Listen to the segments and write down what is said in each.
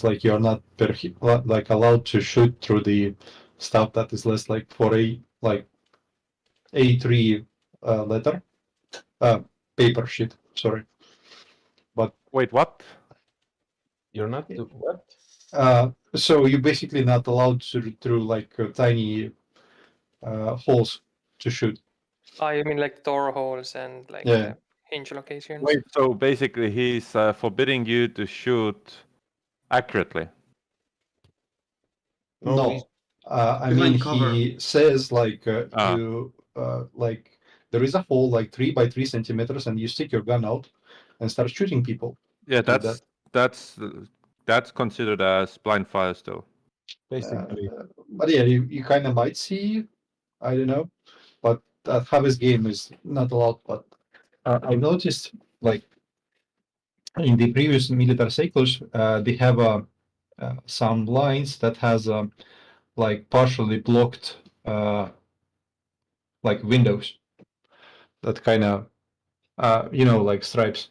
like you're not like allowed to shoot through the stuff that is less like for a like A3 letter paper sheet. Sorry, but Wait, what? You're not what? so you're basically not allowed to through like tiny holes to shoot. Oh, you mean like door holes and like Yeah. hinge locations? Wait, so basically he's forbidding you to shoot accurately. No, I Behind mean cover. he says like Ah. you like there is a hole like 3 by 3 centimeters, and you stick your gun out and start shooting people. Yeah, Like that's considered as blind fire still. Basically. But yeah, you kind of might see, I don't know, but that Harvest game is not allowed. But I noticed like in the previous military cycles, they have some lines that has like partially blocked like windows that kind of like stripes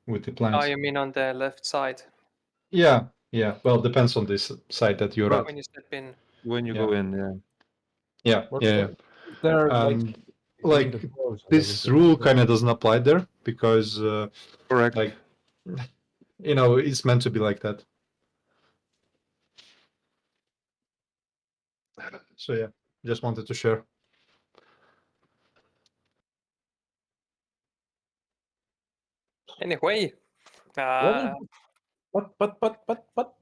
with the Oh, plants. you mean on the left side Yeah, yeah. Well, depends on this side that you're at. when you step in? When you Yeah. go in, yeah. Yeah, What- yeah. There are Like the doors and this everything. rule kind of doesn't apply there because Correct. like it's meant to be like that. So yeah, just wanted to share. Anyway, Well, but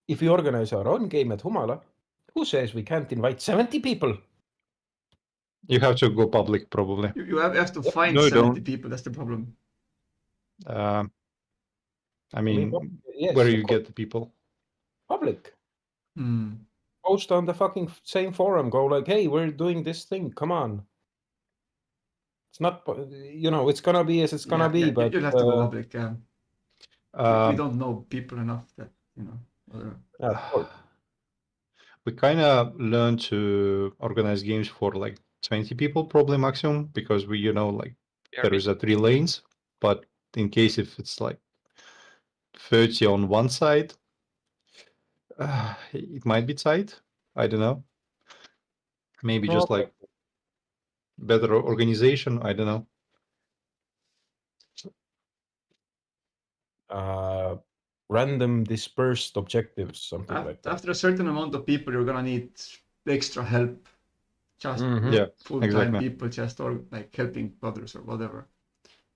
if we organize our own game at Humala, who says we can't invite 70 people? You have to go public probably. You have to find No, 70 don't. people. That's the problem. I mean, yes, where of you course. get the people? Public. Hmm. Post on the fucking same forum. Go like, hey, we're doing this thing. Come on. It's not, it's gonna be as it's gonna be. But you'll have to go public. Yeah. We Um, don't know people enough that whatever. yeah, of course. we kind of learn to organize games for like 20 people probably maximum, because we like there is a 3 lanes, but in case if it's like 30 on one side, it might be tight. I don't know. Maybe just Okay. like better organization. I don't know. Random dispersed objectives, something like that. After a certain amount of people, you're gonna need extra help. Just Yeah, full-time exactly. people, just or like helping others or whatever.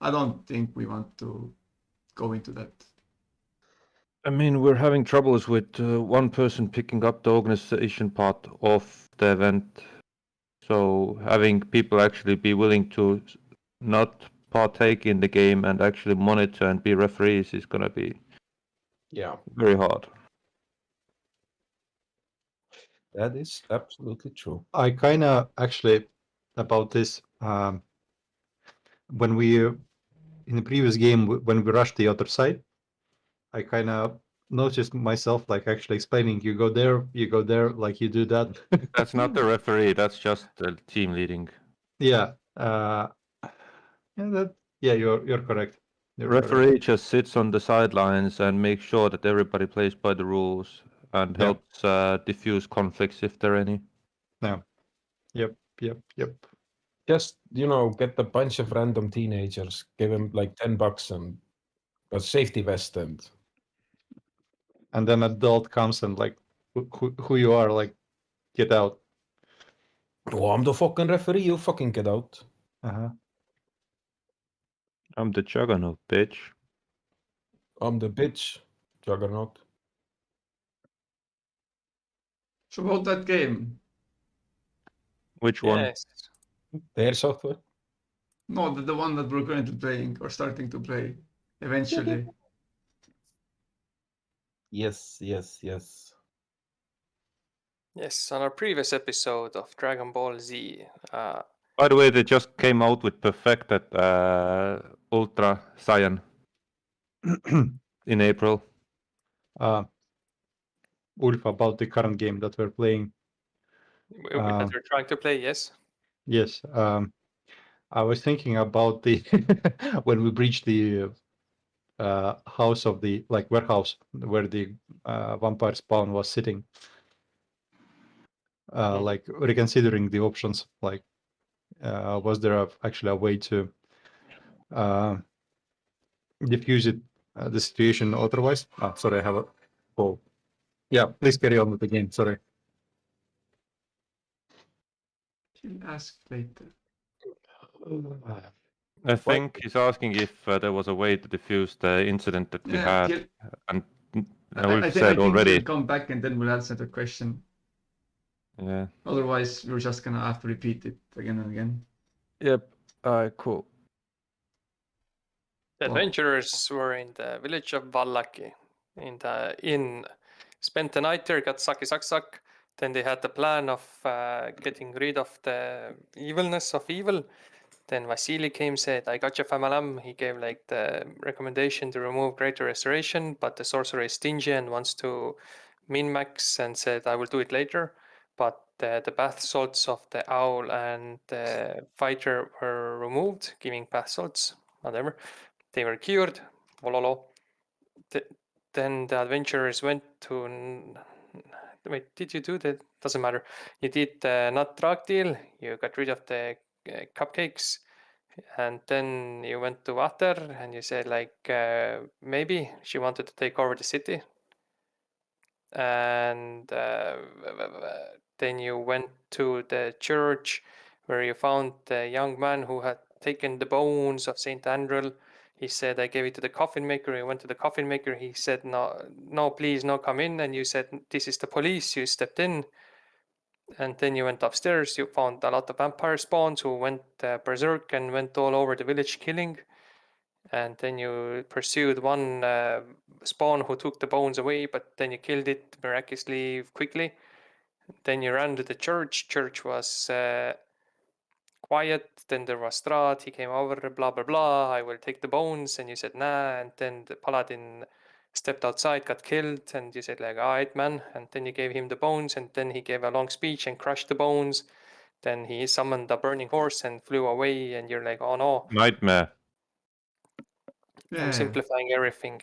I don't think we want to go into that. I mean, we're having troubles with one person picking up the organization part of the event. So having people actually be willing to not partake in the game and actually monitor and be referees is going to be very hard. That is absolutely true. I kind of actually about this when we in the previous game when we rushed the other side, I kind of noticed myself like actually explaining, you go there, like you do that. That's not the referee. That's just the team leading. Yeah. You're correct. The referee just sits on the sidelines and makes sure that everybody plays by the rules and helps diffuse conflicts if there are any. Yeah. Yep. Just get a bunch of random teenagers, give them like $10 and a safety vest, and then adult comes and like who you are, like get out. Oh, I'm the fucking referee. You fucking get out. I'm the juggernaut, bitch. I'm the bitch, juggernaut. So about that game. Which one? Their software. No, the one that we're currently playing or starting to play eventually. Yes. Yes, on our previous episode of Dragon Ball Z. By the way, they just came out with Perfected Ultra Saiyan in April. Ulf, about the current game that we're playing. That we're trying to play, yes? Yes. I was thinking about the when we breached the house of the warehouse where the vampire spawn was sitting. Like reconsidering the options, like was there actually a way to diffuse it, the situation otherwise? Sorry, I have a call. Yeah, please carry on with the game. Sorry. He'll ask later. I think he's asking if there was a way to diffuse the incident that we Yeah, had, and I we've think said already. he'll come back and then we'll answer the question. Yeah. Otherwise, we're just gonna have to repeat it again and again. Yep. Cool. The Wow. adventurers were in the village of Vallaki, in the inn. Spent the night there, got suck. Then they had the plan of getting rid of the evilness of evil. Then Vasily came, said, I got you, Famalam. He gave like the recommendation to remove Greater Restoration, but the sorcerer is stingy and wants to min-max and said, I will do it later. But the bath salts of the owl and the fighter were removed, giving bath salts, whatever. They were cured. Wololo. Then the adventurers went to. Wait, did you do that? Doesn't matter. You did the nut drug deal. You got rid of the cupcakes, and then you went to Vater and you said like maybe she wanted to take over the city. And then you went to the church where you found the young man who had taken the bones of Saint Andrel. He said, I gave it to the coffin maker. You went to the coffin maker. He said, no, please, no, come in. And you said, this is the police. You stepped in. And then you went upstairs. You found a lot of vampire spawns who went berserk and went all over the village killing. And then you pursued one spawn who took the bones away, but then you killed it miraculously quickly. Then you ran to the church. Church was quiet. Then there was Strahd. He came over, blah, blah, blah. I will take the bones. And you said, nah. And then the paladin stepped outside, got killed. And you said, like, all right, man. And then you gave him the bones. And then he gave a long speech and crushed the bones. Then he summoned a burning horse and flew away. And you're like, oh no. Nightmare. Yeah. I'm simplifying everything.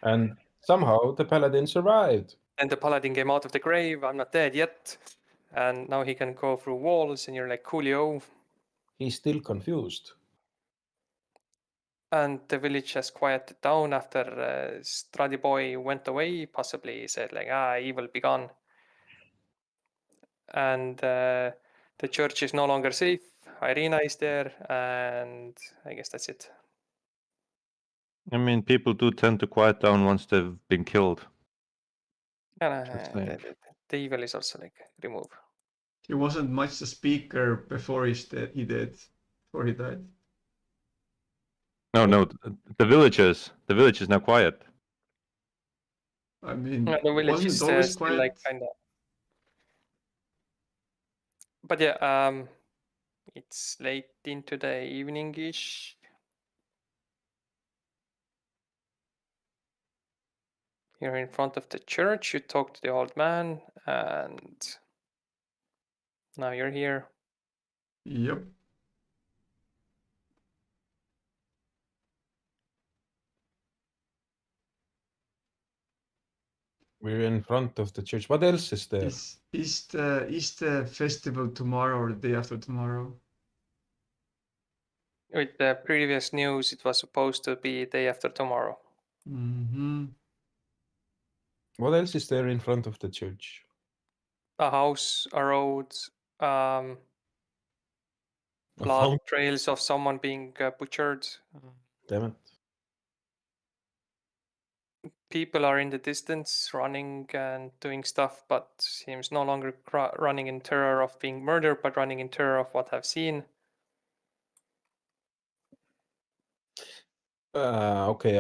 And somehow the paladin survived. And the paladin came out of the grave. I'm not dead yet. And now he can go through walls. And you're like, coolio. He's still confused. And the village has quieted down after Stradi boy went away. Possibly said like, evil be gone. And the church is no longer safe. Irina is there. And I guess that's it. I mean, people do tend to quiet down once they've been killed. And Just saying. the evil is also like remove. He wasn't much a speaker before he did. Before he died. No, the villagers. The village is now quiet. I mean, The village wasn't is it always still quiet? like kind of. But yeah, it's late into the evening-ish. You're in front of the church. You talk to the old man, and now you're here. Yep. We're in front of the church. What else is there? Is the festival tomorrow or the day after tomorrow? With the previous news, it was supposed to be day after tomorrow. Mm-hmm. What else is there in front of the church? A house, a road, A blood fountain? trails of someone being butchered. Damn it. People are in the distance running and doing stuff, but seems no longer running in terror of being murdered, but running in terror of what I've seen. Okay,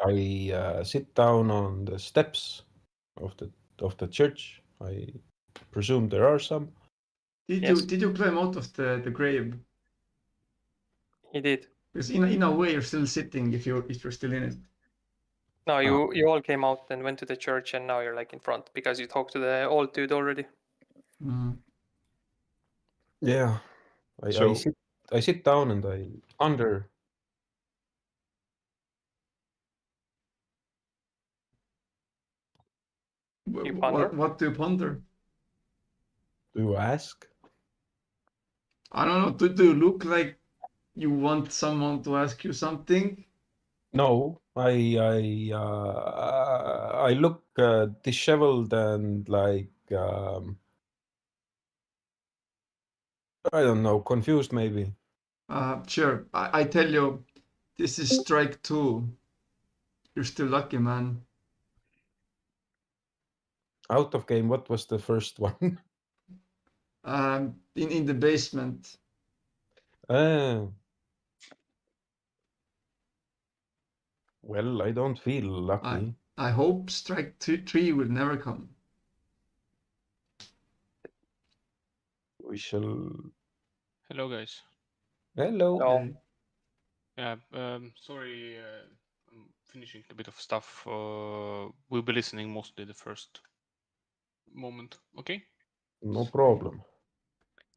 I sit down on the steps of the church. I presume there are some. Did you climb out of the grave? He did. Because in a way you're still sitting if you're still in it. No, you all came out and went to the church, and now you're like in front because you talked to the old dude already. Mm. Yeah. I sit down and I ponder You ponder? What do you ponder? Do you ask? I don't know. Do you look like you want someone to ask you something? No, I look disheveled and like I don't know, confused maybe. Sure. I tell you, this is strike 2. You're still lucky, man. Out of game. What was the first one? In the basement. Ah. Well, I don't feel lucky. I hope strike 3 will never come. We shall. Hello, guys. Hello. No. Okay. Yeah, sorry, I'm finishing a bit of stuff. We'll be listening mostly the first moment. Okay. No problem.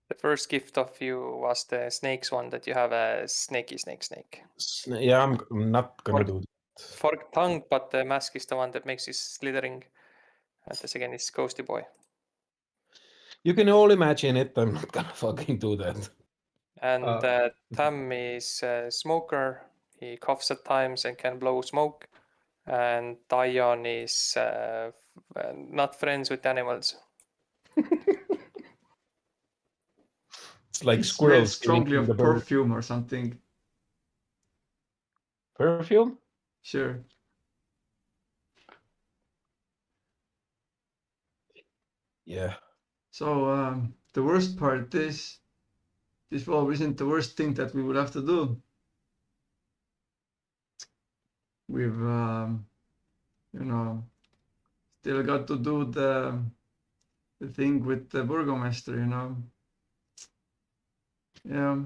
The first gift of you was the snakes one that you have a snake. Yeah, I'm not gonna do that. Forked tongue, but the mask is the one that makes you slithering. And the second is Ghosty Boy. You can all imagine it. I'm not gonna fucking do that. And Tam is a smoker. He coughs at times and can blow smoke. And Dion is not friends with animals. It's like He smells squirrels strongly eating the of bird. perfume or something. Perfume? Sure. Yeah. So the worst part is this probably isn't the worst thing that we will have to do. We've still got to do the thing with the Burgomaster, Yeah.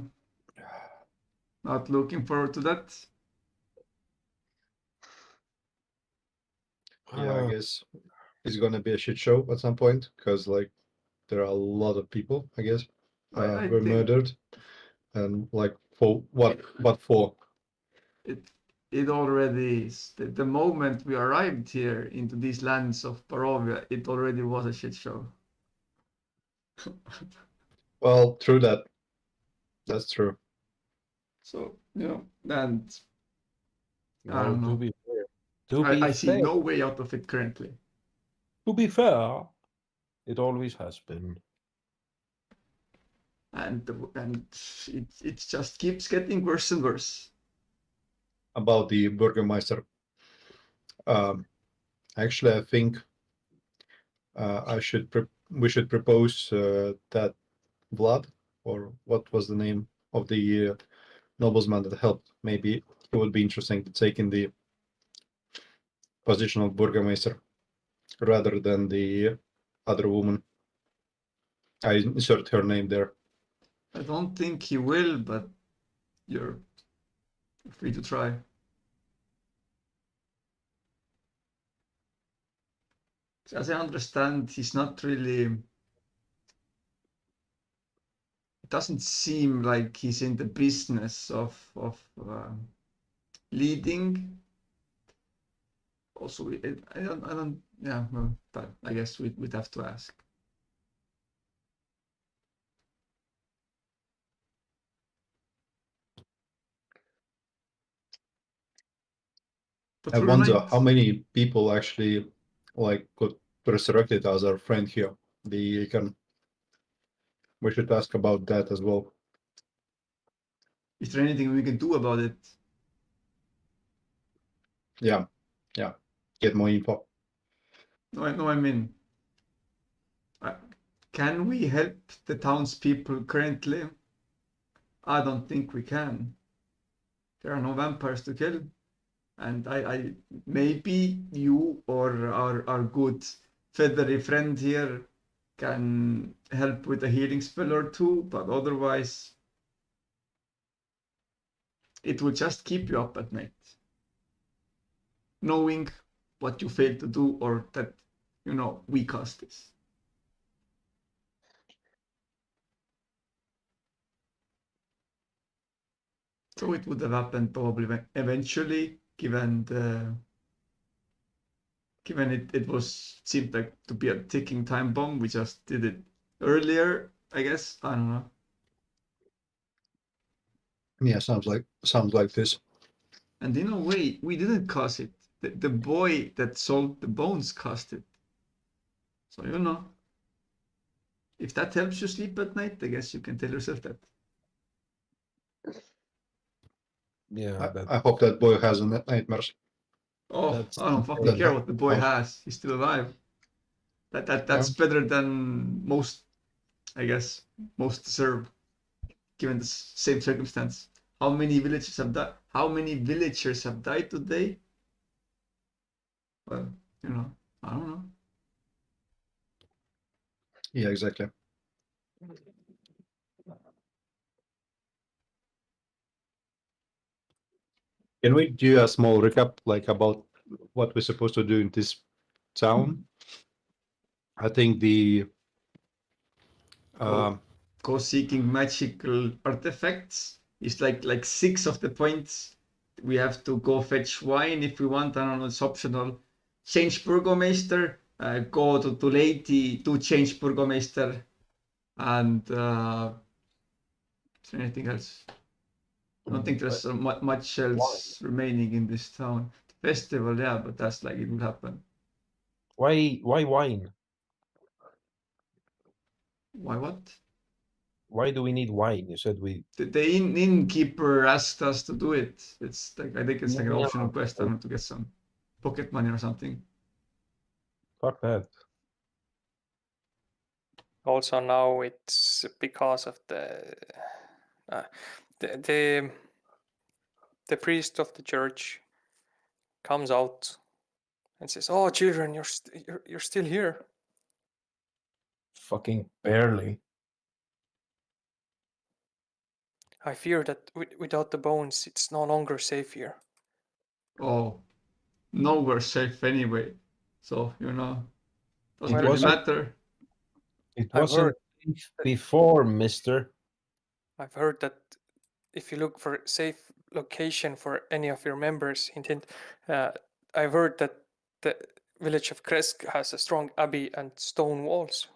Not looking forward to that. Yeah, I guess it's gonna be a shit show at some point because like there are a lot of people, I guess, I were think murdered, and like for what? What for? it already is. The moment we arrived here into these lands of Barovia, it already was a shit show. Well, true that. That's true. So, and I No, don't to know. be fair. To be I see fair. no way out of it currently. To be fair, it always has been. And it just keeps getting worse and worse. About the Burgermeister. Actually, I think we should propose that Vlad, or what was the name of the nobleman that helped? Maybe it would be interesting to take in the position of Burgermeister rather than the other woman. I insert her name there. I don't think he will, but you're free to try. As I understand, he's not really. It doesn't seem like he's in the business of leading. Also, I don't. Yeah, well, but I guess we'd have to ask. But I for wonder tonight, how many people actually like got resurrected as our friend here. We should ask about that as well. is there anything we can do about it? Yeah. Get more info. No, I mean, can we help the townspeople currently? I don't think we can. There are no vampires to kill, and I maybe you or our good feathery friend here can help with a healing spell or two, but otherwise it will just keep you up at night, knowing what you failed to do or that we caused this. So it would have happened probably eventually, given given it seemed like to be a ticking time bomb. We just did it earlier, I guess. I don't know. Yeah, sounds like this. And in a way, we didn't cause it. The boy that sold the bones caused it. So if that helps you sleep at night, I guess you can tell yourself that. Yeah, I hope that boy has nightmares. Oh, That's- I don't fucking that- care what the boy oh. has. He's still alive. That's better than most, I guess, most deserve, given the same circumstance. How many villagers have died? How many villagers have died today? Well, I don't know. Yeah, exactly. Can we do a small recap, like about what we're supposed to do in this town? I think the Go seeking magical artifacts is like 6 of the points. We have to go fetch wine if we want. I don't know, it's optional. Change Burgomaster, go to Lady to change Burgomaster, and is there anything else? I don't think there's much else remaining in this town. Festival, yeah, but that's like it will happen. Why wine? Why what? Why do we need wine? You said we. The innkeeper asked us to do it. It's like, I think it's like an Yeah. optional quest. I don't know, to get some pocket money or something. Fuck that. Also now it's because of the priest of the church comes out and says, "Oh, children, you're still here." Fucking barely. I fear that without the bones, it's no longer safe here. Oh, nowhere safe anyway. So doesn't It really wasn't- matter. It I've wasn't heard- safe before, mister. I've heard that if you look for a safe location for any of your members, I've heard that the village of Kresk has a strong abbey and stone walls.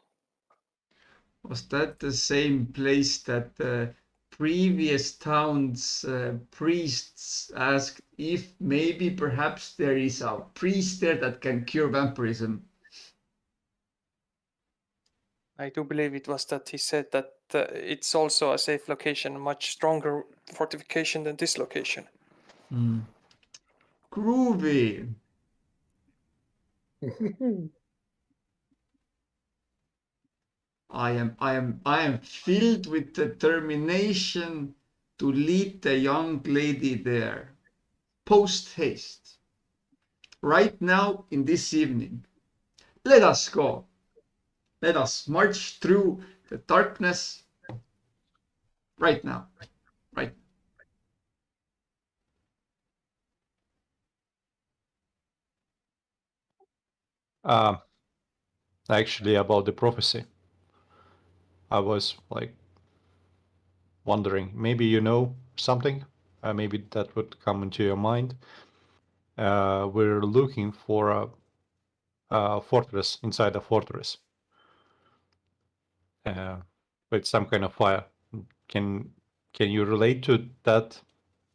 Was that the same place that the previous town's priests asked if maybe perhaps there is a priest there that can cure vampirism? I do believe it was that he said that it's also a safe location, a much stronger fortification than this location. Groovy. I am filled with determination to lead the young lady there. Post haste. Right now, in this evening. Let us go. Let us march through the darkness right now. Right. Actually, about the prophecy, I was like wondering, maybe you know something, maybe that would come into your mind. We're looking for a fortress inside a fortress with some kind of fire. Can you relate to that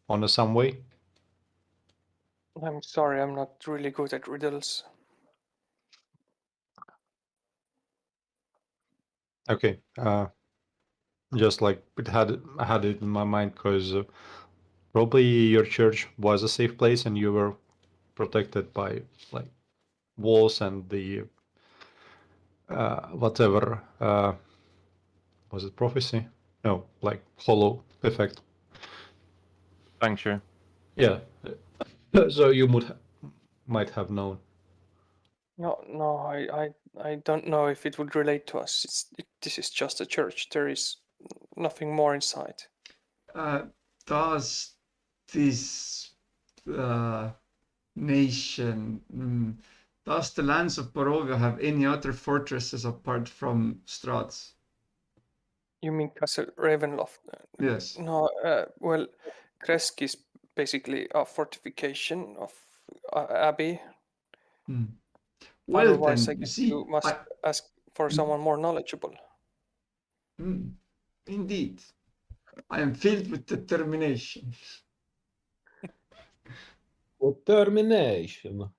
on some way? I'm sorry, I'm not really good at riddles. Okay. Just like I had it in my mind because probably your church was a safe place and you were protected by like walls and the whatever was it prophecy? No, like hollow effect. Puncture. Yeah. So you might have known. No, I don't know if it would relate to us. This is just a church. There is nothing more inside. Does this nation, does the lands of Barovia have any other fortresses apart from Strahd? You mean Castle Ravenloft? Yes. No, well, Kresk is basically a fortification of abbey. Well, Otherwise, I then, you guess see, you must ask for someone more knowledgeable. Indeed, I am filled with determination. Determination.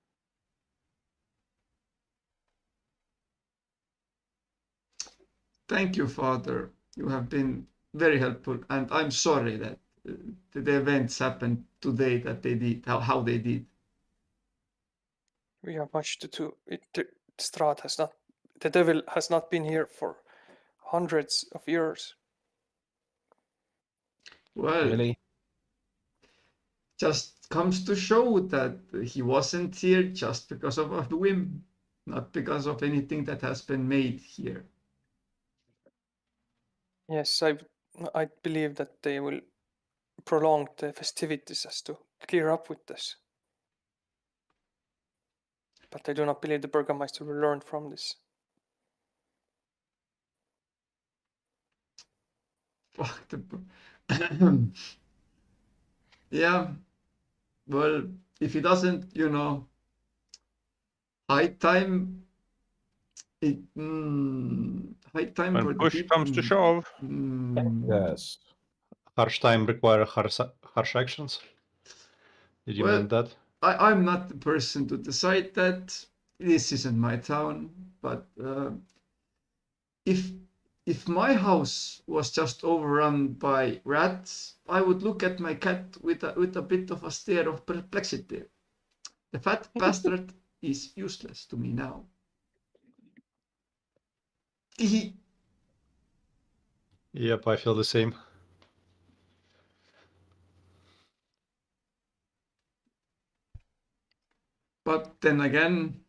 Thank you, Father. You have been very helpful, and I'm sorry that the events happened today that they did, how they did. We have much to do. Strahd has not, the devil has not been here for hundreds of years. Well, Really? just comes to show that he wasn't here just because of a whim, not because of anything that has been made here. Yes, I believe that they will prolong the festivities as to clear up with this. But I do not believe the Burgermeister will learn from this. Fuck the. Yeah. Well, if he doesn't, high time. High time When for the push people. comes to shove. Yes. Harsh time require harsh actions. Did you Well, mean that? I'm not the person to decide that. This isn't my town, but if my house was just overrun by rats, I would look at my cat with a bit of a stare of perplexity. The fat bastard is useless to me now. Yep, I feel the same. But then again,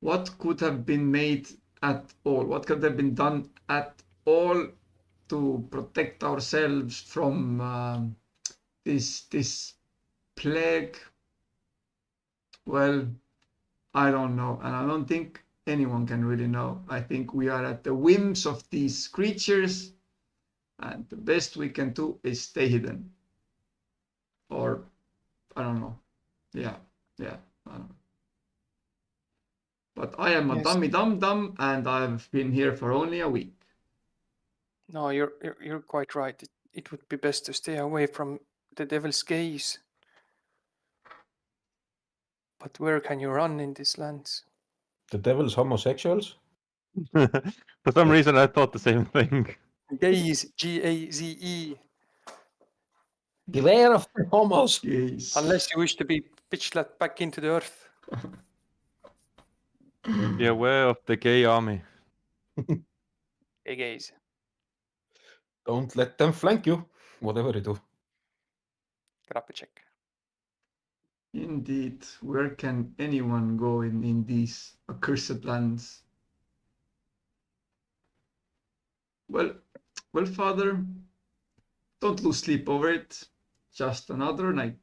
what could have been made at all? What could have been done at all to protect ourselves from this plague? Well, I don't know, and I don't think anyone can really know. I think we are at the whims of these creatures, and the best we can do is stay hidden. Or, I don't know. Yeah, I don't know. But I am a dummy dum-dum, and I've been here for only a week. No, you're quite right. It would be best to stay away from the devil's gaze. But where can you run in these lands? The devil's homosexuals? For some reason, I thought the same thing. Gaze, Gaze. Beware of the homos. Yes. Unless you wish to be pitched back into the earth. Be aware of the gay army. Hey, gaze. Don't let them flank you, whatever you do. Grab a check. Indeed, where can anyone go in these accursed lands? Well, Father, don't lose sleep over it. Just another night.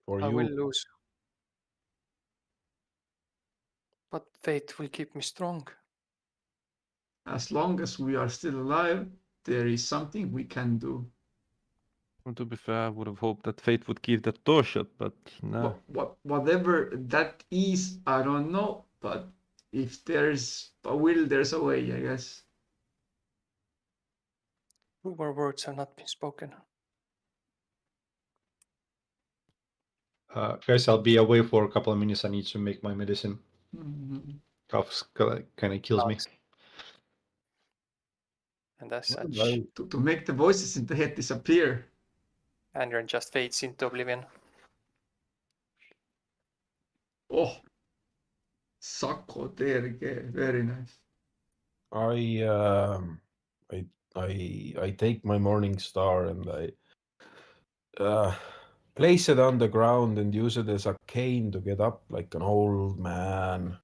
For I you. will lose. But fate will keep me strong. As long as we are still alive, there is something we can do. Well, to be fair, I would have hoped that fate would give that door shut, but no. Whatever that is, I don't know. But if there's a will, there's a way, I guess. Truer words have not been spoken. Guys, I'll be away for a couple of minutes. I need to make my medicine. Cough kind of kills me. And as such, To make the voices in the head disappear. Andron just fades into oblivion. Oh, Sako terge, very nice. I take my morning star and I place it on the ground and use it as a cane to get up like an old man.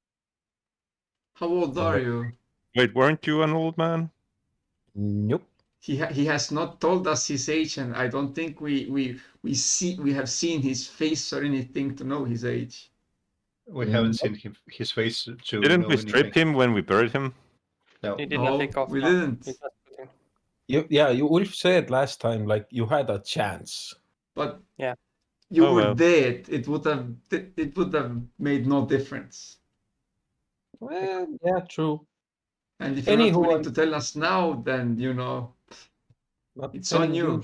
How old are you? Wait, weren't you an old man? Nope. He has not told us his age, and I don't think we have seen his face or anything to know his age. We haven't seen his face to Didn't know we strip anything. him when we buried him? No. He did not take off. We now. didn't. He just put him. Ulf said last time like you had a chance. But Yeah. You Oh, were well. dead. It would have made no difference. Well, yeah, true. And if you're not Anywho, willing I'm to tell us now, then not it's telling on you.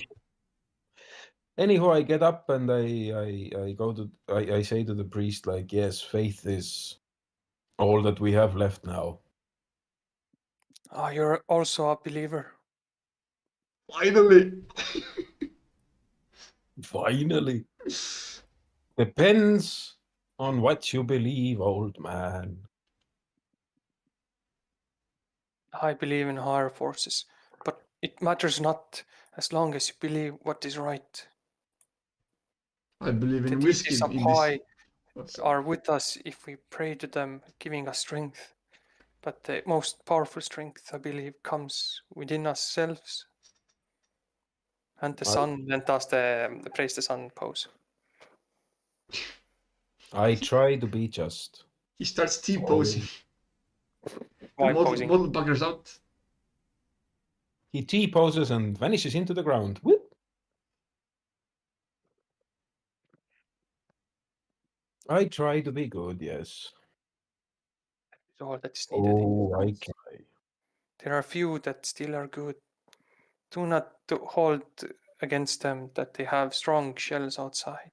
Anyhow, I get up and I go to I say to the priest, like, yes, faith is all that we have left now. Oh, you're also a believer. Finally. Finally. Depends on what you believe, old man. I believe in higher forces, but it matters not as long as you believe what is right. I believe The in whiskey deities up in this. high Oh, sorry. are with us if we pray to them, giving us strength. But the most powerful strength, I believe, comes within ourselves. And the sun then does the praise the sun pose. I try to be just. He starts T-posing. The Why model, posing? model buggers out. He T-poses and vanishes into the ground. Whoop. I try to be good, yes. Is all that is needed. Oh, I try. There are few that still are good. Do not hold against them that they have strong shells outside.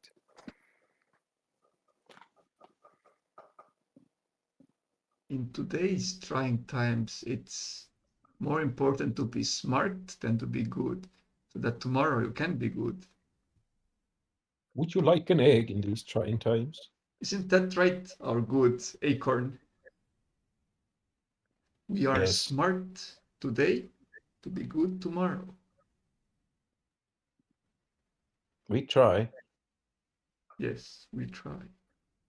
In today's trying times, it's more important to be smart than to be good, so that tomorrow you can be good. Would you like an egg in these trying times? Isn't that right, our good acorn? We are Yes. smart today to be good tomorrow. We try. Yes, we try.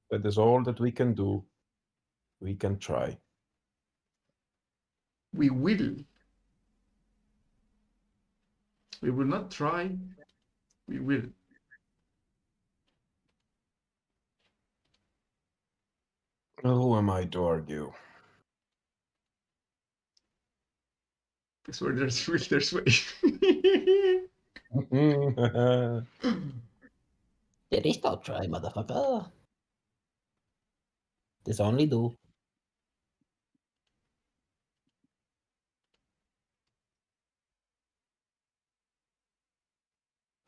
That is all that we can do. We can try. We will. We will not try. We will. Who am I to argue? Because where there's will, there's way. There is no try, motherfucker. This only do.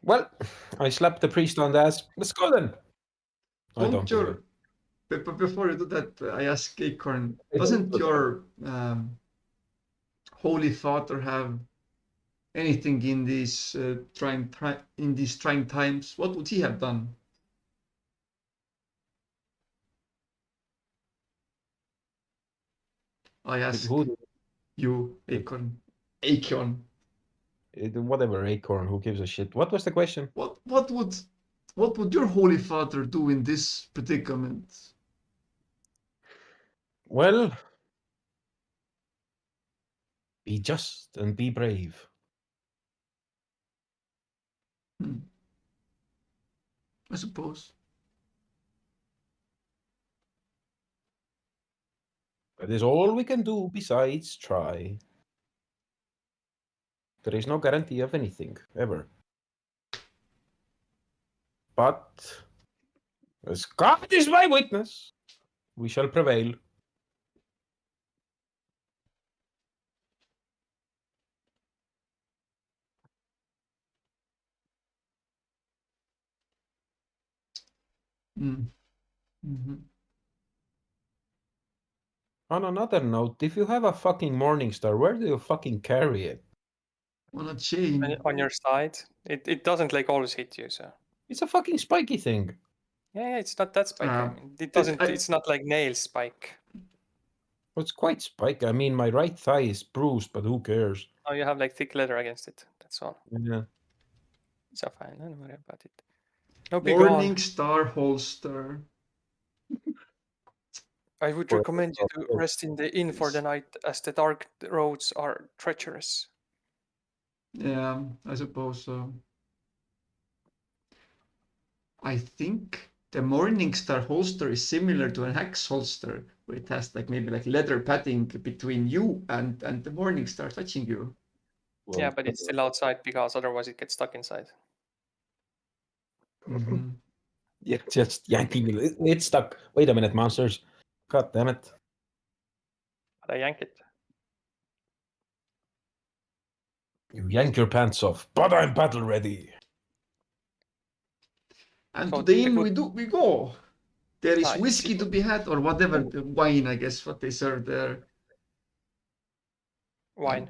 Well, I slapped the priest on the ass. Let's go then. I don't do it. But before you do that, I ask Acorn, I don't doesn't do that. your Holy Father have anything in these trying times? What would he have done? I ask Who, you, Acorn. Acorn. whatever, acorn, who gives a shit? What was the question? What would your Holy Father do in this predicament? Well, be just and be brave. I suppose. That is all we can do besides try. There is no guarantee of anything, ever. But, as God is my witness, we shall prevail. Mm-hmm. On another note, if you have a fucking morning star, where do you fucking carry it? On a chain. On your side, it doesn't like always hit you. So It's a fucking spiky thing. yeah, it's not that spike. I mean, it But doesn't. I- It's not like nail spike. It's quite spiky. I mean, my right thigh is bruised, but who cares? Oh, you have like thick leather against it. That's all. Yeah. It's all fine. Don't worry about it. No big Morning on. Star holster. I would For- recommend you to rest in the inn for the Yes. night, as the dark roads are treacherous. Yeah, I suppose so. I think the Morning Star holster is similar to an axe holster, where it has like maybe like leather padding between you and the Morning Star touching you. Yeah, but it's still outside because otherwise it gets stuck inside. Mm-hmm. Yeah, just yanking it. It's stuck. Wait a minute, monsters. God damn it. But I yank it. You yank your pants off, but I'm battle ready. And So to the the inn good- we go. There is Ah, yes, whiskey to be had, or whatever, the wine, I guess, what they serve there. wine. And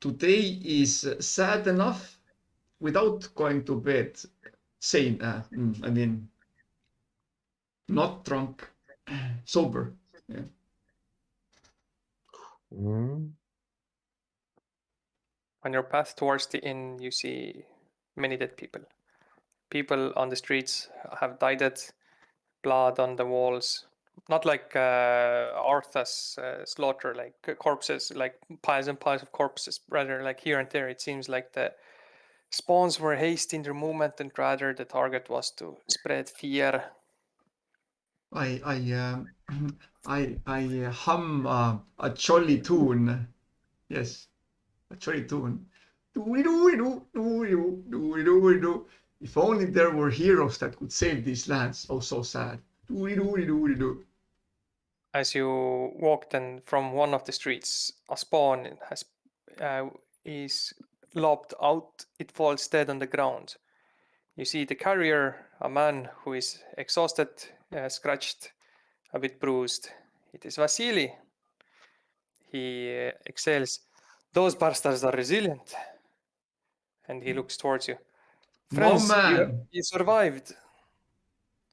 today is sad enough without going to bed sane. I mean, not drunk, sober. Yeah. Mm. On your path towards the inn, you see many dead people. People on the streets have died, blood on the walls. Not like Arthur's slaughter, like corpses, like piles and piles of corpses. Rather, like here and there, it seems like the spawns were hasty in their movement, and rather the target was to spread fear. I hum a jolly tune. Yes, a jolly tune. Doo-doo-doo, doo-doo, doo-doo-doo. If only there were heroes that could save these lands. Oh, so sad. Doo-doo-doo-doo. As you walk then from one of the streets, a spawn has is lobbed out. It falls dead on the ground. You see the carrier, a man who is exhausted, scratched, a bit bruised. It is Vasily. He exhales, "Those bastards are resilient." And he looks towards you. "Friends, Man, you survived."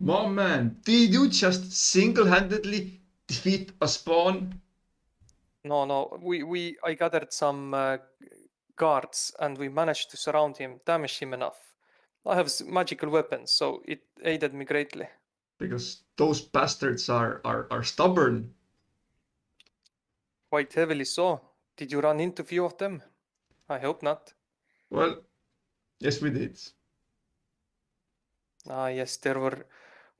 Mom man, did you just single-handedly defeat a spawn? No. I gathered some guards and we managed to surround him, damage him enough. I have magical weapons, so it aided me greatly. Because those bastards are stubborn. Quite heavily so. Did you run into few of them? I hope not. Well, yes, we did. Ah, yes, there were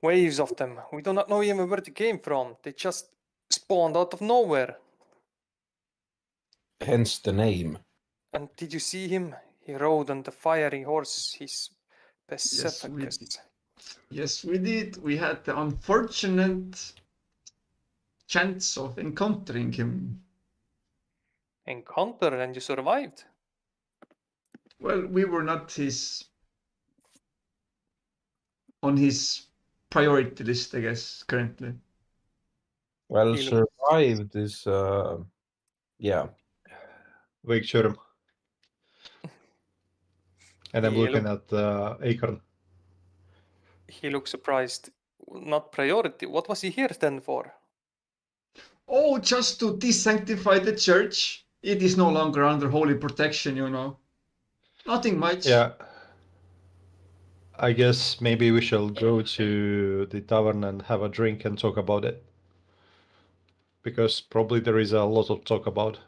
waves of them. We do not know even where they came from. They just spawned out of nowhere. Hence the name. And did you see him? He rode on the fiery horse, his Yes, we Pacificus. did. Yes, we did. We had the unfortunate chance of encountering him. Encounter and you survived. Well, we were not on his priority list, I guess, currently. Well, He looks- survived is yeah. Wake Sherm. And I'm Yeah, looking at Acorn. He looks surprised. Not priority. What was he here then for? Oh, just to desanctify the church. It is no longer under holy protection, you know. Nothing much. Yeah. I guess maybe we shall go to the tavern and have a drink and talk about it. Because probably there is a lot of talk about.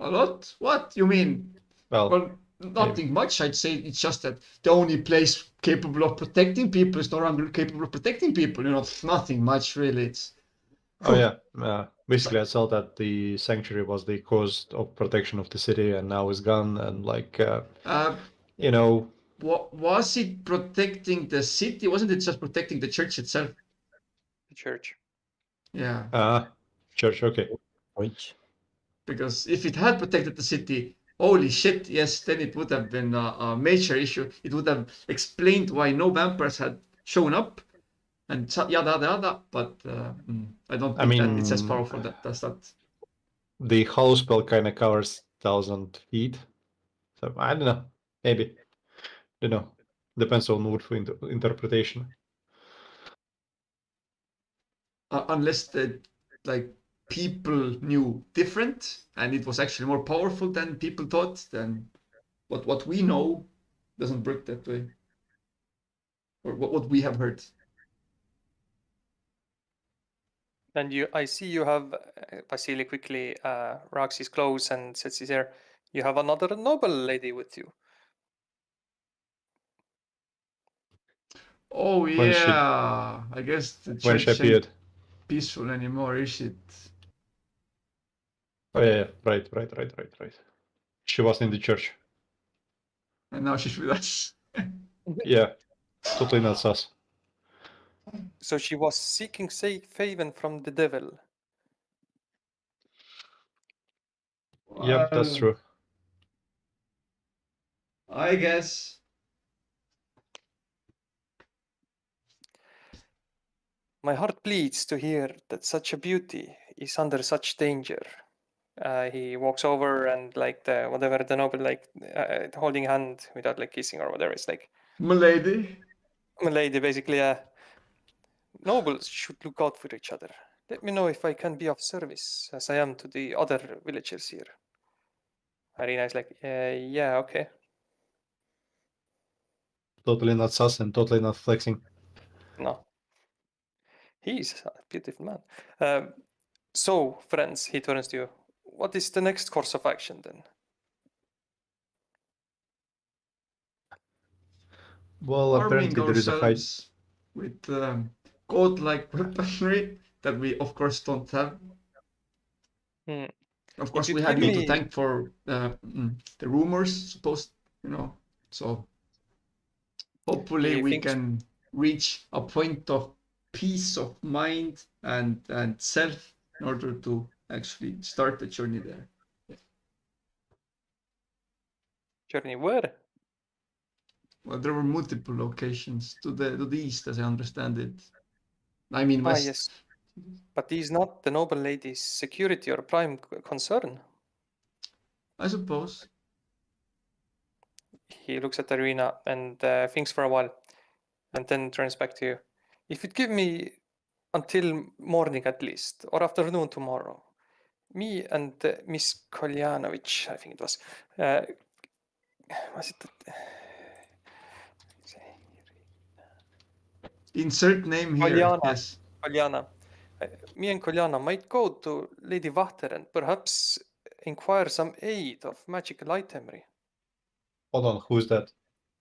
A lot? What? You mean? Well, Nothing much, I'd say. It's just that the only place capable of protecting people is no longer capable of protecting people. You know, nothing much really. It's oh yeah. Basically, I saw that the sanctuary was the cause of protection of the city, and now it's gone. And like, you know, what was it protecting the city? Wasn't it just protecting the church itself? The church. Yeah. church. Okay. Which Because if it had protected the city, holy shit, yes, then it would have been a major issue. It would have explained why no vampires had shown up and yada yada yada. But I don't think that it's as mean, powerful as that. The hollow spell kind of covers 1,000 feet, so I don't know. Maybe, you know, depends on wood for interpretation. Unless the like people knew different and it was actually more powerful than people thought, then what we know doesn't work that way, or what we have heard. And I see you have Vasily quickly rocks his clothes and sets his hair. You have another noble lady with you. Oh When she- yeah, I guess the When she church ain't appeared. peaceful anymore, is it? Oh yeah, right. She was in the church. And now she's with us. Yeah, totally not sus. So she was seeking safe haven from the devil. Yep, that's Well, true. I guess. My heart bleeds to hear that such a beauty is under such danger. He walks over and like the noble like holding hand without like kissing or whatever. It's like Milady. lady basically. Nobles should look out for each other. Let me know if I can be of service, as I am to the other villagers here. Arena is like, yeah, okay. Totally not sus and totally not flexing. No. He's a beautiful man. So, friends, he turns to you. What is the next course of action then? Well, Arming apparently there is a fight. ourselves with god-like weaponry that we, of course, don't have. Hmm. Of course, you'd we had give you to me- thank for the rumors, supposed, So hopefully He we thinks- can reach a point of peace of mind and self in order to actually start the journey there. Journey where? Well, there were multiple locations to the east, as I understand it. I mean west. Yes. But is not the noble lady's security or prime concern? I suppose. He looks at Arena and thinks for a while, and then turns back to you. If you'd give me until morning at least, or afternoon tomorrow, me and Miss Kolyanovich, I think it was it? Insert name here. Kolyana. Yes. Kolyana. Me and Kolyana might go to Lady Vater and perhaps inquire some aid of magical itemry. Hold on, who's that?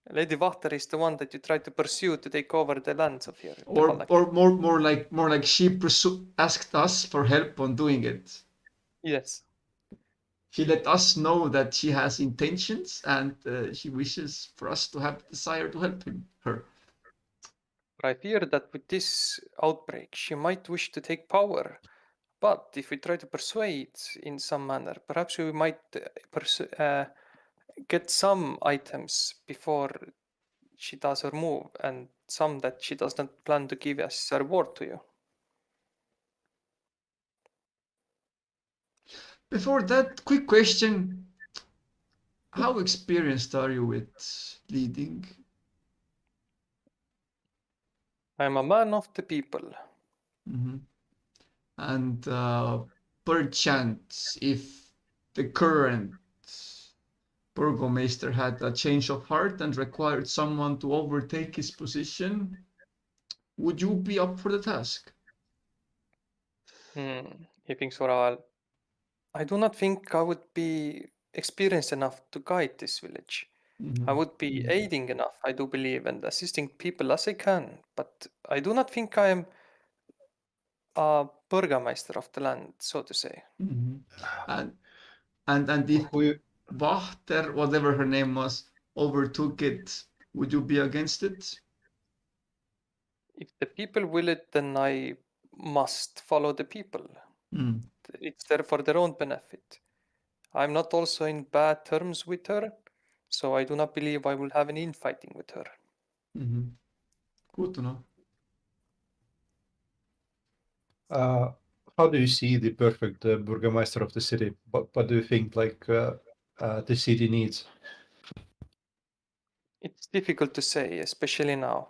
Lady Vater is the one that you tried to pursue to take over the lands of here. Or more like she asked us for help on doing it. Yes. She let us know that she has intentions and she wishes for us to have desire to help her. But I fear that with this outbreak, she might wish to take power. But if we try to persuade in some manner, perhaps we might get some items before she does her move, and some that she does not plan to give as a reward to you. Before that, quick question. How experienced are you with leading? I am a man of the people. Mm-hmm. And perchance, if the current Burgomaster had a change of heart and required someone to overtake his position, would you be up for the task? He thinks for a while. I do not think I would be experienced enough to guide this village. Mm-hmm. I would be aiding enough, I do believe, and assisting people as I can, but I do not think I am a burgomeister of the land, so to say. Mm-hmm. And if Wachter, whatever her name was, overtook it, would you be against it? If the people will it, then I must follow the people. Mm. It's there for their own benefit. I'm not also in bad terms with her, so I do not believe I will have any infighting with her. Mm-hmm. Good to know. How do you see the perfect burgomaster of the city? What do you think the city needs? It's difficult to say, especially now.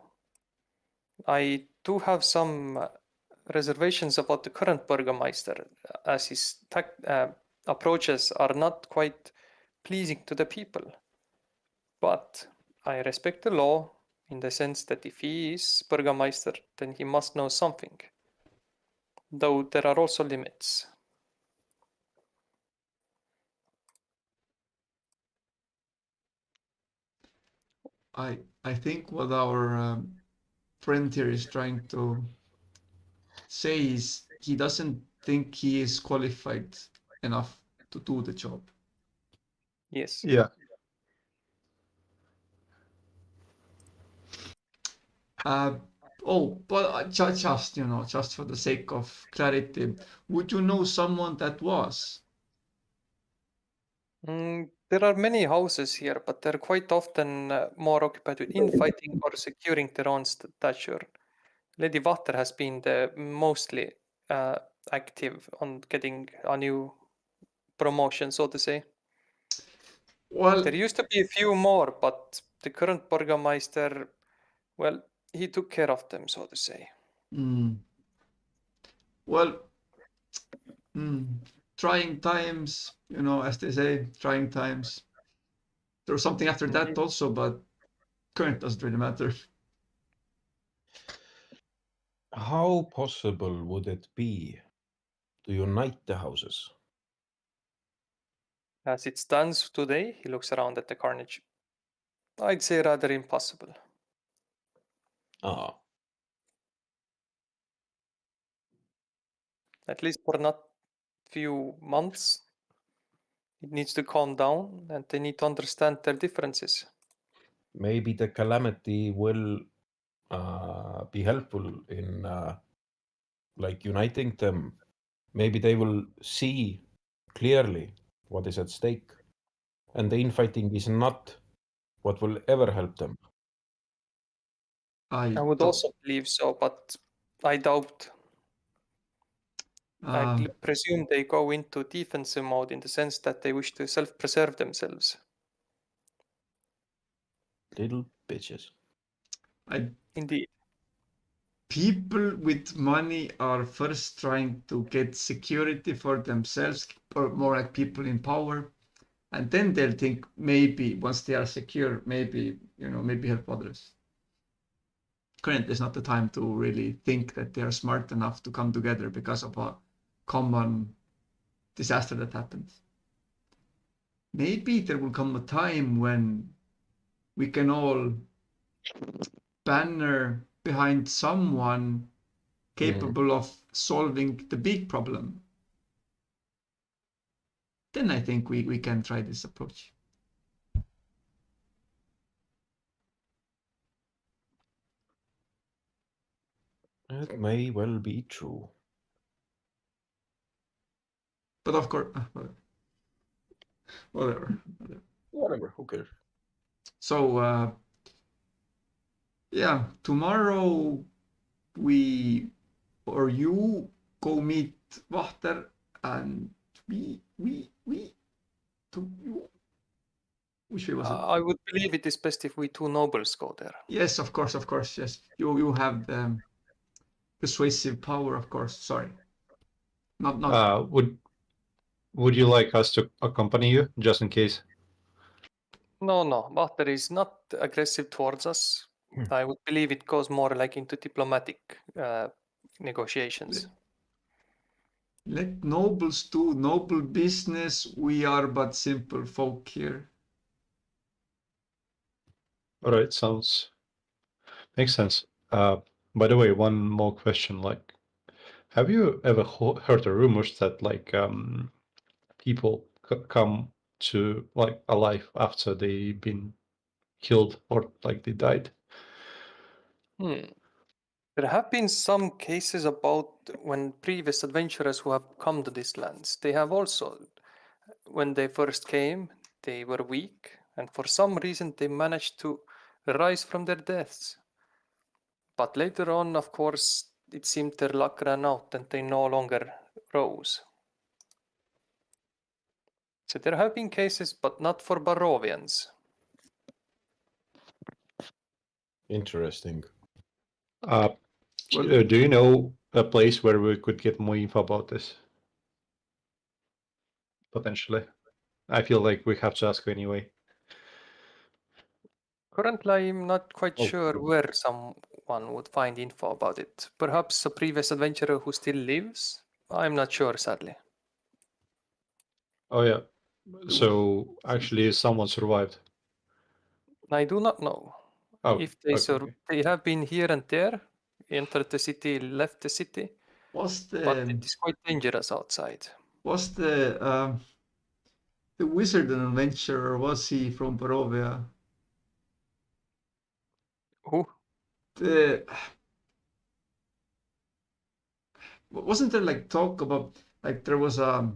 I do have some reservations about the current burgomeister, as his approaches are not quite pleasing to the people. But I respect the law in the sense that if he is burgomeister, then he must know something. Though there are also limits. I think what our friend here is trying to say is he doesn't think he is qualified enough to do the job. Yes. Yeah. Oh, but just just for the sake of clarity, would you know someone that was? There are many houses here, but they're quite often more occupied with infighting or securing their own stature. Lady Water has been the mostly active on getting a new promotion, so to say. Well, There used to be a few more, but the current Burgermeister, well, he took care of them, so to say. well, trying times, as they say, trying times. There was something after that also, but current doesn't really matter. How possible would it be to unite the houses? As it stands today, he looks around at the carnage. I'd say rather impossible. Ah, At least for not few months. It needs to calm down and they need to understand their differences. maybe the calamity will be helpful in like uniting them. Maybe they will see clearly what is at stake, and the infighting is not what will ever help them. I would also believe so, but I doubt. I presume they go into defensive mode in the sense that they wish to self-preserve themselves. Little bitches. Indeed. People with money are first trying to get security for themselves, or more like people in power, and then they'll think maybe once they are secure, maybe help others. Currently is not the time to really think that they are smart enough to come together because of a common disaster that happens. Maybe there will come a time when we can all banner behind someone capable of solving the big problem. Then I think we can try this approach. It may well be true. But of course, whatever. Who cares? So, yeah, tomorrow we or you go meet Wachter and we to you. Which way was it? I would believe it is best if we two nobles go there. Yes, of course, yes. You have the persuasive power, of course. Sorry. Not Would you like us to accompany you just in case? No, Wachter is not aggressive towards us. I would believe it goes more like into diplomatic negotiations. Let nobles do noble business. We are but simple folk here. All right, makes sense. By the way, one more question. Like, have you ever heard the rumors that people come to alive after they've been killed or they died? There have been some cases about when previous adventurers who have come to these lands, they have also, when they first came, they were weak, and for some reason they managed to rise from their deaths. But later on, of course, it seemed their luck ran out and they no longer rose. So there have been cases, but not for Barovians. Interesting. Do you know a place where we could get more info about this? Potentially. I feel like we have to ask anyway. Currently, I'm not quite sure where someone would find info about it. Perhaps a previous adventurer who still lives? I'm not sure, sadly. Oh yeah. So actually someone survived. I do not know. Oh, if they okay. they have been here and there, entered the city, left the city, but it is quite dangerous outside. Was the wizard an adventurer? Was he from Barovia? Who? Wasn't there like talk about like there was a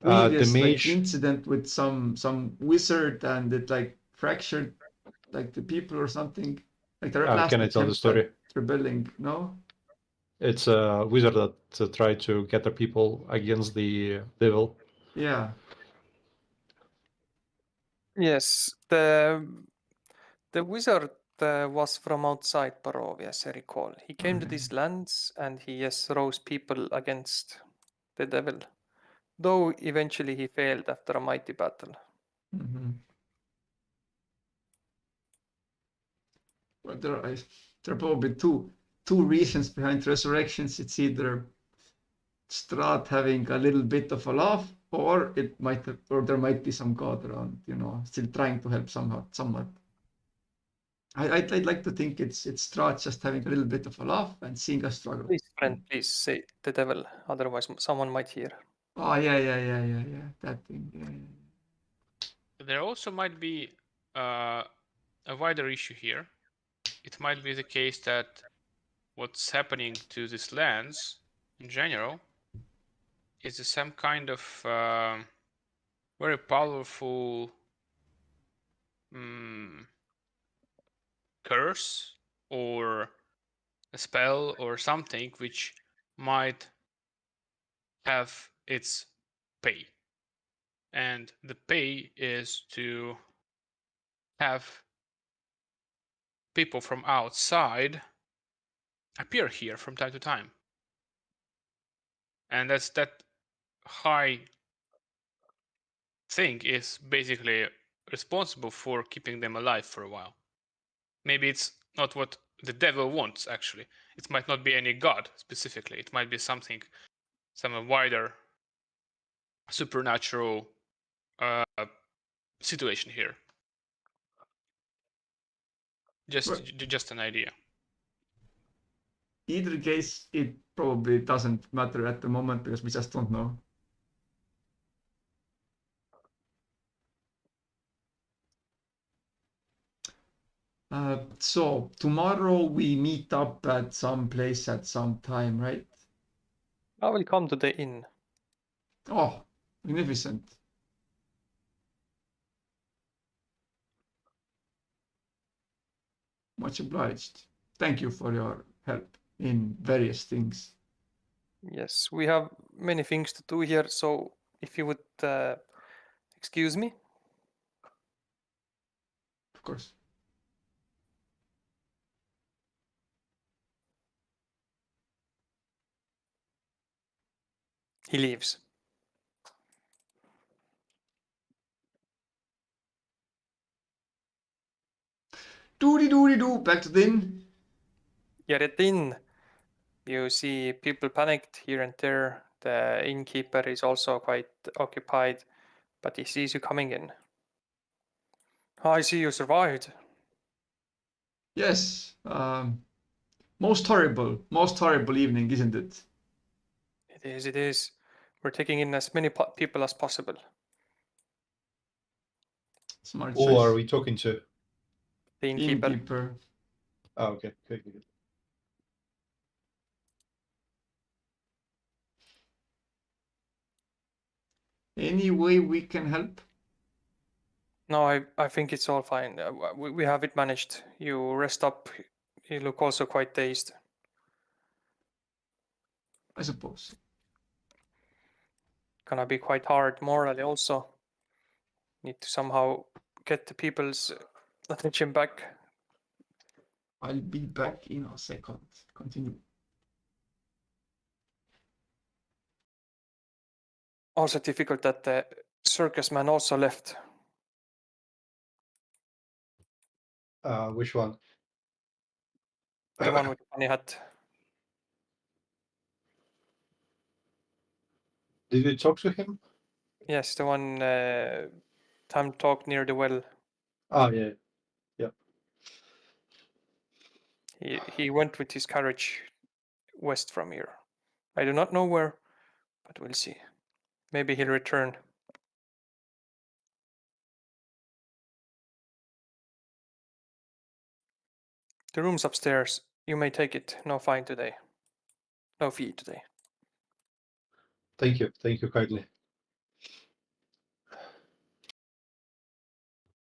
The previous like mage. incident with some wizard and it like fractured like the people or something? Like the last Can I tell the attempt story? at rebelling? No. It's a wizard that tried to gather people against the devil. Yeah. Yes, the wizard was from outside Barovia, as I recall. He came to Okay. these lands and he rose people against the devil. Though eventually he failed after a mighty battle. Mm-hmm. Well, there are probably two reasons behind resurrections. It's either Strat having a little bit of a laugh, or there might be some god around, still trying to help somewhat. I'd like to think it's Strat just having a little bit of a laugh and seeing us struggle. Please, friend, please say the devil, otherwise someone might hear. Oh yeah. That thing. Yeah. There also might be a wider issue here. It might be the case that what's happening to these lands in general is some kind of very powerful curse or a spell or something which might have its pay. And the pay is to have people from outside appear here from time to time. And that high thing is basically responsible for keeping them alive for a while. Maybe it's not what the devil wants, actually. It might not be any god specifically. It might be some wider supernatural situation here. Just an idea. Either case, it probably doesn't matter at the moment because we just don't know. So tomorrow we meet up at some place at some time, right? I will come to the inn. Oh, magnificent. Much obliged. Thank you for your help in various things. Yes, we have many things to do here, so if you would excuse me. Of course. He leaves. Doody-doody-doo, back to the inn. You're at the inn. You see people panicked here and there. The innkeeper is also quite occupied, but he sees you coming in. I see you survived. Yes, most horrible evening, isn't it? It is. We're taking in as many people as possible. Smart Who choice. are we talking to? The innkeeper. Innkeeper. Oh, okay. Good. Any way we can help? No, I think it's all fine. We have it managed. You rest up. You look also quite dazed. I suppose. Gonna be quite hard morally also. Need to somehow get the people's attention back. I'll be back in a second. Continue. Also difficult that the circus man also left. Which one? The one with the funny hat. Did you talk to him? Yes, the one time talk near the well. Oh, yeah. He went with his carriage west from here. I do not know where, but we'll see. Maybe he'll return. The room's upstairs. You may take it. No fine today. No fee today. Thank you kindly.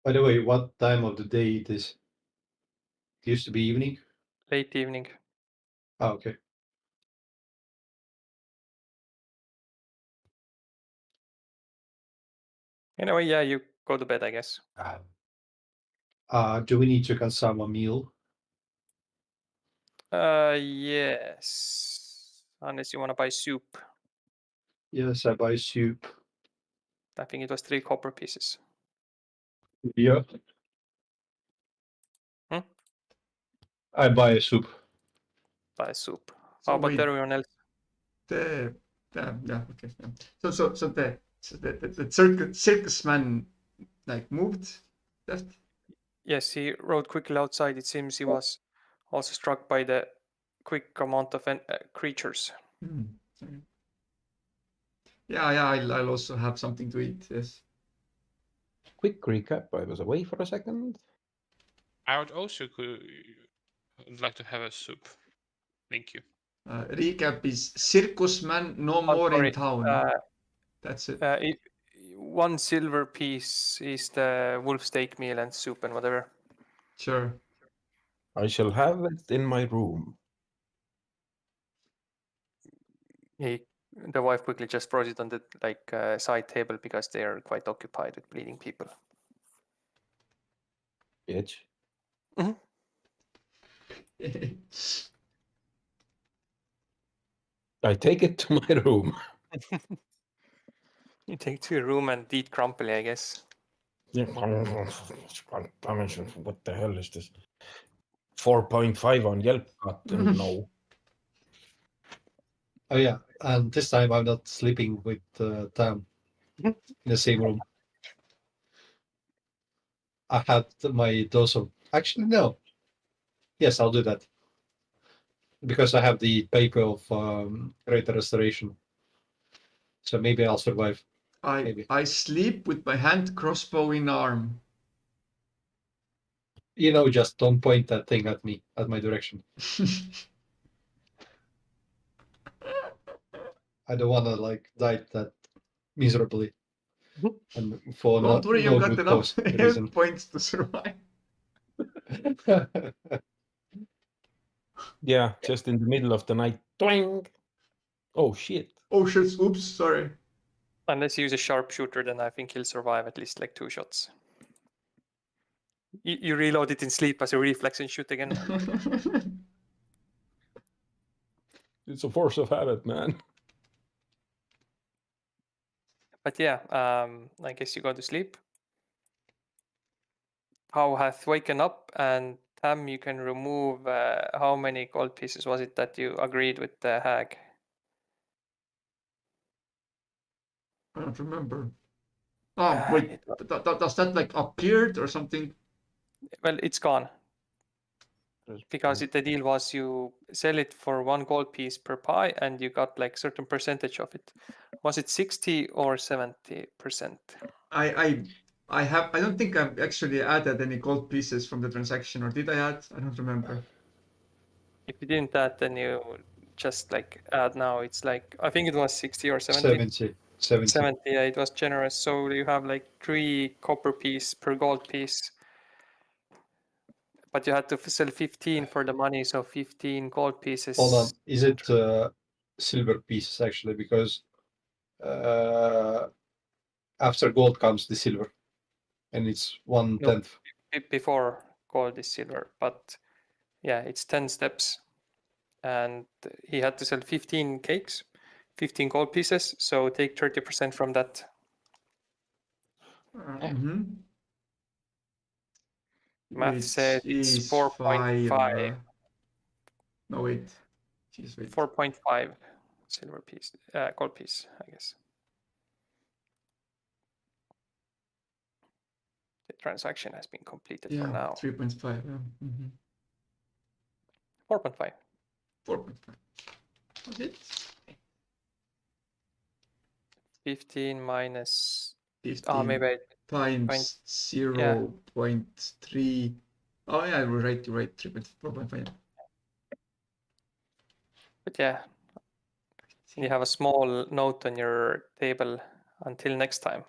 By the way, what time of the day it is? It used to be evening. Late evening. Oh, okay. Anyway, yeah, you go to bed, I guess. Do we need to consume a meal? Yes. Unless you want to buy soup. Yes, I buy soup. I think it was 3 copper pieces. Yeah. Hmm? I buy a soup. Buy soup. So How about wait, everyone else? yeah, okay. Yeah. So the circus man like moved, left. Yes, he rode quickly outside. It seems he was also struck by the quick amount of creatures. Sorry. Yeah, I'll also have something to eat. Yes. Quick recap. I was away for a second. I would also would like to have a soup. Thank you. Recap is circus man no Oh, more sorry. in town. That's it. 1 silver piece is the wolf steak meal and soup and whatever. Sure. I shall have it in my room. The wife quickly just throws it on the side table because they are quite occupied with bleeding people. Bitch. I take it to my room. You take to your room and eat crumpily, I guess. What the hell is this? 4.5 on Yelp button. No. Oh yeah, and this time I'm not sleeping with Tam in the same room. I had my dose of. Actually, no. Yes, I'll do that because I have the paper of Greater Restoration. So maybe I'll survive. Maybe. I sleep with my hand crossbow in arm. Just don't point that thing at me, at my direction. I don't want to die that miserably, and for Don't worry, no you got good enough cause reason. points to survive. Yeah, just in the middle of the night. Twing! Oh shit. Oh shit! Oops, sorry. Unless you use a sharpshooter, then I think he'll survive at least 2 shots. You reload it in sleep as a reflex and shoot again. It's a force of habit, man. But yeah, I guess you go to sleep. How hath waken up, and Tam, you can remove how many gold pieces was it that you agreed with the hag? I don't remember. Oh wait, does that appeared or something? Well, it's gone. Because the deal was you sell it for 1 gold piece per pie and you got certain percentage of it. Was it 60 or 70%? I don't think I've actually added any gold pieces from the transaction, or did I add? I don't remember. If you didn't add, then you just add now. It's I think it was 60 or 70. 70, yeah, it was generous. So you have 3 copper piece per gold piece. But you had to sell 15 for the money, so 15 gold pieces. Hold on, is it silver pieces actually? Because after gold comes the silver, and it's 1/10. Before gold is silver, but yeah, it's 10 steps. And he had to sell 15 cakes, 15 gold pieces, so take 30% from that. Math Which says it's is 4.5. No wait. Jeez, wait. 4.5 silver piece, gold piece, I guess. The transaction has been completed for now. 3.5. 4.5. 4.5. Okay. 15 minus. 15 maybe times 0.3. Oh yeah, you're right. 4.5. But yeah, You have a small note on your table. Until next time.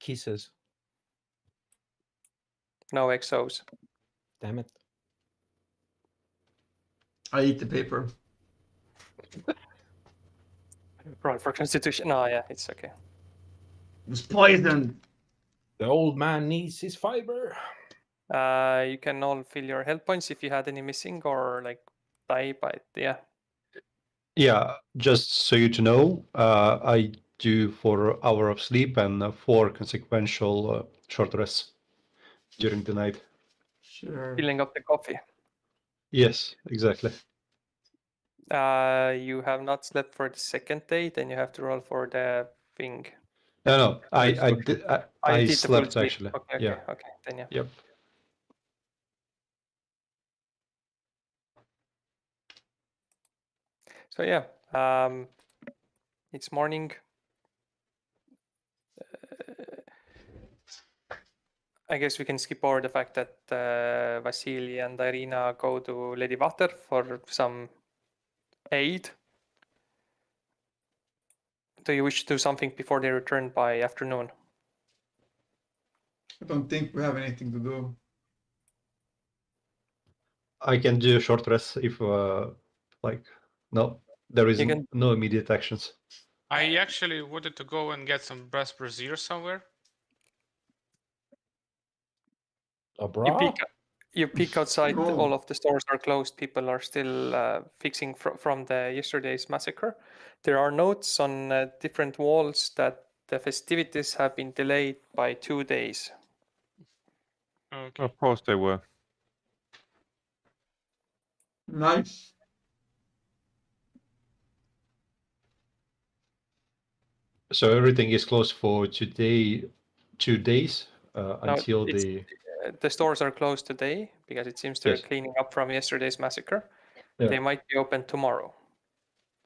Kisses. No XOs. Damn it. I eat the paper. Roll for Constitution. No, yeah, it's okay. It was poisoned. The old man needs his fiber. You can all fill your health points if you had any missing or like die by it. Yeah. Yeah, just so you to know, I do 4 hours of sleep and 4 consequential short rests during the night. Sure. Filling up the coffee. Yes, exactly. You have not slept for the second day, then you have to roll for the thing. No, I Extra did. You I did the full slept sleep. actually. Okay, Yeah. okay, then yeah. Yep. So yeah, it's morning. I guess we can skip over the fact that Vasily and Irina go to Lady Vater for some aid. Do you wish to do something before they return by afternoon? I don't think we have anything to do. I can do a short rest if like no, there is You can- no immediate actions. I actually wanted to go and get some brass brazier somewhere. A bra? You peek outside. No. All of the stores are closed. People are still fixing from the yesterday's massacre. There are notes on different walls that the festivities have been delayed by 2 days. Okay. Of course they were. Nice. So everything is closed for today, 2 days until it's- The stores are closed today because it seems they're Yes. cleaning up from yesterday's massacre. Yeah. They might be open tomorrow,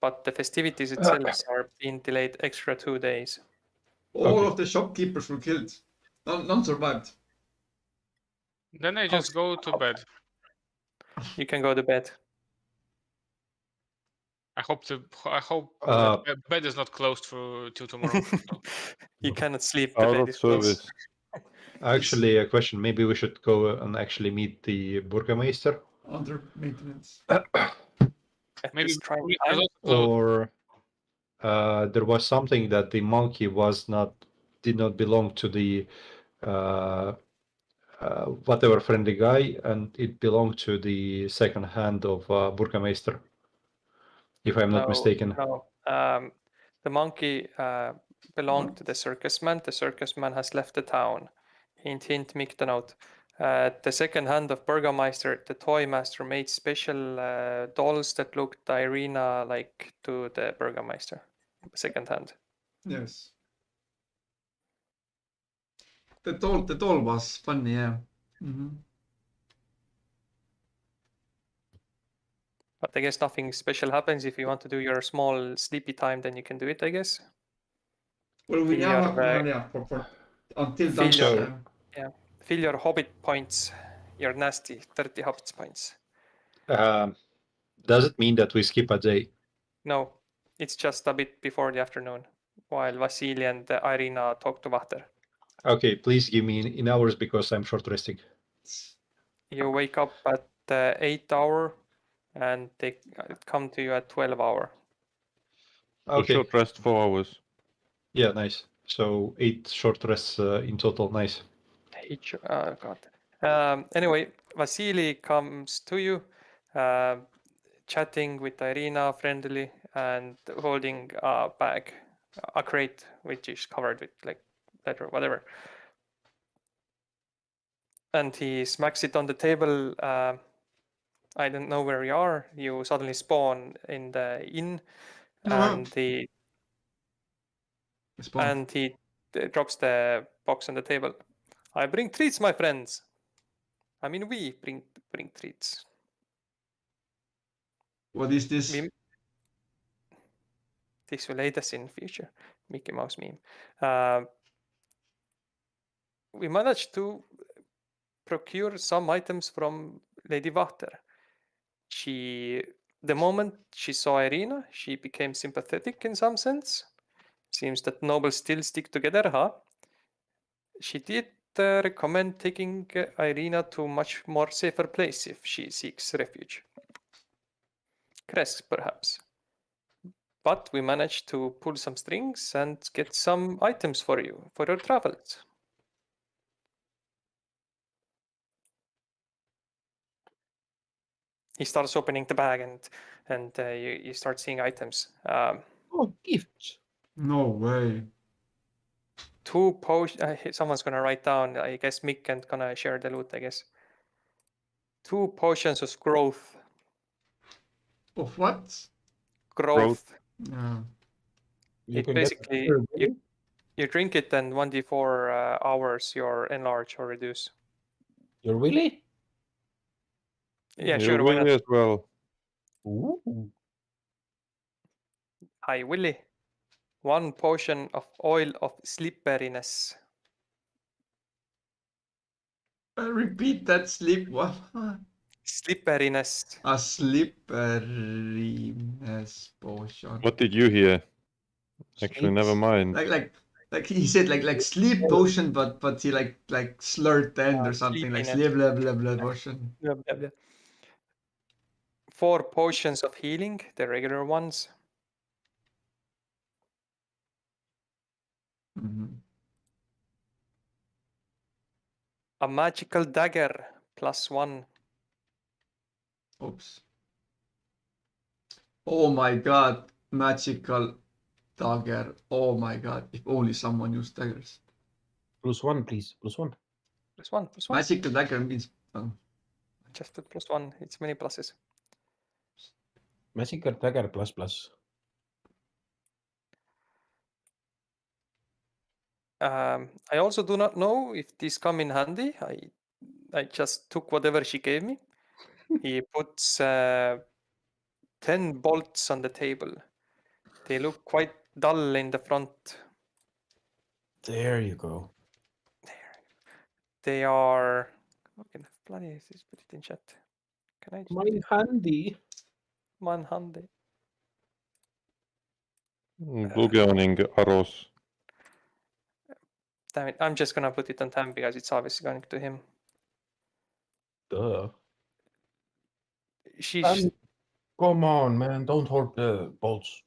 but the festivities itself are being delayed extra 2 days. All Okay. of the shopkeepers were killed. None survived. Then I just go to bed. You can go to bed. I hope Uh, bed is not closed till tomorrow. You cannot sleep. The Out bed of is closed. service. Actually, a question. Maybe we should go and actually meet the Burgermeister, Under maintenance. At Maybe this trying we time. are also or there was something that the monkey did not belong to the whatever friendly guy, and it belonged to the second hand of Burgermeister, if I'm not mistaken. No. The monkey belonged to the circus man. The circus man has left the town. Hint, hint, make the note. The second hand of Burgermeister, the toy master, made special dolls that looked Irina like to the Burgermeister. Second hand. Yes. The doll was funny, yeah. Mm-hmm. But I guess nothing special happens. If you want to do your small sleepy time, then you can do it, I guess. Well, we Fill now your, yeah, for until fill your- lunchtime. Fill your hobbit points, your nasty 30 hobbit points. Does it mean that we skip a day? No, it's just a bit before the afternoon, while Vasily and Irina talk to Vater. Okay, please give me in hours because I'm short resting. You wake up at 8 hour, and they come to you at 12 hour. So Okay. short rest 4 hours. Yeah, nice. So 8 short rests in total. Nice. Oh God. Anyway, Vasily comes to you, chatting with Irina friendly and holding a bag, a crate which is covered with like leather, whatever. And he smacks it on the table. I don't know where you are. You suddenly spawn in the inn, and he drops the box on the table. I bring treats, my friends. I mean, we bring treats. What is this? This will aid us in future. Mickey Mouse meme. We managed to procure some items from Lady Vater. She The moment she saw Irina, she became sympathetic in some sense. Seems that nobles still stick together, huh? She did recommend taking Irina to a much more safer place if she seeks refuge. Kresk, perhaps. But we managed to pull some strings and get some items for you for your travels. He starts opening the bag and you start seeing items. Oh, gifts. No way. 2 potions. Someone's gonna write down. I guess Mick and gonna share the loot. I guess 2 potions of growth. Of what? Growth. Yeah. You It can basically get really? you drink it and 1d4 hours you're enlarge or reduce. Your willy? Yeah, You sure. Why will not? as well. Ooh. Hi, Willy. 1 potion of oil of slipperiness. Repeat that sleep. What? Slipperiness. A slipperiness potion. What did you hear? Actually, never Sleeps. mind. Like he said like sleep potion, but he like slurred the end or something like sleepiness. sleep blah blah blah potion. Blah, blah, blah. 4 potions of healing, the regular ones. Mhm. A magical dagger, +1. Oops. Oh my god, magical dagger. Oh my god, if only someone used daggers. +1, please. +1. +1, +1. Magical dagger means Just put +1. It's many pluses. Magical dagger ++. I also do not know if these come in handy. I just took whatever she gave me. He puts 10 bolts on the table. They look quite dull in the front. There you go. They are. Okay, bloody, let's put it in chat. Can I just put it handy. one handy? Blugioning arrows. Damn it! I'm just gonna put it on time because it's obviously going to him. Duh. She's. Come on, man. Don't hold the bolts.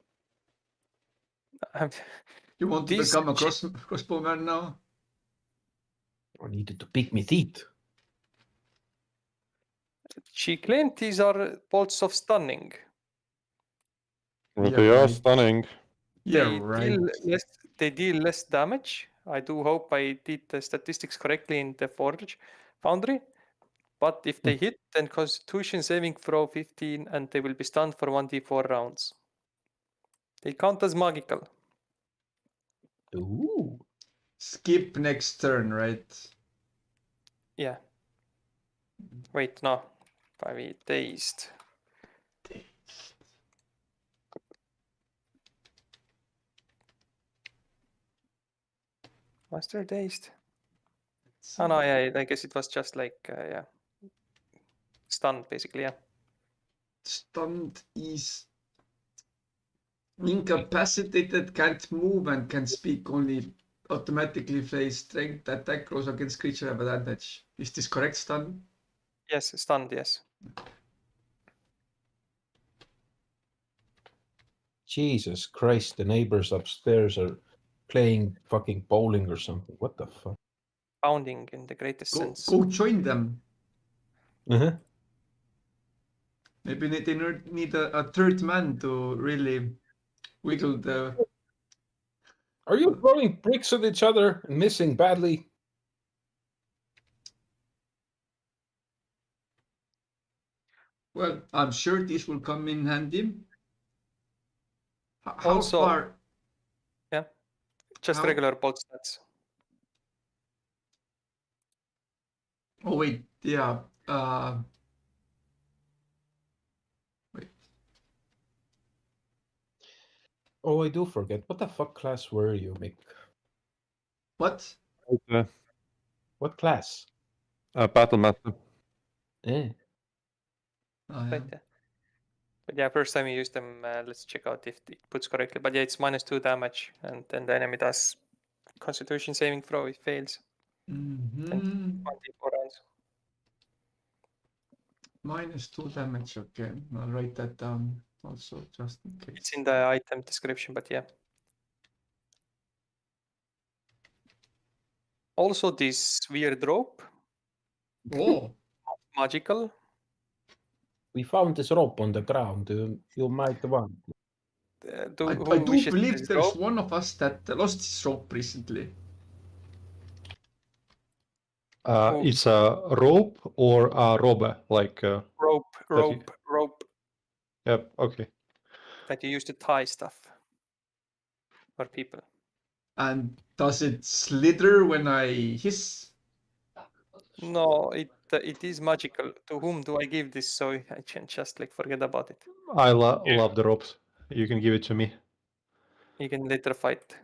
you want to This- become a crossbowman now? I needed to pick me teeth. She claimed these are bolts of stunning. Well, Yeah, they are right. stunning. Yeah, They right. deal less damage. I do hope I did the statistics correctly in the Forge Foundry. But if they hit, then Constitution saving throw 15, and they will be stunned for 1d4 rounds. They count as magical. Ooh. Skip next turn, right? Yeah. Wait, no. 5 dazed. Was there dazed? Oh no, yeah, I guess it was just like, yeah. Stunned, basically, yeah. Stunned is incapacitated, can't move, and can speak only automatically face strength attack rolls against creature have advantage. Is this correct, stun? Yes, stunned, yes. Jesus Christ, the neighbors upstairs are playing fucking bowling or something. What the fuck? Pounding in the greatest Go, sense. go join them. Uh-huh. Maybe they need a third man to really wiggle the. Are you throwing bricks at each other and missing badly? Well, I'm sure this will come in handy. How Also- far? Just How- regular bolt stats. Oh wait, yeah. Wait. Oh, I do forget. What the fuck class were you, Mick? What? Uh, What class? Battle master. Eh. Oh, yeah. Right there. But yeah, first time you use them, let's check out if it puts correctly. But yeah, it's -2 damage, and then the enemy does Constitution saving throw. It fails. Mhm. 24 rounds. -2 damage. Okay, I'll write that down also just in case. It's in the item description, but yeah. Also, this weird rope, Oh, magical. We found this rope on the ground. You might want. I do believe there's one of us that lost his rope recently. It's a rope or a robe, like. Rope Yep. Okay. that you use to tie stuff for people. And does it slither when I hiss? No, it is magical. To whom do I give this so I can just like forget about it? I love the ropes. You can give it to me. You can later fight.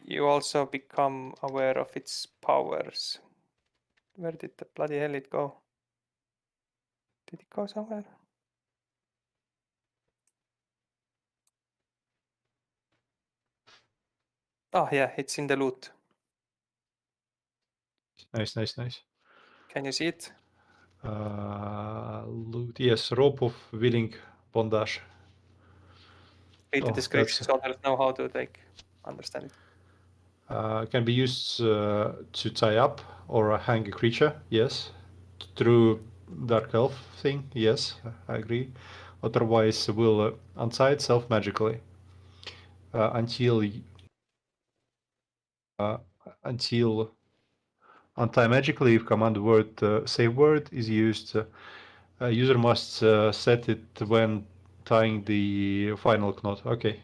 You also become aware of its powers. Where did the bloody hell it go? Did it go somewhere? Oh yeah, it's in the loot. Nice. Can you see it? Loot. Yes, rope of willing bondage. Read the Oh, description so others know how to like understand it. Can be used to tie up or hang a creature. Yes. Through dark elf thing. Yes, I agree. Otherwise, will untie itself magically until untie magically if command word save word is used. User must set it when tying the final knot. Okay.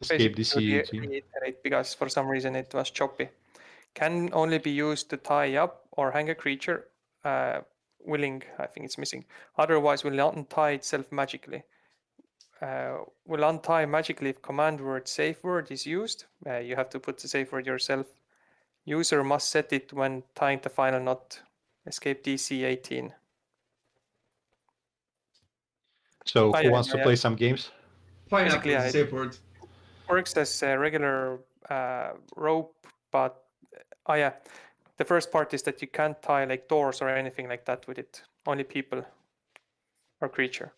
Escape Basically, DC to 18. reiterate, because for some reason it was choppy. Can only be used to tie up or hang a creature. Willing, I think it's missing. Otherwise, will untie itself magically. Will untie magically if command word safe word is used. You have to put the safe word yourself. User must set it when tying the final knot. Escape DC 18. So who wants to play some games? Pineapple Basically, is a safe word. Works as a regular rope, but oh yeah, the first part is that you can't tie like doors or anything like that with it. Only people or creature.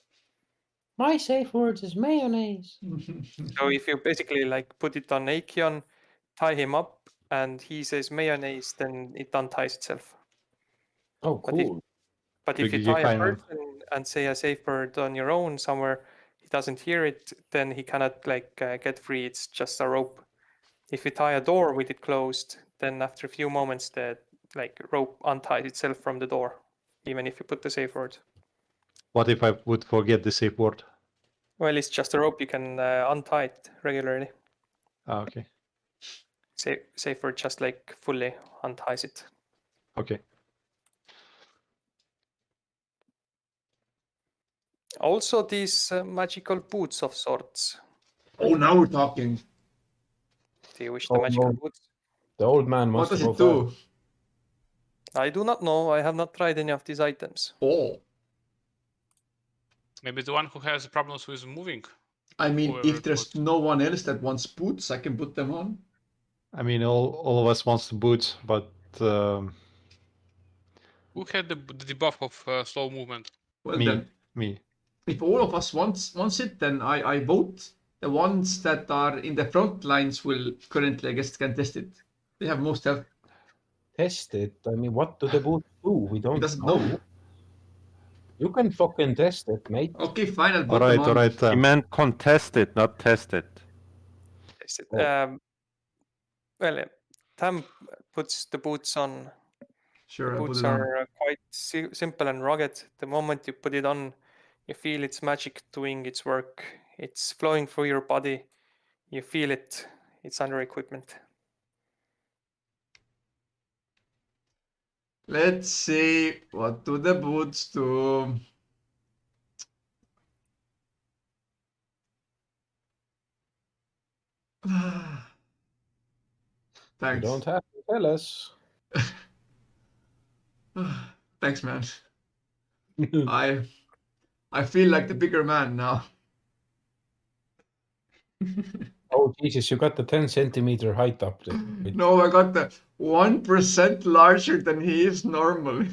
My safe word is mayonnaise. So if you basically like put it on Acheon, tie him up, and he says mayonnaise, then it unties itself. Oh, cool. But if you tie a person and say a safe word on your own somewhere, he doesn't hear it, then he cannot like get free. It's just a rope. If you tie a door with it closed, then after a few moments the like rope unties itself from the door, even if you put the safe word. What if I would forget the safe word? Well, it's just a rope. You can untie it regularly. Okay. Safe word just like fully unties it. Okay. Also, these magical boots of sorts. Oh, now we're talking. Do you wish the magical no. boots? The old man What must does go it do? first. I do not know. I have not tried any of these items. Oh, Maybe the one who has problems with moving. I mean, Whoever if it there's was. no one else that wants boots, I can put them on. I mean, all of us wants the boots, but Who had the debuff of slow movement? Well, me, then, if all of us wants it, then I vote. The ones that are in the front lines will currently, I guess, can test it. They have most health. Test it. I mean, what do the boots do? We He don't doesn't know. know. You can fucking test it, mate. Okay, fine, I'll put all them on. right. He meant contest it, not test it. Oh. Well, Tam puts the boots on. Sure, The I'll put boots it on. are quite simple and rugged. The moment you put it on, you feel its magic doing its work. It's flowing through your body. You feel it. It's under equipment. Let's see, what do the boots do? Thanks. You don't have to tell us. Thanks, man. I feel like the bigger man now. Oh Jesus, you got the 10 centimeter height update. No, I got the 1% larger than he is normally.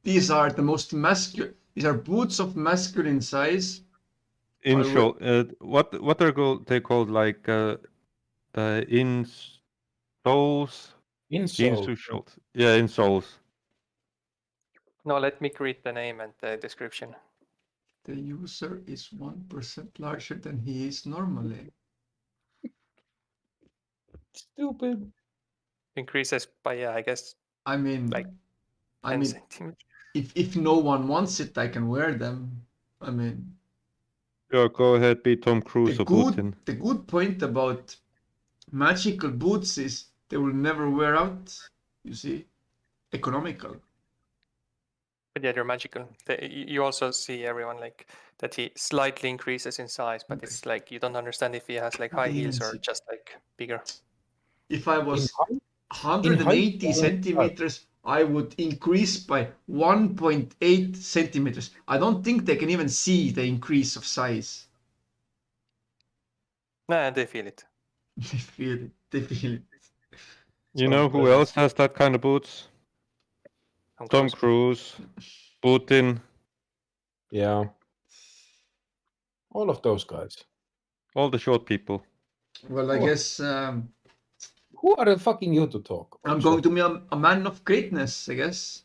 These are the most masculine. These are boots of masculine size. In I short, what are they called? Like the insoles? Insole. Yeah, insoles. No, let me read the name and the description. The user is 1% larger than he is normally. Stupid. Increases by, yeah, I guess I mean, like 10 centimeters. if no one wants it, I can wear them. I mean, Sure, go ahead, be Tom Cruise or Putin. the good point about magical boots is they will never wear out. You see, economical. But yeah, they're magical. You also see everyone like that he slightly increases in size, but it's like you don't understand if he has like high heels or just like bigger. If I was In 180 height, centimeters, I would increase by 1.8 centimeters. I don't think they can even see the increase of size. Nah, they feel it. They feel it. They feel it. You know who else has that kind of boots? Tom Cruise, Putin, Yeah. All of those guys. all the short people. Well, I Oh. guess Who are the fucking you to talk? I'm going to be a man of greatness, I guess.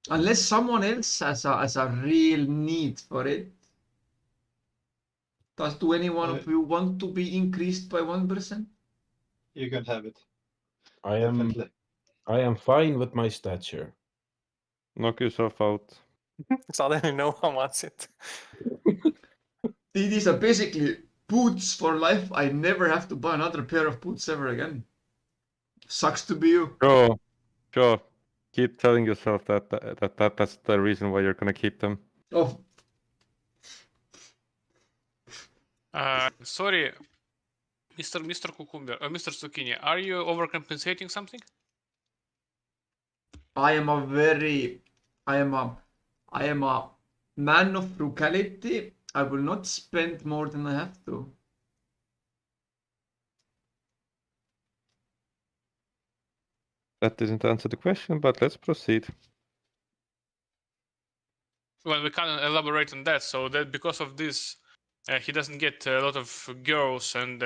Unless someone else has a real need for it. Do any one of you want to be increased by 1%? You can have it. I Definitely. am fine with my stature. Knock yourself out. Suddenly no one wants it. These are basically boots for life. I never have to buy another pair of boots ever again. Sucks to be you. Sure. Keep telling yourself that's the reason why you're gonna keep them. Oh, Sorry, Mr. Cucumber, Mr. Zucchini, are you overcompensating something? I am a man of frugality. I will not spend more than I have to. That didn't answer the question, but let's proceed. Well, we can't elaborate on that. So that because of this, he doesn't get a lot of girls, and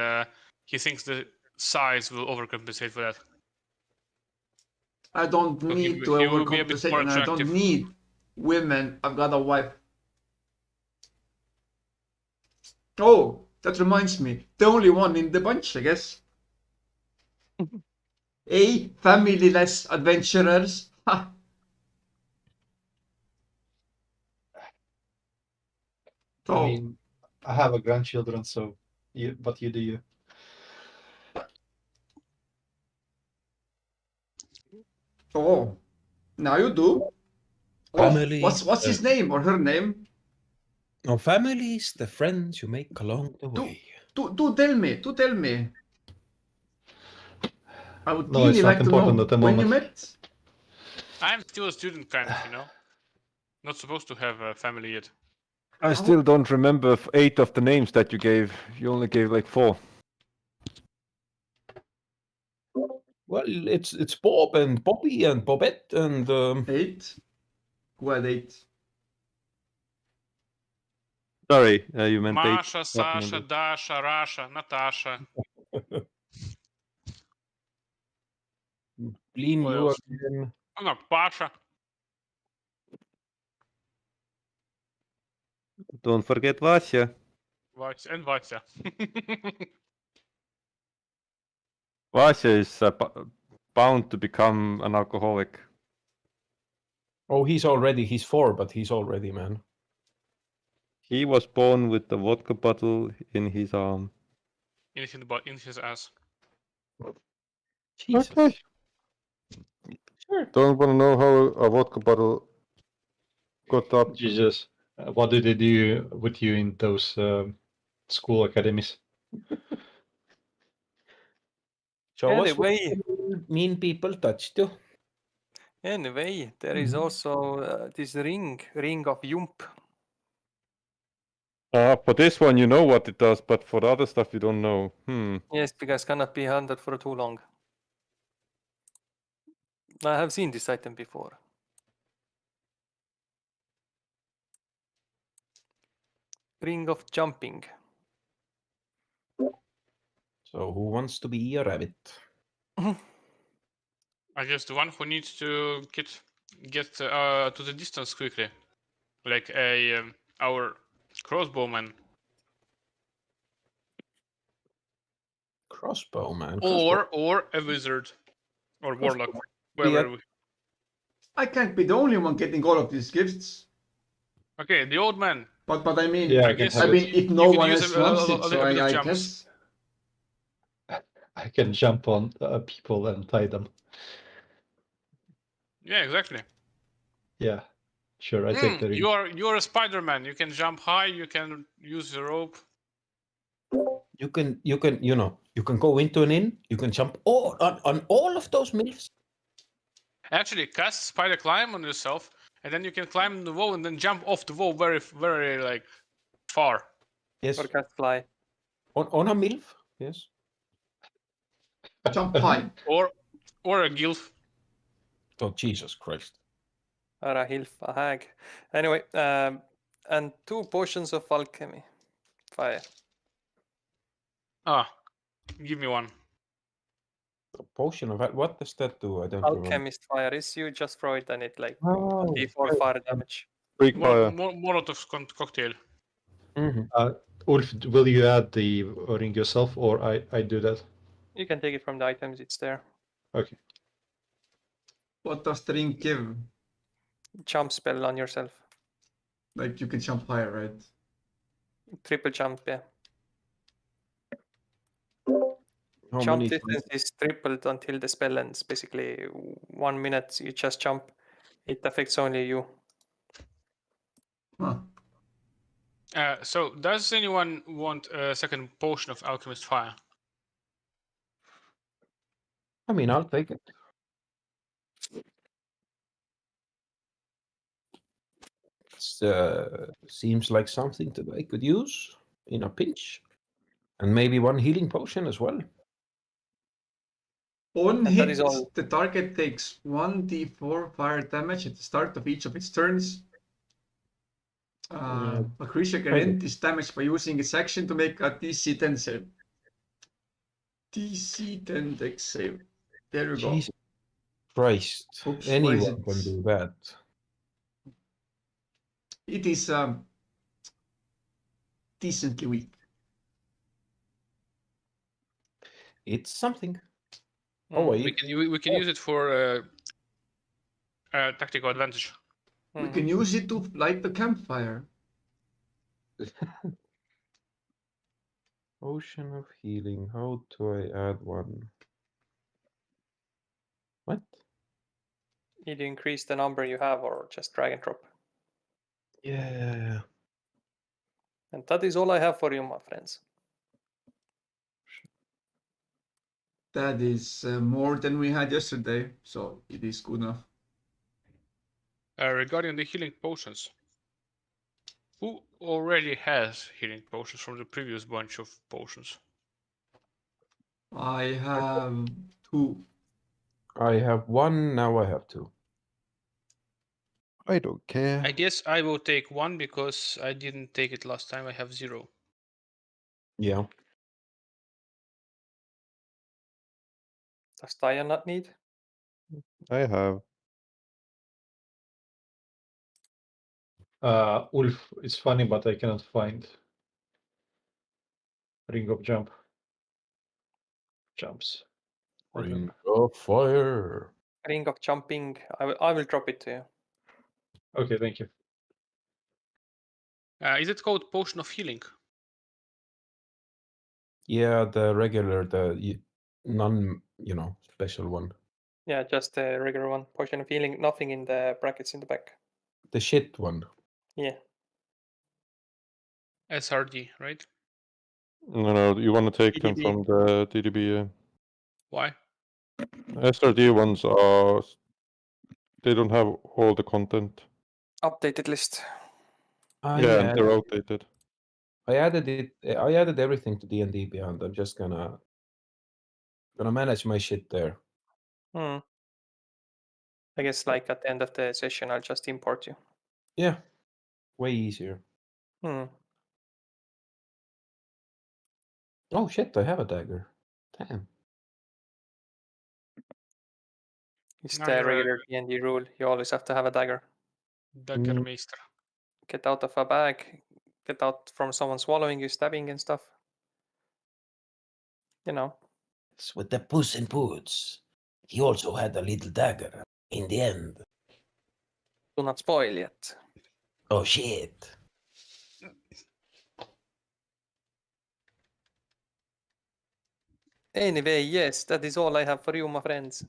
he thinks the size will overcompensate for that. I don't So need to he will be a bit overcompensate, more and I don't attractive. need women. I've got a wife. Oh, that reminds me. The only one in the bunch, I guess. Family-less adventurers. Ha. I mean, I have a grandchildren, so but you do you. Oh, now you do. Family. What's his name or her name? No, family is the friends you make along the way. Do tell me. Do tell me. I would No, really it's not like to important know at the when you moment. met. I'm still a student, kind of, you know. Not supposed to have a family yet. I still don't remember 8 of the names that you gave. You only gave like 4. Well, it's Bob and Bobby and Bobette and 8. Who had 8? Sorry, you meant 8. Masha, Sasha, Dasha, Rasha, Natasha. Lean What you else? again. Oh, no, Pasha. Don't forget Vasya. Vatya, and Vatya. Vasya is bound to become an alcoholic. Oh, he's 4, but he's already, man. He was born with the vodka bottle in his arm. in his ass. Jesus. Okay. Sure. Don't want to know how a vodka bottle got up. Jesus, what did they do with you in those school academies? Show us Anyway, mean people touched you. Anyway, there is also this ring of Yump. For this one, you know what it does, but for the other stuff, you don't know. Yes, because cannot be handled for too long. I have seen this item before. Ring of jumping. So who wants to be a rabbit? I guess the one who needs to get to the distance quickly, like our crossbowman, Crossbowman. or a wizard, or warlock, wherever. I can't be the only one getting all of these gifts. Okay, the old man. But I mean, Yeah, I I can guess have I it. mean, if no you can one use else a wants it, little so bit of I jumps. guess. I can jump on people and tie them. Yeah, exactly. Yeah, sure. I take the ring. You're a Spider-Man. You can jump high. You can use the rope. You can you can go into an inn. You can jump on all of those milfs. Actually, cast spider climb on yourself, and then you can climb the wall and then jump off the wall very, very like far. Yes, Or cast fly. on a milf. Yes. Jump high. Or a gilf. Oh Jesus Christ! Or a hilf, a hag. Anyway, and 2 potions of alchemy. Fire. Give me one. A potion of what does that do? I don't remember. Alchemist fire is you just throw it and it like Oh, d4 fire damage. Freak fire. Molotov cocktail. Ulf, will you add the ring yourself, or I do that? You can take it from the items, it's there. Okay. What does the ring give? Jump spell on yourself. Like you can jump higher, right? Triple jump, yeah. how Jump many distance is tripled until the spell ends. Basically, 1 minute you just jump. It affects only you. Huh. So, does anyone want a second potion of alchemist fire? I mean, I'll take it. Seems like something that I could use in a pinch, and maybe one healing potion as well. On And that hit, is all. the target takes 1d4 fire damage at the start of each of its turns. A creature can end this damage by using its action to make a DC 10 save. DC 10 dex save. There you go. Jesus Christ! Oops, why is Anyone it- can do that. It is decently weak. It's something. Mm. Oh We wait, can use it for tactical advantage. We can use it to light the campfire. potion of healing. How do I add one? What? Either increase the number you have or just drag and drop. Yeah. And that is all I have for you, my friends. That is more than we had yesterday, so it is good enough. Regarding the healing potions, who already has healing potions from the previous bunch of potions? I have 2. I have one, now I have 2. I don't care. I guess I will take one because I didn't take it last time. I have 0. Yeah. Does Dion not need? I have. Ulf, it's funny, but I cannot find ring of jumps. Ring of fire. Ring of jumping. I will drop it to you. Okay, thank you. Is it called potion of healing? Yeah, the regular, non, special one. Yeah, just the regular one. Potion of healing. Nothing in the brackets in the back. The shit one. Yeah. SRD, right? No, you want to take them DDB. from the DDB. Why? SRD ones are. They don't have all the content. Updated list. Yeah, and they're outdated. I added everything to D&D Beyond. I'm just gonna manage my shit there. Hmm. I guess like at the end of the session, I'll just import you. Yeah, way easier. Hmm. Oh shit, I have a dagger. Damn. It's Now the you're a regular D&D rule. You always have to have a dagger. Daggermeister. Get out of a bag. Get out from someone swallowing you, stabbing and stuff. You know. It's with the Puss in Boots. He also had a little dagger in the end. Do not spoil yet. Oh shit. Anyway, yes, that is all I have for you, my friends.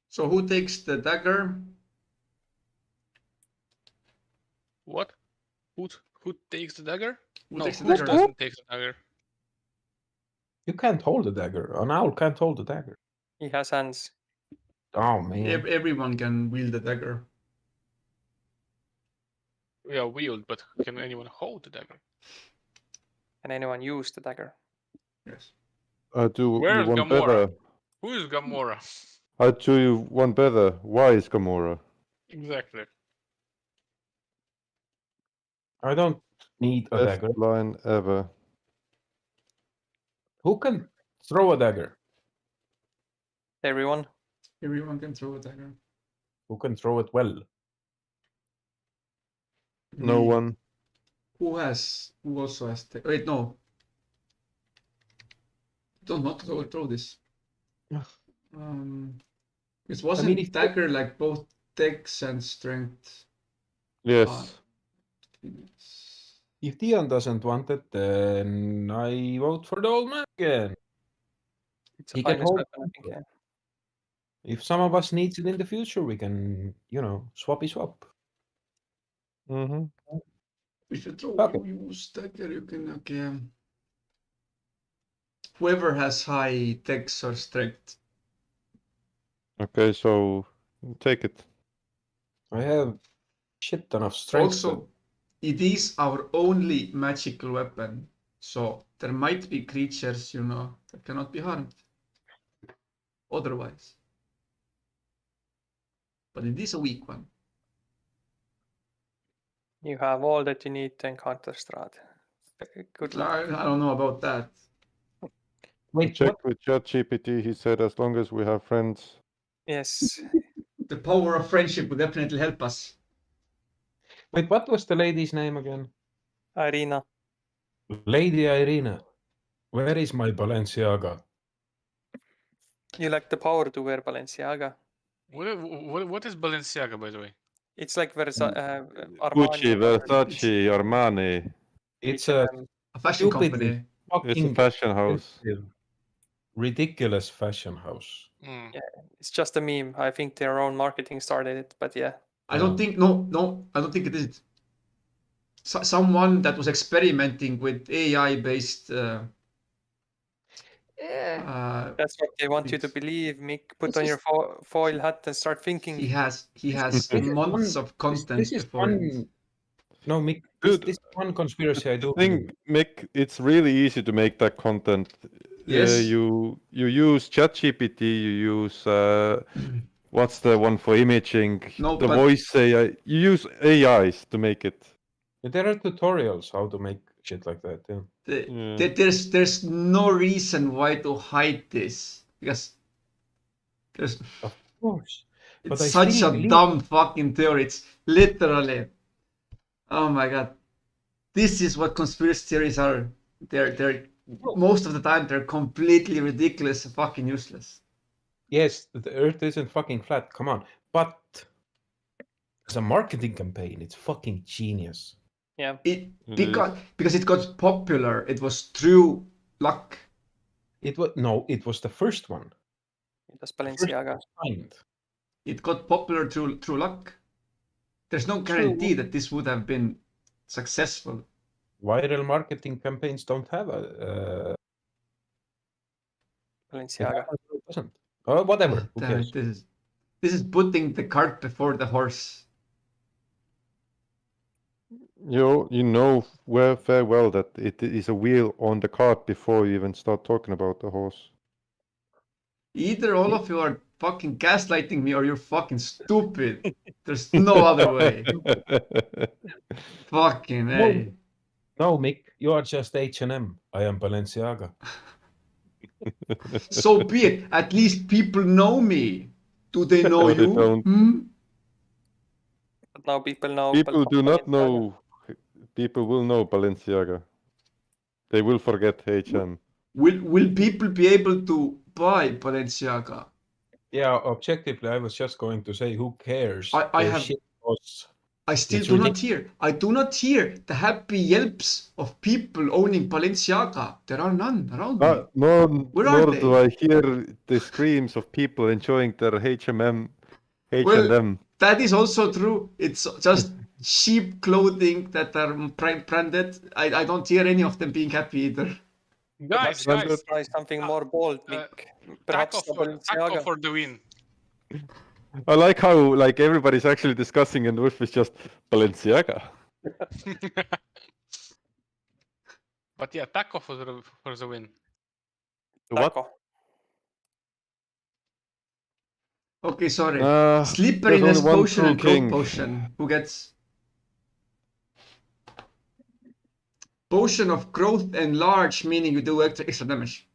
So who takes the dagger? What? Who takes the dagger? Who No, takes the who dagger? doesn't take the dagger? You can't hold the dagger. An owl can't hold the dagger. He has hands. Oh man. Everyone can wield the dagger. Yeah, wield, but can anyone hold the dagger? Can anyone use the dagger? Yes. I do Where's you one Gamora? better. Who is Gamora? I do you one better. Why is Gamora? Exactly. I don't need a Best dagger. line ever. Who can throw a dagger? Everyone? Everyone can throw a dagger. Who can throw it well? No Me. one. Who also has wait, no. Don't want to throw this. It wasn't if- dagger like both dex and strength. Yes. If Dion doesn't want it, then I vote for the old man again. It's a He can finest hold weapon, I think. Yeah. If some of us needs it in the future, we can, swappy swap. Mm-hmm. If you throw Okay. you use dagger, you can whoever has high dex or strength. Okay, so take it. I have shit ton of strength. Also, it is our only magical weapon, so there might be creatures, that cannot be harmed otherwise. But it is a weak one. You have all that you need to encounter Strahd. Good luck. I don't know about that. I Wait, what? checked with ChatGPT. He said as long as we have friends. Yes. The power of friendship would definitely help us. Wait, what was the lady's name again? Irina. Lady Irina. Where is my Balenciaga? You lack the power to wear Balenciaga. What is Balenciaga, by the way? It's like Armani. Gucci, or whatever. Versace, Armani. It's a A fashion stupidly company. It's a fucking fashion house. ridiculous fashion house. Mm. It's just a meme. I think their own marketing started it, but yeah. I don't think I don't think it is. Someone that was experimenting with AI-based. That's what they want you to believe, Mick. Put on your foil hat and start thinking. He has months of content This is before it. one. No, Mick. Dude, This is one conspiracy I do. The thing, Mick, it's really easy to make that content. Yes. You use ChatGPT. You use what's the one for imaging? No, the but- voice AI. You use AIs to make it. There are tutorials how to make shit like that. Yeah. There's no reason why to hide this because Of course. But it's I such still a believe- dumb fucking theory. It's literally. Oh my god. This is what conspiracy theories are. They're most of the time they're completely ridiculous and fucking useless. Yes, the Earth isn't fucking flat. Come on, but as a marketing campaign, it's fucking genius. Yeah. It Because it got popular, it was through luck. It was the first one. It was The first Balenciaga. was signed. It got popular through luck. There's no guarantee that this would have been successful. Viral marketing campaigns don't have a Balenciaga. It doesn't. Oh, whatever. Who Damn cares? it, this is putting the cart before the horse. You know very well that it is a wheel on the cart before you even start talking about the horse. Either all of you are fucking gaslighting me or you're fucking stupid. There's no other way. Fucking hey. No, Mick, you are just H&M. I am Balenciaga. So be it. At least people know me. Do they know No, they you? don't. Hmm? But now people know. People do not Balenciaga. know. People will know Balenciaga. They will forget H&M. Will people be able to buy Balenciaga? Yeah, objectively, I was just going to say, who cares? I Their have- shit costs. I still It's do not hear. I do not hear the happy yelps of people owning Balenciaga. There are none around me. Where are Nor do they? I hear the screams of people enjoying their H&M. Well, that is also true. It's just cheap clothing that are branded. I don't hear any of them being happy either. Guys, Let's try something more bold, Mick. Perhaps the taco Balenciaga. for the win. I like how everybody's actually discussing and Wolf is just Balenciaga. But yeah, taco for the win. What? Taco. Okay, sorry. There's Slipperiness only one potion true and growth king. potion. Who gets? Potion of growth enlarge, meaning you do extra damage.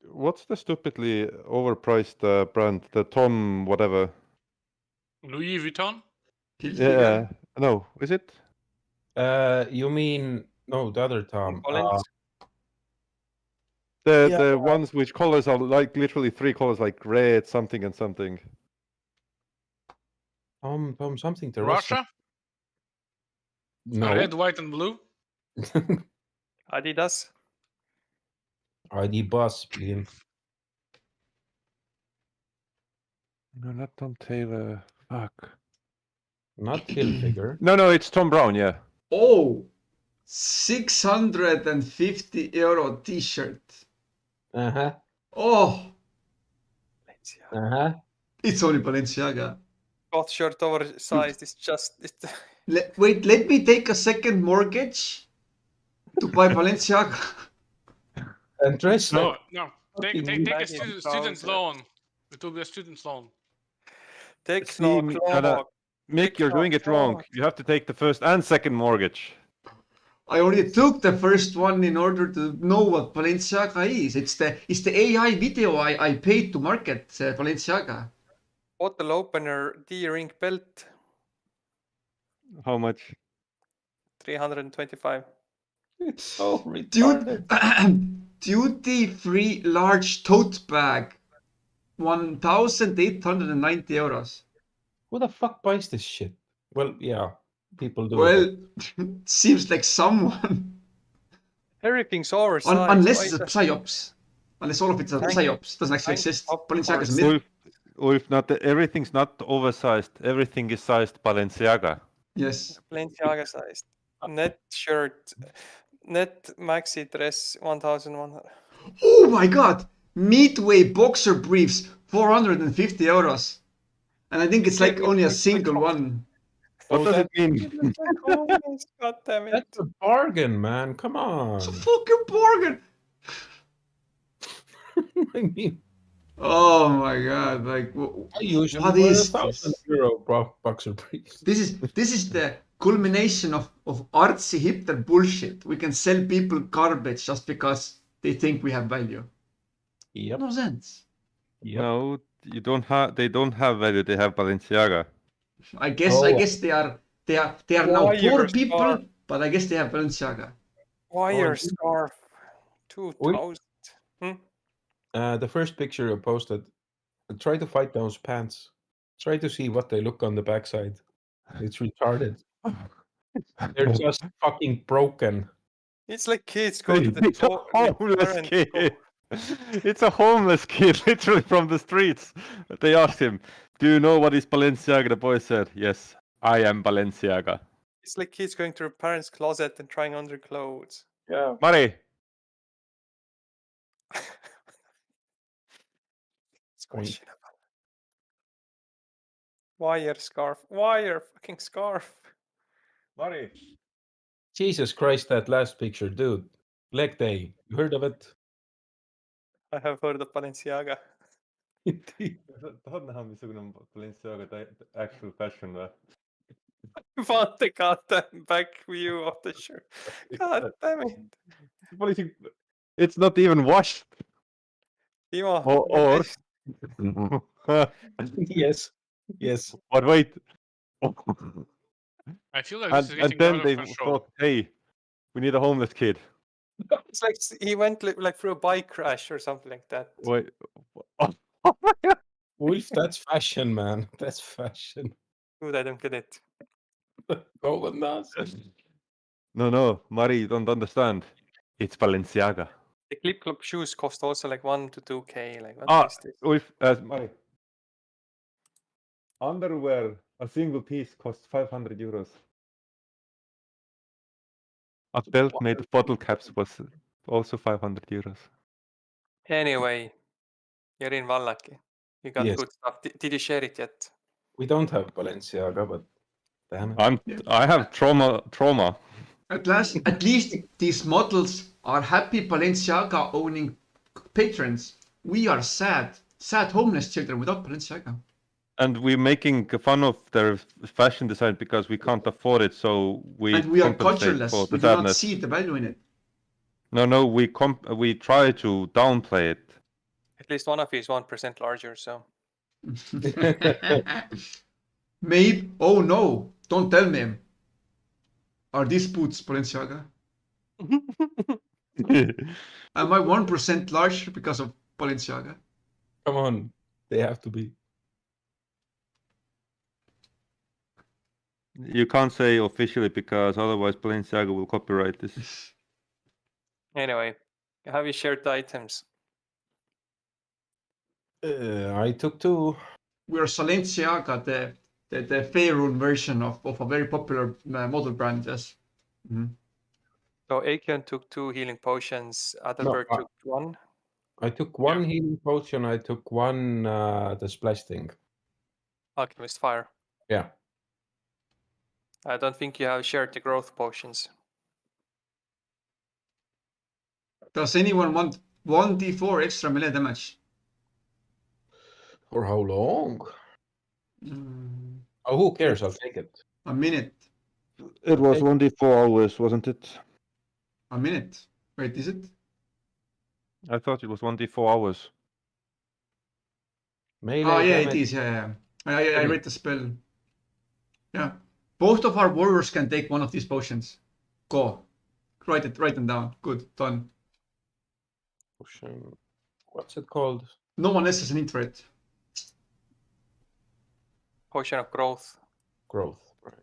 What's the stupidly overpriced brand? The Tom whatever. Louis Vuitton. Yeah. No, is it? You mean no, the other Tom. Collins. The ones which colors are like literally 3 colors, like red, something and something. Tom something. There was some- Russia. No. Red, white, and blue. Adidas. ID bus, Bean. No, not Tom Taylor. Fuck. Not Hilfiger. No, it's Tom Brown. Yeah. Oh, 650 euro t-shirt. Uh-huh. Oh, Uh-huh. it's only Balenciaga. Cloth shirt oversized. It's just. Wait, let me take a second mortgage to buy Balenciaga. And dress No, like no. fucking Take a Baggy student trousers. loan. It will be a student loan. Techno, See, clock. Mick, you're doing it wrong. You have to take the first and second mortgage. I already took the first one in order to know what Balenciaga is. It's the AI video I paid to market Balenciaga. Bottle opener D-ring belt. How much? 325. it's so retarded. Duty-free large tote bag. 1,890 euros. Who the fuck buys this shit? Well, yeah, people do. Well, seems like someone. Everything's oversized. Unless Why it's a does- psyops. Unless all of it's a Thank- psyops. Doesn't actually thank exist. of Balenciaga's a course. myth. If not everything's not oversized, everything is sized Balenciaga. Yes. Balenciaga sized. Net shirt. Net maxi dress 1,100. Oh my god! Midway boxer briefs, 450 euros. And I think it's like only a single one. What does it mean? God damn it. That's a bargain, man. Come on. It's a fucking bargain! I mean, Oh my god, like I usually what wear is €1,000 boxer briefs. this is the culmination of artsy hipster bullshit. We can sell people garbage just because they think we have value. Yep. No sense. Yep. No, you don't have. They don't have value. They have Balenciaga. I guess they are now Wire poor people, scarf. but I guess they have Balenciaga. Wire Oh, scarf. 2,000. The first picture you posted, try to fight those pants. Try to see what they look on the backside. It's retarded. They're just fucking broken. It's like kids go to the It's a store. with homeless parents kid. go- It's a homeless kid, literally from the streets. They asked him, "Do you know what is Balenciaga?" The boy said, "Yes, I am Balenciaga." It's like kids going to their parents' closet and trying on their clothes. Yeah. Mari, questionable. Wire scarf. Wire fucking scarf. Mari. Jesus Christ, that last picture, dude. Leg day. You heard of it? I have heard of Balenciaga. tahad näha, missugune on Balenciaga actual fashion või? Want the goddamn back view of the shirt. God damn it. Pole isegi, it's not even washed. Timo. Or Yes. Yes. but wait. I feel like this is And getting then out they of control. thought, hey, we need a homeless kid. It's like he went like through a bike crash or something like that. Wait. Oh my God. Wolf, that's fashion, man. That's fashion. Dude, I don't get it. No one does. No, Mari, you don't understand. It's Balenciaga. The clip clop shoes cost also like 1 to 2k. Like what is this? Ulf, Mari. Underwear, a single piece costs 500 euros. A belt made of bottle caps was also 500 euros. Anyway, you're in Vallaki. You got Yes. good stuff. Did you share it yet? We don't have Balenciaga, but damn it. I have trauma. At least these models are happy Balenciaga owning patrons. We are sad homeless children without Balenciaga. And we're making fun of their fashion design because we can't afford it, so we And we are compensate cultureless. for the We do not sadness. see the value in it. No, we try to downplay it. At least one of you is 1% larger, so. Maybe. Oh no! Don't tell me. Are these boots Balenciaga? Am I 1% larger because of Balenciaga? Come on. They have to be. You can't say officially because otherwise Balenciaga will copyright this. Anyway, have you shared the items? I took 2. We are Balenciaga, the Faerun version of a very popular model brand. Yes. Mhm. So Aikion took 2 healing potions. Adalbert took 1. I took 1 healing potion. I took 1 the splash thing. Alchemist Fire. Yeah. I don't think you have shared the growth potions. Does anyone want 1d4 extra melee damage? For how long? Mm, Oh, who cares? I'll take it. a minute. It was 1d4 hours, wasn't it? A minute. Wait, is it? I thought it was 1d4 hours. Melee Oh yeah, damage. it is. Yeah. I read the spell. Yeah. Both of our warriors can take one of these potions. Go. Write them down. Good. Done. Potion. What's it called? No one else has an infrared. Potion of growth. Growth. Right.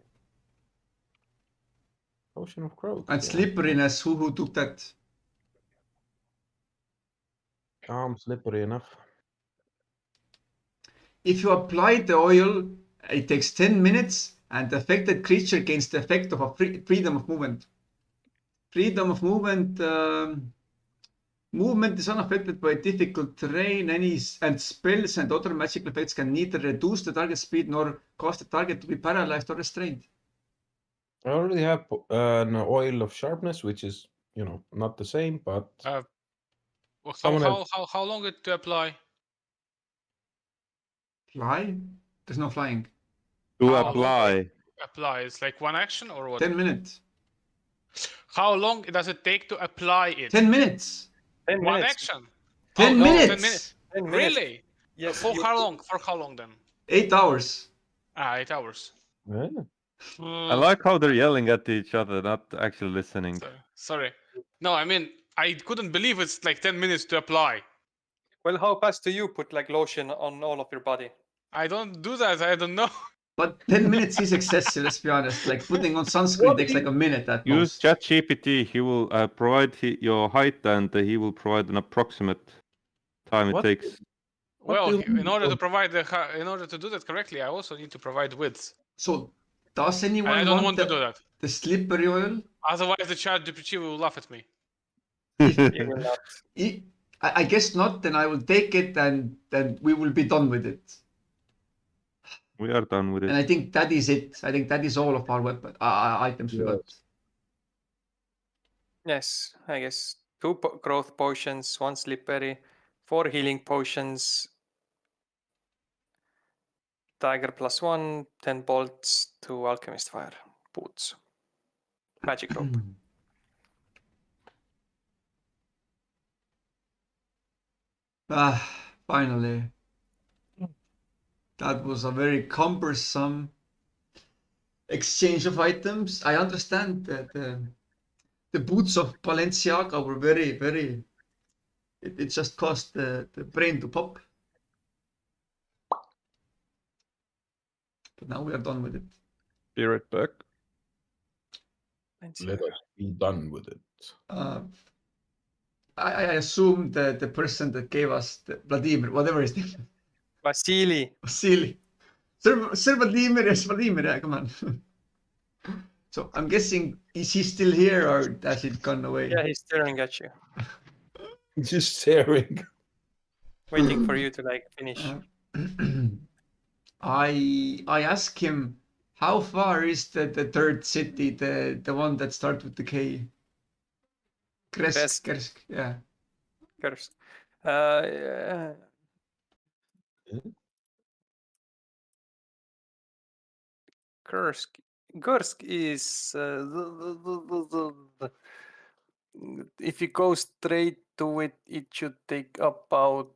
Potion of growth. And yeah. slipperiness. Who took that? I'm slippery enough. If you apply the oil, it takes 10 minutes and the affected creature gains the effect of a freedom of movement. Freedom of movement. Movement is unaffected by difficult terrain, and spells and other magical effects can neither reduce the target speed nor cause the target to be paralyzed or restrained. I already have an oil of sharpness, which is, not the same, but How long it to apply? Fly? There's no flying. To How apply. Apply. It's like one action or what? 10 minutes. How long does it take to apply it? 10 minutes. 10 One minutes. action. 10 no, minutes. 10 minutes. 10 minutes. Really? Yes. For how long? For how long then? 8 hours. 8 hours. yeah. I like how they're yelling at each other, not actually listening. Sorry. No, I mean, I couldn't believe it's like 10 minutes to apply. Well, how fast do you put like lotion on all of your body? I don't do that. I don't know. But 10 minutes is excessive, let's be honest. Like putting on sunscreen takes like a minute at Use most. ChatGPT. He will provide your height and he will provide an approximate time What? it takes. Well, do you mean? in order to do that correctly, I also need to provide width. So, does And anyone I don't want want to do that. the slippery oil? Otherwise, the chat GPT will laugh at me. If, You will not. I guess not. Then I will take it, and then we will be done with it. We are done with And it. I think that is it. I think that is all of our weapon items we got. Yes, I guess 2 growth potions, 1 slippery, 4 healing potions, dagger +1, 10 bolts, 2 alchemist fire boots, magic rope. Finally. That was a very cumbersome exchange of items. I understand that the boots of Balenciaga were very. It just caused the brain to pop. But now we are done with it. Be right back. Let us be done with it. I assume that the person that gave us the Vladimir, whatever his name, Vasily. Vasily. Sir Vladimir, yes, Vladimir, yeah, come on. So I'm guessing, is he still here or has it gone away? Yeah, he's staring at you, Just staring. waiting for you to like finish. I asked him, how far is the third city, the one that starts with the K? Kresk, yeah. Curse. Kursk is if you go straight to it, it should take about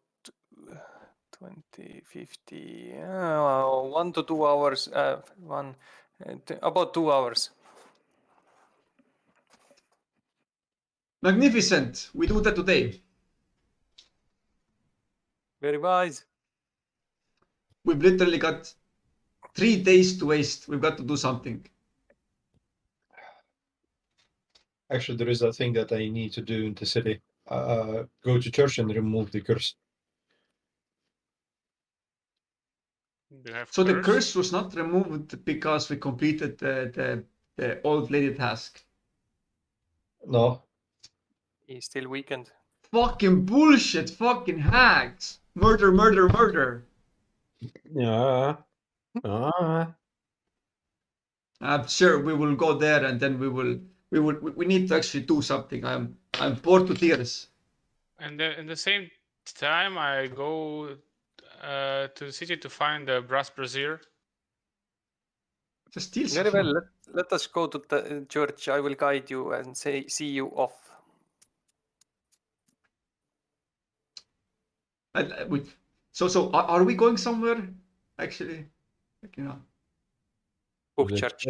20, 50, 1 to 2 hours. About 2 hours. Magnificent. We do that today. Very wise. We've literally got 3 days to waste. We've got to do something. Actually, there is a thing that I need to do in the city. Go to church and remove the curse. Do you have So the curse? curse was not removed because we completed the old lady task. No, He's still weakened. Fucking bullshit. Fucking hacks. Murder. Yeah. I'm sure we will go there and then we need to actually do something. I'm bored to tears. And in the same time, I go to the city to find the brass brazier. Just steal Very some. well. Let us go to the church. I will guide you and see you off. Wait. So are we going somewhere? Actually, like, you know, Book The church.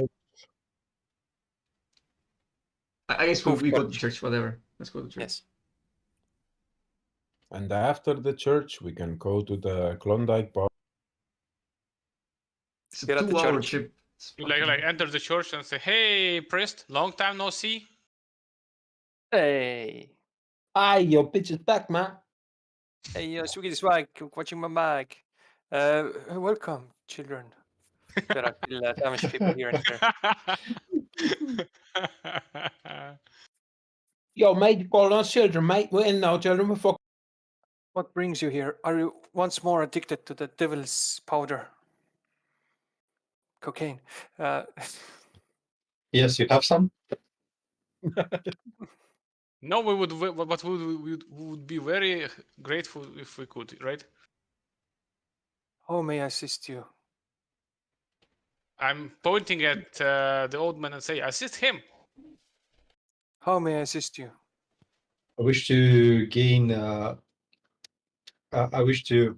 I guess Book we go to church. church. Whatever. Let's go to church. Yes. And after the church, we can go to the Klondike bar. It's a We're at the 2-hour church. trip. Like enter the church and say, "Hey, priest, long time no see." Hey. Aye, your bitch is back, man. Hey, Swiggy Swag, watching my bag. Welcome, children. There are still damaged people here and there. Yo, mate, you call us children, mate. We're in now, children. We're fucking. What brings you here? Are you once more addicted to the devil's powder? Cocaine. yes, you have some. No, we would, but we would be very grateful if we could, right? How may I assist you? I'm pointing at the old man and say, "Assist him." How may I assist you? I wish to gain. I wish to.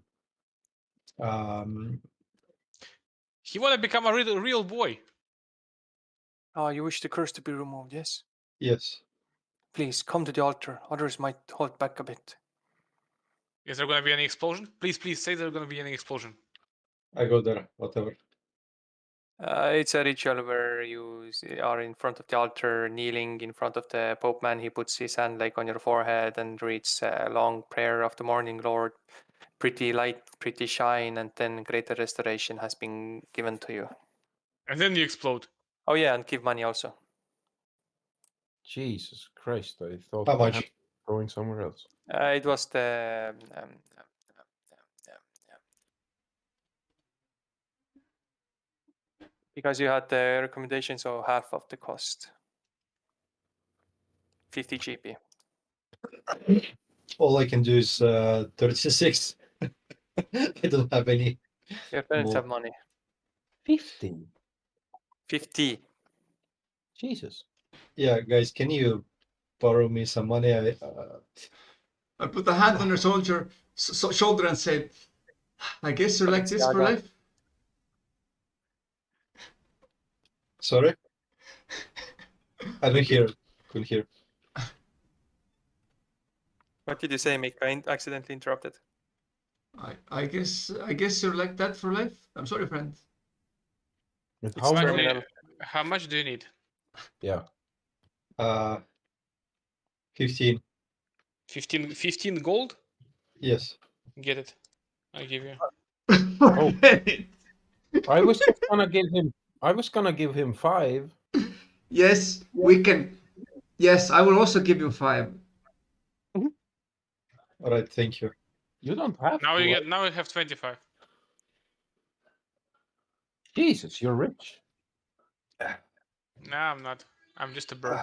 He want to become a real boy. You wish the curse to be removed, yes? Yes, Please come to the altar. Others might hold back a bit. Is there going to be any explosion? Please say there's going to be any explosion. I go there. Whatever. It's a ritual where you are in front of the altar, kneeling in front of the Pope man. He puts his hand like on your forehead and reads a long prayer of the morning, Lord. Pretty light, pretty shine, and then greater restoration has been given to you. And then you explode. Oh yeah, and give money also. Jesus Christ, I thought. How much? going somewhere else? It was the because you had the recommendation, so half of the cost. 50 GP. All I can do is 36. I don't have any. Your parents more. have money. 50. 50. Jesus. Yeah, guys, can you borrow me some money? I put a hand on your shoulder and say, I guess you're like this for Balenciaga. life. Sorry, I don't Okay. hear. Couldn't hear. What did you say, Mick? I accidentally interrupted. I guess you're like that for life. I'm sorry, friend. With It's how But, much? terminal. how much do you need? Yeah. 15. 15 gold? Yes. Get it. I give you. Oh. I was just gonna give him. I was gonna give him 5. Yes, we can. Yes, I will also give you 5. All right. Thank you. You don't have Now to. you get. Now you have 25. Jesus, you're rich. Nah, I'm not. I'm just a bird.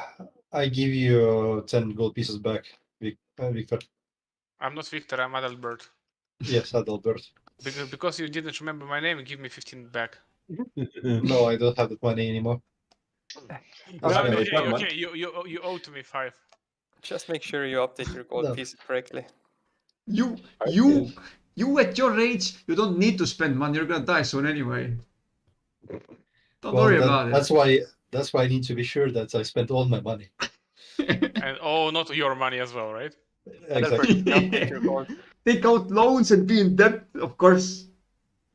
I give you 10 gold pieces back, Victor. I'm not Victor. I'm Adalbert. Yes, Adalbert. Because you didn't remember my name, give me 15 back. No, I don't have that money anymore. No, Okay. okay. You owe to me 5. Just make sure you update your gold No. pieces correctly. You Yes. at your age, you don't need to spend money. You're gonna die soon anyway. Don't Well, worry that- about that's why. That's why I need to be sure that I spent all my money. it. And not your money as well, right? Exactly. Update your gold. Take out loans and be in debt, of course.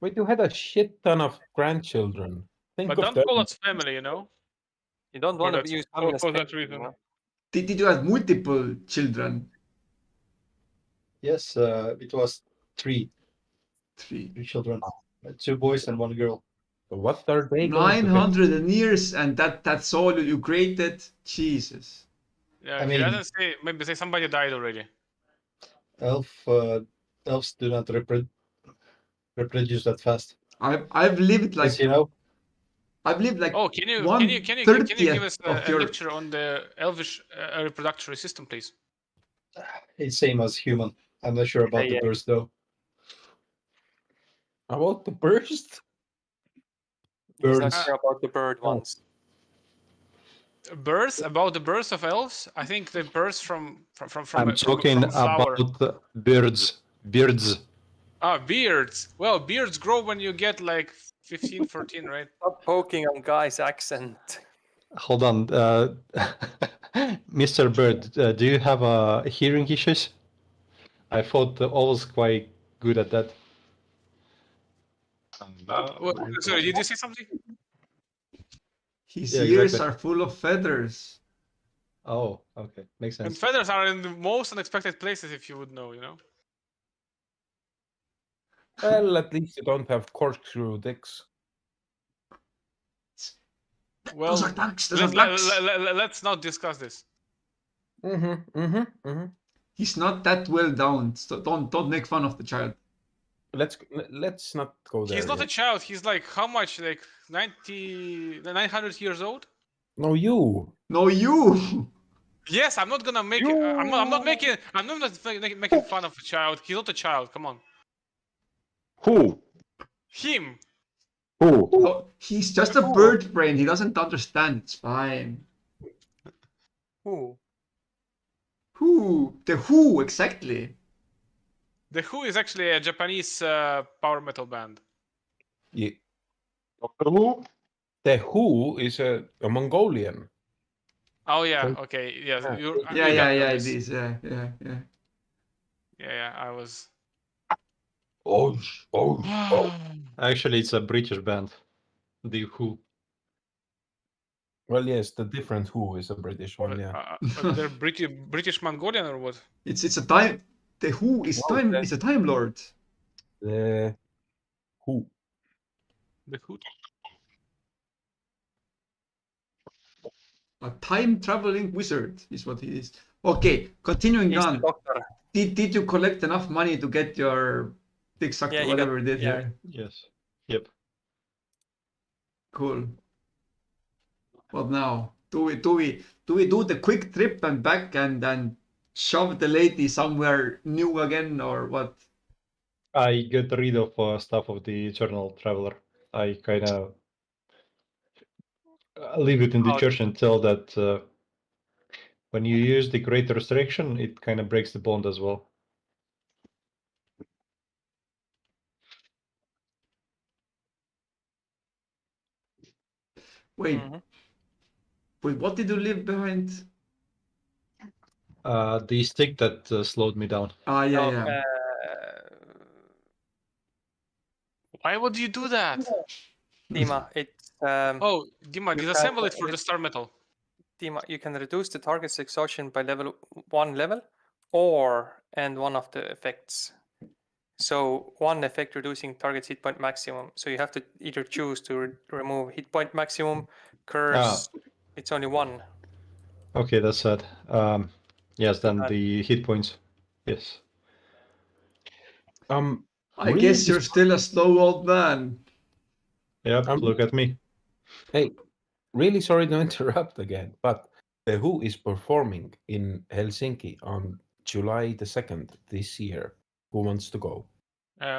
Wait, you had a shit ton of grandchildren. Think But of don't them. call us family, you know? You don't For want that- to use for- money as for that payment, reason. you know? Did you have multiple children? Yes, it was 3 3. children, 2 boys and 1 girl. What are they going to get? 900 years, and that's all you created? Jesus. Yeah, I he mean- doesn't say. Maybe say somebody died already. Elves do not reproduce that fast. I've lived like As you know, I've lived like Oh, can you 1/30th give us of a your lecture on the Elvish reproductory system, please? it's same as human. I'm not sure about the Yeah. birds though. About the burst? He's not Birds. sure about the bird Oh. ones. Birth about the birth of elves. I think the birth from I'm a talking flower. about birds. Birds. Ah, beards. Well, beards grow when you get like 15, 14, right? Stop poking on Guy's accent. Hold on, Mr. Bird. Do you have hearing issues? I thought the owls quite good at that. Well, sorry, did you say something? his Yeah, ears exactly. are full of feathers. Oh, okay, makes And sense. feathers are in the most unexpected places, if you would know, you know. Well, at least you don't have corkscrew dicks. Well, Those are ducks. Those are ducks. let's not discuss this. He's not that well down. So don't make fun of the child. Let's not go there. He's not a yet. child. He's like how much? Like 900 years old? No, you. No, you. Yes, I'm not gonna make. I'm not making. I'm not making fun of a child. He's not a child. Come on. Who? Him. Who? Oh, he's just a bird brain. He doesn't understand. It's fine. Who? Who? The Who exactly? The Who is actually a Japanese power metal band. Yeah. The Who is a Mongolian. Oh yeah. Okay. Yeah. Yeah. You Yeah, got it this. is. Yeah. Yeah. I was. Oh. Actually, it's a British band. The Who. Well, yes, the different Who is a British one. Yeah. They're British Mongolian or what? It's a time. The Who is No, time. It's a time lord. The Who. The Who? A time traveling wizard is what he is. Okay, continuing He's the on. doctor. Did you collect enough money to get your dick sucked Yeah, or he got- whatever it did yeah. here? Yes. Yep. Cool. What now? Do we do the quick trip and back and shove the lady somewhere new again or what? I get rid of stuff of the Eternal Traveler. I kind of leave it in the Oh. church and tell that when you use the Great Resurrection, it kind of breaks the bond as well. Wait, Mhm. wait, what did you leave behind? The stick that slowed me down. Ah, yeah, No, yeah. Why would you do that? Dima, it's Oh, Dima, you disassemble can it for the star metal. Dima, you can reduce the target's exhaustion by one level, or end one of the effects. So one effect reducing target's hit point maximum. So you have to either choose to remove hit point maximum, curse. It's only one. Okay, that's sad. Yes, then bad. the hit points. Yes. I guess you're still a slow old man. Yep, look at me. Hey, really sorry to interrupt again, but the Who is performing in Helsinki on July the 2nd this year. Who wants to go?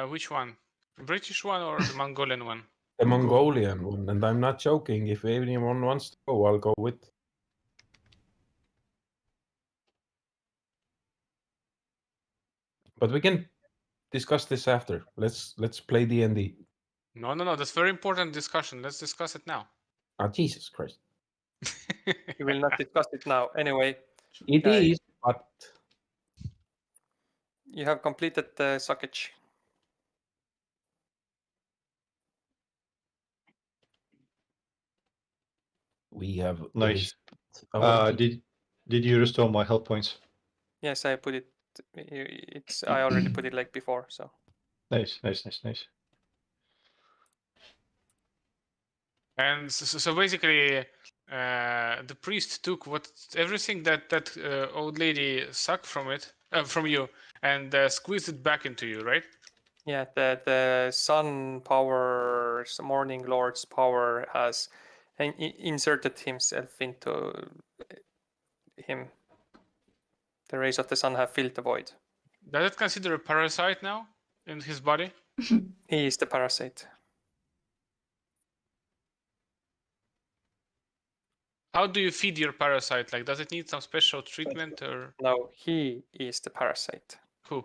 Which one? British one or the Mongolian one? The Mongolian one, and I'm not joking. If anyone wants to go, I'll go with. But we can discuss this after. Let's play D&D. No, that's very important discussion. Let's discuss it now. Ah, Jesus Christ. We will not discuss it now. Anyway, It Yeah, is, but you have completed the suckage. we have Nice. our Did you restore my health points? Yes, I put it. It's I already put it like before. So Nice. And so basically, the priest took everything that old lady sucked from you and squeezed it back into you, right? yeah, the sun power, morning lord's power has inserted himself into him. The rays of the sun have filled the void. Does it consider a parasite now in his body? He is the parasite. How do you feed your parasite? Like, does it need some special treatment or No, he is the parasite. who?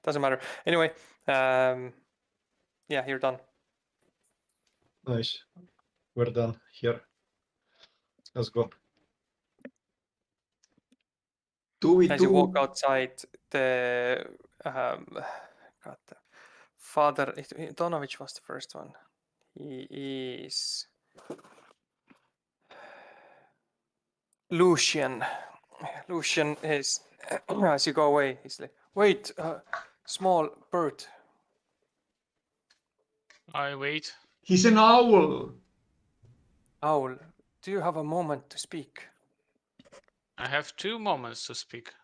Doesn't matter. Anyway, yeah, you're done. Nice. We're done here. Let's go. As you walk outside, the God, the father. I don't know which was the first one. He is Lucian. Lucian is as you go away. He's like, wait, small bird. I wait. He's an owl. Owl, do you have a moment to speak? I have 2 moments to speak.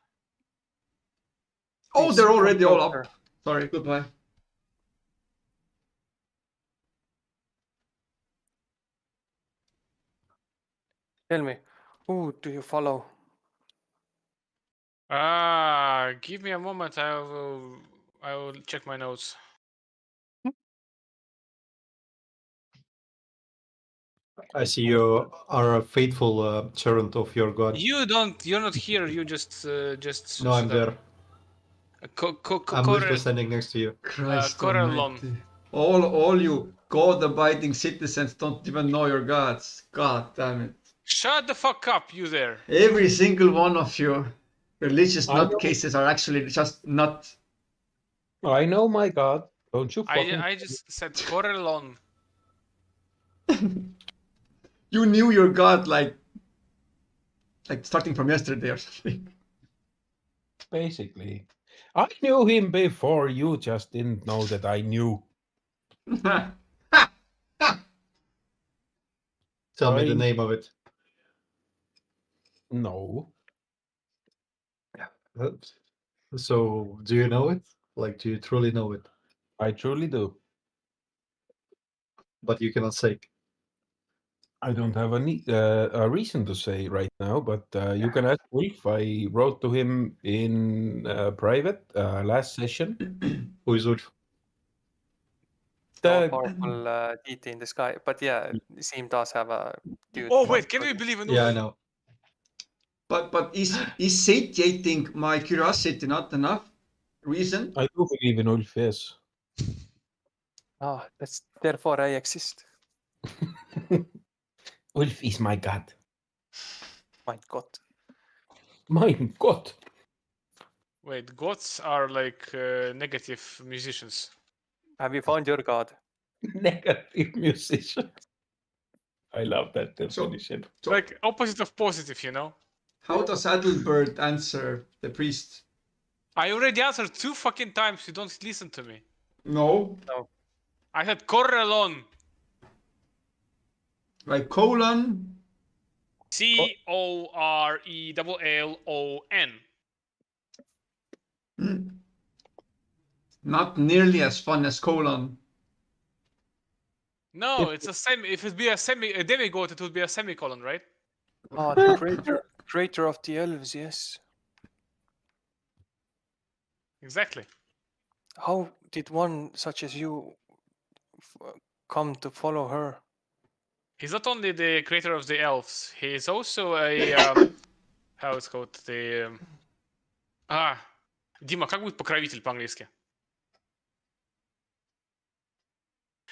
Oh, Please they're come already all closer. up. Sorry, goodbye. Tell me, who do you follow? Give me a moment. I will check my notes. I see you are a faithful servant of your god. You're not here. You just No, I'm there. I'm literally standing next to you. Christ Corellon. almighty. All you God-abiding citizens don't even know your gods. God damn it. Shut the fuck up, you there. Every single one of you religious I know. nutcases are actually just not. I know my God. Don't you fucking... I just said Corellon. You knew your god like starting from yesterday or something. Basically. I knew him before, you just didn't know that I knew. Tell me the Fine. name of it. No. So, do you know it? Like, do you truly know it? I truly do. But you cannot say. I don't have a reason to say right now, but you can ask Wolf. I wrote to him in private last session. Who is Ulf? No The- powerful deity in the sky. But yeah, Seam does have a dude. Oh wait, can we believe in Yeah, I Ulf? know. But is satiating my curiosity not enough reason? I do believe in Ulf, yes. Ah, that's therefore I exist. Ulf is my god. My God. Mein Gott. Wait, gods are like negative musicians. Have you found your God? Negative musician. I love that So, definition. so Like opposite of positive, you know? how does Adelbert answer the priest? I already answered 2 fucking times, you don't listen to me. No, I said Correlon. like colon. Corellon. Hmm. Not nearly as fun as colon. No, it's a semi. If it be a demigod, it would be a semicolon, right? Oh, the creator of the elves, yes. Exactly. How did one such as you come to follow her? He's not only the creator of the elves, he's also a how it's called, the Дима, как будет покровитель по-английски?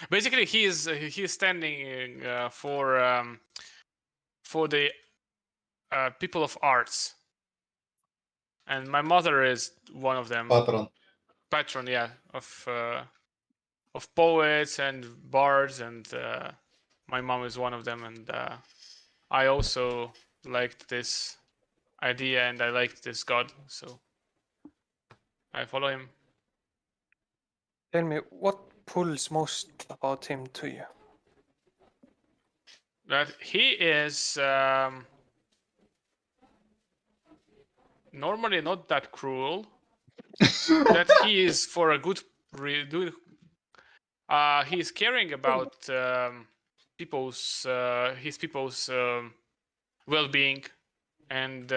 Basically, he is standing for the people of arts, and my mother is one of them. Patron, yeah, of poets and bards, and my mom is one of them, and I also liked this idea and I liked this god, so I follow him. Tell me, what pulls most about him to you? That he is normally not that cruel. That he is for a good he is caring about his people's well-being, and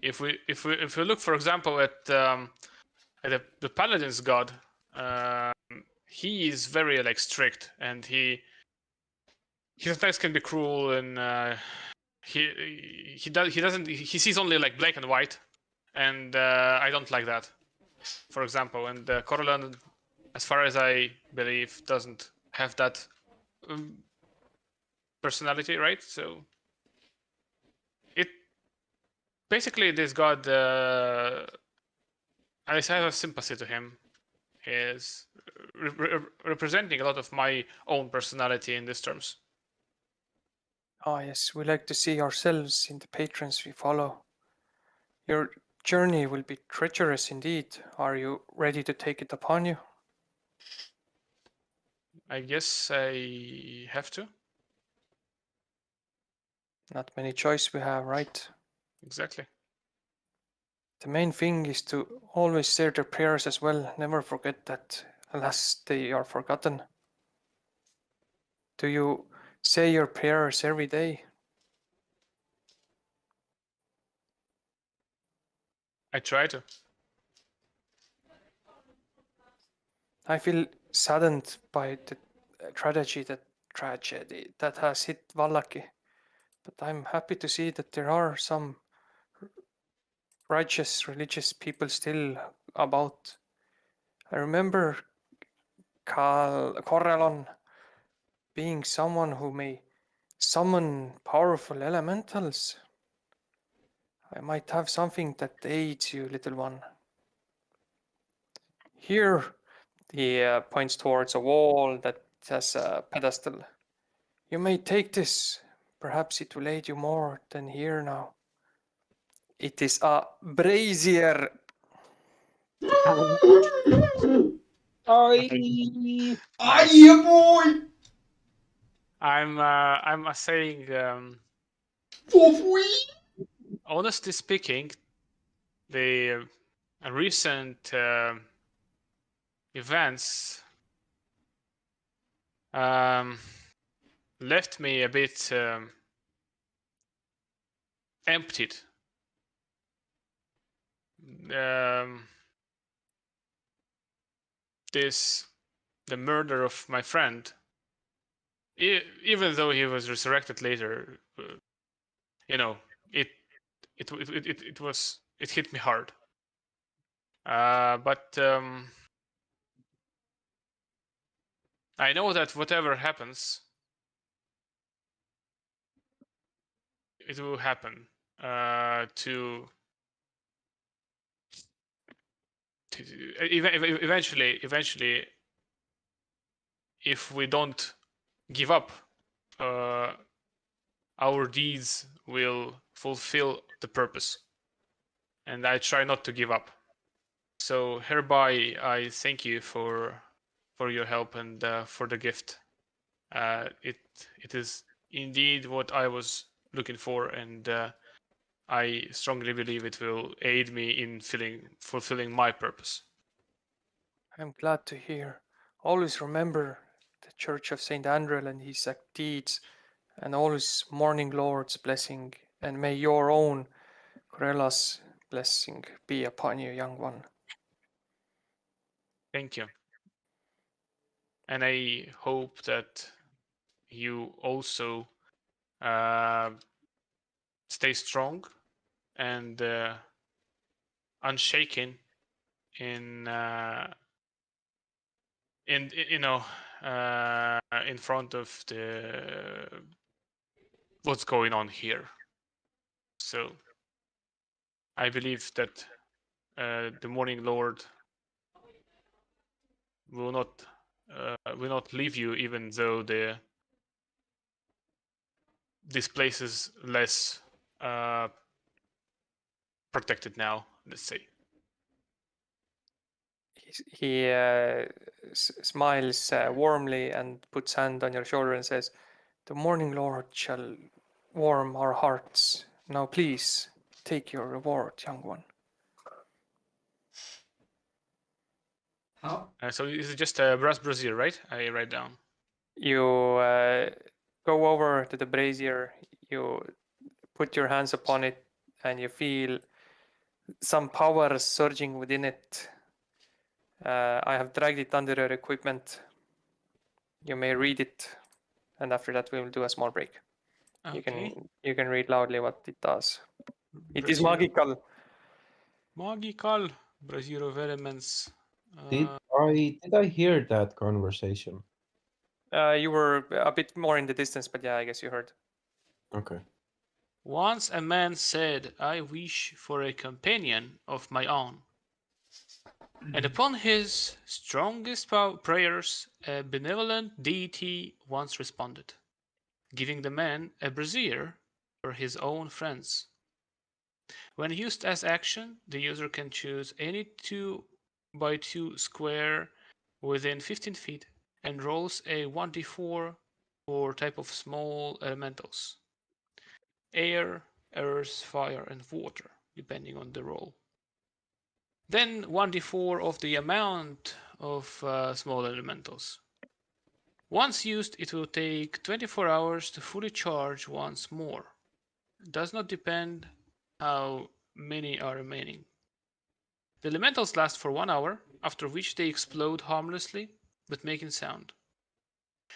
if we look, for example, at the paladin's god, he is very like strict, and he sometimes can be cruel, and he sees only like black and white, and I don't like that, for example. And Corellon, as far as I believe, doesn't have that personality, right? So it basically, this god, I have sympathy to him. He is representing a lot of my own personality in these terms. Ah, yes, we like to see ourselves in the patrons we follow. Your journey will be treacherous indeed. Are you ready to take it upon you? I guess I have to. Not many choice we have, right? Exactly. The main thing is to always say their prayers as well. Never forget that, unless they are forgotten. Do you say your prayers every day? I try to. I feel saddened by the tragedy that has hit Vallaki, but I'm happy to see that there are some righteous religious people still about. I remember Corellon being someone who may summon powerful elementals. I might have something that aids you, little one. Here, he points towards a wall that has a pedestal. You may take this. Perhaps it will aid you more than here now. It is a brazier. Aye, boy! I'm saying Honestly speaking, the recent events left me a bit emptied. The murder of my friend, even though he was resurrected later, it hit me hard. But I know that whatever happens, it will happen to eventually, if we don't give up, our deeds will fulfill the purpose, and I try not to give up. So hereby, I thank you for your help and for the gift. It is indeed what I was looking for, and I strongly believe it will aid me in fulfilling my purpose. I'm glad to hear. Always remember the Church of Saint Andrel and his deeds, and always Morning Lord's blessing, and may your own Corella's blessing be upon you, young one. Thank you. And I hope that you also stay strong and unshaken in in front of the what's going on here. So I believe that the Morning Lord will not leave you, even though this place is less protected now, let's say. He smiles warmly and puts hand on your shoulder and says, "The Morning Lord shall warm our hearts. Now please take your reward, young one." How? So this is just a brass brazier, right? I write down. You go over to the brazier, you put your hands upon it, and you feel some power surging within it. I have dragged it under your equipment. You may read it, and after that we will do a small break. Okay. You can read loudly what it does. It is Brazier- magical. Magical brazier of elements. Did I hear that conversation? You were a bit more in the distance, but yeah, I guess you heard. Okay. Once a man said, "I wish for a companion of my own." And upon his strongest prayers, a benevolent deity once responded, giving the man a brazier for his own friends. When used as action, the user can choose any 2x2 square within 15 feet and rolls a 1d4 for type of small elementals: air, earth, fire, and water, depending on the roll. Then 1d4 of the amount of small elementals. Once used, it will take 24 hours to fully charge once more. It does not depend how many are remaining. The elementals last for 1 hour, after which they explode harmlessly, but making sound.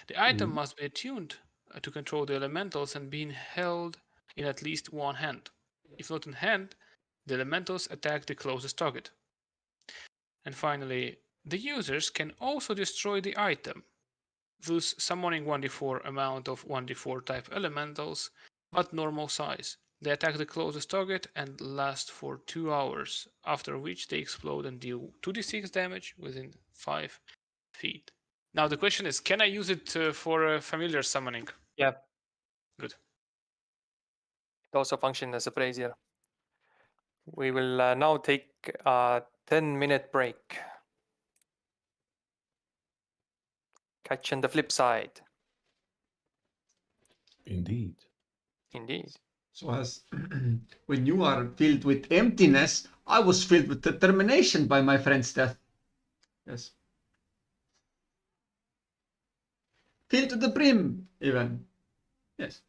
The item must be attuned to control the elementals and being held in at least one hand. If not in hand, the elementals attack the closest target. And finally, the users can also destroy the item, thus summoning 1d4 amount of 1d4 type elementals, but normal size. They attack the closest target and last for 2 hours, after which they explode and deal 2d6 damage within 5 feet. Now the question is, can I use it for a familiar summoning? Yeah. Good. It also functions as a brazier. We will now take a 10-minute break. Catch on the flip side. Indeed. Indeed. So as when you are filled with emptiness, I was filled with determination by my friend's death. Yes. Filled to the brim, even. Yes.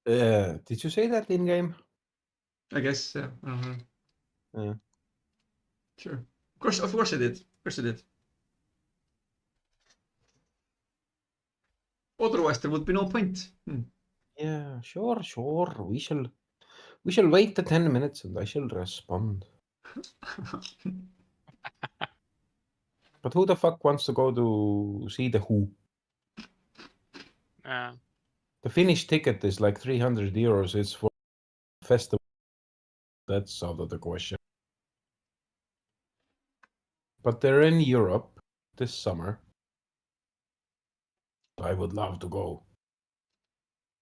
Did you say that in game? I guess, yeah. Yeah. Sure. Of course I did. Of course I did. Otherwise there would be no point. Yeah, sure. We shall wait the 10 minutes and I shall respond. But who the fuck wants to go to see the Who? The Finnish ticket is like 300 euros. It's for festival. That's out of the question. But they're in Europe this summer. I would love to go.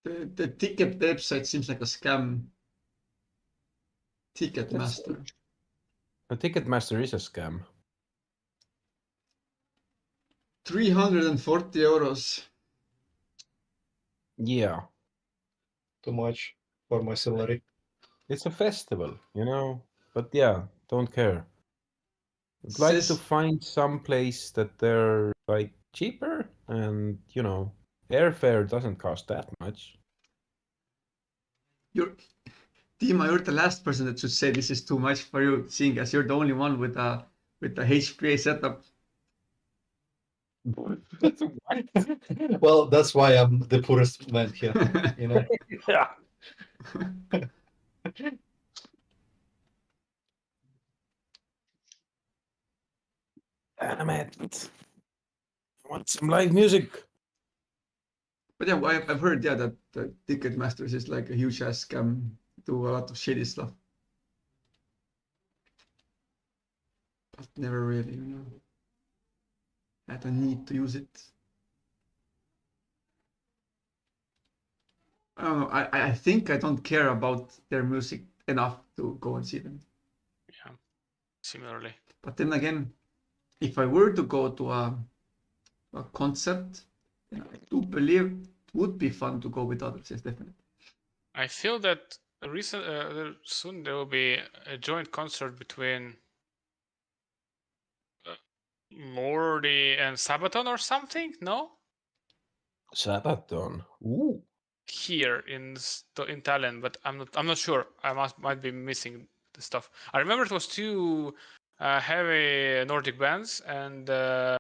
The ticket website seems like a scam. Ticketmaster. The Ticketmaster is a scam. 340 euros. Yeah. Too much for my salary. It's a festival, you know? But yeah, don't care. I'd like to Says find some place that they're like cheaper and, you know, airfare doesn't cost that much. Dima, you're the last person that should say this is too much for you, seeing as you're the only one with a HPA setup. Well, that's why I'm the poorest man here. You know. Yeah. Damn it. I want some live music. But yeah, I've heard that the Ticketmasters is like a huge ass scam, do a lot of shady stuff. But never really, had a need to use it. I don't know. I think I don't care about their music enough to go and see them. Yeah, similarly. But then again, if I were to go to a concert, then I do believe it would be fun to go with others. Yes, definitely. I feel that soon there will be a joint concert between Morty and Sabaton or something. No, Sabaton. Ooh. here in Tallinn, but I'm not sure. I might be missing the stuff. I remember it was two heavy Nordic bands, and they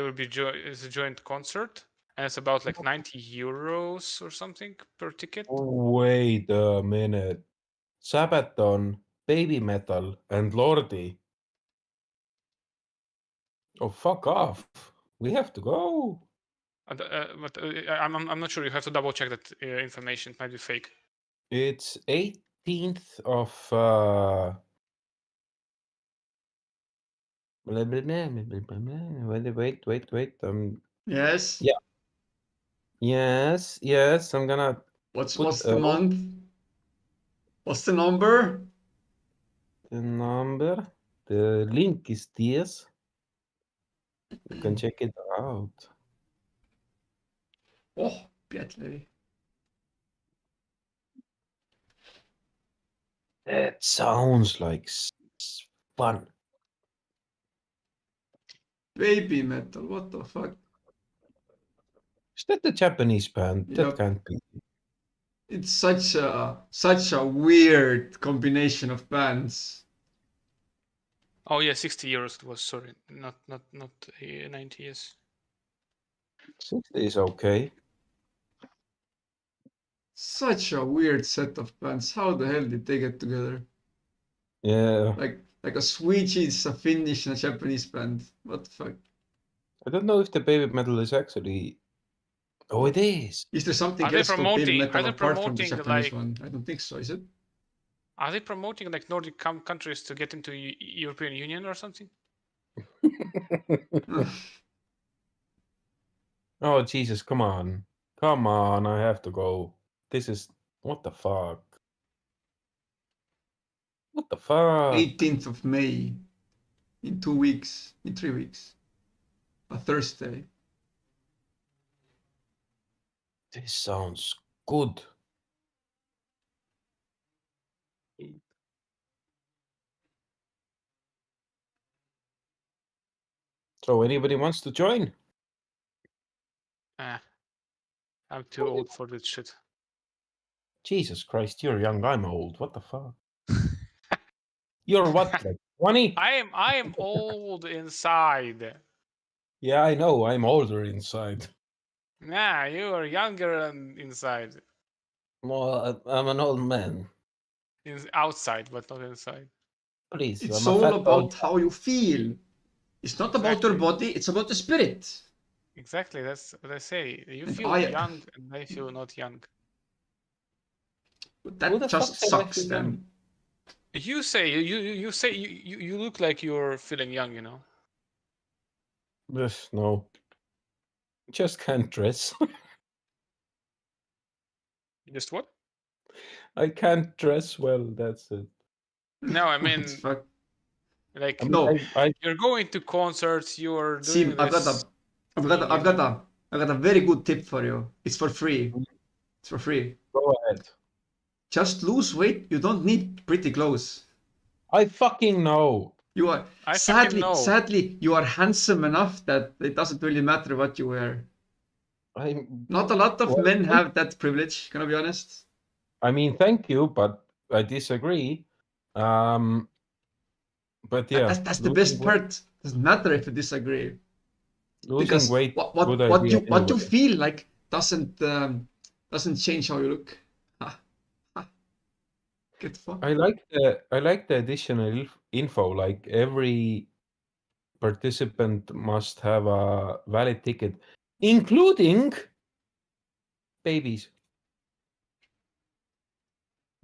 will be it's a joint concert, and it's about like 90 euros or something per ticket. Wait a minute. Sabaton, Baby Metal, and Lordi. Oh, fuck off. We have to go. But I'm not sure. You have to double check that information. It might be fake. It's 18th of wait. Yes. Yeah. Yes. I'm gonna. What's the month? What's the number? The number. The link is this. You can check it out. Oh, Pietleri. That sounds like fun. Baby metal. What the fuck? Is that the Japanese band? Yep. That can't be. It's such a weird combination of bands. Oh yeah, 60 euros it was. Sorry, not 90. Yes. 60 is okay. Such a weird set of bands. How the hell did they get together? Yeah. Like a Swedish, a Finnish, and a Japanese band. What the fuck? I don't know if the baby metal is actually. Oh, it is. Is there something Are they else called baby promoting- metal are they apart from the promoting, Japanese like- one? I don't think so. Is it? Are they promoting like Nordic countries to get into European Union or something? Oh, Jesus, come on. Come on, I have to go. This is. What the fuck? What the fuck? 18th of May. in 2 weeks, in 3 weeks. A Thursday. This sounds good. So anybody wants to join? I'm too old for this shit. Jesus Christ, you're young. I'm old. What the fuck? You're what, like 20? I am old inside. Yeah, I know. I'm older inside. Nah, you are younger inside. Well, I'm an old man. Outside, but not inside. Please, It's I'm a all fat about old. how you feel. It's not about your Exactly. body, it's about the spirit. Exactly, that's what I say. You And feel young, and I feel not young. Who That the just fuck said I sucks feel young? then. You say you say you look like you're feeling young, you know. Ugh, no. Just can't dress. Just what? I can't dress well. That's it. No, I It's mean, fuck. like I mean, No, you're going to concerts, you're see, doing this I've thing, you know. got a very good tip for you. It's for free. It's for free. Go ahead. Just lose weight. You don't need pretty clothes. I fucking know. You are I fucking know. sadly, you are handsome enough that it doesn't really matter what you wear. I'm. Not a lot of Well, men have that privilege. Can I be honest? I mean, thank you, but I disagree. But yeah, That's the losing best weight, part. Doesn't matter if you disagree, losing because weight, good what idea what you anyway. feel like doesn't change how you look. Ha, ha. Get fucked. I like the additional info. Like every participant must have a valid ticket, including babies.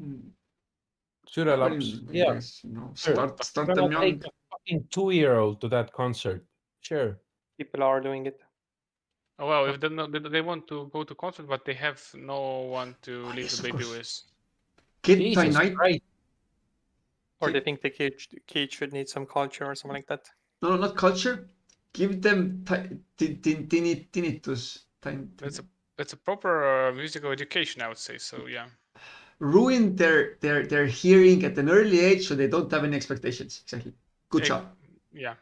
Hmm. Sürelaps. I Yeah, guess, you know, sure. start Gonna them take young. a fucking 2-year-old to that concert. Sure. People are doing it. Oh well, if they want to go to concert, but they have no one to Oh, leave yes, the of baby course. with. Kid by Jesus night. Christ. Or they think the cage should need some culture or something like that. No, not culture. Give them tinnitus. That's a proper musical education, I would say. So yeah. Ruin their hearing at an early age so they don't have any expectations. Exactly. Good Eh, job. Yeah,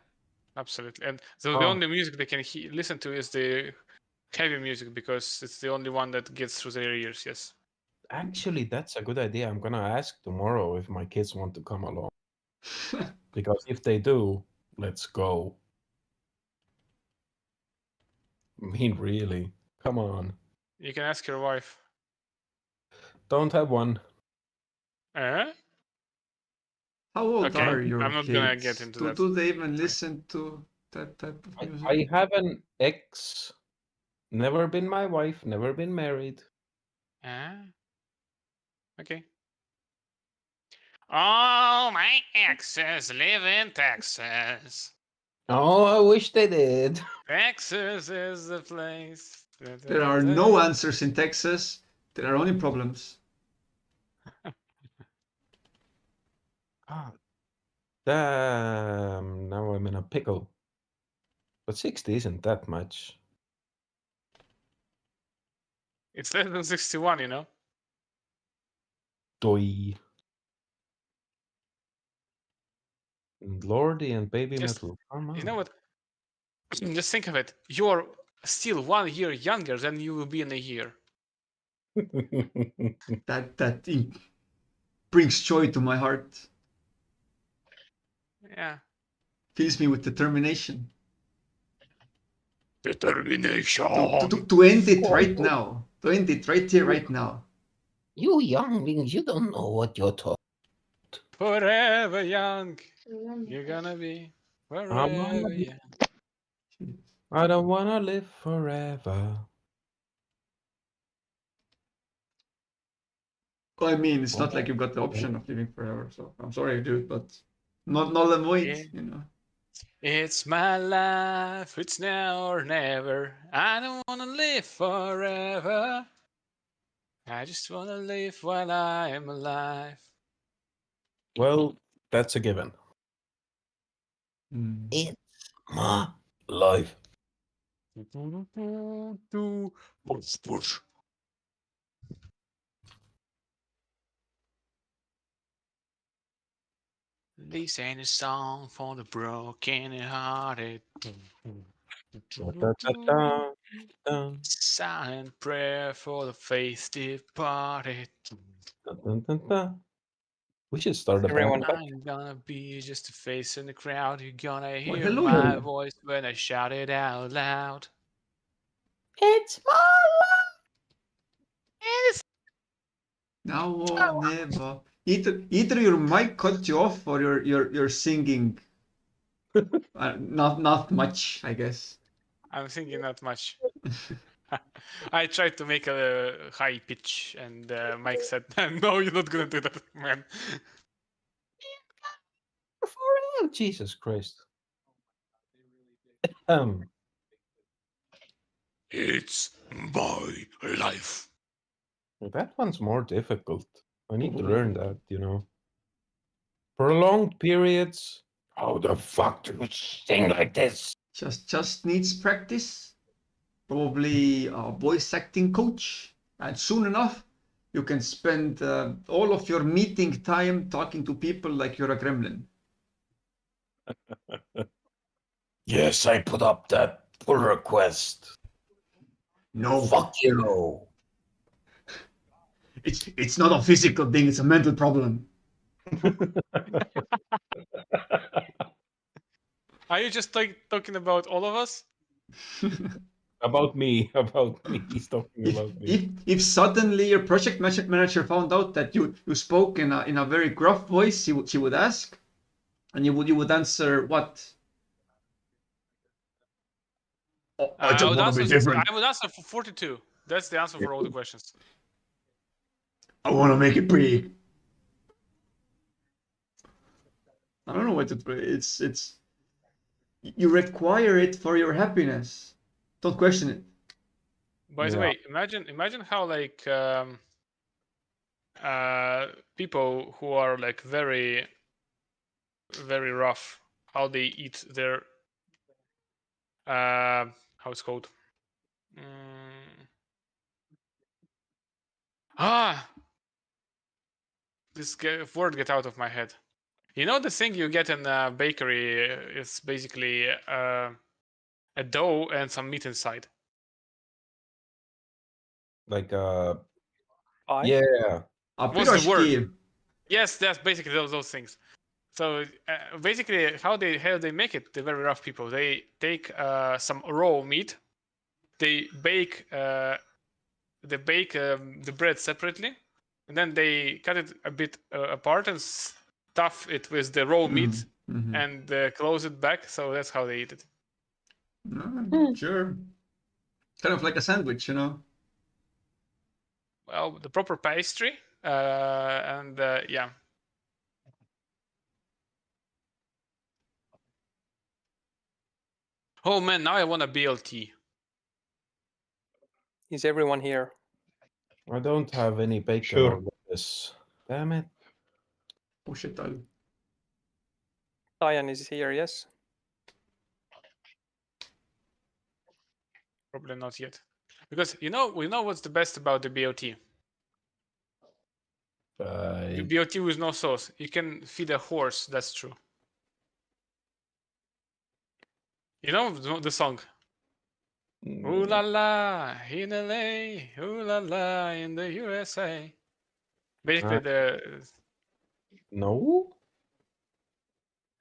absolutely. And so the Oh. only music they can listen to is the heavy music because it's the only one that gets through their ears. Yes. Actually, that's a good idea. I'm gonna ask tomorrow if my kids want to come along. Because if they do, let's go. I mean, really. Come on. You can ask your wife. Don't have one. Eh? How old Okay, are your I'm not gonna get kids? into Do, that. do they even listen to that type of music? I have an ex. Never been my wife, never been married. Okay. All my exes live in Texas. Oh, I wish they did. Texas is the place. There are no answers in Texas. There are only problems. God damn, now I'm in a pickle. But 60 isn't that much. It's less than 61, you know? Doi. And Lordy and Baby Just, Metal. Come on. you know what? Just think of it. You're still 1 year younger than you will be in a year. That brings joy to my heart. Yeah. Fills me with determination. Determination. To end it right now. To end it right here, right now. You younglings, you don't know what you're talking. Forever young. You're gonna be forever young. I don't wanna live forever. I mean, it's not like you've got the option of living forever. So I'm sorry, dude, but not null and void, Yeah. you know. It's my life, it's now or never. I don't wanna live forever. I just wanna live while I am alive. Well, that's a given. Mm. It's my life. Push, push. This ain't a song for the broken hearted. Dun, Silent prayer for the faith departed. dun, dun, dun. We should start a Everyone band. I'm gonna be just a face in the crowd. You're gonna hear hello. my voice when I shout it out loud. It's my life. Now or never. Either your mic cut you off or you're singing. Not much, I guess. I'm thinking not much. I tried to make a high pitch, and Mike said, "No, you're not gonna do that, man." For Jesus Christ. It's my life. That one's more difficult. I need to learn that, Prolonged periods. How the fuck do you sing like this? Just needs practice. Probably a voice acting coach, and soon enough, you can spend all of your meeting time talking to people like you're a gremlin. Yes, I put up that pull request. No, Fuck you. it's not a physical thing; it's a mental problem. Are you just like talking about all of us? About me. He's talking about me. If suddenly your project manager found out that you spoke in a very gruff voice, she would ask, and you would answer what? Oh, I I just would want to be answer. different. I would answer for 42. That's the answer for all the questions. I want to make it big. I don't know what to. It's you require it for your happiness. Don't question it. By the Yeah. way, imagine how like people who are like very very rough, how they eat their how it's called. This word get out of my head. You know the thing you get in a bakery is basically a dough and some meat inside. Like Pie? yeah. A What's the word? pirozhki. Yes, that's basically those things. So basically, how they make it? The very rough people. They take some raw meat. They bake the bread separately, and then they cut it a bit apart and stuff it with the raw meat Mhm. and close it back. So that's how they eat it. Sure. Kind of like a sandwich, Well, the proper pastry, and yeah. Oh man, now I want a BLT. Is everyone here? I don't have any bacon Sure. or lettuce. Damn it. Push it out. Dion is here, yes? Probably not yet, because we know what's the best about the BLT. The BLT with no sauce. You can feed a horse. That's true. You know the song. Ooh la la in LA, ooh la la in the USA. Basically, No?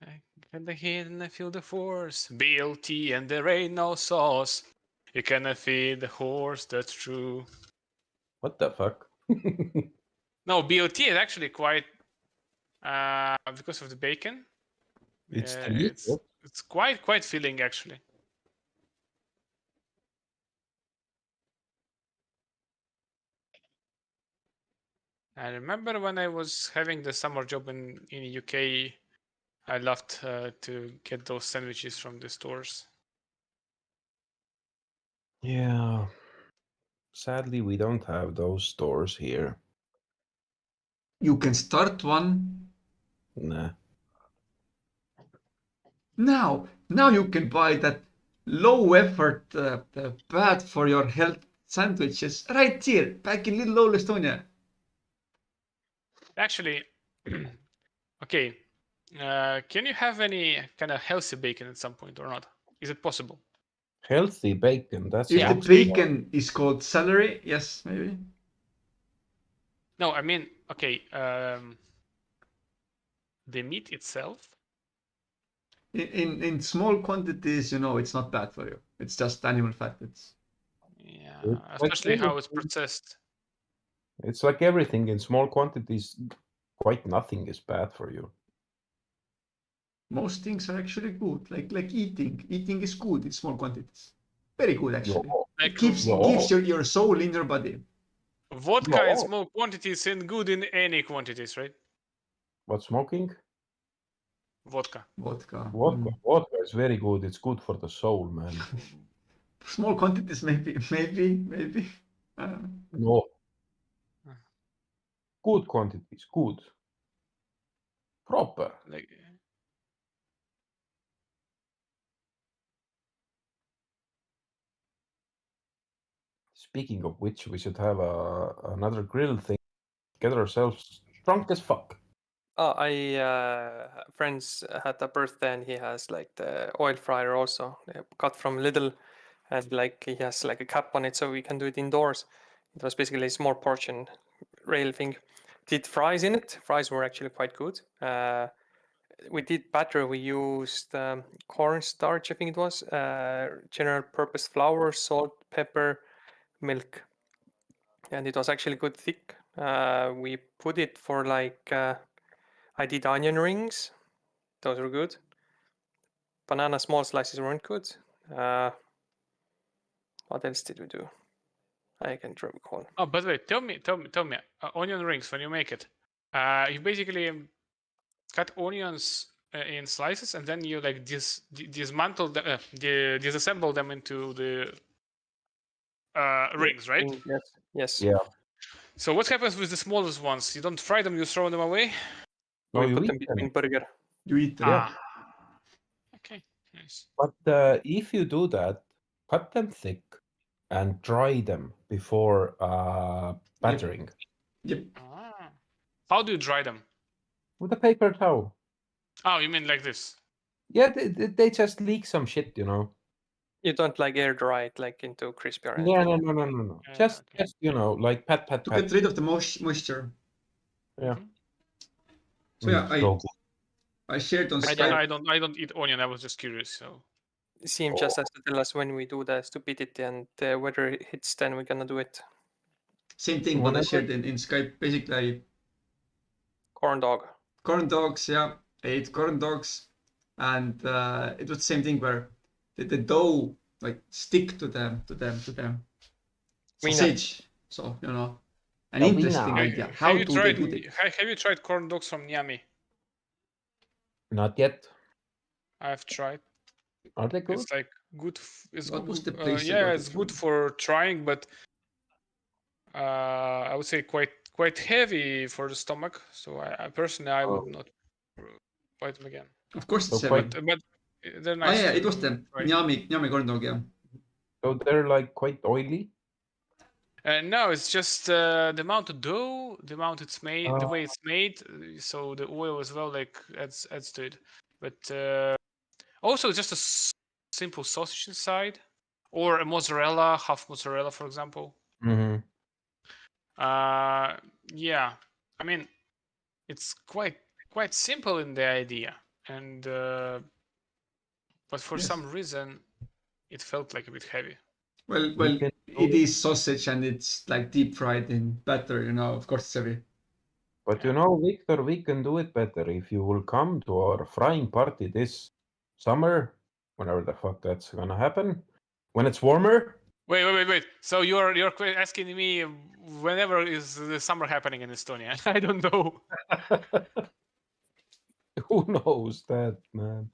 I get the hit and I feel the force. BLT and there ain't no sauce. You cannot feed the horse. That's true. What the fuck? No, BLT is actually quite because of the bacon. It's It's quite filling actually. I remember when I was having the summer job in UK, I loved to get those sandwiches from the stores. Yeah. Sadly, we don't have those stores here. You can start one. Nah. Now you can buy that low effort, bad for your health sandwiches right here, back in little old Estonia. Actually, okay. Can you have any kind of healthy bacon at some point or not? Is it possible? Healthy bacon. That's If Yeah. the bacon is called celery, yes, maybe. No, I mean, okay. The meat itself. In small quantities, it's not bad for you. It's just animal fat. Yeah, It's like especially how it's everything. processed. It's like everything in small quantities. Quite nothing is bad for you. Most things are actually good. Like eating. Eating is good in small quantities. Very good actually. Like It keeps your soul in your body. vodka in Yeah. small quantities and good in any quantities, right? What, smoking? Vodka. Vodka. Vodka is very good. It's good for the soul, man. Small quantities, maybe. I don't know. No. Good quantities. Good. Proper. Like, Speaking of which, we should have another grill thing. Get ourselves drunk as fuck. Oh, friends had a birthday and he has like the oil fryer also cut from Lidl, and like he has like a cap on it so we can do it indoors. It was basically a small portion rail thing. Did fries in it. Fries were actually quite good. We did batter. We used cornstarch, I think it was, general purpose flour, salt, pepper, milk, and it was actually good thick. We put it for like I did onion rings. Those were good. Banana small slices weren't good. What else did we do? I can't recall. oh, by the way, tell me, onion rings when you make it. You basically cut onions in slices, and then you like dismantle them, disassemble them into the rings, right? Yes. Yes. Yeah. So what happens with the smallest ones? You don't fry them; you throw them away. No, We you put them eat them. between burger. You eat them. Yeah. Okay. Nice. But if you do that, cut them thick and dry them before battering Yep. How do you dry them? with a paper towel. Oh, you mean like this? Yeah, they just leak some shit, you know. You don't like air dry it like into crispy or Yeah, anything. no. Yeah, Just okay. you know, like pat. To get rid of the moisture. Yeah. So yeah, so I shared on I Skype. don't eat onion. I was just curious. So Seem just has to tell us when we do the stupidity and whether it hits, then we're gonna do it. Same thing what I shared in Skype. Basically, Corn dog. corn dogs. Yeah, I ate corn dogs, and it was the same thing where the dough like stick to them sausage. So an A interesting wiener. idea. How do they do it? Have you tried corn dogs from Nyami? not yet. I've tried. Are they good? It's like good. It's What good. was the place you yeah, got it it's good from? for trying, but I would say quite heavy for the stomach. So I personally I would not buy them again. Of course, it's So heavy. But they're Oh nice. yeah, it to was the try. Nyami corn dog. Yeah. So they're like quite oily. No, it's just the amount of dough, the amount it's made, the Oh. way it's made. So the oil as well, like adds to it. But also just a simple sausage inside, or a mozzarella, half mozzarella, for example. Mm-hmm. Yeah, I mean, it's quite simple in the idea, and but for Yes. some reason, it felt like a bit heavy. Well, can it do is sausage and it's like deep fried in batter. Of course, it's heavy. But Victor, we can do it better if you will come to our frying party this summer, whenever the fuck that's gonna happen, when it's warmer. Wait. So you're asking me whenever is the summer happening in Estonia? I don't know. Who knows that, man?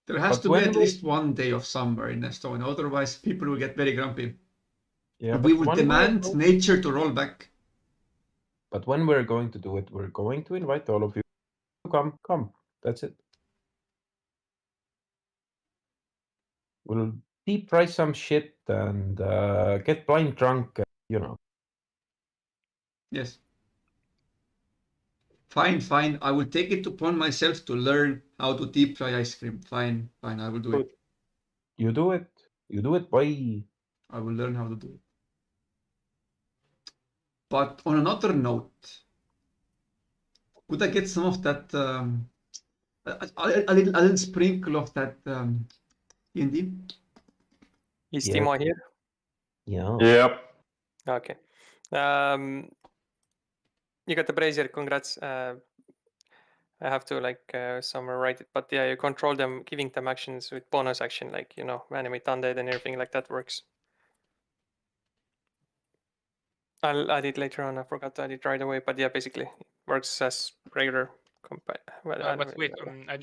There has But to be when at we- least one day of summer in Estonia, otherwise people will get very grumpy. Yeah, We but will when demand we're- nature to roll back. But when we're going to do it, we're going to invite all of you to come. That's it. We'll deep fry some shit and get blind drunk. You know. Yes. Fine, fine. I will take it upon myself to learn how to deep fry ice cream. Fine, fine. I will do it. You do it. You do it, boy. I will learn how to do it. But on another note, could I get some of that, a little sprinkle of that D&D? Is Yeah. Timo here? Yeah. Yep. Okay. You got the brazier. Congrats. I have to somewhere write it, but yeah, you control them, giving them actions with bonus action, like animate undead and everything like that works. I'll add it later on. I forgot to add it right away, but yeah, basically it works as regular combat. But wait,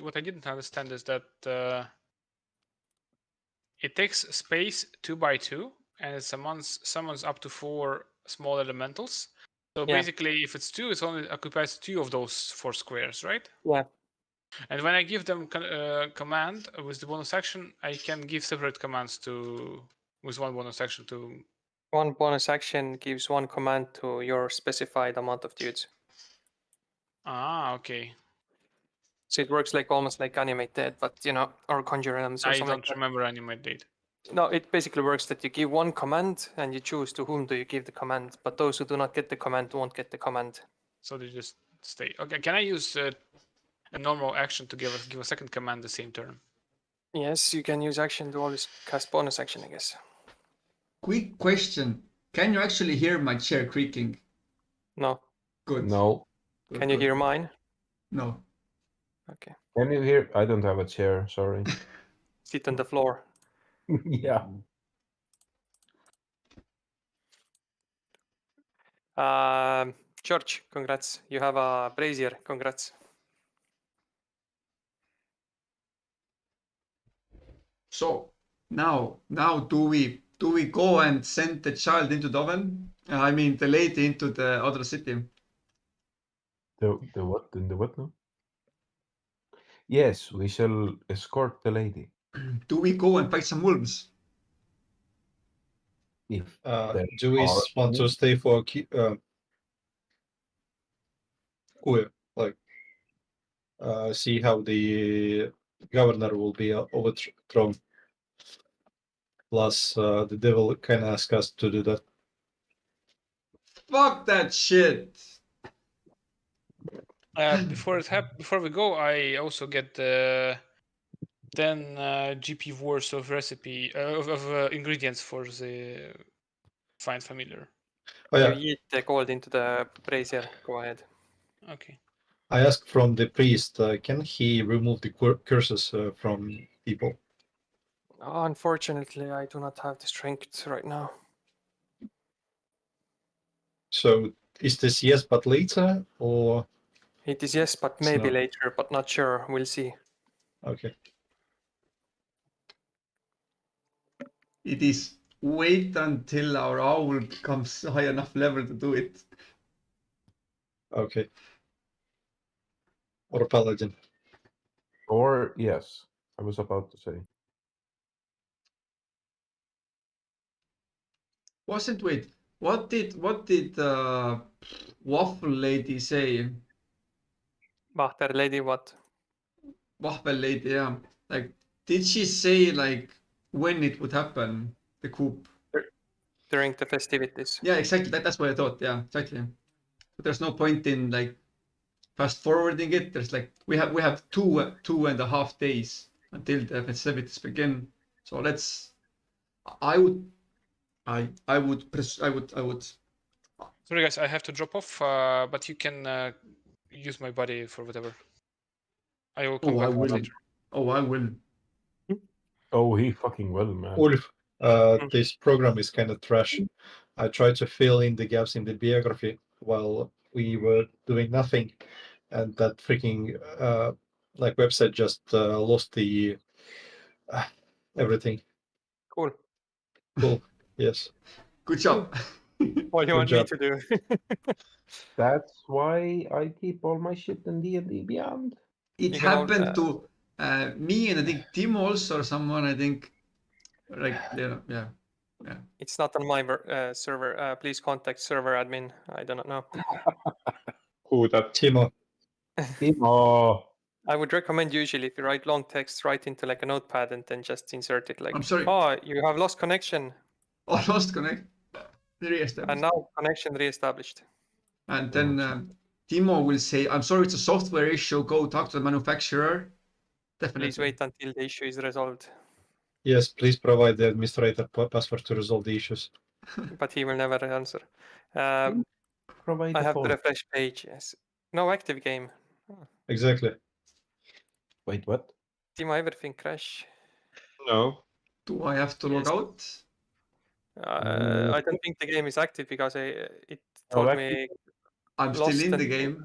what I didn't understand is that it takes space 2 by 2, and it summons up to 4 small elementals. So Yeah. basically, if it's 2, it only occupies 2 of those 4 squares, right? Yeah. And when I give them command with the bonus action, I can give separate commands with one bonus action to. One bonus action gives one command to your specified amount of dudes. Ah, okay. So it works almost like animate dead, but or conjure elements or I something don't like that. remember animate date. No, it basically works that you give one command and you choose to whom do you give the command, but those who do not get the command won't get the command. So they just stay. Okay, can I use a normal action to give a second command the same turn? Yes, you can use action to always cast bonus action, I guess. Quick question. Can you actually hear my chair creaking? No. Good. No. Good, Can you good. hear mine? No. Okay. Can you hear? I don't have a chair. Sorry. Sit on the floor. Yeah. George, congrats. You have a brazier. Congrats. So now do we go and send the child into the oven? I mean the lady into the other city. The what? In the what now? Yes, we shall escort the lady. Do we go and fight some wolves? If Do we want to stay for Kuya? See how the governor will be overthrown. Plus, the devil can ask us to do that. Fuck that shit. Before we go, I also get 10 GP worth of recipe of ingredients for the find familiar. Oh yeah, You eat the gold into the brazier. Go ahead. Okay. I asked from the priest, can he remove the curses from people? Unfortunately, I do not have the strength right now. So is this yes, but later, or It is yes, but maybe not. later, but not sure. We'll see. Okay? It is wait until our owl becomes high enough level to do it. Okay. Or paladin. Or yes, I was about to say. Wait, what did waffle lady say? Wachter lady, what? Waffle lady, yeah. Like, did she say when it would happen? The coup? During the festivities. Yeah, exactly. That's what I thought. Yeah, exactly. But there's no point in fast forwarding it. There's we have 2.5 days until the festivities begin. So let's. I would. Sorry guys, I have to drop off, but you can use my body for whatever. I will come Oh, I back will. later. Oh, I will. Oh, he fucking will, man. Ulf, this program is kind of trash. I tried to fill in the gaps in the biography while we were doing nothing, and that freaking website just lost the everything. Cool. Cool. Yes. Good job. What do you Good want me job. to do? That's why I keep all my shit in D&D Beyond. It You can happened to me and I think Tim also, or someone, I think Like yeah. It's not on my server. Please contact server admin. I do not know. Who that? Timo. Timo. I would recommend usually if you write long text, write into like a notepad and then just insert it like, I'm sorry. oh, you have lost connection. Oh, lost connect. And Re-established. now connection reestablished. And then Timo will say, I'm sorry, it's a software issue. Go talk to the manufacturer. Definitely. Please wait until the issue is resolved. Yes, please provide the administrator password to resolve the issues. But he will never answer. Provide I the have phone. the refresh page. Yes. No active game. Exactly. Wait, what? Timo, everything crash. No. Do I have to log Yes. out? I don't think the game is active because it Oh, told active. me I'm lost still in the and game.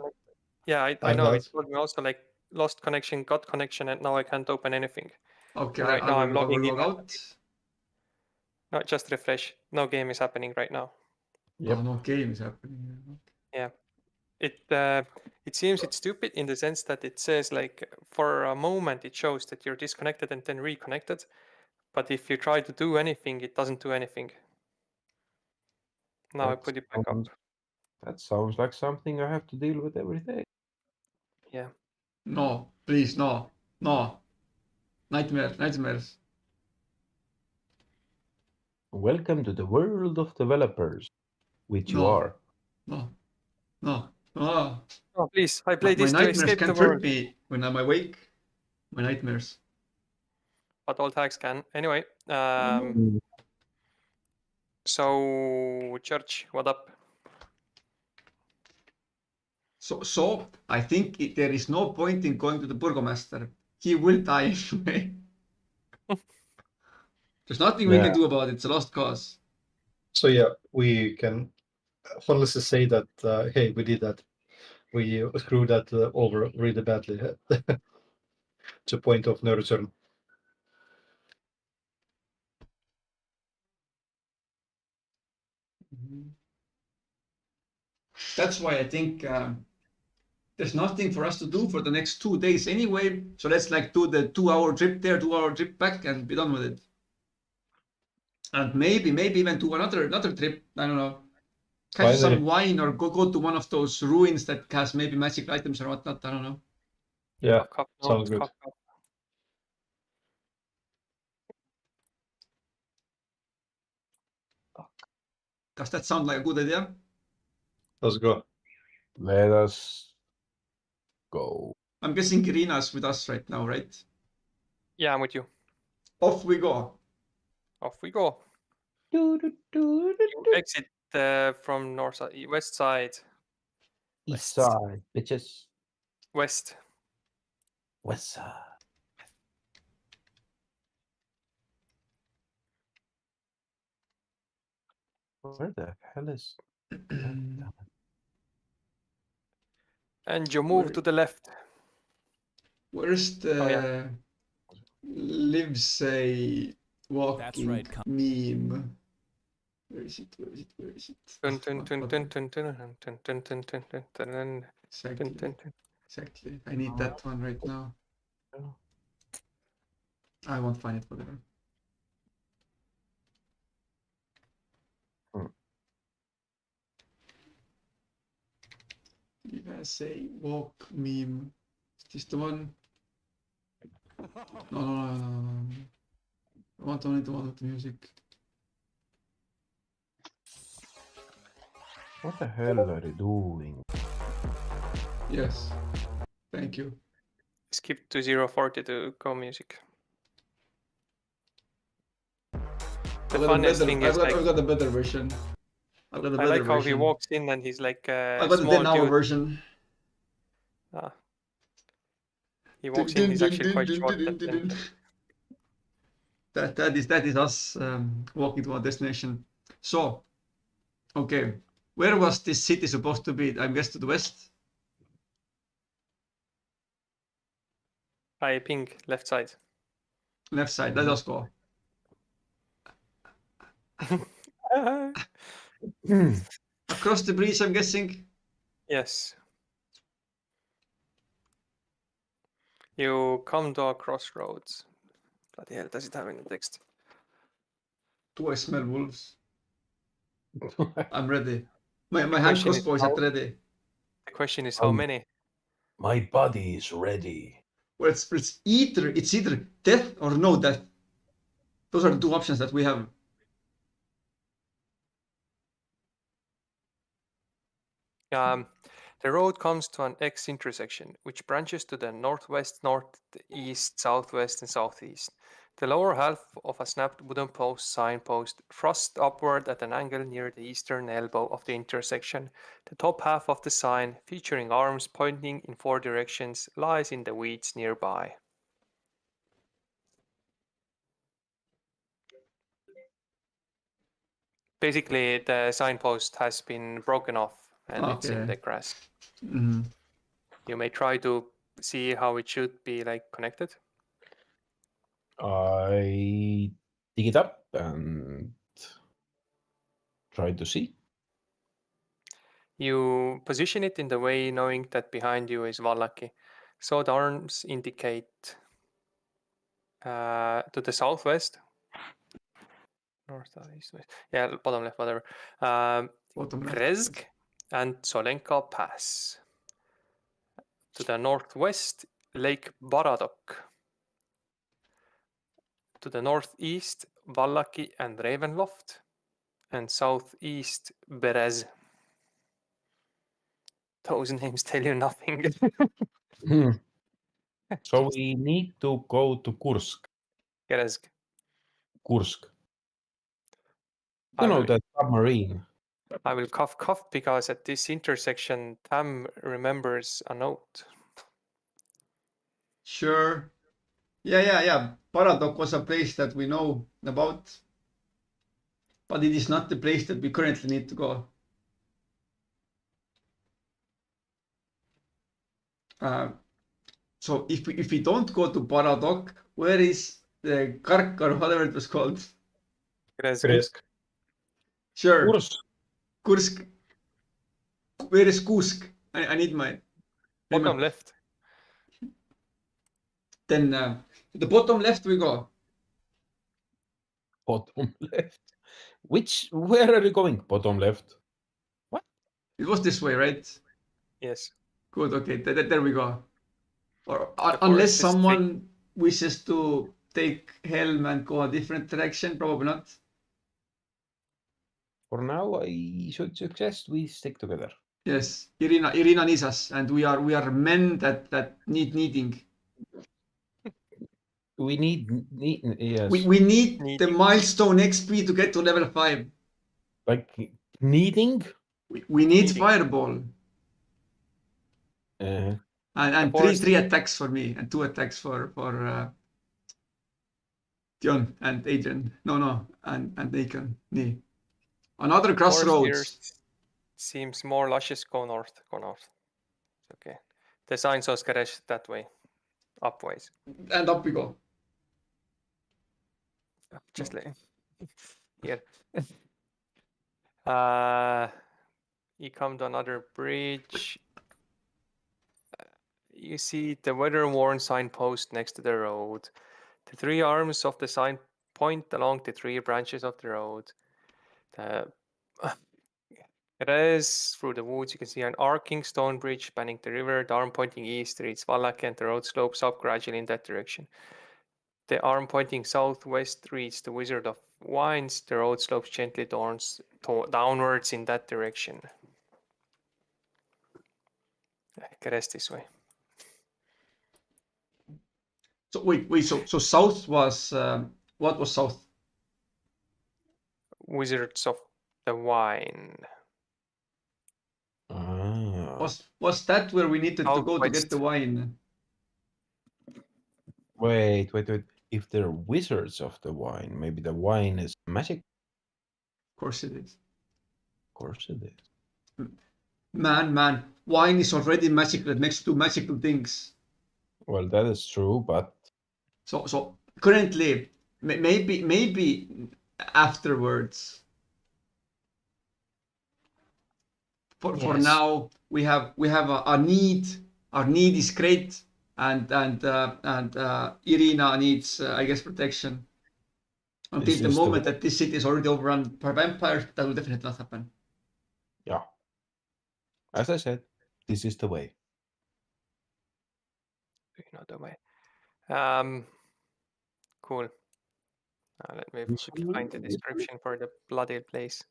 yeah, I I'm know. not. It told me also like lost connection, got connection, and now I can't open anything. Okay, Right I now will, I'm logging I in. will log out. No, just refresh. No game is happening right now. Yep. Oh, no game is happening. Yeah. It seems it's stupid in the sense that it says like for a moment it shows that you're disconnected and then reconnected, but if you try to do anything, it doesn't do anything. Now I put it back up. That sounds like something I have to deal with every day. Yeah. No, please, no. No. Nightmares. Welcome to the world of developers, which you No. are. No. Oh, Oh please, I play my this to nightmares escape the can world. trip me when I'm awake. My nightmares. But all tags can. Anyway, so Church, what up? So I think there is no point in going to the Burgomaster. He will die anyway. There's nothing we can do about it. It's a lost cause. So yeah, we can honestly say that hey, we did that. We screwed that over really badly to point of no return. That's why I think there's nothing for us to do for the next 2 days anyway. So let's like do the 2-hour trip there, 2-hour trip back, and be done with it. And maybe even do another trip. I don't know. Catch some wine or go to one of those ruins that has maybe magic items or whatnot. I don't know. Yeah, Cock up, sounds good. cock up. Does that sound like a good idea? Let's go. Let us go. I'm guessing Irina's with us right now, right? Yeah, I'm with you. Off we go. Off we go. You exit from north side, west side. East side, bitches. West. West side. Where the hell is... And you move to the left. Where's the lives a walking meme? Where is it? Exactly. I need that one right now. I won't find it for them. You guys say walk meme. Is this the one? No. I want only the one with the music. What the hell are you doing? Yes. Thank you. Skip to 040 to go music. The funniest thing is I've got a better version. I like how he walks in and he's like I got the 10-hour version. He walks in, he's actually quite short. That is us walking to our destination. So, okay, where was this city supposed to be? I guess to the west. I ping left side. Left side. Let us go. Across the bridge, I'm guessing. Yes. You come to a crossroads. Bloody hell, does it have in the text? Do I smell wolves? I'm ready. My hand question is crossbow is at ready. The question is how many? My body is ready. Well, it's either death or no death. Those are the two options that we have. The road comes to an X intersection, which branches to the northwest, northeast, southwest, and southeast. The lower half of a snapped wooden post signpost thrusts upward at an angle near the eastern elbow of the intersection. The top half of the sign, featuring arms pointing in 4 directions, lies in the weeds nearby. Basically, the signpost has been broken off and it's in Okay. the grass. Mhm. You may try to see how it should be like connected. I dig it up and try to see. You position it in the way knowing that behind you is Vallaki. So the arms indicate to the southwest. North, east, west. Yeah, bottom left, whatever. Bottom left. Krezk and Solenka Pass. To the northwest, Lake Baradok. To the northeast, Vallaki and Ravenloft. And southeast, Berez. Those names tell you nothing. So we need to go to Kursk. Krezk. Kursk. I You know, will- that submarine. I will cough because at this intersection, Tam remembers a note. Sure. Yeah. Paradok was a place that we know about, but it is not the place that we currently need to go. So if we don't go to Paradok, where is the Kark or whatever it was called? Krezk. Sure. Kursk. Kursk. Where is Kursk? I need my. Bottom left. Then the bottom left we go. Bottom left. Where are you going? Bottom left. It was this way, right? Yes. Good. Okay. There we go. Or The unless forest is someone wishes to take helm and go a different direction, probably not. For now, I should suggest we stick together. Yes, Irina needs us, and we are men that need needing. We need yes. We need the Needing. milestone XP to get to level 5. Like needing. We need Needing. fireball Uh, and forest- three attacks for me and 2 attacks for Dion and Adrian. No, and Nathan. Nee. Another Forest here crossroads. seems more luscious. Go north. Okay. The sign says Keresh that way. Upways. And up we go. Just like here. You come to another bridge. You see the weather-worn signpost next to the road. The 3 arms of the sign point along the 3 branches of the road. It is through the woods. You can see an arcing stone bridge spanning the river. The arm pointing east reads Vallaki, and the road slopes up gradually in that direction. The arm pointing southwest reads the Wizard of Wines. The road slopes gently downwards in that direction. Rest this way. So wait. So south was what was south? Wizards of the Wine. Was that where we needed to go to Southwest. get the wine? Wait. If they're wizards of the wine, maybe the wine is magic. Of course it is. Of course it is. Man, wine is already magical. It makes you do magical things. Well, that is true, but So currently, maybe afterwards. For Yes. now, we have a need. Our need is great, and Irina needs, I guess, protection. Until This the is the moment way. that this city is already overrun by vampires, that will definitely not happen. Yeah. As I said, this is the way. Not way. Cool. Let me find the description for the bloody place.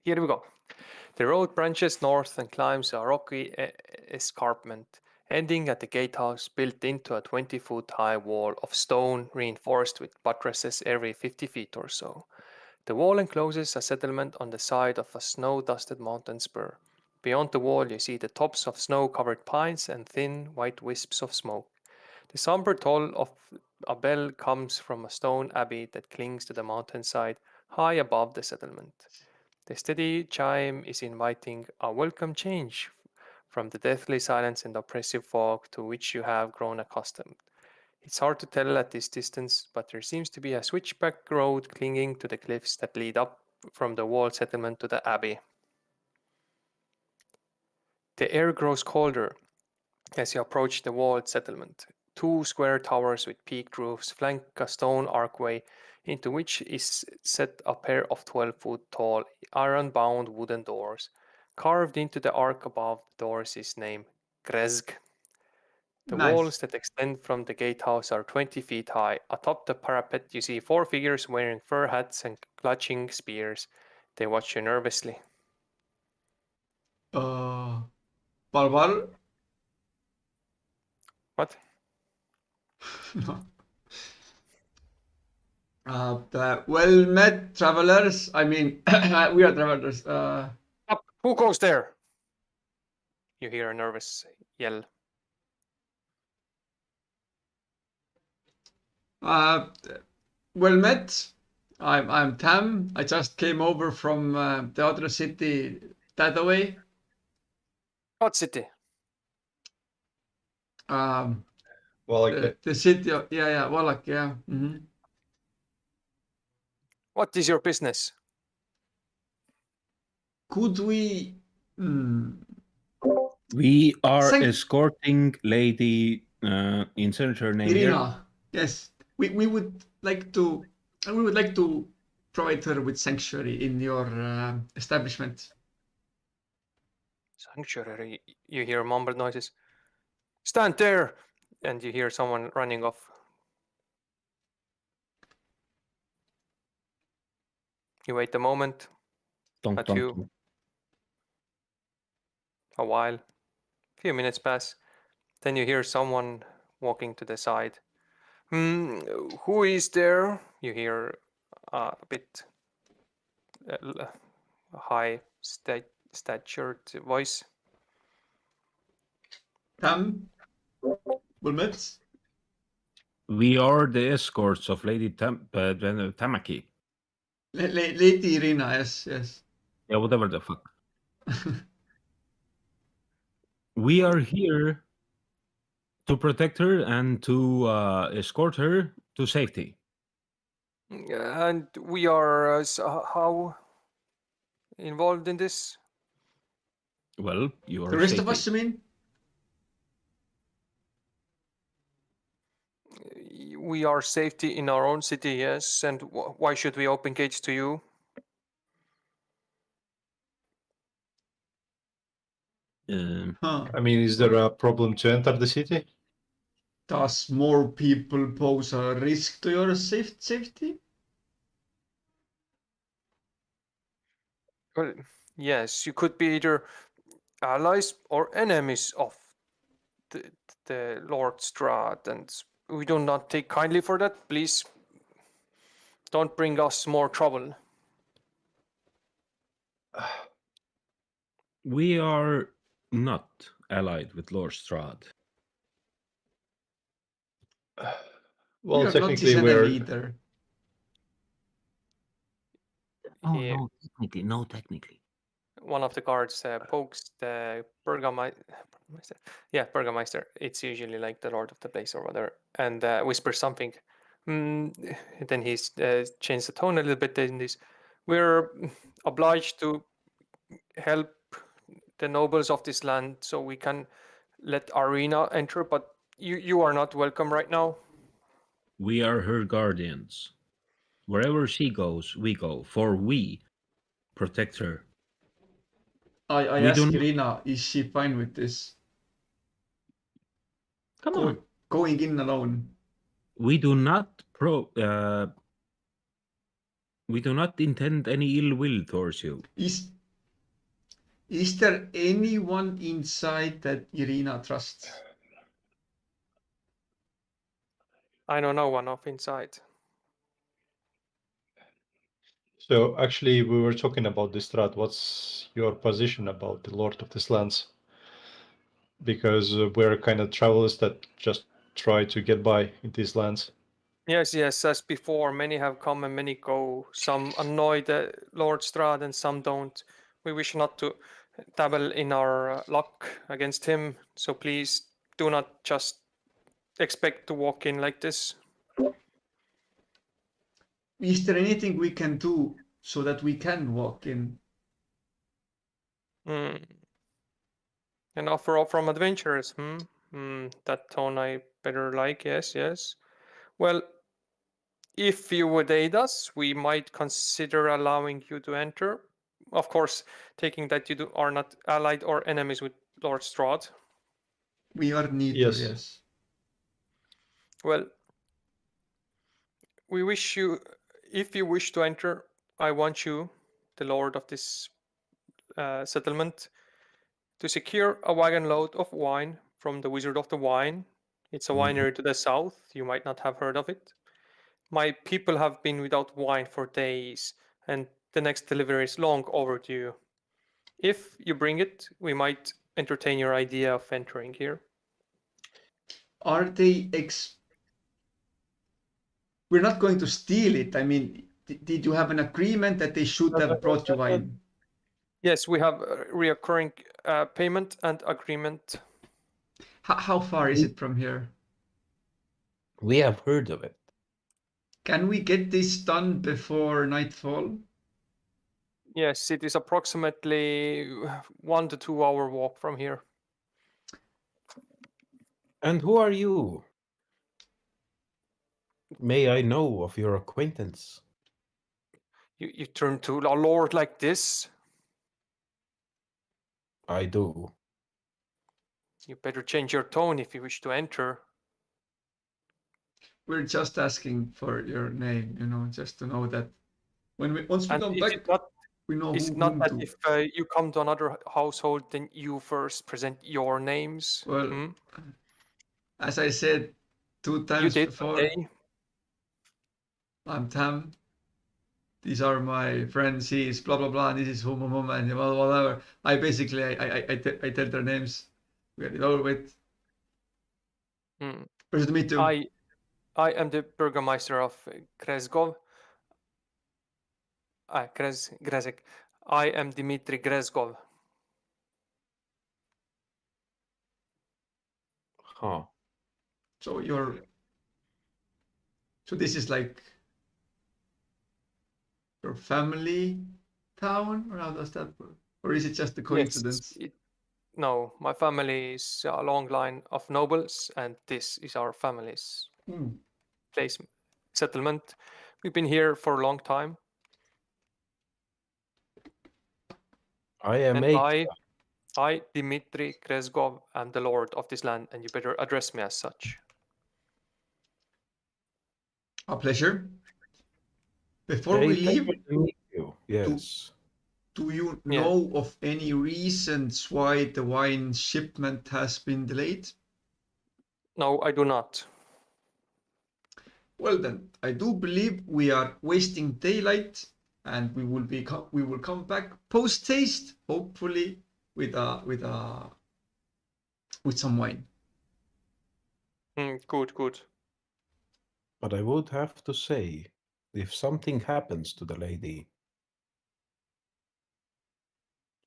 Here we go. The road branches north and climbs a rocky escarpment, ending at the gatehouse built into a 20-foot high wall of stone reinforced with buttresses every 50 feet or so. The wall encloses a settlement on the side of a snow-dusted mountain spur. Beyond the wall you see the tops of snow-covered pines and thin white wisps of smoke. The somber toll of a bell comes from a stone abbey that clings to the mountainside high above the settlement. The steady chime is inviting a welcome change from the deathly silence and oppressive fog to which you have grown accustomed. It's hard to tell at this distance, but there seems to be a switchback road clinging to the cliffs that lead up from the walled settlement to the abbey. The air grows colder as you approach the walled settlement. Two square towers with peaked roofs flank a stone archway into which is set a pair of 12-foot tall, iron-bound wooden doors. Carved into the arch above the doors is name Grezg. The Nice. walls that extend from the gatehouse are 20 feet high. Atop the parapet you see four figures wearing fur hats and clutching spears. They watch you nervously. Barbar? What? No. Well met, travelers. I mean, we are travelers. Up! Who goes there? You hear a nervous yell. Well met. I'm Tam. I just came over from the other city that away. What city? Well, like The city of Wallach, yeah. What is your business? Could we? We are Thank- escorting Lady in Senator name here. Irina. Yes, we would like to. We would like to provide her with sanctuary in your establishment. Sanctuary. You hear mumbled noises. Stand there! And you hear someone running off. You wait a moment, Donk, At donk, you. donk. a while. A few minutes pass. Then you hear someone walking to the side. Who is there? You hear a bit high statured voice. Tam. Well met. We are the escorts of Lady Tamaki. Lady Irina. Yes. Yeah, whatever the fuck. We are here to protect her and to escort her to safety. And we are how involved in this? Well, you are The rest safety. of us, you mean? We are safety in our own city, yes. And why should we open gates to you? I mean, is there a problem to enter the city? Does more people pose a risk to your safety? Well, yes, you could be either allies or enemies of the Lord Strahd, and we do not take kindly for that. Please don't bring us more trouble. We are not allied with Lord Strahd. Well, we are not technically, his enemy we're either. He- No, technically. One of the guards pokes the Burgermeister. Yeah, Burgermeister. It's usually like the Lord of the place or whatever, and whispers something. Then he's changed the tone a little bit in this. We're obliged to help the nobles of this land so we can let Arena enter, but you are not welcome right now. We are her guardians. Wherever she goes, we go, for we protect her. I We do asked not- Irina, is she fine with this? Come on. Going in alone. We do not intend any ill will towards you. Is there anyone inside that Irina trusts? I know no one of inside. So actually, we were talking about this strat. What's your position about the Lord of the Lands? Because we're kind of travelers that just try to get by in these lands. Yes, as before, many have come and many go. Some annoy the Lord Strahd and some don't. We wish not to dabble in our luck against him, so please do not just expect to walk in like this. Is there anything we can do so that we can walk in? An offer from adventurers, that tone I better like, yes. Well, if you would aid us, we might consider allowing you to enter. Of course, taking that you are not allied or enemies with Lord Strahd. We are neither, yes. Well, we wish you, if you wish to enter, I want you, the lord of this settlement, to secure a wagon load of wine from the Wizard of the Wine. It's a winery to the south. You might not have heard of it. My people have been without wine for days, and the next delivery is long overdue. If you bring it, we might entertain your idea of entering here. Are they We're not going to steal it. I mean, did you have an agreement that they should have brought you wine? Yes, we have a reoccurring payment and agreement. How far is it from here? We have heard of it. Can we get this done before nightfall? Yes, it is approximately 1 to 2 hour walk from here. And who are you? May I know of your acquaintance? You turn to a lord like this? I do. You better change your tone if you wish to enter. We're just asking for your name, just to know that once we And come is back, it not, we know is who it not that to. if you come to another household, then you first present your names? Well, as I said 2 You times did before, today. I'm Tam. These are my friends. He is blah blah blah. And this is whom and whatever. I basically I tell their names. We get it over with. Pleasure to meet you. I am the Burgermeister of Grezgov. Grezek. I am Dmitry Grezgov. Huh. So this is like your family town, or how does that work? Or is it just a coincidence? Yes, no, my family is a long line of nobles, and this is our family's place settlement. We've been here for a long time. I am I, Dmitry Grezgov, am the lord of this land, and you better address me as such. A pleasure. Before we leave, yes. Do you know of any reasons why the wine shipment has been delayed? No, I do not. Well then, I do believe we are wasting daylight, and we will come back post haste, hopefully with some wine. Good. But I would have to say, if something happens to the lady,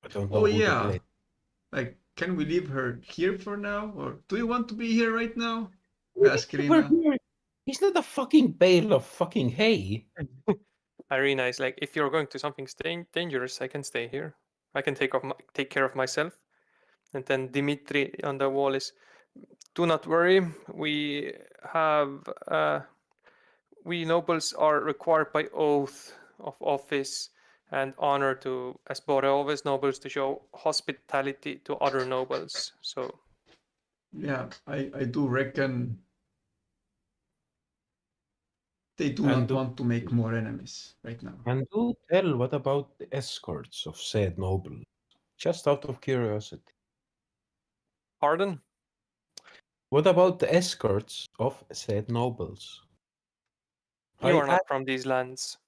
I don't know. Oh yeah, like, can we leave her here for now, or do you want to be here right now? Ask Irina. He's not a fucking bale of fucking hay. Irina is like, if you're going to something dangerous, I can stay here. I can take care of myself. And then Dimitri on the wall is, do not worry, we nobles are required by oath of office and honor to, as Boreoves nobles, to show hospitality to other nobles. So Yeah, I do reckon they do And not do- want to make more enemies right now. And do tell what about the escorts of said noble? Just out of curiosity. pardon? What about the escorts of said nobles? You I are not from these lands.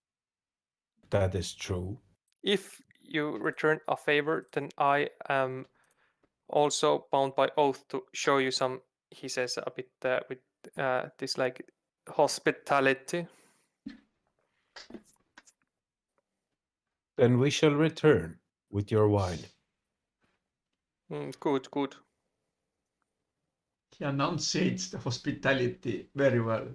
That is true. If you return a favor, then I am also bound by oath to show you some, he says a bit with this like hospitality. Then we shall return with your wine. Good, good. He enunciates the hospitality very well,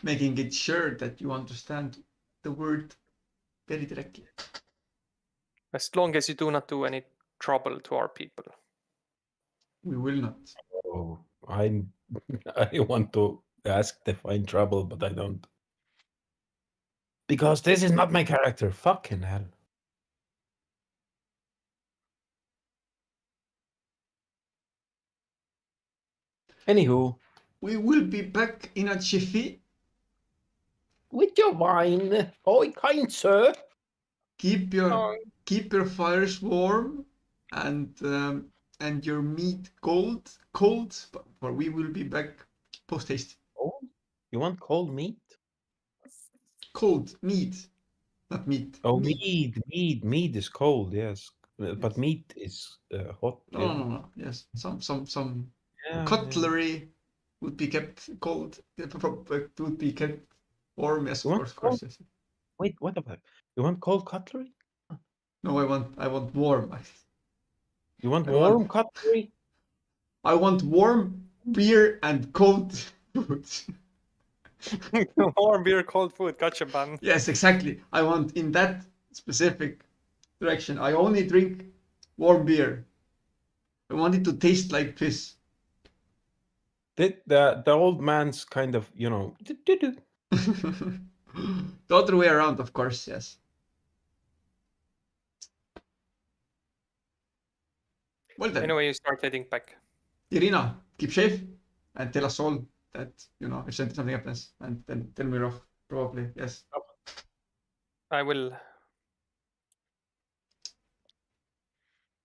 making it sure that you understand the word very directly. As long as you do not do any trouble to our people. We will not. Oh, I want to ask to find trouble, but I don't. Because this is not my character. Fucking hell. Anywho, We will be back in a jiffy. with your wine, oh kind sir. Keep your fires warm and your meat cold, for we will be back post haste. Oh, you want cold meat? Cold meat, not meat. Oh, meat is cold, yes. But Yes. meat is hot. No. Yes, some Yeah, cutlery would be kept cold. Would be kept warm. Yes, You of want course. Yes. Wait, what about? You want cold cutlery? No, I want warm. You want I warm want- cutlery? I want warm beer and cold food. Warm beer, cold food. Gotcha, man. Yes, exactly. I want in that specific direction. I only drink warm beer. I want it to taste like piss. The old man's kind of, The other way around, of course, yes. Well then, Anyway, you start heading back. Irina, keep safe and tell us all that, if something happens, and then we're off, probably, yes. I will.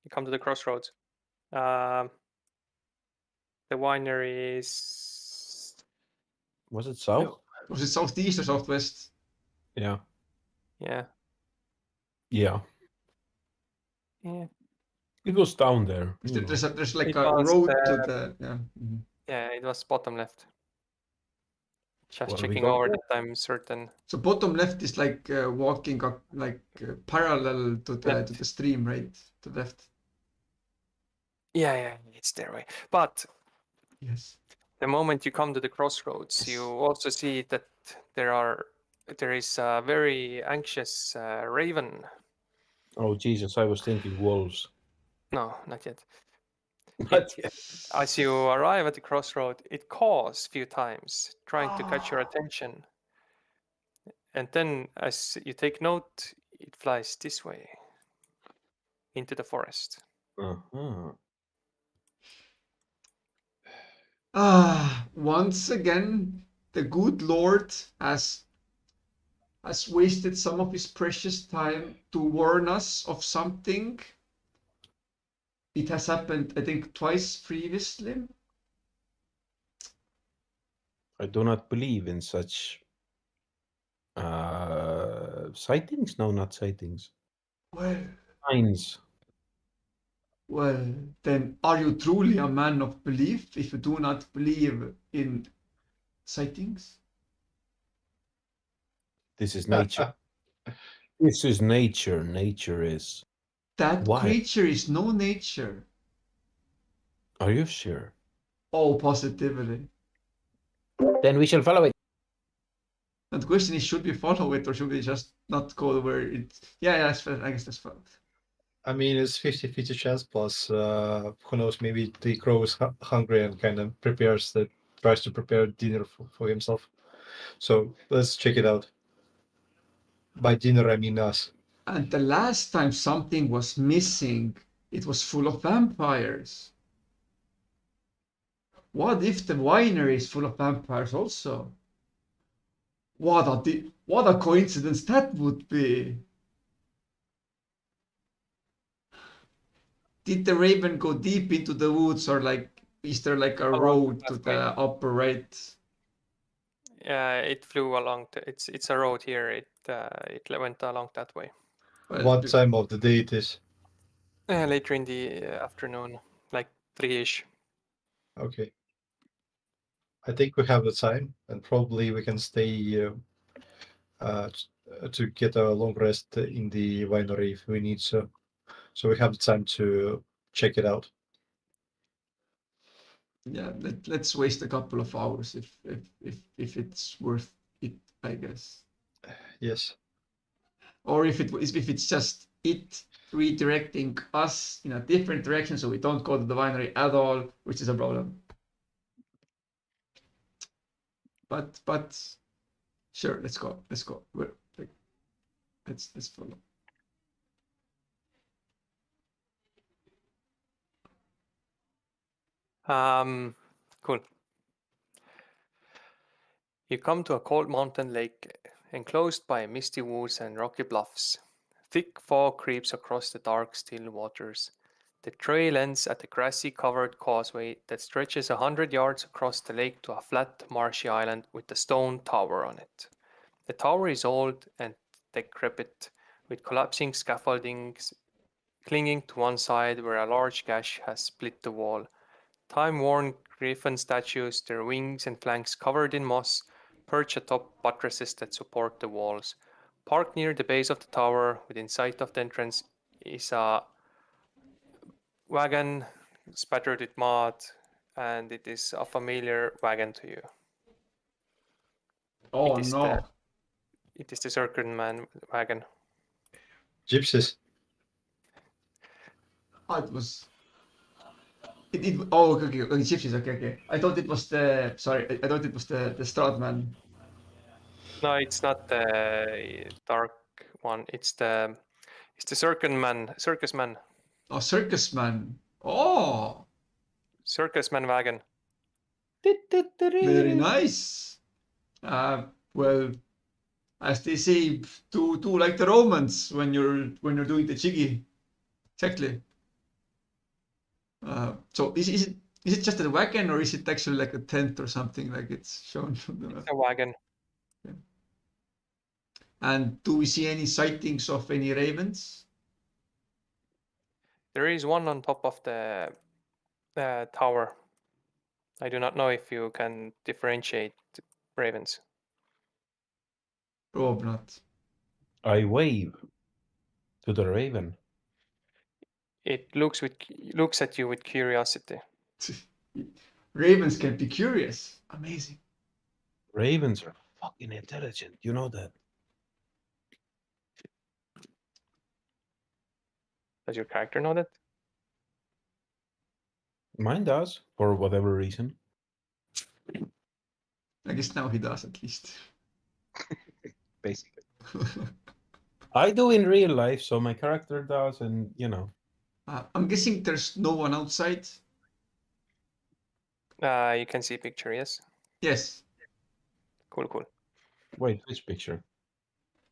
You come to the crossroads. The winery is. Was it south? Was it southeast or southwest? Yeah. Yeah. Yeah. Yeah. It was down there. There's like It a was, road to the, yeah. Mhm. Yeah, it was bottom left. Just Well, we checking got over there. that I'm certain. So bottom left is like walking up, like parallel to the stream, right? To the left. Yeah, it's their way. But Yes. the moment you come to the crossroads, Yes. you also see that there is a very anxious raven. Oh, Jesus, I was thinking wolves. No, not yet. Not yet. As you arrive at the crossroad, it caws a few times, trying to catch your attention. And then, as you take note, it flies this way into the forest. Uh-huh. Once again, the good Lord has wasted some of his precious time to warn us of something. It has happened, I think, twice previously. I do not believe in such sightings. No, not sightings. Well, Signs. well, then are you truly a man of belief if you do not believe in sightings? This is nature. This is nature. Nature is. That Why? creature is no nature. Are you sure? Oh, positively. Then we shall follow it. And the question is, should we follow it or should we just not go where it? Yeah, that's fair. I guess that's fine. I mean, it's 50-50 chance plus, who knows, maybe the crow is hungry and kind of tries to prepare dinner for himself. So let's check it out. By dinner, I mean us. And the last time something was missing, it was full of vampires. What if the winery is full of vampires also? What a coincidence that would be. Did the raven go deep into the woods, or like is there like a Along road the to pathway. the upper right? Yeah, it flew along. It's a road here. It went along that way. Well, What time of the day it is? Later in the afternoon, like 3-ish. Okay. I think we have the time, and probably we can stay to get a long rest in the winery if we need so. So we have the time to check it out. Yeah, let's waste a couple of hours if it's worth it, I guess. Yes. Or if it's just it redirecting us in a different direction, so we don't go to the winery at all, which is a problem. But sure, let's go. Let's go. Let's follow. Cool. You come to a cold mountain lake enclosed by misty woods and rocky bluffs. Thick fog creeps across the dark, still waters. The trail ends at a grassy covered causeway that stretches 100 yards across the lake to a flat, marshy island with a stone tower on it. The tower is old and decrepit, with collapsing scaffoldings clinging to one side where a large gash has split the wall. Time-worn griffin statues, their wings and flanks covered in moss, perch atop buttresses that support the walls. Parked near the base of the tower, within sight of the entrance, is a wagon spattered with mud, and it is a familiar wagon to you. Oh It is no! It is the Circle Man wagon. Gypsies. Oh, it was. Oh, okay, gypsies. Okay. I thought it was the. Sorry, I thought it was the Stradman. No, it's not the dark one. It's the Circus Man. Oh, circus man. Oh, Circus Man wagon. very nice. Well, as they say, do like the Romans when you're doing the jiggy. Exactly. So is it just a wagon, or is it actually like a tent or something like it's shown from the map? It's a wagon. And do we see any sightings of any ravens? There is one on top of the tower. I do not know if you can differentiate ravens. Probe not. I wave to the raven. It looks at you with curiosity. Ravens can be curious. Amazing. Ravens are fucking intelligent. You know that. Does your character know that? Mine does, for whatever reason. I guess now he does at least. Basically. I do in real life, so my character does, and you know. I'm guessing there's no one outside. You can see a picture, yes? Yes. Cool. Wait, which picture?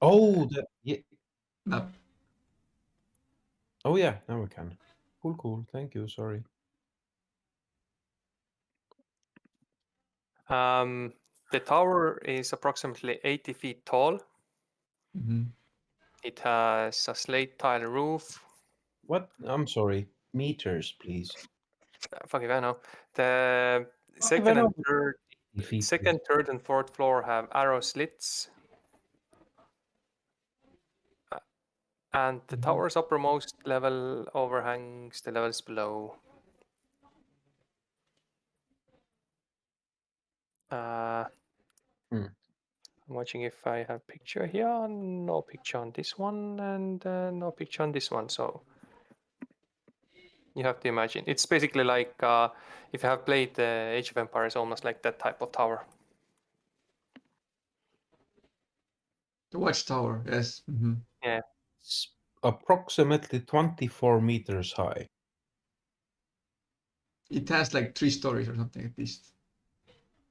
Oh, yeah. Map. Oh yeah, now we can. Cool. Thank you. Sorry. The tower is approximately 80 feet tall. Mm-hmm. It has a slate tile roof. What? I'm sorry. Meters, please. Fuck if I know. The Fuck if I know. second, third, and fourth floor have arrow slits. And the tower's uppermost level overhangs the levels below. I'm watching if I have picture here. No picture on this one, and no picture on this one. So You have to imagine. It's basically like if you have played Age of Empires, almost like that type of tower. The watchtower, yes. Mm-hmm. Yeah. It's approximately 24 meters high. It has like 3 stories or something at least.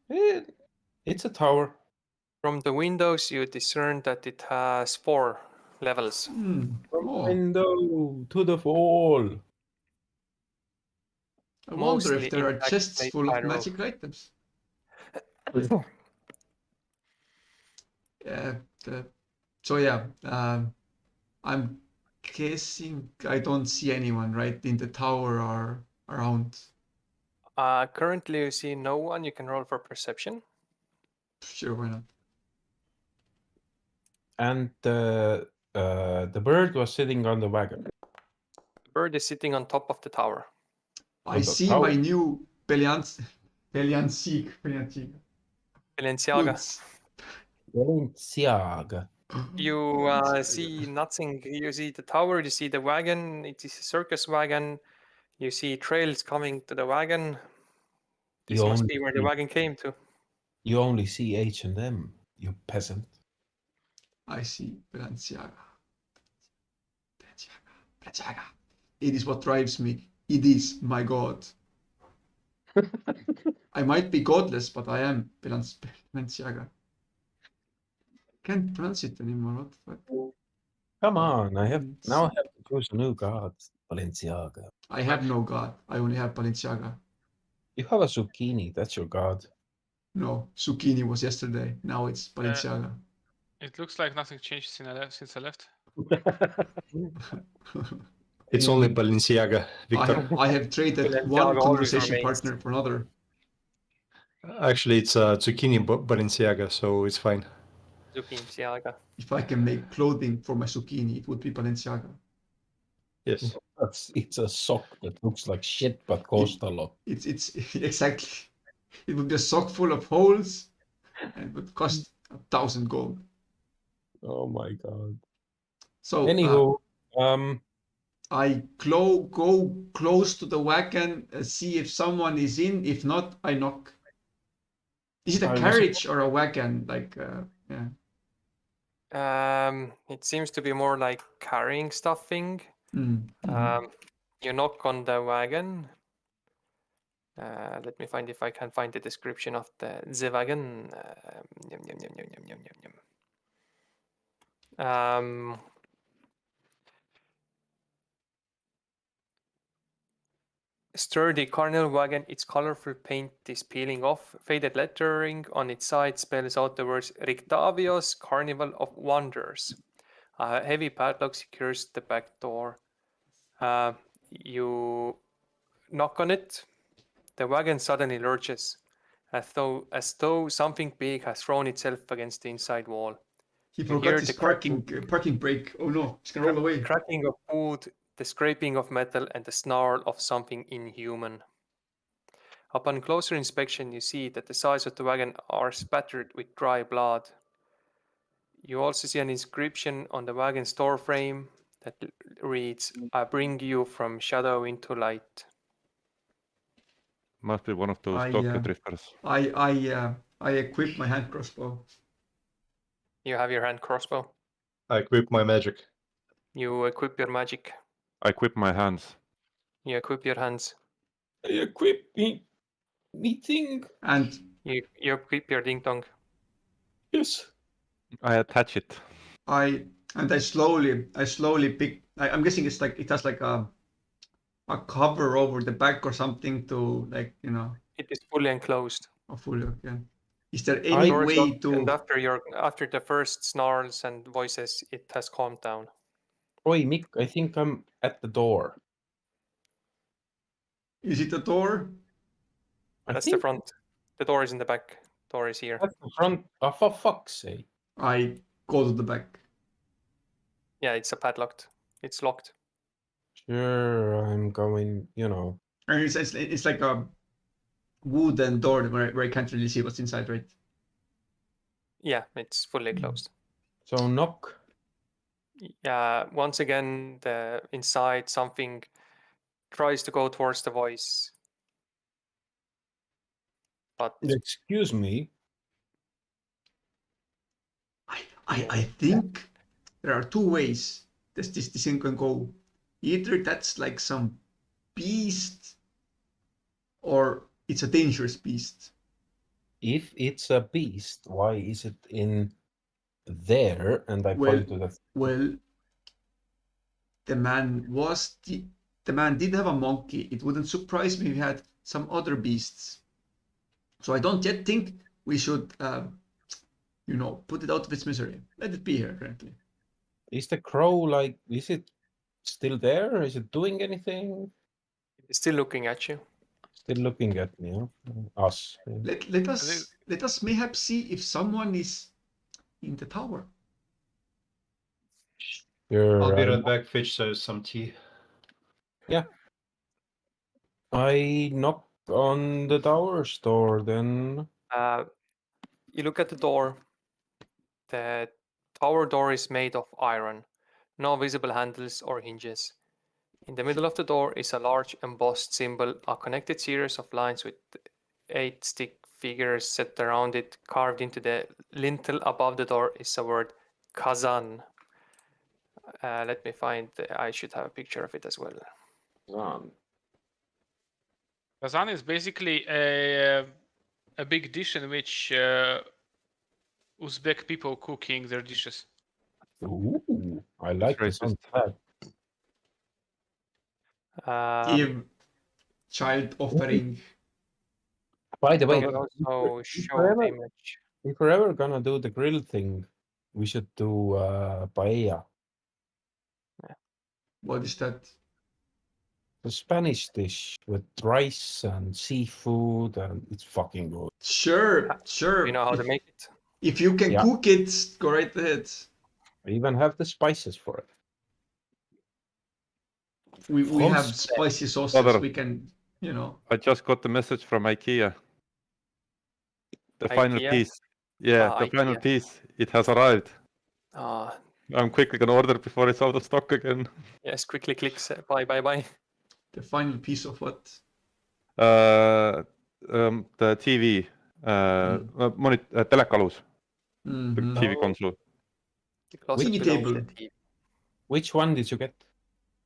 It's a tower. From the windows, you discern that it has 4 levels. From Oh, window to the wall. I wonder Mostly if there are intact chests plate full of tile roof. magic items. Yeah. So yeah, I'm guessing I don't see anyone right in the tower or around. Currently, you see no one. You can roll for perception. Sure, why not? And the bird was sitting on the wagon. The bird is sitting on top of the tower. I On the see tower. my new Balenciaga Balenciaga. boots. Balenciaga. You see nothing. You see the tower. You see the wagon. It is a circus wagon. You see trails coming to the wagon. This You must only be where the see- wagon came to. You only see H&M, you peasant. I see Balenciaga. Balenciaga. It is what drives me. It is my god. I might be godless, but I am Balenciaga. Can't pronounce it anymore. What the fuck? Come on, I have It's- now I have to choose a new god. Balenciaga. I have no god. I only have Balenciaga. You have a zucchini, that's your god. No, zucchini was yesterday. Now it's Balenciaga. It looks like nothing changed since I left. It's only Balenciaga, Victor. I have traded Balenciaga one always conversation remains. partner for another. Actually, it's zucchini Balenciaga, so it's fine. Balenciaga. If I can make clothing for my zucchini, it would be Balenciaga. Yes. It's a sock that looks like shit but costs a lot. It's exactly. It would be a sock full of holes, and would cost 1,000 gold. Oh my god. So Anywho, I go close to the wagon, see if someone is in. If not, I knock. Is it a I was- carriage or a wagon? Like, yeah. It seems to be more like carrying stuffing. Mhm. You knock on the wagon. Let me find if I can find the description of the wagon. Yum, yum, yum, yum, yum, yum, yum, yum. Sturdy carnival wagon, its colorful paint is peeling off. Faded lettering on its side spells out the words Rictavios Carnival of Wonders. A heavy padlock secures the back door. You knock on it. The wagon suddenly lurches, as though something big has thrown itself against the inside wall. He You forgot hear his the parking brake. Oh no, it's gonna roll away. cracking of wood, the scraping of metal, and the snarl of something inhuman. Upon closer inspection, you see that the sides of the wagon are spattered with dry blood. You also see an inscription on the wagon's door frame that reads, "I bring you from shadow into light." Must be one of those I, Tokyo drifters. I equip my hand crossbow. You have your hand crossbow. I equip my magic. You equip your magic. I equip my hands. You equip your hands. I equip me thing. And You equip your ding dong. Yes. I attach it. I slowly pick. I'm guessing it's like it has like a cover over the back or something to like It is fully enclosed. a full okay. Is there any Doors way locked, and to? after the first snarls and voices, it has calmed down. Oi, Mick, I think I'm at the door. Is it a door? That's I the think front. The door is in the back. Door is here. that's the front. Oh, for fuck's sake. I go to the back. Yeah, it's a padlocked. It's locked. Sure, I'm going, And it's like a wooden door where I can't really see what's inside, right? Yeah, it's fully closed. So knock. Yeah, once again, the inside something tries to go towards the voice. But Excuse me. I think there are two ways this thing can go. Either that's like some beast, or it's a dangerous beast. If it's a beast, why is it in there? And I Well, point to the. well, the man did have a monkey. It wouldn't surprise me if he had some other beasts. So I don't yet think we should, put it out of its misery. Let it be here currently. Is the crow like? Is it still there? Is it doing anything? it's still looking at you. Still looking at me, huh? Us. Yeah. Let us mayhap see if someone is in the tower. Sure, I'll be right back. Fetch some tea. I knock on the tower's door then. You look at the door. The tower door is made of iron, no visible handles or hinges. In the middle of the door is a large embossed symbol, a connected series of lines with 8 stick figures set around it. Carved into the lintel above the door is a word Kazan. Let me find, I should have a picture of it as well. Kazan is basically a big dish in which Uzbek people cooking their dishes. Ooh, I like this racist. one. Give child offering. By the way, I will also if show we're the ever- image. if we're ever gonna do the grill thing, we should do paella, What is that? the Spanish dish with rice and seafood, and it's fucking good. Sure. Do you know how to make it? If you can Yeah. cook it, go right ahead. I even have the spices for it. We have Franz- spicy sauces. Brother. We can, I just got the message from IKEA. The final IKEA? piece. Yeah, the final IKEA. piece. It has arrived. Ah, I'm quickly gonna order it before it's out of stock again. yes, quickly clicks. Buy. the final piece of what? The TV. Telekalus. The Mhm. TV console. Closer TV below table. the TV. Which one did you get?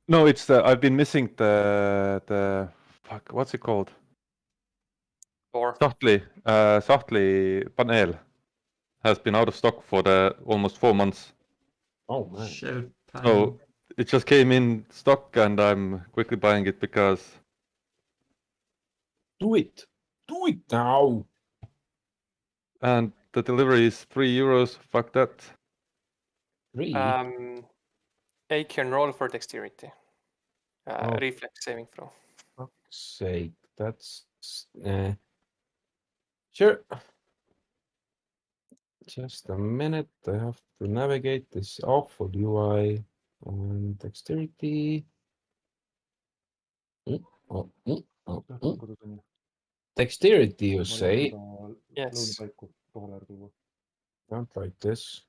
No, it's I've been missing the fuck. What's it called? Door. Softly panel has been out of stock for the almost 4 months. Oh man, Shelf panel. So it just came in stock, and I'm quickly buying it because do it now. and the delivery is €3. Fuck that. 3. A can roll for dexterity. Oh. Reflex saving throw. Fuck's sake, that's sure. Just a minute, I have to navigate this awful UI and dexterity. Dexterity, you say? Yes. Don't like this.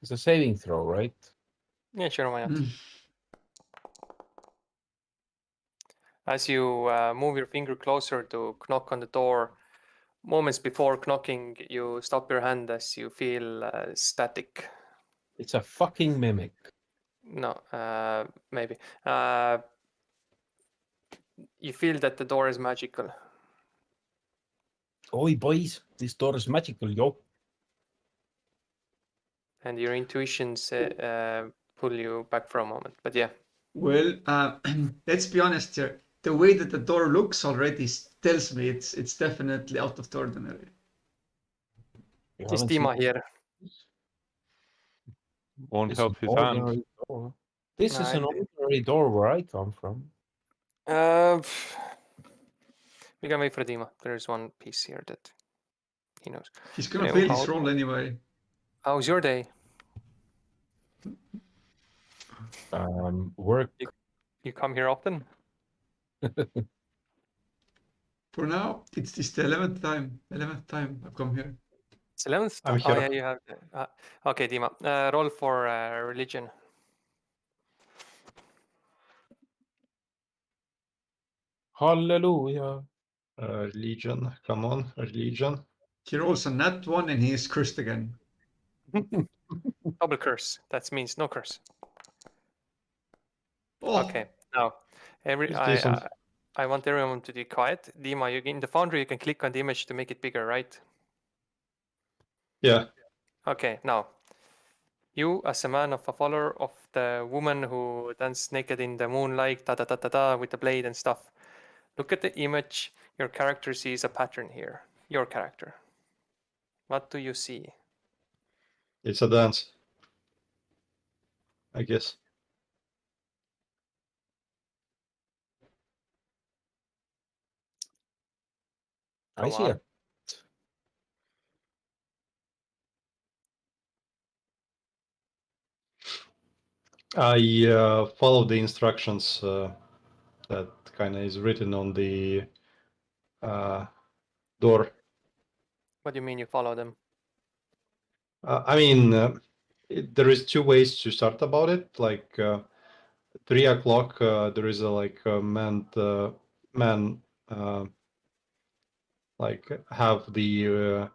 It's a saving throw, right? Yeah, sure, why not? Mm. As you move your finger closer to knock on the door, moments before knocking, you stop your hand as you feel static. It's a fucking mimic. No, maybe. You feel that the door is magical. Oi, boys, this door is magical, yo. And your intuitions pull you back for a moment. But yeah, Well, let's be honest here. The way that the door looks already tells me it's definitely out of the ordinary. You is haven't Dima seen here? Won't this help his hand. ordinary door. This is I an do. ordinary door where I come from. We can wait for Dima. There's one piece here that he knows. He's gonna Anyway, fail his roll anyway. How's your day? Work. You come here often? For now, it's the 11th time. 11th time I've come here. It's 11th? I'm Oh, here. yeah, you have. Okay, Dima. Roll for religion. Hallelujah. Legion, come on, Legion. He rolls a nat 1 and he is cursed again. Double curse. That means no curse. Oh, Okay. Now, It's decent. I want everyone to be quiet. Dima, you in the Foundry you can click on the image to make it bigger, right? Yeah. Okay. Now, you as a man of a follower of the woman who danced naked in the moonlight, da da da da da, with the blade and stuff. Look at the image. Your character sees a pattern here. Your character. What do you see? It's a dance. I guess. I Go see on. it. I follow the instructions that kind of is written on the door. What do you mean you follow them? I mean, there is two ways to start about it. Like 3 o'clock, there is a like man like have the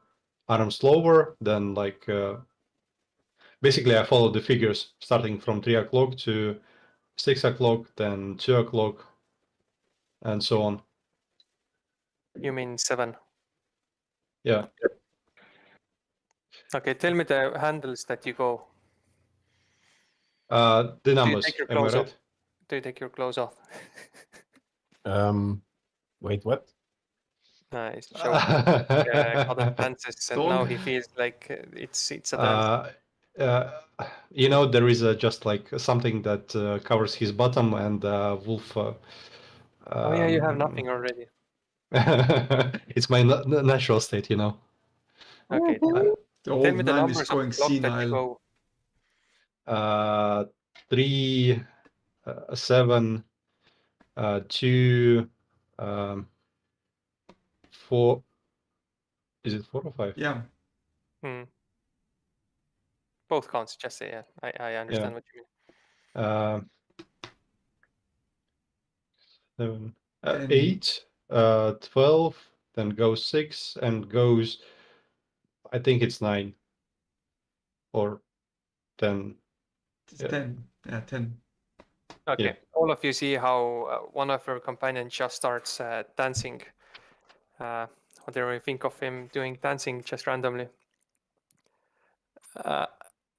arms lower. Then like basically I follow the figures starting from 3 o'clock to 6 o'clock, then 2 o'clock, and so on. You mean 7? Yeah. Okay, tell me the handles that you go. The Do you numbers. take your Am I clothes off? right? Do you take your clothes off? Wait, what? Nice joke. Goddess dances, and now he feels like it's a dance. You know, there is just like something that covers his bottom, and wolf. Oh yeah, you have nothing already. It's my natural state, you know. Okay, the tell old me the man is numbers of going the clock that you senile. go. 3, 7, 2, 4. Is it 4 or 5? Yeah. Both counts, just say yeah. I understand what you mean. 7, Then- 8, 12, then goes 6 and goes, I think it's 9 or 10. It's Yeah. 10. Yeah, 10. Okay, Yeah. all of you see how one of your companions just starts dancing. Whatever you think of him doing dancing just randomly.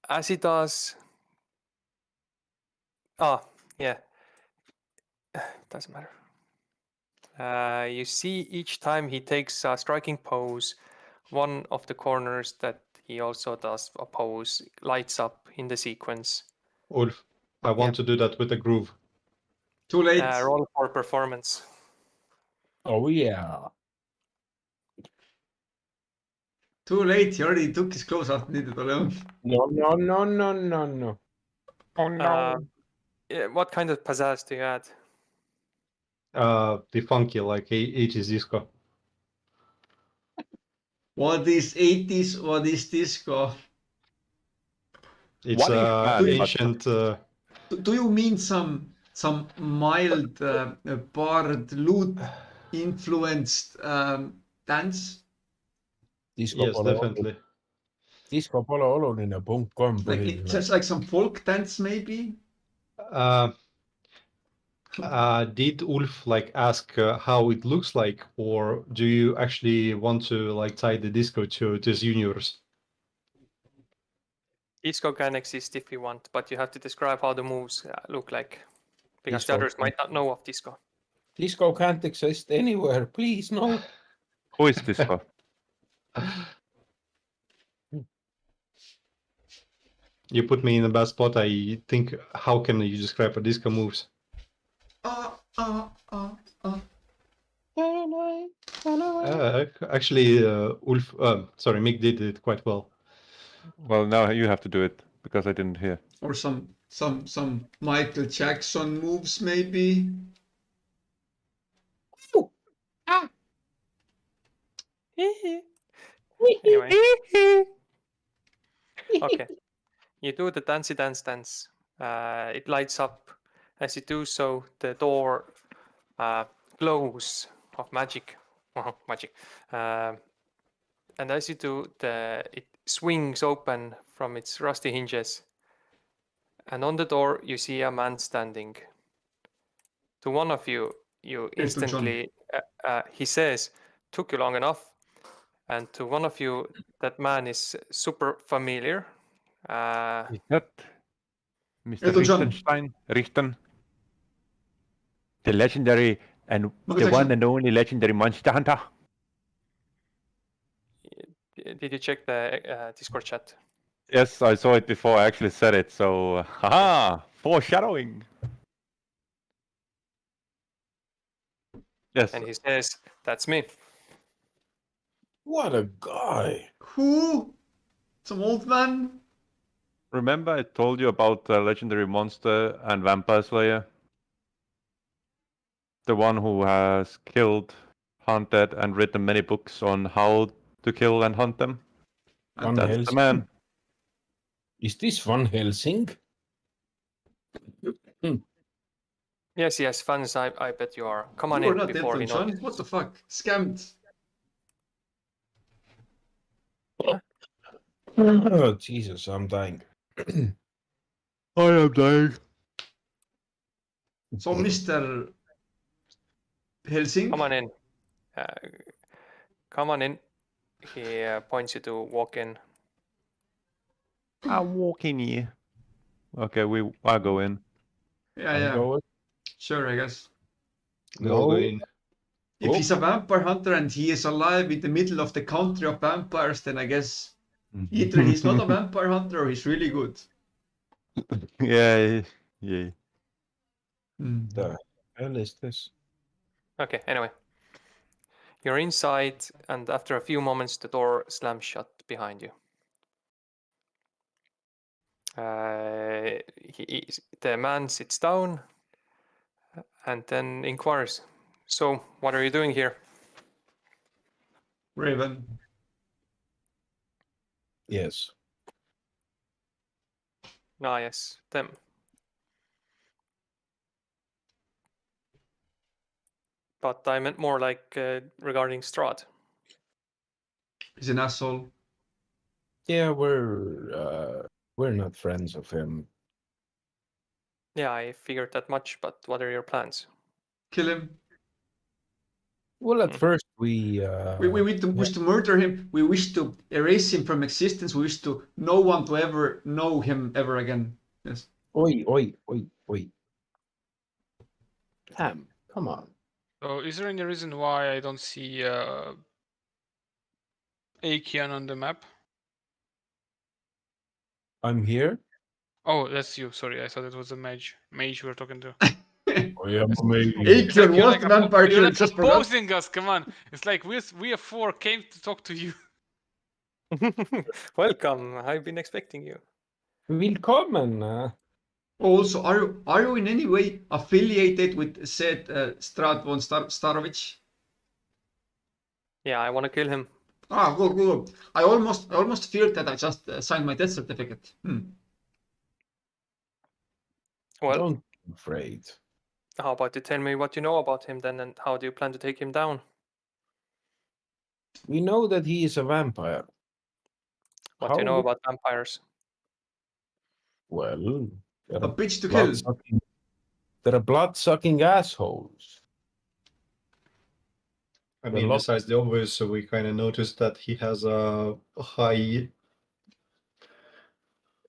As he does. Oh, yeah. Doesn't matter. You see each time he takes a striking pose, one of the corners that he also does a pose lights up in the sequence. Ulf, I want to do that with a groove. Too late. Roll for performance. Oh yeah. Too late. He already took his clothes off. Needed alone. No. Oh no. What kind of pizzazz do you add? The funky, like 80s disco. What is 80s? What is disco? It's ancient. Do you mean some mild bard lute influenced dance? Disco Yes, definitely. Disco pole oluline, punk on Like põhiline. just like some folk dance, maybe? Did Ulf like ask how it looks like, or do you actually want to like tie the disco to this universe? Disco can exist if you want, but you have to describe how the moves look like, because Disco the others can- might not know of disco. Disco can't exist anywhere, please, no. Who is Disco? You put me in a bad spot. I think, how can you describe a disco moves? Actually, Ulf, sorry, Mick did it quite well. Well, now you have to do it because I didn't hear. Or some Michael Jackson moves, maybe? Anyway. Okay. You do the dancey dance. It lights up. As you do so, the door glows of magic. Magic. And as you do, it swings open from its rusty hinges. And on the door, you see a man standing. To one of you, you instantly, he says, took you long enough. And to one of you, that man is super familiar. Is that Mr. Elton John. Richten? The legendary and Michael the one Jackson. and only legendary Monster Hunter? Did you check the Discord chat? Yes, I saw it before I actually said it, so haha, foreshadowing. Yes, And he says, that's me. What a guy! Who? Some old man? remember I told you about the legendary monster and vampire slayer? The one who has killed, hunted, and written many books on how to kill and hunt them? Van That's Helsing. the man. Is this Van Helsing? Yes, fans, I bet you are. Come on You are in not before Elton he John. notices. What the fuck? Scammed. Oh, Jesus, I'm dying. I am dying. So, Mr. Helsing. Come on in. Come on in. He points you to walk in. I'm walking here. Okay, I'll go in. Yeah, I'm yeah. going. Sure, I guess. We all go No. in. If Oh. he's a vampire hunter and he is alive in the middle of the country of vampires, then I guess either he's not a vampire hunter or he's really good. Yeah. The hell is this? Okay, anyway. You're inside, and after a few moments, the door slams shut behind you. The man sits down and then inquires, so, what are you doing here? Raven. Yes. Ah, yes, them. But I meant more like regarding Strahd. He's an asshole. Yeah, we're not friends of him. Yeah, I figured that much, but what are your plans? Kill him. Well, at Hmm. first we wish to murder him. We wish to erase him from existence. We wish to no one to ever know him ever again. Yes. Oi. Damn, come on. So, is there any reason why I don't see Aekion on the map? I'm here. Oh, that's you. Sorry, I thought it was a mage. Mage we were talking to. Oh, yeah, maybe. Aekion You're was like the vampire you're killer. like Just forgot. opposing us. Come on, it's like we four came to talk to you. Welcome, I've been expecting you. Willkommen. Also, are you in any way affiliated with said Strahd von Starovich? Yeah, I want to kill him. Ah, good. I almost feared that I just signed my death certificate. Well, Don't be afraid. how about you tell me what you know about him then, and how do you plan to take him down? We know that he is a vampire. What do you know about vampires? Well, A bitch to kill. They're blood-sucking assholes. I mean, besides the obvious, so we kind of noticed that he has a high.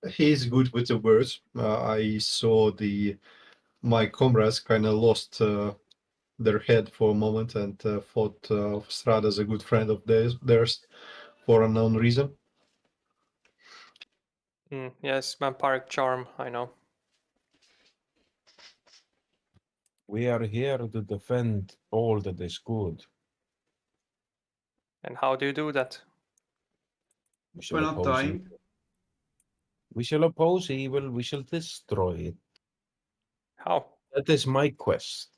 He's good with the words. I saw my comrades kind of lost their head for a moment and thought Strahd as a good friend of theirs for a known reason. Yes, vampiric charm, I know. We are here to defend all that is good. And how do you do that? We're not dying. We shall oppose evil. We shall destroy it. How? That is my quest.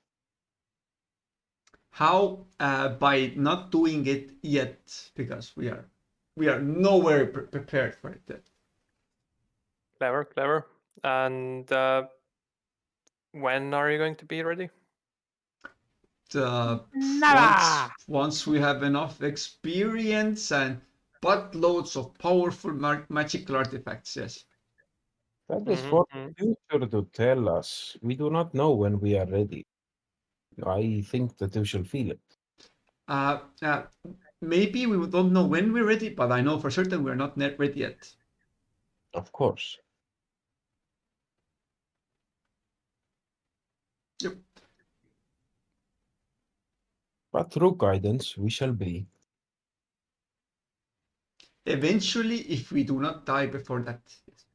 How? By not doing it yet, because we are nowhere prepared for it yet. Clever. And when are you going to be ready? Nada. once we have enough experience and buttloads of powerful magical artifacts, yes. That is Mhm, for mhm. the future to tell us. We do not know when we are ready. I think that we shall feel it. Maybe we don't know when we're ready, but I know for certain we're not ready yet. Of course. Yep. But through guidance, we shall be. Eventually, if we do not die before that. Yes.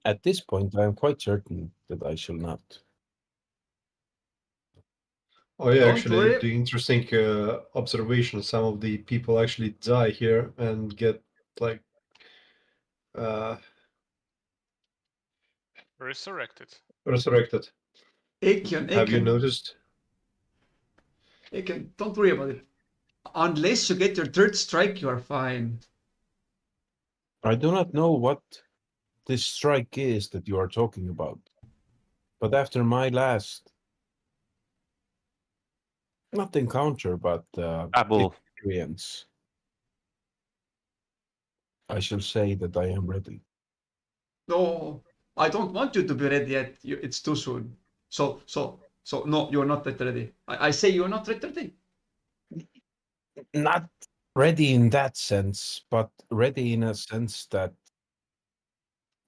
At this point, I am quite certain that I shall not. Oh yeah, Don't actually, worry. the interesting observation. Some of the people actually die here and get like uh, Resurrected. resurrected. Have you Aiken, noticed? don't worry about it. Unless you get your third strike, you are fine. I do not know what this strike is that you are talking about. But after my last, not encounter, but Apple. experience, I shall say that I am ready. No, I don't want you to be ready yet. It's too soon. So no, you're not yet ready. I say you're not yet ready. Not ready in that sense, but ready in a sense that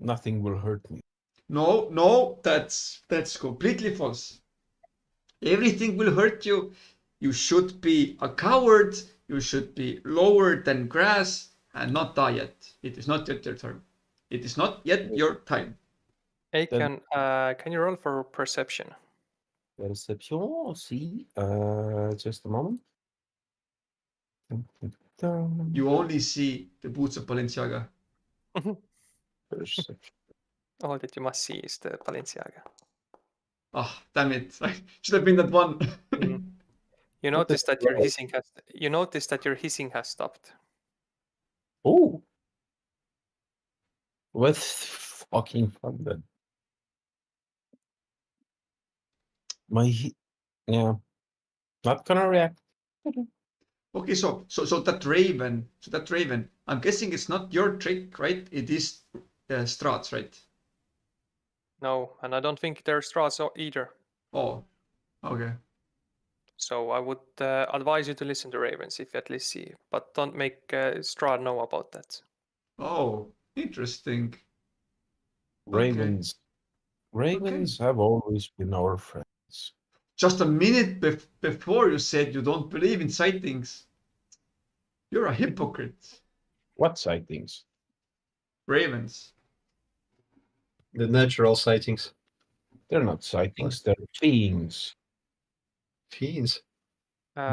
nothing will hurt me. No, that's completely false. Everything will hurt you. You should be a coward. You should be lower than grass and not die yet. It is not yet your turn. It is not yet your time. Aiken, can you roll for perception? Perception, see. Just a moment. You only see the boots of Balenciaga. Perception. All that you must see is the Balenciaga. Ah, damn it! Should have been that one. Mm. You What notice is that the roll? your hissing has stopped. Oh, with fucking fun then. Yeah, not gonna react. Okay, so that raven. I'm guessing it's not your trick, right? It is Strahd's, right? No, and I don't think there's straws either. Oh, okay. So I would advise you to listen to ravens if you at least see, but don't make Strahd know about that. Oh, interesting. Ravens. Ravens have always been our friends. Just a minute before you said you don't believe in sightings. You're a hypocrite. What sightings? Ravens. The natural sightings. They're not sightings, they're beings. Fiends.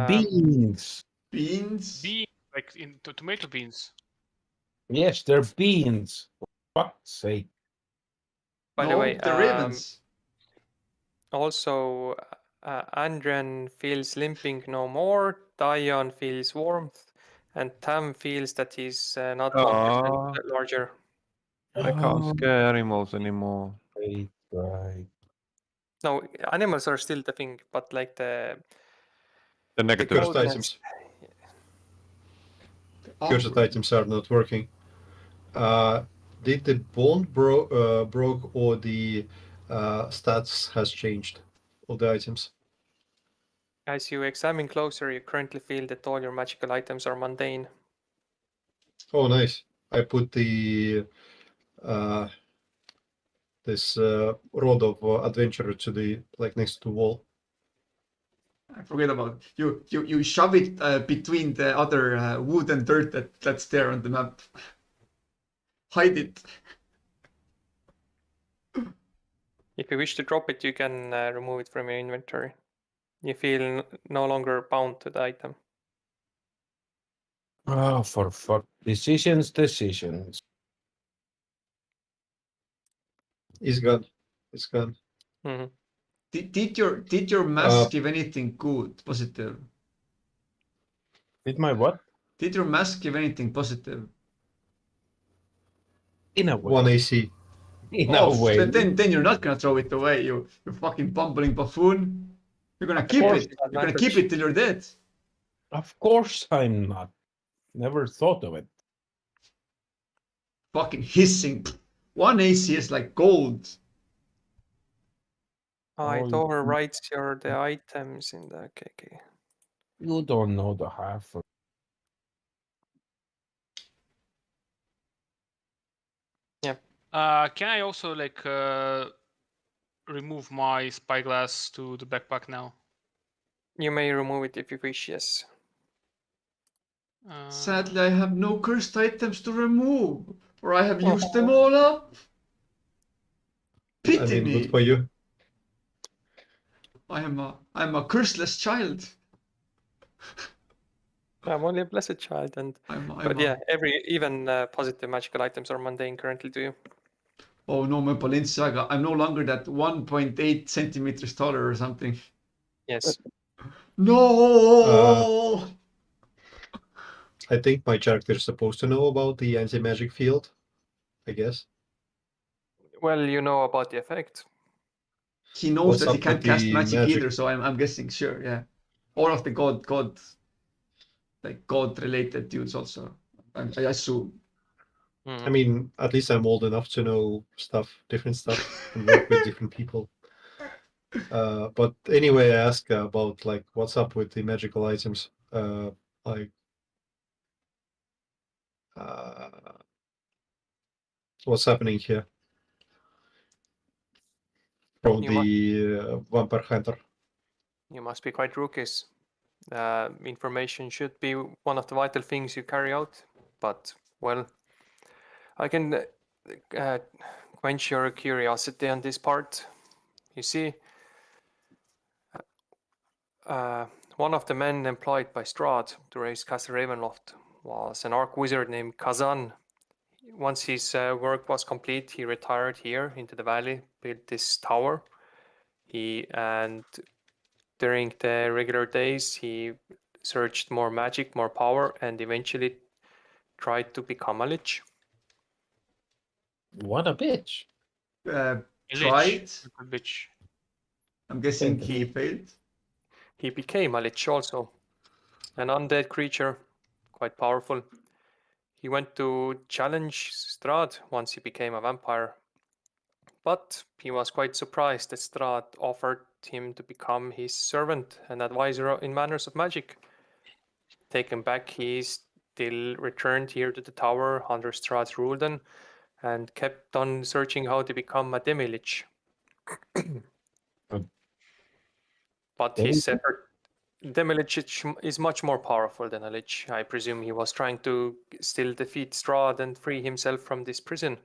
Beings. Beans. Beans, like in tomato beans. Yes, they're beings. For fuck's sake. By the No, way, the ravens. also Andrian feels limping no more, Dion feels warmth, and Tam feels that he's not 1% larger. I can't scare animals anymore. Right. No, animals are still the thing, but like the negative. Cursed coldness- items. Oh, Cursed items are not working. Did the bond broke or the stats has changed of the items? As you examine closer, you currently feel that all your magical items are mundane. Oh, nice. I put the this rod of adventure to the next to the wall. I forget about it. You shove it between the other wood and dirt that's there on the map. Hide it. If you wish to drop it, you can remove it from your inventory. You feel no longer bound to the item. Oh, for fuck. Decisions. It's gone. It's gone. Mhm. Did your mask give anything good, positive? Did my what? Did your mask give anything positive? In a way. 1 AC. In Oh, a way. then you're not gonna throw it away, you fucking bumbling buffoon. You're gonna Of keep course, it. You're gonna keep advantage. it till you're dead. Of course I'm not. Never thought of it. Fucking hissing. One AC is like gold. I Oh, overwrites the items in the KK. You don't know the half of Can I also like remove my spyglass to the backpack now? You may remove it if you wish, yes. Sadly, I have no cursed items to remove, or I have Oh. used them all up. I Pity mean, me. good for you. I'm a curseless child. I'm only a blessed child, and but yeah, even positive magical items are mundane currently to you. Oh no, my Balenciaga. I'm no longer that 1.8 centimeters taller or something. Yes. No. I think my character is supposed to know about the anti-magic field, I guess. Well, you know about the effect. He knows What's that he up can't with cast the magic, magic? either, so I'm guessing sure, yeah. All of the god related dudes also. I assume. I mean, at least I'm old enough to know different stuff, and work with different people. But anyway, I ask about like what's up with the magical items. Like, what's happening here from the vampire hunter? You must be quite rookies. Information should be one of the vital things you carry out, but well, I can quench your curiosity on this part. You see, one of the men employed by Strahd to raise Castle Ravenloft was an arc wizard named Kazan. Once his work was complete, he retired here into the valley, built this tower. And during the regular days, he searched more magic, more power, and eventually tried to become a lich. What a bitch. Tried. A bitch. I'm guessing he failed. He became a lich also, an undead creature, quite powerful. He went to challenge Strahd once he became a vampire, but he was quite surprised that Strahd offered him to become his servant and advisor in matters of magic. Taken back, he still returned here to the tower under Strahd's rule then, and kept on searching how to become a demi-lich. But his effort, demi-lich is much more powerful than a lich. I presume he was trying to still defeat Strahd and free himself from this prison.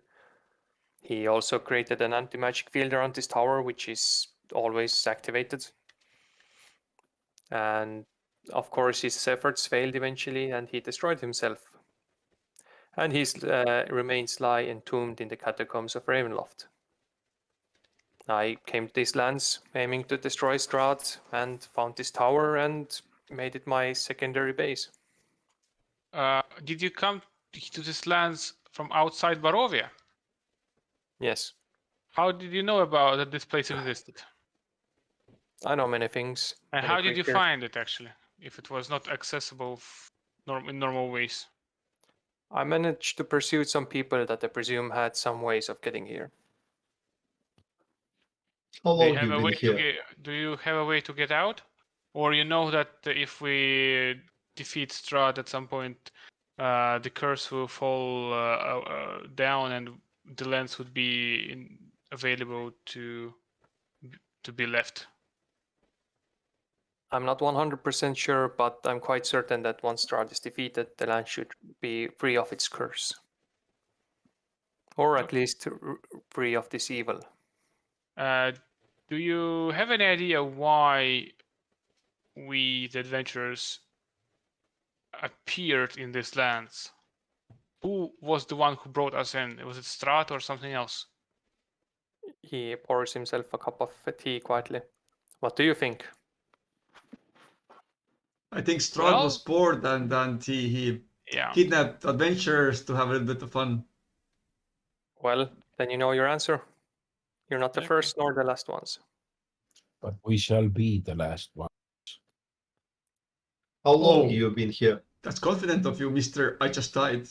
He also created an anti-magic field around this tower, which is always activated. And of course, his efforts failed eventually, and he destroyed himself. And his remains lie entombed in the catacombs of Ravenloft. I came to these lands aiming to destroy Strahd and found this tower and made it my secondary base. Did you come to these lands from outside Barovia? Yes. How did you know about that this place existed? I know many things. And many how did you creatures. find it actually, if it was not accessible in normal ways? I managed to pursue some people that I presume had some ways of getting here. How Do you long have have you a been way to here? do you have a way to get out? Or you know that if we defeat Strahd at some point, the curse will fall down and the lands would be available to be left? I'm not 100% sure, but I'm quite certain that once Strahd is defeated, the land should be free of its curse. Or at least free of this evil. Do you have any idea why we, the adventurers, appeared in these lands? Who was the one who brought us in? Was it Strahd or something else? He pours himself a cup of tea quietly. What do you think? I think Strahd was bored and he Yeah. kidnapped adventurers to have a little bit of fun. Well, Then you know your answer. You're not the Okay. first nor the last ones. But we shall be the last one. How long Oh. you been here? That's confident of you, Mr. I just died.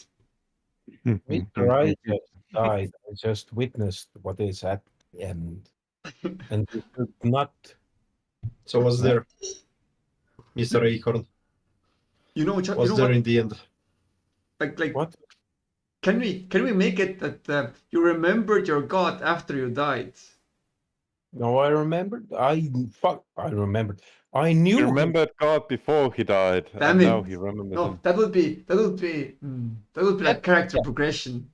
Mr. I just died. I just witnessed what is at the end. And we should not. So was there, Mr. Acorn? You know, you Was know there what? in the end? Like, What? can we make it that you remembered your god after you died? No, I remembered. I remembered. I knew. He remembered God before he died, Damn and it. now he remembers No, him. that would be like character progression.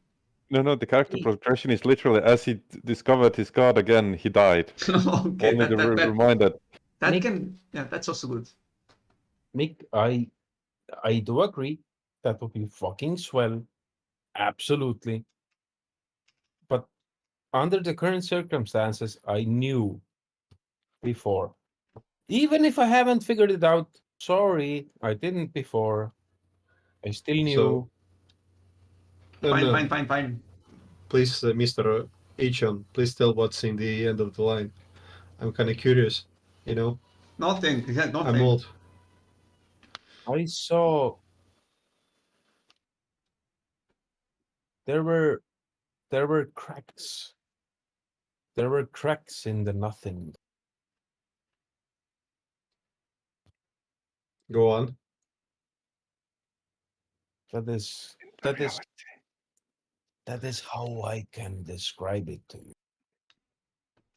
No, the character progression is literally as he discovered his God again, he died. Okay, Only the reminder. that Nick- can, yeah, that's also good. Mick, I do agree. That would be fucking swell. Absolutely. But under the current circumstances, I knew before. Even if I haven't figured it out, sorry, I didn't before. I still knew. Fine. Please, Mr. Achon, please tell what's in the end of the line. I'm kind of curious, you know? Nothing. He had nothing. I'm old. I saw there were cracks. There were cracks in the nothing. Go on. That is how I can describe it to you.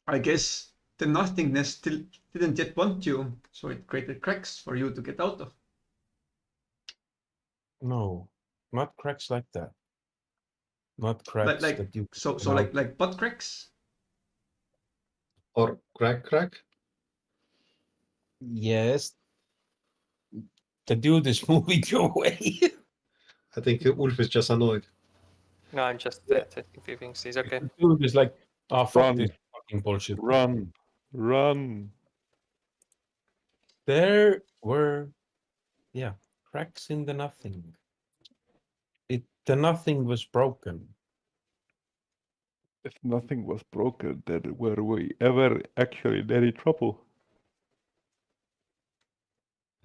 I guess the nothingness still didn't yet want you, so it created cracks for you to get out of. No, not cracks like that. Not cracks Like that you so can out- like butt cracks. Or crack? Yes. The dude is moving your way. I think Ulf is just annoyed. No, I'm just Yeah. testing a few things. He's okay. The dude is like, oh fuck Run. this fucking bullshit. Run. There were cracks in the nothing. The nothing was broken. If nothing was broken, then were we ever actually in any trouble?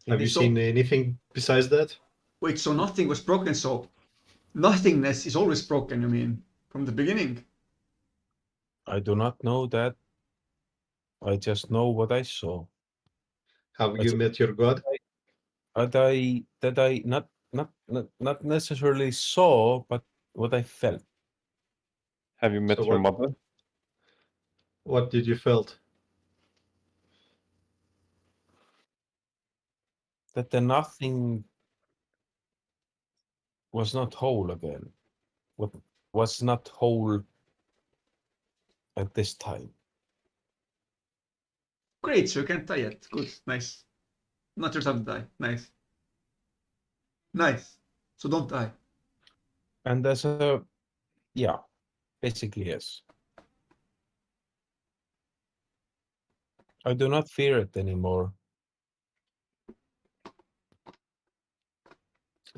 Have you So- seen anything besides that? Wait, so nothing was broken, so nothingness is always broken, you mean, from the beginning? I do not know that. I just know what I saw. Have That's you met your god? That I not necessarily saw, but what I felt. Have you met So your what- mother? What did you felt? That the nothing was not whole again. What was not whole at this time. Great, so you can't die yet. Good, nice. Not yourself to die. Nice. So don't die. And basically yes. I do not fear it anymore.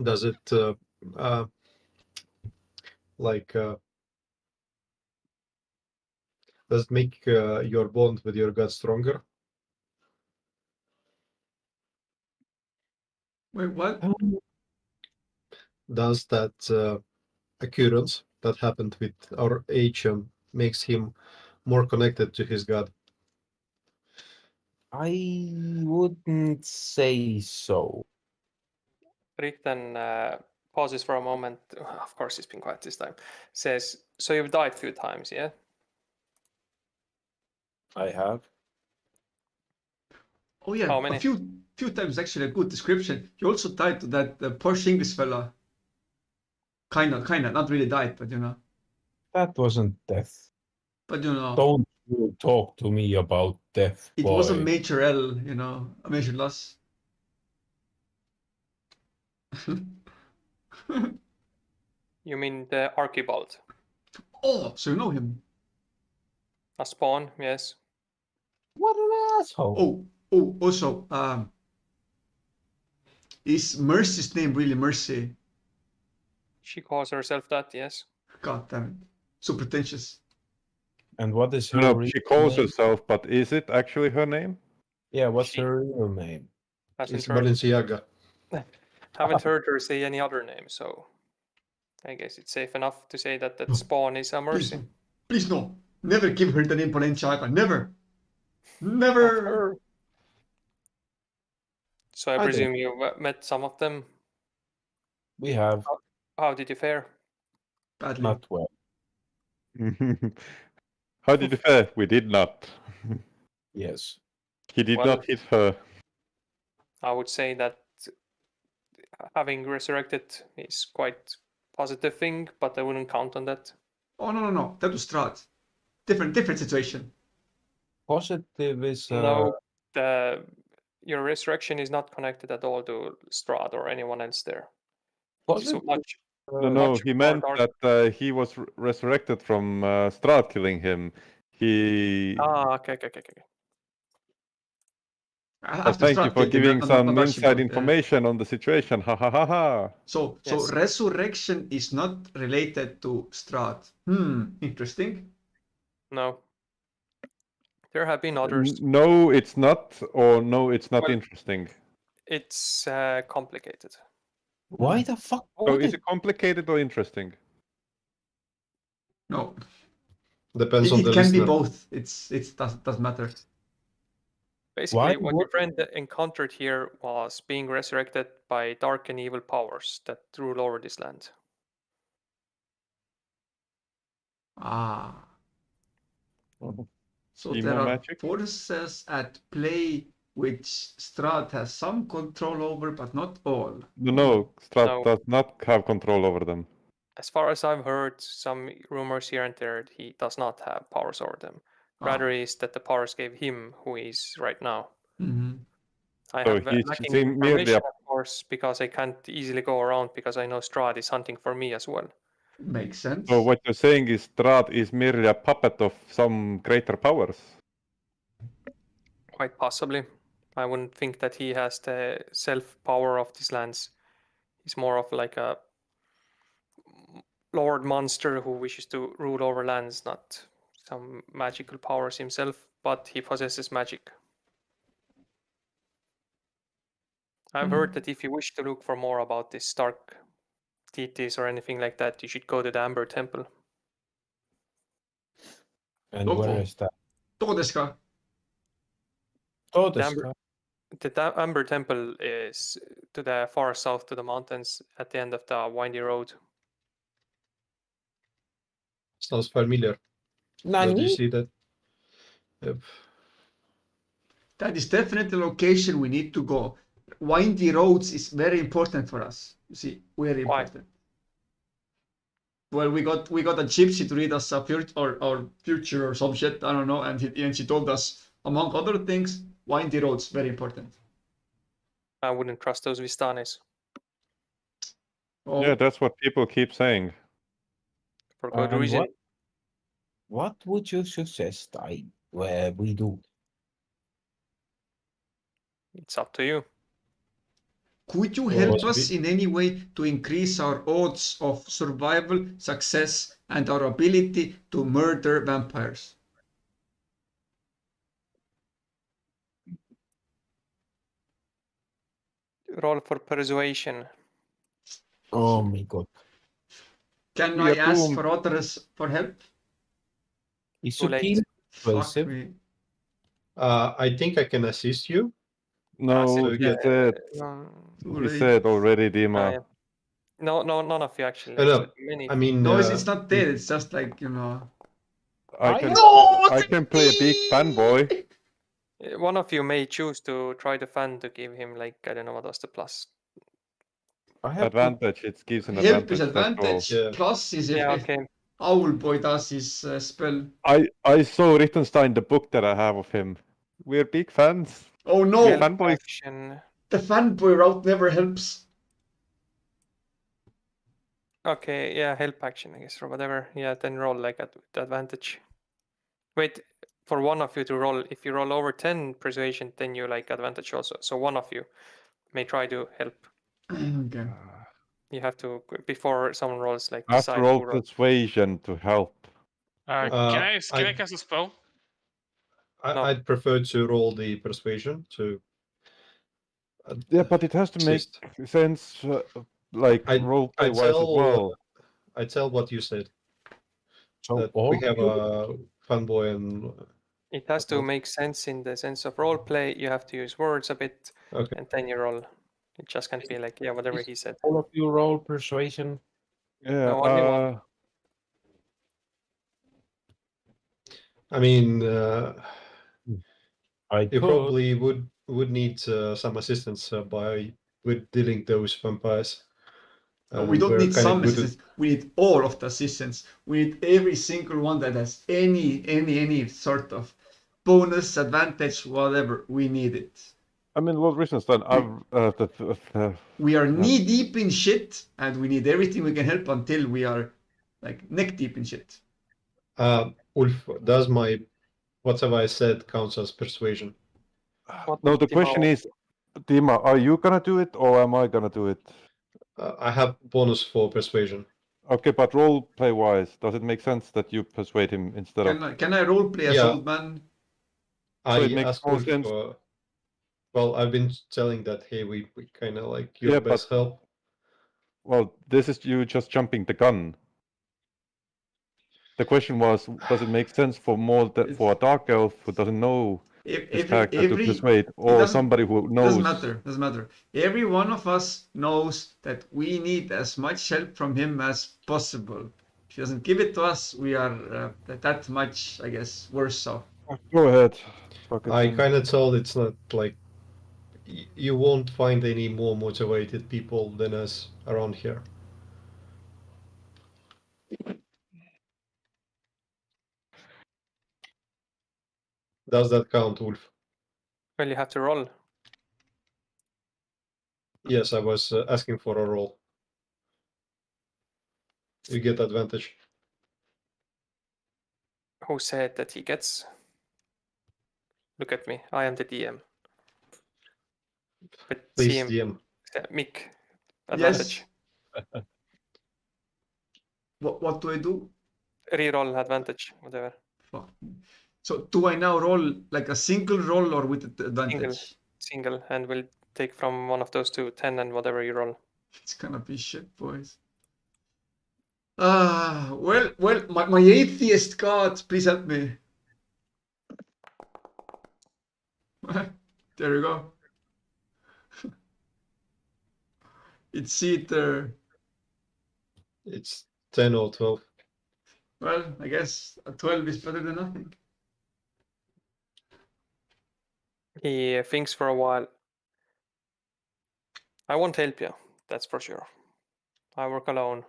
Does it does it make your bond with your god stronger? Wait, what? Does that occurrence that happened with our Achon makes him more connected to his god? I wouldn't say so. Rick then pauses for a moment. Of course, he's been quiet this time. Says, "So you've died a few times, yeah?" I have. Oh yeah, How many? a few times actually a good description. You also died to that Porsche English fella. Kinda, not really died, but you know. That wasn't death. But you know, Don't you talk to me about death, it boy. was a major L, you know, a major loss. You mean the Archibald? Oh, so you know him. A spawn, yes. What an asshole. Also, is Mercy's name really Mercy? She calls herself that, yes. God damn it. So pretentious. And what is her No, real she calls name? herself, but is it actually her name? Yeah, what's She- her real name? Hasn't It's heard, Balenciaga. haven't heard her say any other name, so I guess it's safe enough to say that No. Spawn is a Please, mercy. no. Please no. Never give her the name Balenciaga. Never. Not Never. her. So I I presume you met some of them. We have How did you fare? Badly. not well. How did you fare? We did not. Yes. He did Well- not hit her. I would say that having resurrected is quite positive thing, but I wouldn't count on that. Oh no. That was Strahd. Different situation. Positive is No, your resurrection is not connected at all to Strahd or anyone else there. It is positive. much. No, much he more meant dark. that he was resurrected from Strahd killing him. He. Okay. After Thank you Strahd for killed him, giving not some Archie, inside but, information on the situation. Ha ha ha ha. So Yes. resurrection is not related to Strahd. Interesting. No. There have been others. No, it's not, or no, it's not Well- interesting. It's complicated. Why the fuck? So would is it- it complicated or interesting? No, Depends on it the can be listener. both. It doesn't matter. Basically, what your would- friend encountered here was being resurrected by dark and evil powers that rule over this land. Ah. So Emo there are magic? forces at play which Strahd has some control over, but not all. No, Strahd No. does not have control over them. As far as I've heard, some rumors here and there, he does not have powers over them. Rather, is that the powers gave him who he is right now. Mhm. I So have he's lacking merely information, a- of course, because I can't easily go around because I know Strahd is hunting for me as well. Makes sense. So what you're saying is Strahd is merely a puppet of some greater powers. Quite possibly. I wouldn't think that he has the self power of these lands. He's more of like a lord monster who wishes to rule over lands, not some magical powers himself, but he possesses magic. I've heard that if you wish to look for more about this Stark deities or anything like that, you should go to the Amber Temple. And Look where for- is that? Todeska. Todeska. The Amber Temple is to the far south to the mountains at the end of the windy road. Sounds familiar. Did you Nani? see that? Yep. That is definitely a location we need to go. Windy roads is very important for us. You see, very Why? important. Well, we got a gypsy to read us a future or some shit. I don't know, and she told us, among other things, windy roads very important. I wouldn't trust those Vistanes Oh, Yeah, that's what people keep saying. for good And reason. What would you suggest we do? It's up to you. could you help us in any way to increase our odds of survival, success, and our ability to murder vampires? Roll for persuasion. Oh my god. Can We I are ask doomed. for others for help? Is Too late. Supine Fuck persuasive? me. I think I can assist you. No, to he get- said. Too He late. said already, Dima. yeah. No, none of you actually. No, Many. I mean, No, it's not dead. It's just like, I can. No! I can play a big fanboy. One of you may choose to try the fan to give him like I don't know what was the plus. I have to, Advantage. It gives an Help is advantage. That's all. advantage. Yeah. Plus is if, Yeah, if okay. Owlboy does his spell. I saw Rittenstein the book that I have of him. We're big fans. Oh We're no! Help fanboys. action. The fanboy route never helps. Okay, yeah, help action, I guess, or whatever. Yeah, then roll like at the advantage. Wait, for one of you to roll, if you roll over 10 persuasion, then you like advantage also. So one of you may try to help. Okay. You have to, before someone rolls, like I have decide to who roll rolls. persuasion to help. Can I cast a spell? No. I'd prefer to roll the persuasion to. Yeah, but it has to make Assist. sense, like I roleplay wise as tell well. I tell what you said. So That all we have you- a fanboy and It has to whatnot. make sense in the sense of role play. You have to use words a bit, Okay. and then you roll. It just can't be like, yeah, whatever he said. all of you roll persuasion. Yeah. No, only one. I mean, I you could. probably would need some assistance with dealing those vampires. We don't We're need kinda some good at- assistants. We need all of the assistants. We need every single one that has any sort of bonus, advantage, whatever. We need it. I mean, Lord Risenstein, We are knee deep in shit, and we need everything we can help until we are like neck deep in shit. Ulf, does my whatever I said counts as persuasion? What no, the Timo- question is, Dima, are you gonna do it or am I gonna do it? I have bonus for persuasion. Okay, but roleplay wise, does it make sense that you persuade him instead of? Can I role play as Yeah. old man? So it I makes asked more Ulf sense. well, I've been telling that hey, we kind of like your Yeah, best help. Well, this is you just jumping the gun. The question was, does it make sense for for a dark elf who doesn't know his character to persuade, or doesn't- somebody who knows? Doesn't matter. Every one of us knows that we need as much help from him as possible. If he doesn't give it to us, we are that much, I guess, worse off. Go ahead. Fuck it I then. kind of told it's not like you won't find any more motivated people than us around here. Does that count, Ulf? Well, you have to roll. Yes, I was asking for a roll. You get advantage. Who said that he gets? Look at me. I am the DM. But Please, CM, DM. Mick, advantage. Yes. What do I do? Reroll advantage, whatever. Fuck. So do I now roll like a single roll or with advantage? Single, and we'll take from one of those two, 10 and whatever you roll. It's gonna be shit, boys. Well, my atheist god, please help me. There you go. It's either, It's 10 or 12. well, I guess a 12 is better than nothing. He thinks for a while. I won't help you, that's for sure. I work alone.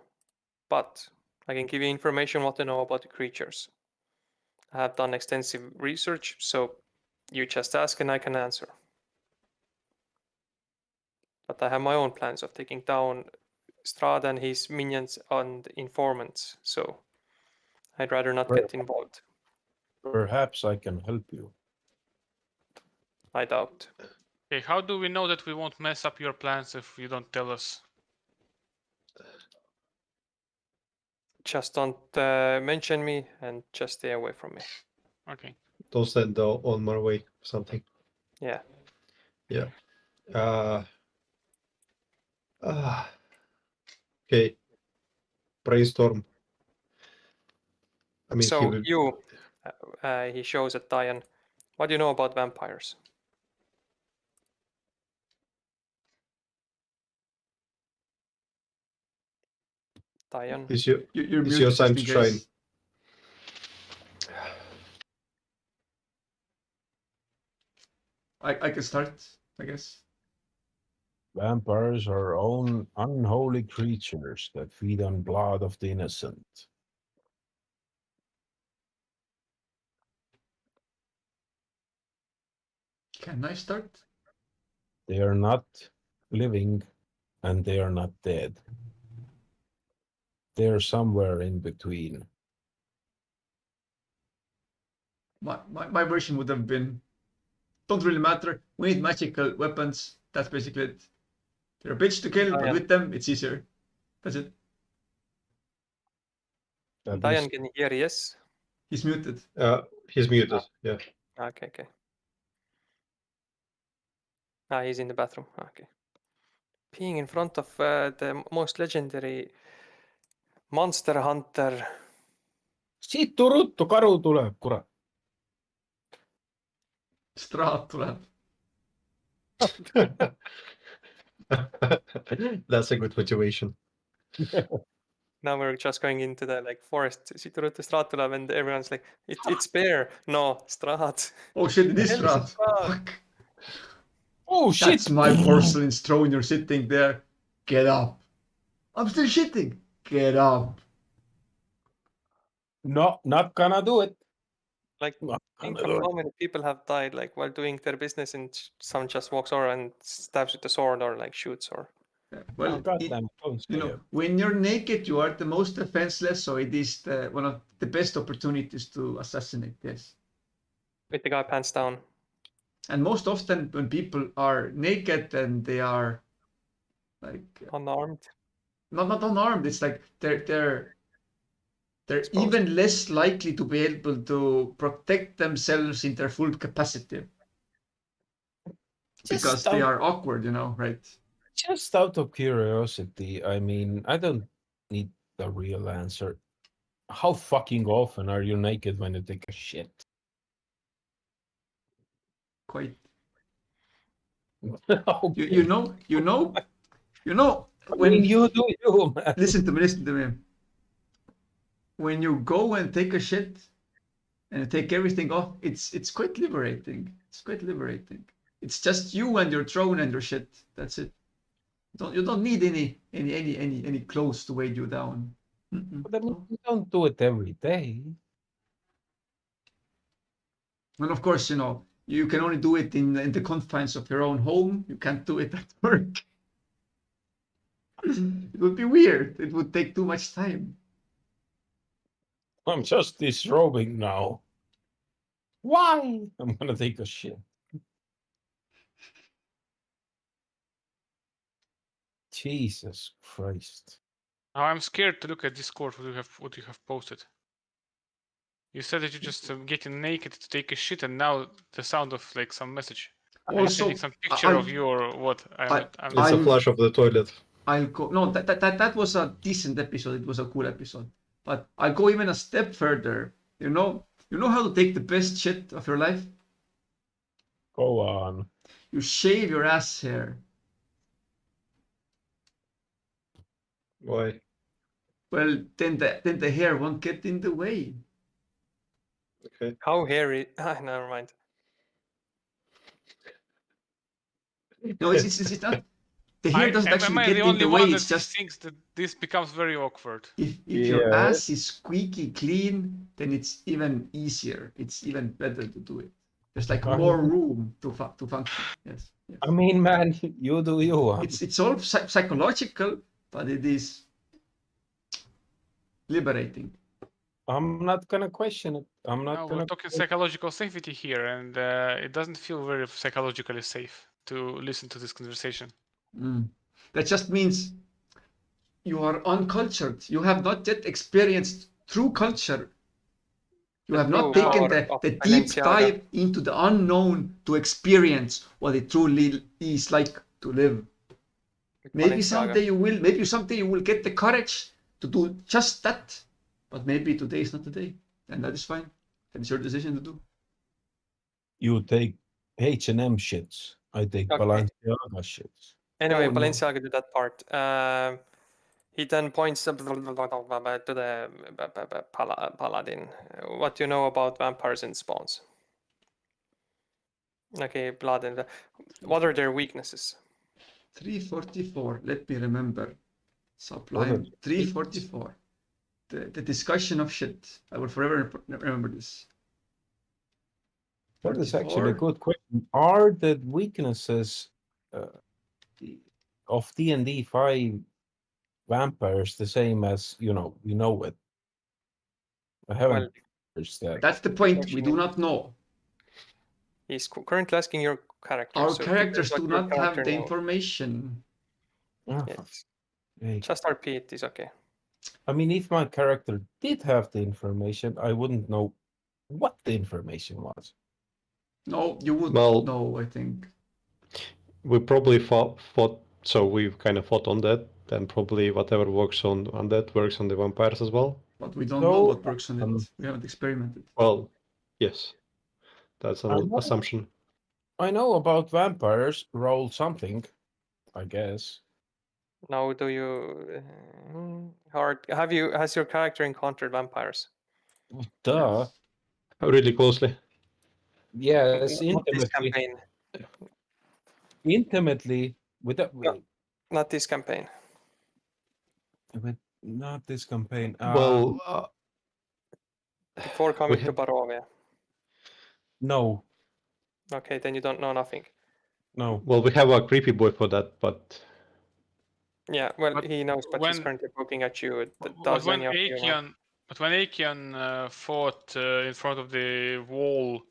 But I can give you information what to know about the creatures. I have done extensive research, so you just ask and I can answer. But I have my own plans of taking down Strahd and his minions and informants, so I'd rather not get involved. Perhaps I can help you. I doubt. Okay, how do we know that we won't mess up your plans if you don't tell us? Just don't mention me and just stay away from me. Okay. Don't send on my way something. Yeah. Yeah. Okay. Brainstorm. I mean, he So will. you, he shows at Dion, what do you know about vampires? Dion. It's your You're It's muted your just time in to shine. case. I can start, I guess. Vampires are unholy creatures that feed on blood of the innocent. Can I start? They are not living and they are not dead. They are somewhere in between. My version would have been, don't really matter. We need magical weapons. That's basically it. They're a bitch to kill, but Dion. with them, it's easier. That's it. That Dion is can hear yes. He's muted. He's muted. Yeah. Okay. He's in the bathroom. Okay. Peeing in front of the most legendary Monster Hunter. siit ruttu karu tuleb, kurat. Straat tuleb. That's a good motivation. Now we're just going into the like forest. Siit ruttu Straat tuleb and everyone's like, it's bear. No, Straat. Oh shit, it is Hell is Straat. Straat. Fuck. Oh shit! That's my porcelain throne. You're sitting there. Get up. I'm still shitting. Get up. No, not gonna do it. Like, Not think gonna of do it. how many people have died like while doing their business and someone just walks over and stabs with the sword or like shoots or. Yeah, Oh, well, goddamn, don't you say know, it. when you're naked, you are the most defenseless. So it is one of the best opportunities to assassinate. Yes. With the guy pants down. And most often, when people are naked and they are like Unarmed. not unarmed, it's like they're Exposed. even less likely to be able to protect themselves in their full capacity because they are awkward, right? Just out of curiosity, I mean, I don't need the real answer. How fucking often are you naked when you take a shit? Quite. Okay. You know. I mean, you do you, man. Listen to me. When you go and take a shit and you take everything off, it's quite liberating. It's quite liberating. It's just you and your throne and your shit. That's it. You don't need any clothes to weigh you down. But I mean, you don't do it every day. And of course, you can only do it in the confines of your own home. You can't do it at work. It would be weird. It would take too much time. I'm just disrobing now. Why? I'm gonna take a shit. Jesus Christ. Now I'm scared to look at Discord what you have posted. You said that you just getting naked to take a shit, and now the sound of like some message. Are you Also, sending some picture of you or what? I'm It's a flash of the toilet. I'll go. No, that was a decent episode. It was a cool episode. But I'll go even a step further. You know how to take the best shit of your life? Go on. You shave your ass hair. Why? Well, then the hair won't get in the way. Okay. How hairy? Never mind. No, it's not. The hair doesn't am actually I get the in only the way. one that It's just thinks that this becomes very awkward? if your Yeah. ass is squeaky clean, then it's even easier. It's even better to do it. There's like more room to function. Yes. I mean, man, you do you. Huh? It's all psychological, but it is liberating. I'm not gonna question it. I'm not No, we're gonna. talking psychological safety here, and it doesn't feel very psychologically safe to listen to this conversation. That just means you are uncultured. You have not yet experienced true culture. You have not true taken power of the deep Balenciaga. dive into the unknown to experience what it truly is like to live. Maybe Balenciaga. someday you will. Maybe someday you will get the courage to do just that. But maybe today is not the day, and that is fine. That is your decision to do. You take H&M shits. I take Okay. Balenciaga shits. Anyway, Oh, no. Balenciaga did that part. He then points to the paladin. What do you know about vampires and spawns? Okay, blood and what are their weaknesses? 344. Let me remember. What are Sublime. the 344. The discussion of shit. I will forever remember this. That is actually a 44. good question. Are the weaknesses of D&D 5 vampires the same as, we know it? I haven't researched that. That's the point. We do not know. He's currently asking your character. Our so characters what do your not have character the knows. information. Ah, Yes. hey, Just repeat is okay. I mean, if my character did have the information, I wouldn't know what the information was. No, you would Well- know, I think. We probably fought, so we've kind of fought on that, and probably whatever works on that works on the vampires as well. But we don't So, know what works on it. um, We haven't experimented. Well, yes, that's I an know. assumption. I know about vampires. Roll something, I guess. Now, do you has your character encountered vampires? Duh. Yes. Really closely. Yes, Not this intimately. campaign. Intimately with that. No. Not this campaign. But not this campaign. Well, Before coming to have- Barovia. No, Okay, then you don't know nothing. no. well, we have a creepy boy for that, but Yeah, well, But he knows, but he's when- currently looking at you. But Does when any of you know? Aekian fought in front of the wall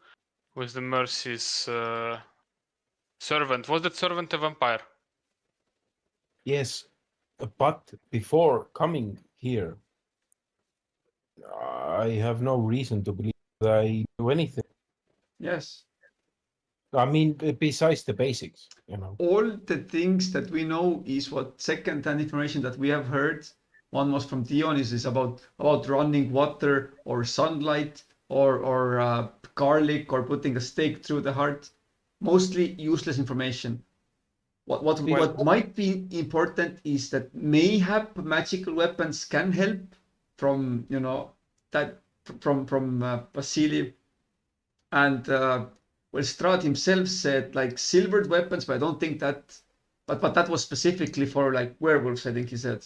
with the Mercy's servant, was that servant a vampire? Yes, but before coming here, I have no reason to believe that I knew anything. Yes. I mean, besides the basics, you know. All the things that we know is what second-hand information that we have heard. One was from Dion is about running water or sunlight or garlic or putting a stake through the heart. Mostly useless information. What might be important is that mayhap magical weapons can help from Vasily, and well, Strahd himself said like silvered weapons, but I don't think that. But that was specifically for like werewolves, I think he said.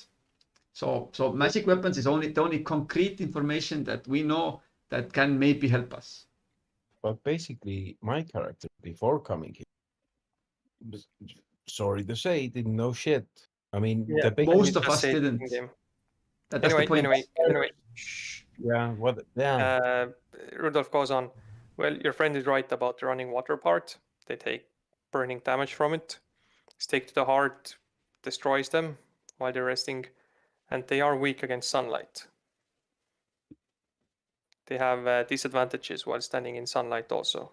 So magic weapons is the only concrete information that we know that can maybe help us. But basically, my character before coming here, sorry to say, didn't know shit. I mean, Yeah, the big Most of Just us say it didn't. in game. That's the point. Anyway. Shh. yeah, what? Yeah, Rudolph goes on. Well, your friend is right about the running water part. They take burning damage from it. Stake to the heart destroys them while they're resting, and they are weak against sunlight. They have disadvantages while standing in sunlight also.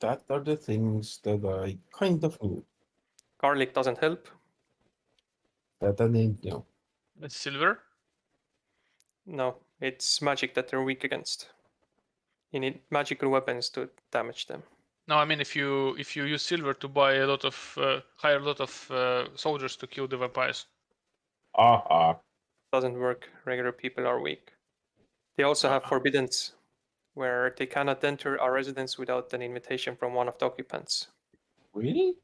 that are the things that I kind of knew. Garlic doesn't help. That I didn't know. It's silver? No, it's magic that they're weak against. You need magical weapons to damage them. No, I mean if you use silver to buy a lot of hire a lot of soldiers to kill the vampires. Doesn't work. Regular people are weak. They also have forbiddance, where they cannot enter a residence without an invitation from one of the occupants. Really?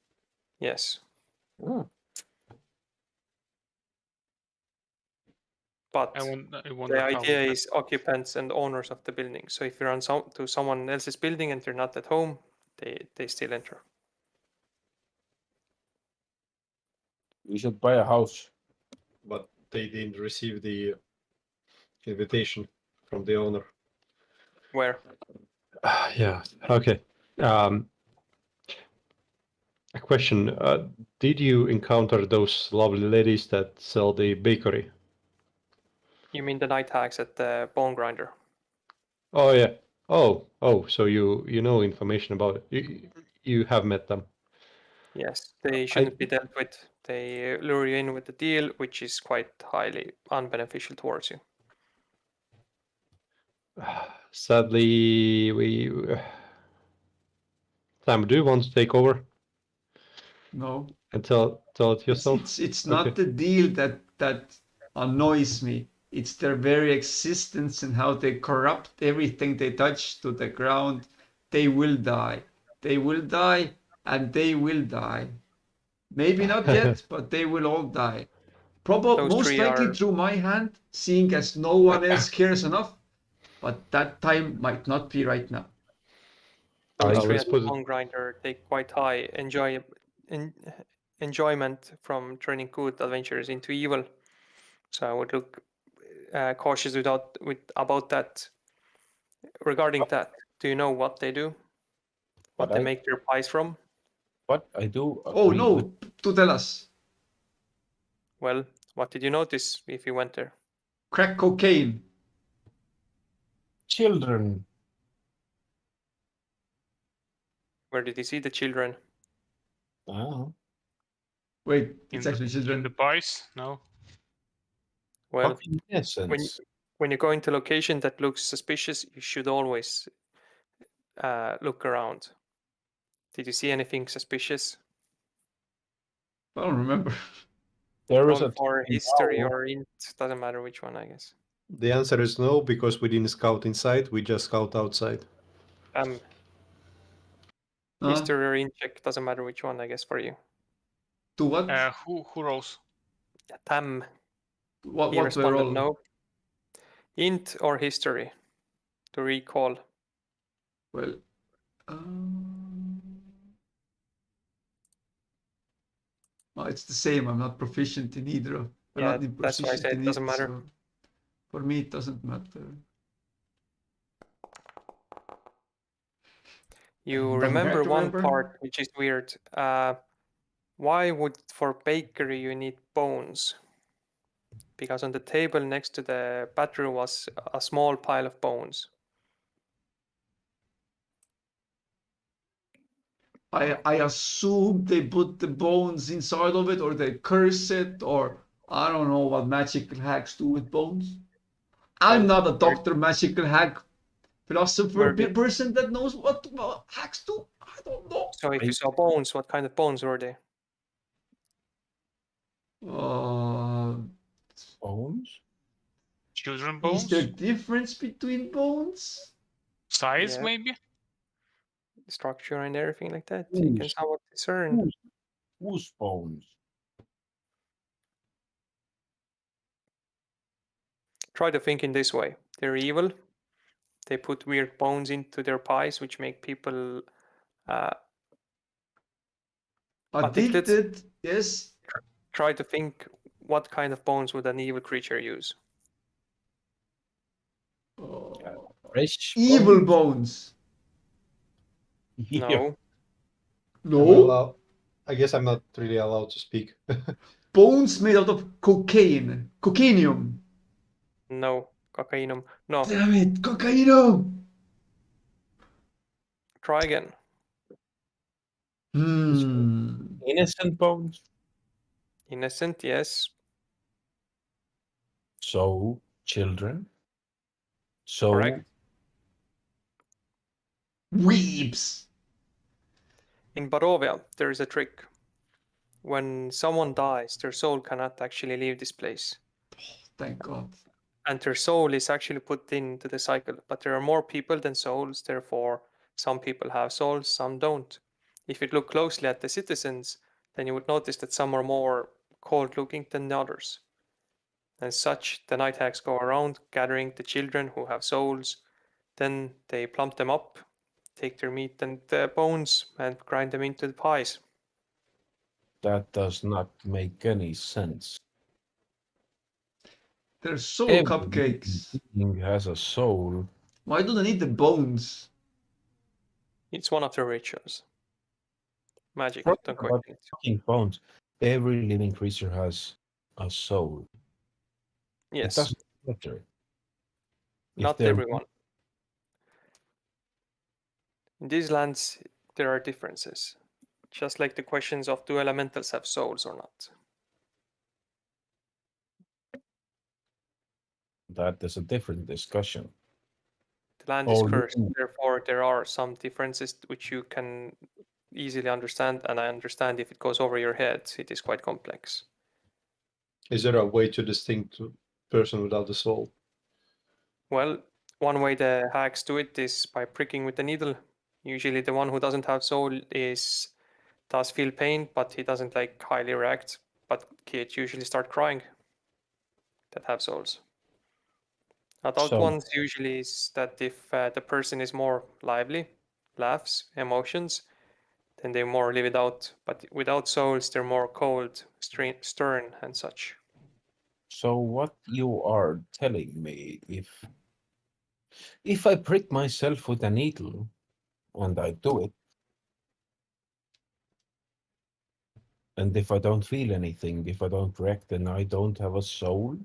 Yes, Oh. but I wonder the how idea that- is occupants and owners of the building. So if you're on to someone else's building and they're not at home, they still enter. We should buy a house. but they didn't receive the invitation from the owner. Where? Yeah. Okay. A question: did you encounter those lovely ladies that sell the bakery? You mean the night hags at the bone grinder? Oh yeah. Oh. So you know information about it. You have met them. Yes, they shouldn't be dealt with. They lure you in with the deal, which is quite highly unbeneficial towards you. Sadly, we. Sam, do you want to take over No, and tell it yourself? it's not Okay. the deal that annoys me. It's their very existence and how they corrupt everything they touch to the ground. They will die. They will die, and they will die. Maybe not yet, but they will all die. Those Most three likely are- through my hand, seeing as no one else cares enough. But that time might not be right now. Those three let's at the put it- bone grinder take quite high enjoyment from turning good adventurers into evil. So I would look cautious about that. Regarding that, do you know what they do? What But they I- make their pies from? But I do. Oh agree no, with- to tell us. Well, What did you notice if you went there? Crack cocaine. Children. Where did you see the children? Ah, Wait, In it's the, actually in children. the pies? No. Well, fucking essence. when you go into location that looks suspicious, you should always look around. Did you see anything suspicious? I don't remember. There is Roll a for talking history owl. or int, doesn't matter which one, I guess. The answer is no, because we didn't scout inside, we just scout outside. History or int check, doesn't matter which one, I guess, for you. To what? Who rolls? Tam, what he do I responded roll? no. Int or history to recall. Well, well, it's the same. I'm not proficient in either. I'm Yeah, not in that's why I proficient said in it doesn't it, matter. so for me it doesn't matter. You Doesn't remember hurt to one remember. part which is weird. Why would for bakery you need bones? Because on the table next to the bathroom was a small pile of bones. I assume they put the bones inside of it, or they curse it, or I don't know what magical hacks do with bones. I'm Well, not a doctor, magical hack philosopher Where did- person that knows what hacks do. I don't know. So if you saw bones, what kind of bones were they? Bones? Children Is bones? there difference between bones? Size, Yeah. maybe? Structure and everything like that. You can Whose? somewhat discern. Whose bones? Try to think in this way. They're evil. They put weird bones into their pies, which make people addicted. Addicted, yes. Try to think what kind of bones would an evil creature use. Fresh Evil bones? bones. Yeah. No. Am I No. allowed? I guess I'm not really allowed to speak. Bones made out of cocaine. Cocainium. No. Cocainum. No. Damn it, cocainum. Try again. Innocent bones? Innocent, yes. So, children? So, Correct. Weeps. In Barovia, there is a trick. When someone dies, their soul cannot actually leave this place. Thank God. And their soul is actually put into the cycle. But there are more people than souls, therefore, some people have souls, some don't. If you look closely at the citizens, then you would notice that some are more cold looking than the others. And such, the night hags go around gathering the children who have souls. Then they plump them up, take their meat and bones, and grind them into the pies. that does not make any sense. They're soul Every cupcakes. being has a soul. Why do they need the bones? It's one of their rituals. Magic, Forget don't about question it. fucking bones. Every living creature has a soul. It Yes, doesn't matter. If not they're- everyone. In these lands, there are differences. Just like the questions of do elementals have souls or not. That is a different discussion. The land is Oh, cursed, no. therefore there are some differences which you can easily understand, and I understand if it goes over your head, it is quite complex. Is there a way to distinct person without a soul? Well, one way the hags do it is by pricking with the needle. Usually the one who doesn't have soul does feel pain, but he doesn't like highly react, but kids usually start crying that have souls. Adult So- ones usually is that if the person is more lively, laughs, emotions, then they more live it out. But without souls, they're more cold, stern, and such. So what you are telling me, if I prick myself with a needle and I do it, And if I don't feel anything, if I don't react, then I don't have a soul.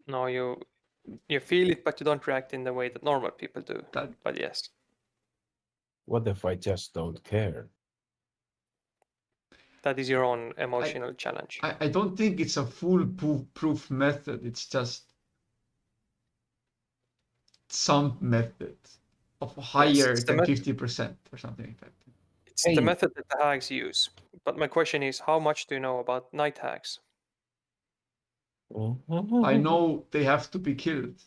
No, you feel it, but you don't react in the way that normal people do. That But yes, What if I just don't care? that is your own emotional challenge. I don't think it's a foolproof method. It's just some method of higher it's the than method. 50% or something like that. It's the Hey. method that the hags use. But my question is, how much do you know about night hags? I know they have to be killed.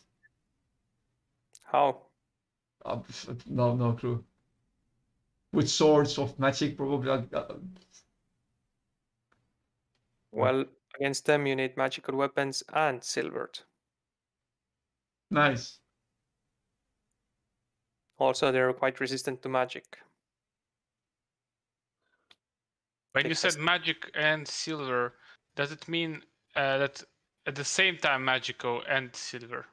How? No clue. With swords of magic, probably. Well, against them you need magical weapons and silvered. Nice. Also, they're quite resistant to magic. When They you said test- magic and silver, does it mean that at the same time magical and silver?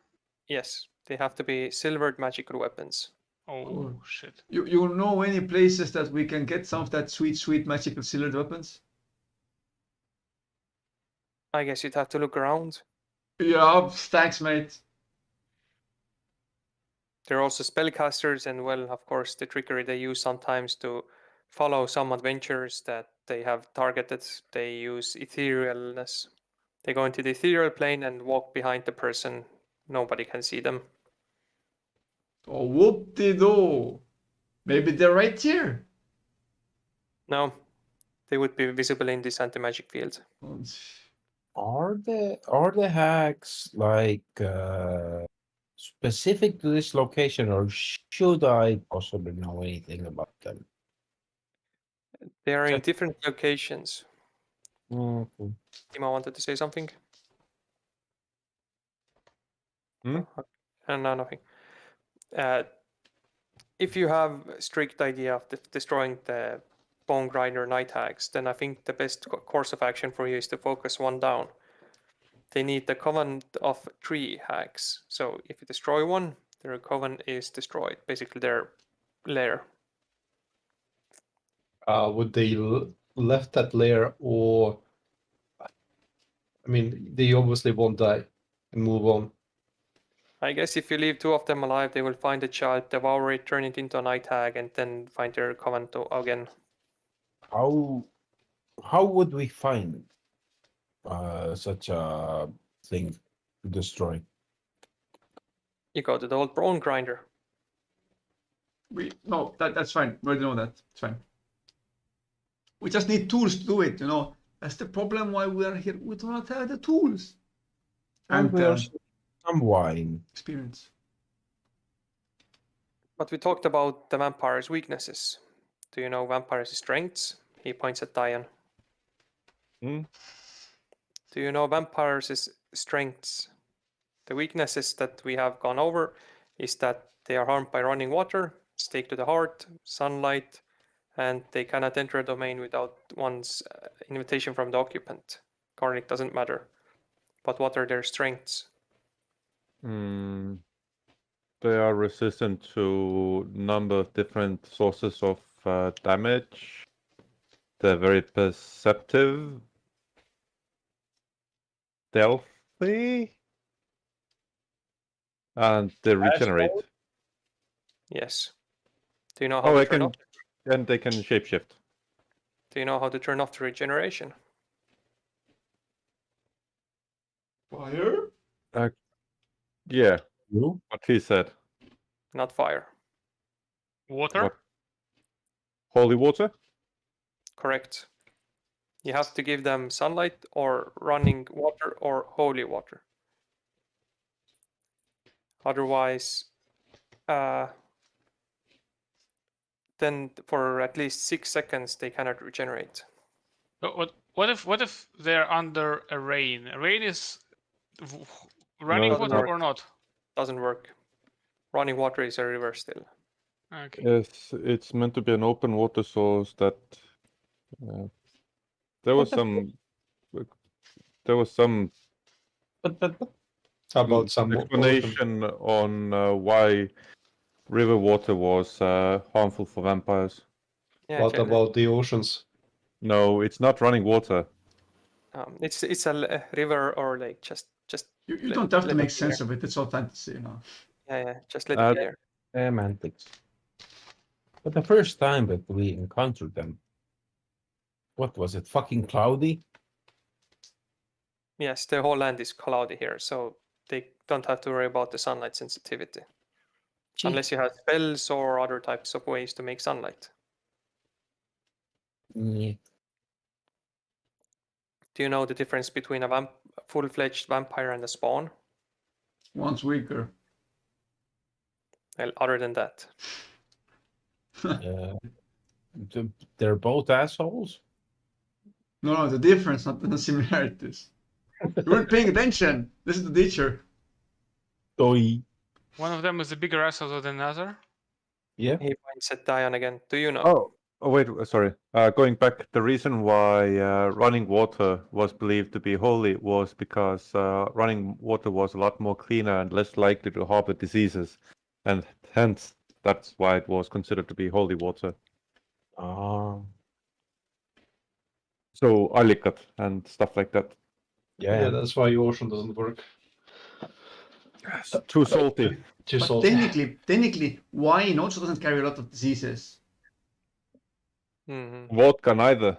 Yes, they have to be silvered magical weapons. Oh Cool. shit! You know any places that we can get some of that sweet magical silvered weapons? I guess you'd have to look around. Yeah, thanks, mate. There are also spellcasters, and well, of course, the trickery they use sometimes to follow some adventures that they have targeted. They use etherealness. They go into the ethereal plane and walk behind the person. Nobody can see them. Oh, whoop-de-doo. Maybe they're right here. No, they would be visible in this anti-magic field. Are the hacks like specific to this location, or should I possibly know anything about them? They are in Check. different locations. Okay. Timo wanted to say something? Hmm? No, nothing. If you have a strict idea of destroying the bone grinder night hags, then I think the best course of action for you is to focus one down. They need the covenant of 3 hags. So if you destroy one, their covenant is destroyed. Basically, their lair. Would they left that layer, or I mean, they obviously won't die and move on. I guess if you leave 2 of them alive, they will find the child, devour it, turn it into a night hag, and then find their covenant again. How would we find such a thing to destroy? You go to the old bone grinder. No, that's fine. We already know that. It's fine. We just need tools to do it, you know. That's the problem why we are here. We do not have the tools. And Some wine. experience. But we talked about the vampire's weaknesses. Do you know vampire's strengths? He points at Dion. Hmm? Do you know vampires' strengths? The weaknesses that we have gone over is that they are harmed by running water, stake to the heart, sunlight, and they cannot enter a domain without one's invitation from the occupant. Garlic doesn't matter. But what are their strengths? They are resistant to number of different sources of damage. They're very perceptive. Stealthy. And they regenerate. Yes. Do you know how to turn off? And they can shapeshift. Do you know how to turn off the regeneration? Fire? Yeah, You? what he said. Not fire. Water? What? Holy water? Correct. You have to give them sunlight or running water or holy water. Otherwise, then for at least 6 seconds they cannot regenerate. But what if they're under a rain? A rain is running No, it's water not. or not? Doesn't work. Running water is a river still. Okay. Yes, it's meant to be an open water source that there was some About some ocean. explanation on why river water was harmful for vampires. Yeah, What Jalen. about the oceans? No, it's not running water. It's a river or lake. Just You let- don't have to let make it be sense there. of it. It's all fantasy, you know. Yeah. Just let it be there. Semantics. But the first time that we encountered them, what was it? Fucking cloudy? Yes, the whole land is cloudy here, so they don't have to worry about the sunlight sensitivity. Unless you have spells or other types of ways to make sunlight. Yeah. Do you know the difference between a full-fledged vampire and a spawn? One's weaker. Well, other than that. They're both assholes? No, the difference, not the similarities. You weren't paying attention. This is the teacher. Doi. One of them is a bigger asshole than the other. Yeah. He points at Dion again. Do you know? Oh wait, sorry. Going back, the reason why running water was believed to be holy was because running water was a lot more cleaner and less likely to harbor diseases, and hence that's why it was considered to be holy water. So allikat and stuff like that. Yeah, that's why ocean doesn't work. Too salty. Too But salty. technically, wine also doesn't carry a lot of diseases. Mm-hmm. Vodka neither.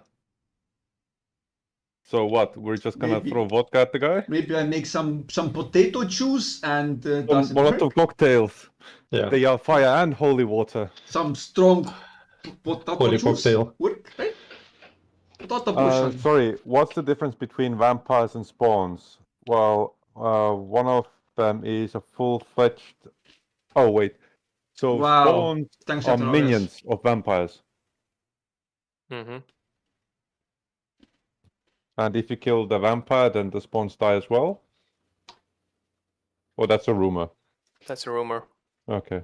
So what? We're just gonna Maybe- throw vodka at the guy? Maybe I make some potato juice and does it Molotov work? cocktails. Yeah. They are fire and holy water. Some strong potato Holy juice cocktail. work, right? Potato potion. Sorry, what's the difference between vampires and spawns? Well, one of them is a full-fledged. Oh wait, so Wow. spawns Thanks, are Antonio. minions of vampires, Mm-hmm. and if you kill the vampire, then the spawns die as well. Or that's a rumor. That's a rumor. Okay.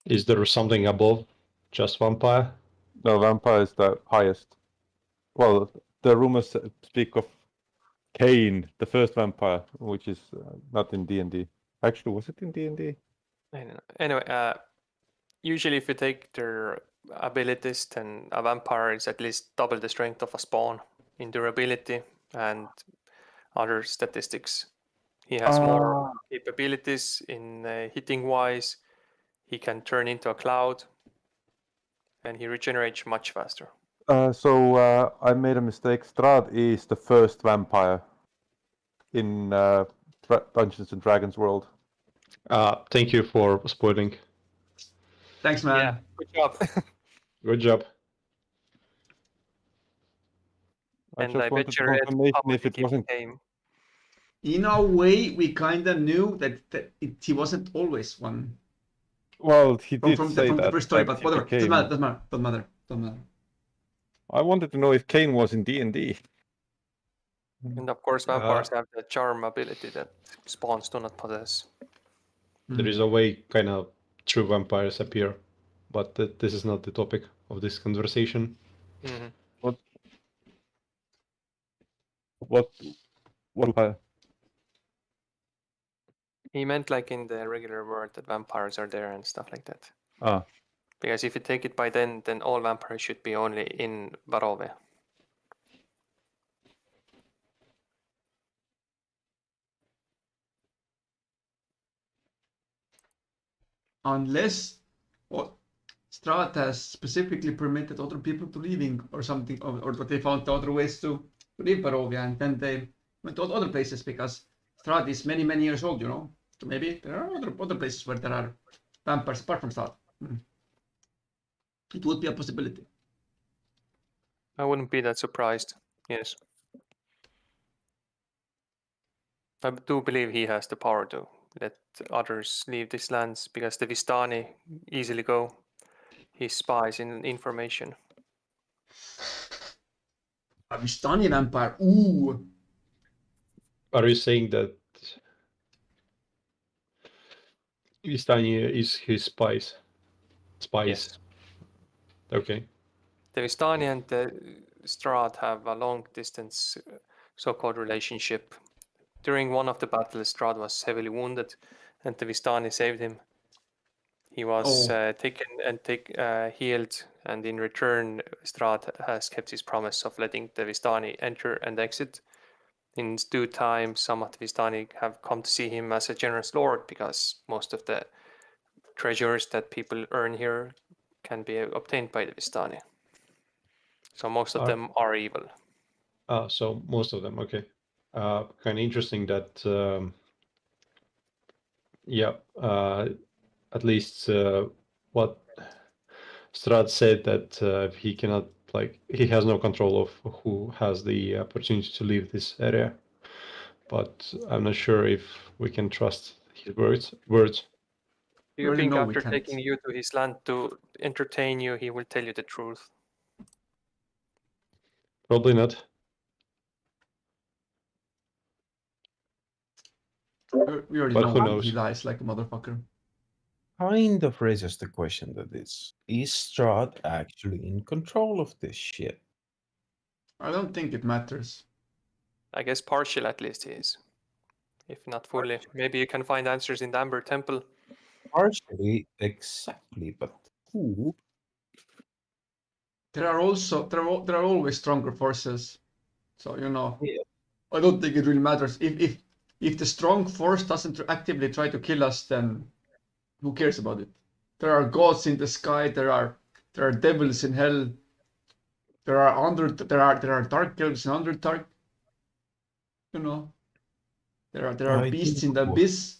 Is there something above just vampire? No, vampire is the highest. Well, the rumors speak of Cain, the first vampire, which is not in D&D. Actually, was it in D&D? I don't know. Anyway, usually if you take their abilities, then a vampire is at least double the strength of a spawn in durability and other statistics. He has more capabilities in hitting wise. He can turn into a cloud, and he regenerates much faster. So I made a mistake. Strahd is the first vampire in Dungeons and Dragons world. Thank you for spoiling. Thanks, man. Yeah, good job. Good job. I And just I wanted bet you read confirmation how if it he wasn't. became. In a way, we kind of knew that he wasn't always one. Well, he did From say the that. first story, that but he whatever. became- Doesn't matter. I wanted to know if Cain was in D&D. And of course, vampires have the charm ability that spawns do not possess. There is a way kind of true vampires appear, but this is not the topic of this conversation. Mm-hmm. What vampire? He meant like in the regular world that vampires are there and stuff like that. Ah, Because if you take it by then all vampires should be only in Barove. Unless Strahd has specifically permitted other people to leaving or something, or that they found other ways to leave Barovia, and then they went to other places because Strahd is many, many years old, you know. So maybe there are other places where there are vampires apart from Strahd. It would be a possibility. I wouldn't be that surprised. Yes. I do believe he has the power to let others leave these lands because the Vistani easily go. He spies in information. A Vistani vampire. Ooh. Are you saying that Vistani is his spies? Yes. Okay. The Vistani and the Strahd have a long distance so-called relationship. During one of the battles, Strahd was heavily wounded and the Vistani saved him. He was taken and healed and in return, Strahd has kept his promise of letting the Vistani enter and exit. In due time, some of the Vistani have come to see him as a generous lord because most of the treasures that people earn here can be obtained by the Vistani. So most of them are evil. So most of them, okay. Kind of interesting that, at least what Strahd said that he cannot, like, he has no control of who has the opportunity to leave this area. But I'm not sure if we can trust his words. Do you Well, think no, we after can't. taking you to his land to entertain you, he will tell you the truth? Probably not. We already But know who he knows? lies like a motherfucker. Kind of raises the question that is Strahd actually in control of this shit? I don't think it matters. I guess partial at least he is. If not fully. Maybe you can find answers in the Amber Temple. Partially, exactly, but who? There are always stronger forces. So Yeah. I don't think it really matters. If the strong force doesn't actively try to kill us, then who cares about it? There are gods in the sky. There are devils in hell. There are dark elves and underdark. There are I beasts do in the know. abyss.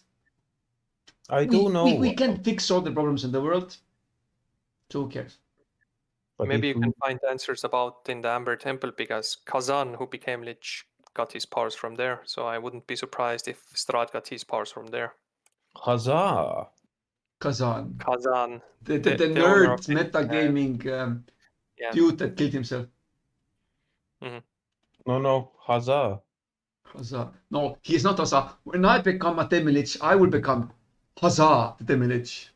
I do know. We can fix all the problems in the world. So who cares? But Maybe if you can find answers about in the Amber Temple because Kazan, who became Lich, got his powers from there. So I wouldn't be surprised if Strahd got his powers from there. Huzzah! Kazan, Kazan, the the owner of nerd the, metagaming yeah. dude that killed himself. No, huzzah! Huzzah! No, he's not Huzzah. When I become a Demilich, I will become Huzzah the Demilich.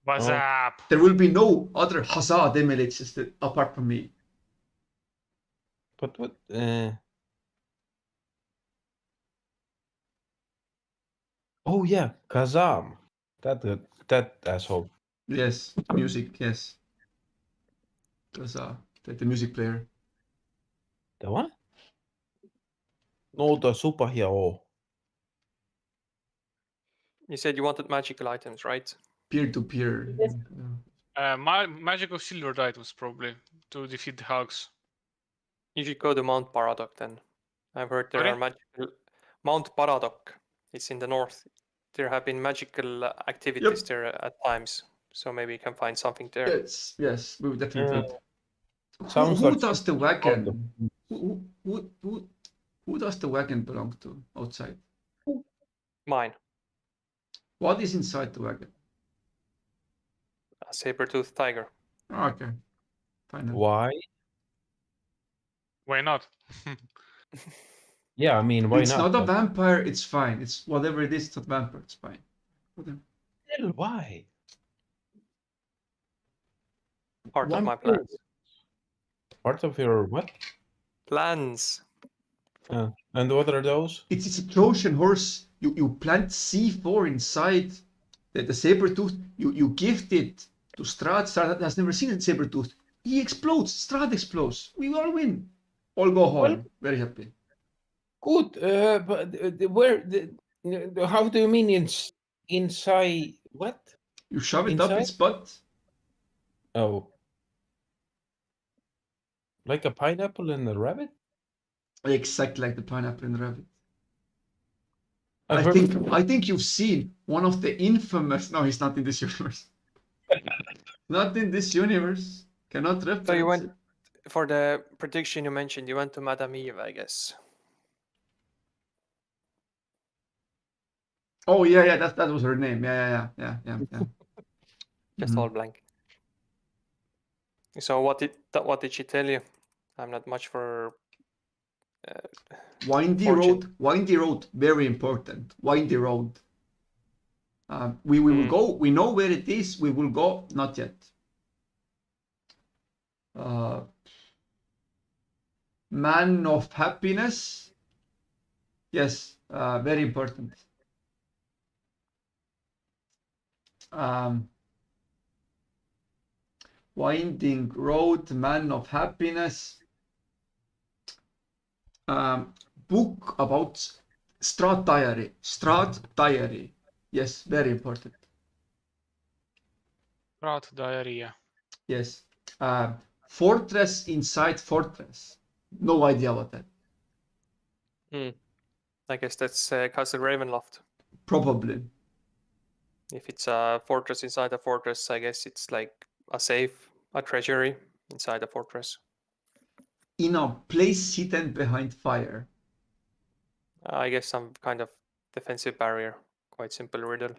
What's Oh. up? There will be no other Huzzah Demiliches apart from me. But what? Oh yeah, Kazam. That asshole. Yes, the music. Yes, Huzzah, the music player. The what? No, the superhero. You said you wanted magical items, right? Peer to peer. Magical silvered items probably to defeat the Hugs. You should go to Mount Baradoc then. I've heard there Sorry? are magical. Mount Baradoc. It's in the north. There have been magical activities Yep. there at times. So maybe you can find something there. Yes, we will definitely. Sounds Who like does the something wagon? out of- Who does the wagon belong to outside? Mine. What is inside the wagon? A saber-toothed tiger. Okay, fine. then. Why? Why not? Yeah, I mean, why It's not a but vampire. It's fine. It's whatever it is. It's not vampire. It's fine. Whatever. still, why? Part of my Vampire. plans. Part of your what? Plans. And what are those? It's a Trojan horse. You plant C4 inside the saber tooth. You gift it to Strahd. Strahd has never seen a saber tooth. He explodes. Strahd explodes. We all win. All go home. Well- Very happy. Good, but where? How do you mean inside? What? You shove it up Inside? its butt. Oh, like a pineapple and a rabbit? Exactly like the pineapple and the rabbit. I've I heard- think you've seen one of the infamous. No, he's not in this universe. Not in this universe. Cannot reference So you went it. for the prediction you mentioned. You went to Madame Eve, I guess. Oh yeah, that was her name. Yeah. Just Mhm. all blank. So what did she tell you? I'm not much for. Windy road, very important. Windy road. We will go. We know where it is. We will go. Not yet. Man of happiness. Yes, very important. Winding Road, Man of Happiness. Book about Strat Diary. Strat Diary. Yes, very important. Rat diarrhea. Yes. Fortress Inside Fortress. No idea what that. I guess that's Castle Ravenloft. Probably. If it's a fortress inside a fortress, I guess it's like a safe, a treasury inside a fortress. In a place hidden behind fire. I guess some kind of defensive barrier. Quite simple riddle.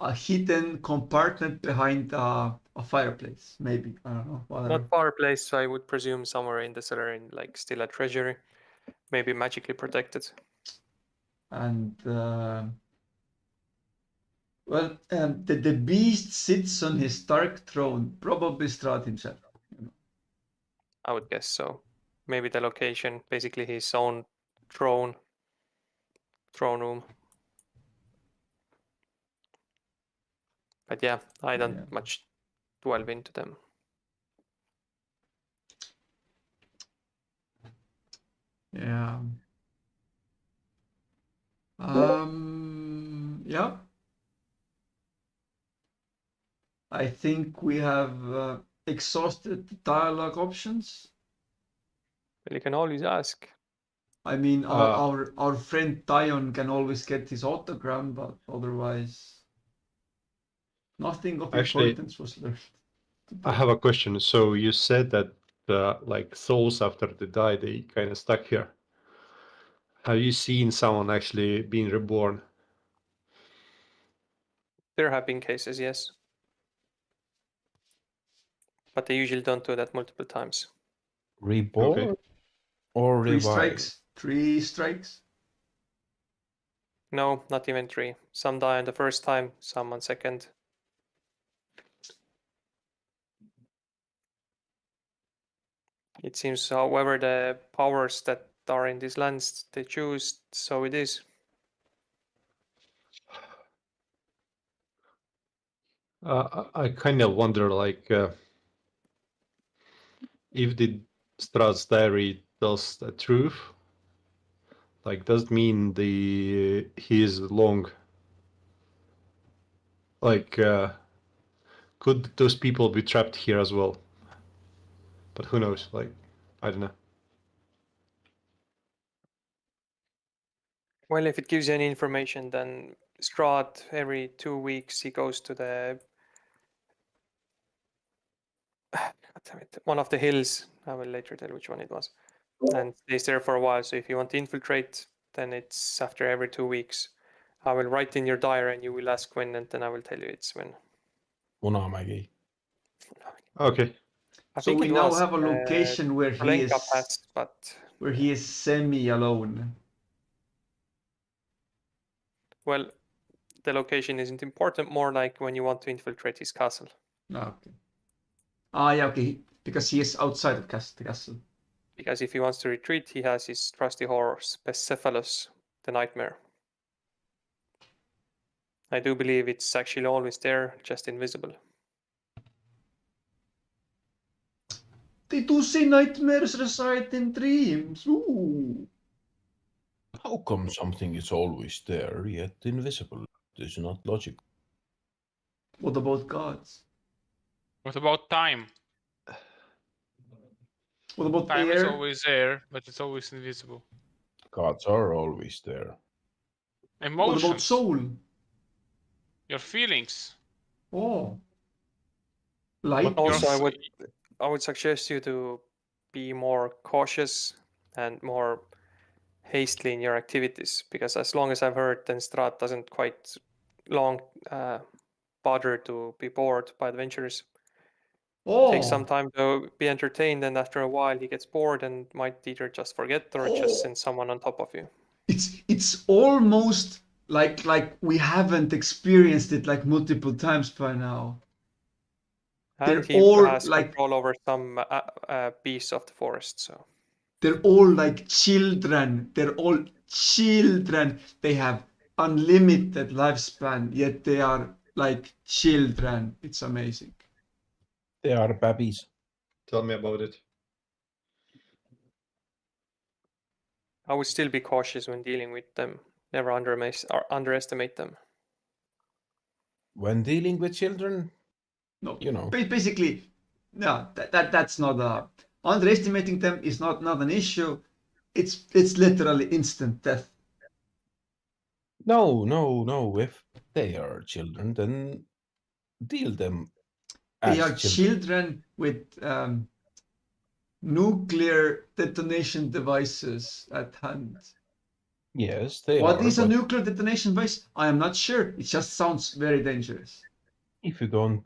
A hidden compartment behind a fireplace. Maybe. I don't know. Whatever. Not fireplace, I would presume somewhere in the cellar, in like still a treasury, maybe magically protected. And well, the beast sits on his dark throne, probably Strahd himself. I would guess so. Maybe the location, basically his own throne room. But yeah, I don't much delve into them. Yeah. Yeah. I think we have exhausted the dialogue options. Well, you can always ask. I mean, our friend Dion can always get his autogram, but otherwise, nothing of Actually, importance was learned. I have a question. So you said that like souls after they die, they kind of stuck here. Have you seen someone actually being reborn? There have been cases, yes. But they usually don't do that multiple times. Reborn or Three revive? strikes. 3 strikes. No, not even 3. Some die on the first time, some on second. It seems, however, the powers that are in these lands they choose, so it is. I kind of wonder, like, if the Strahd's diary tells the truth, like, does it mean he is long? Like, could those people be trapped here as well? But who knows? Like, I don't know. Well, if it gives you any information, then Strahd, every 2 weeks, he goes to the one of the hills. I will later tell which one it was, and stays there for a while. So if you want to infiltrate, then it's after every 2 weeks. I will write in your diary, and you will ask when, and then I will tell you it's when. Unamägi. Okay. I So think we it now was have a location where he Polenka is Pass, but where he is semi-alone. well, the location isn't important. More like when you want to infiltrate his castle. Okay. Yeah, okay. Because he is outside of the castle. Because if he wants to retreat, he has his trusty horse, Percephalus, the Nightmare. I do believe it's actually always there, just invisible. They do say nightmares reside in dreams. Ooh. How come something is always there yet invisible? This is not logical. What about gods? What about time? What about Time air? is always there, but it's always invisible. Gods are always there. Emotions. What about soul? Your feelings. Oh. Light. But also, Your I would suggest you to be more cautious and more hastily in your activities, because as long as I've heard, then Strahd doesn't quite long bother to be bored by adventures. Takes some time to be entertained, and after a while he gets bored and might either just forget or just send someone on top of you. It's almost like we haven't experienced it like multiple times by now. And They're he all has like control over some beasts of the forest, so they're all like children. They're all children. They have unlimited lifespan, yet they are like children. It's amazing. They are babies. Tell me about it. I would still be cautious when dealing with them. Never underestimate them. When dealing with children, No, you know. basically, no, that's not underestimating them is not an issue. It's literally instant death. No. If they are children, then deal them They as are children. children with nuclear detonation devices at hand. Yes, they What are. is a But nuclear detonation device? I am not sure. It just sounds very dangerous. if you don't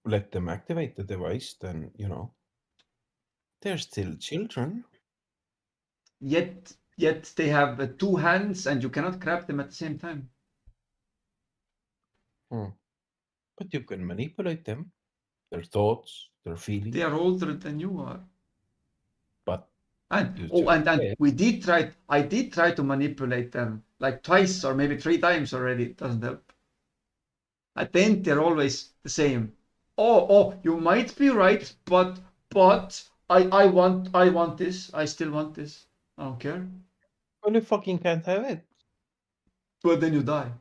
let them activate the device, then you know they're still children. Yet they have 2 hands and you cannot grab them at the same time. But you can manipulate them, their thoughts, their feelings. They are older than you are. But And you oh, just and said- we did try. I did try to manipulate them like twice or maybe 3 times already. It doesn't help. At the end, they're always the same. Oh, you might be right, but I want this. I still want this. I don't care. well, you fucking can't have it. But then you die.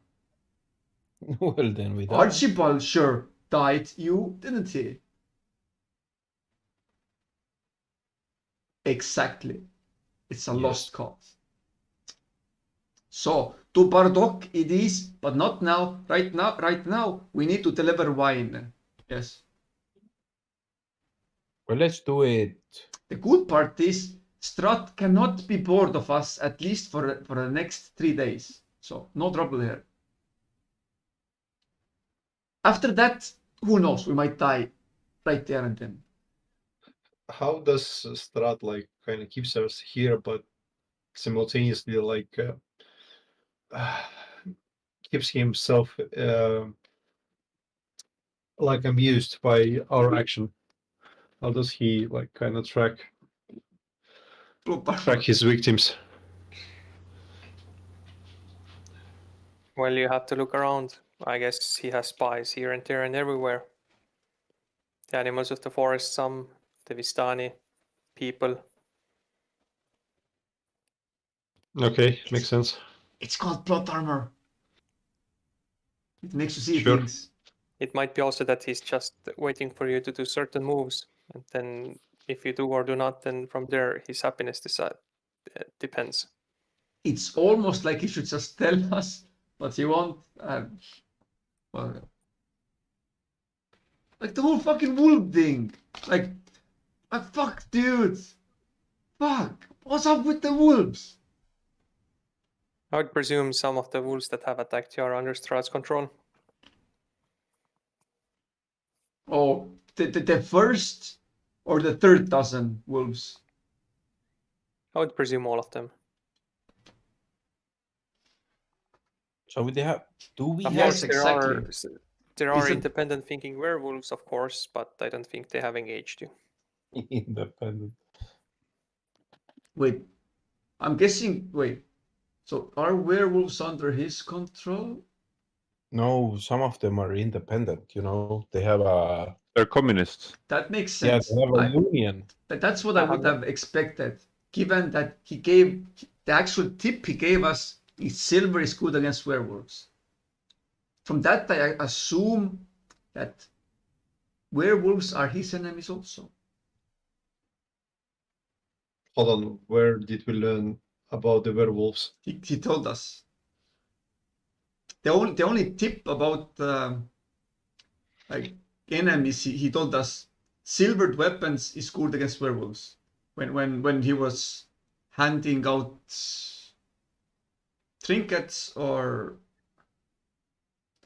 Well, then we die. Archibald sure died. You didn't he? Exactly. It's a Yes. lost cause. So to Bardock it is, but not now. Right now, we need to deliver wine. Yes. Well, let's do it. The good part is Strat cannot be bored of us at least for the next 3 days. So no trouble here. After that, who knows? We might die right there and then. How does Strat like kind of keeps us here, but simultaneously like keeps himself like amused by our action? How does he like kind of track his victims? Well, you have to look around. I guess he has spies here and there and everywhere. The animals of the forest, some, the Vistani, people. Okay, makes sense. It's called plot armor. It makes you see Sure. things. It might be also that he's just waiting for you to do certain moves, and then if you do or do not, then from there his happiness depends. It's almost like he should just tell us, but he won't. Well, like the whole fucking wolf thing. Like fuck, dude. Fuck. What's up with the wolves? I would presume some of the wolves that have attacked you are under Strat's control. Oh, the first or the third dozen wolves. I would presume all of them. So we have. Do we Of have? course, exactly. there are It's a- independent thinking werewolves, of course, but I don't think they have engaged you. Independent. Wait, I'm guessing. Wait, so are werewolves under his control? No, some of them are independent. You know, they have a They're communists. That makes yeah, sense. they have a union. That's what I would have expected, given that he gave the actual tip he gave us is silver is good against werewolves. From that, I assume that werewolves are his enemies also. Hold on, where did we learn about the werewolves? He told us. The only tip about like enemies, he told us silvered weapons is good against werewolves. When he was handing out trinkets or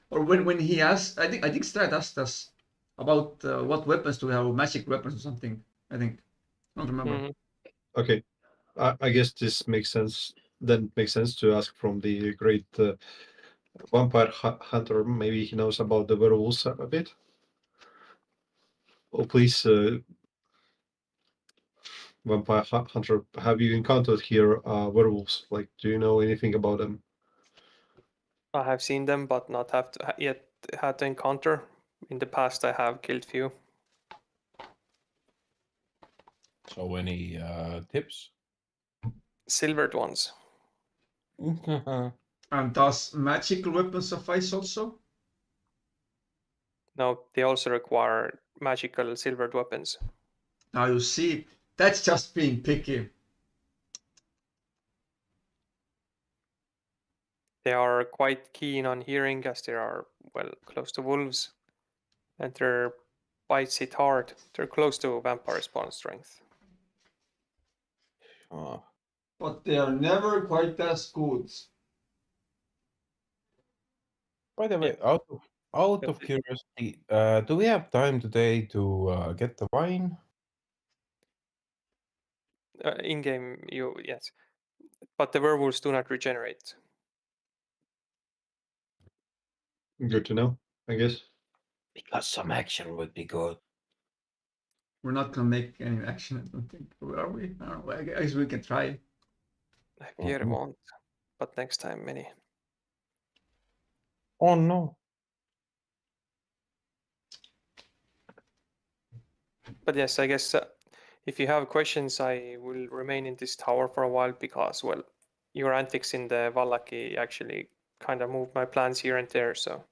when he asked, I think Strat asked us about what weapons do we have, magic weapons or something. I think I don't remember. Mhm. Okay, I guess this makes sense. Then it makes sense to ask from the great vampire hunter. Maybe he knows about the werewolves a bit. Oh, please, vampire hunter, have you encountered here werewolves? Like, do you know anything about them? I have seen them, but not have yet had to encounter. In the past, I have killed few. So any tips? Silvered ones. And does magical weapons suffice also? No, they also require magical silvered weapons. Now you see, that's just being picky. They are quite keen on hearing as they are, well, close to wolves. And their bites hit hard. They're close to vampire spawn strength. Oh, But they are never quite as good. by the way, out of That's it. curiosity, do we have time today to get the wine? In game, yes. But the werewolves do not regenerate. Good to know, I guess. Because some action would be good. We're not gonna make any action, I don't think. Are we? I don't know. I guess we can try. Pierre Mhm. won't. But next time, many. Oh no. But yes, I guess if you have questions, I will remain in this tower for a while because, well, your antics in the Vallaki actually kind of moved my plans here and there. So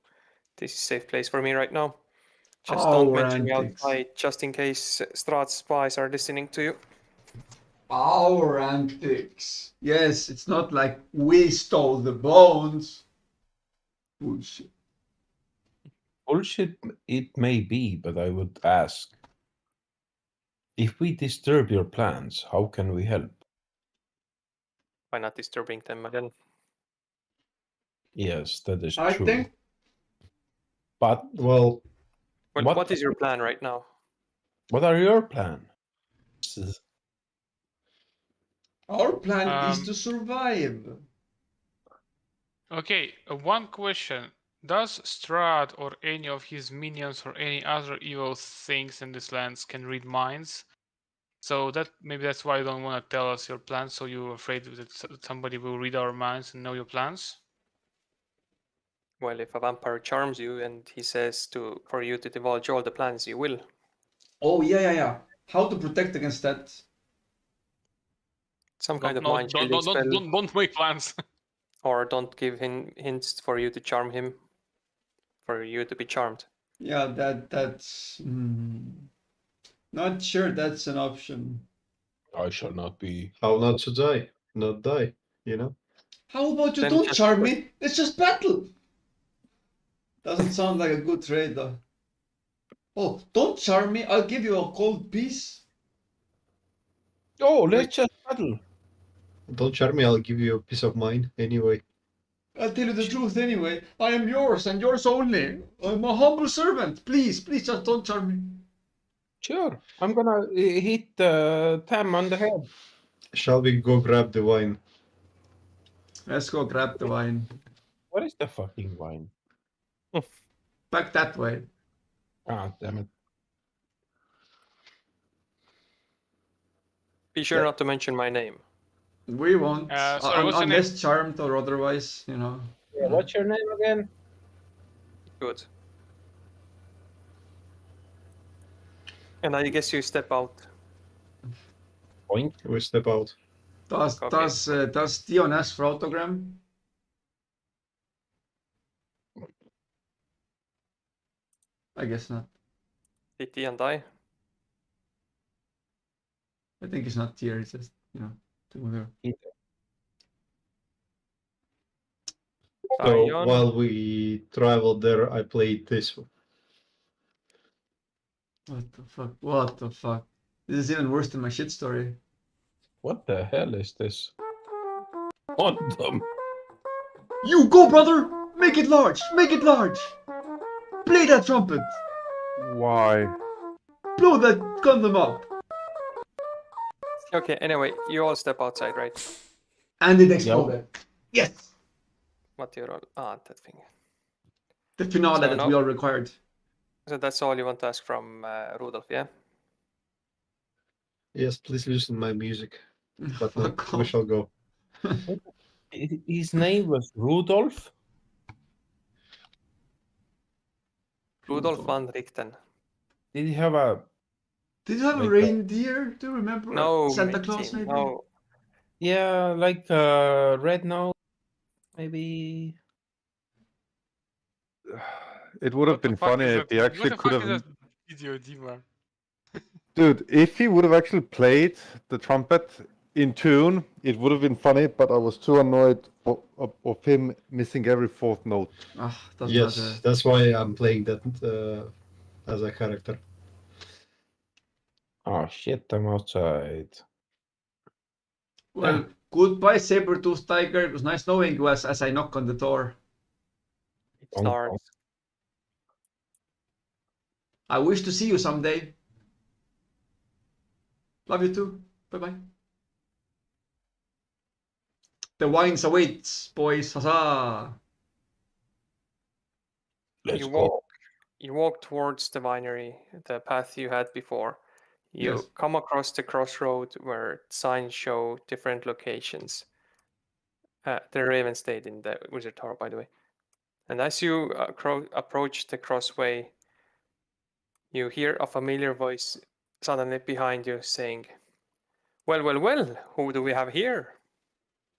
this is a safe place for me right now. Just don't Our mention me antics. outside, just in case Strahd's spies are listening to you. Our antics. Yes, it's not like we stole the bones. Bullshit. Bullshit it may be, but I would ask. If we disturb your plans, how can we help? By not disturbing them again. Yes, that is I true. think But Well, Well, what is your plan right now? what are your plans? our plan is Um, to survive. Okay, one question. Does Strahd or any of his minions or any other evil things in this lands can read minds? So that maybe that's why you don't want to tell us your plans, so you're afraid that somebody will read our minds and know your plans? Well, if a vampire charms you and he says for you to divulge all the plans, you will. Oh yeah. How to protect against that? Some kind of No, mind shielding spell, don't make plans. or don't give him hints for you to charm him, for you to be charmed. Yeah, that's not sure that's an option. I shall not be. how not to die? Not die, you know? How about you Then don't just charm push- me? Let's just battle. Doesn't sound like a good trade though. Oh, don't charm me. I'll give you a cold piece. Oh, let's just battle. Don't charm me, I'll give you a piece of mine anyway. I'll tell you the truth anyway. I am yours and yours only. I'm a humble servant. Please just don't charm me. Sure. I'm gonna hit Tam on the head. Shall we go grab the wine? Let's go grab the wine. What is the fucking wine? Back that way. Ah, damn it. Be sure Yeah. not to mention my name. We won't. Sorry, what's your name? Unless charmed or otherwise, you know. Yeah, what's your name again? Good. And I guess you step out. Point. We step out. Does Dion ask for autogram? I guess not. Did Dion die? I think it's not tier. It's just whatever. So Dion? while we traveled there, I played this. What the fuck? What the fuck? This is even worse than my shit story. What the hell is this? Quantum. You go, brother! Make it large! Make it large! Play that trumpet! Why? Blow that condom up! Okay, anyway, you all step outside, right? And it exploded. Yes! What you're all... Ah, that thing. The finale So that now- we all required. So that's all you want to ask from Rudolph, yeah? Yes, please listen my music. But no, Fuck we off. shall go. His name was Rudolph? Rudolf van Richten. Did he have a Did you have a Like, reindeer? Do you remember? No, Santa matey, Claus, maybe? no. Yeah, like red nose, maybe. It would have What the been fuck funny is if that? he What actually the could fuck is have. that video, Dima? Dude, if he would have actually played the trumpet in tune, it would have been funny, but I was too annoyed of him missing every fourth note. Ah, doesn't Yes, matter. that's why I'm playing that as a character. Oh shit, I'm outside. Well, goodbye, saber-toothed tiger. It was nice knowing you as I knock on the door. It Bonk, bonk. starts. I wish to see you someday. Love you too. Bye-bye. The wines awaits, boys. Huzzah! Let's You go. walk towards the winery, the path you had before. You Yes. come across the crossroad where signs show different locations. The Raven stayed in the Wizard Tower, by the way. And as you approach the crossway, you hear a familiar voice suddenly behind you saying, well, well, well, who do we have here?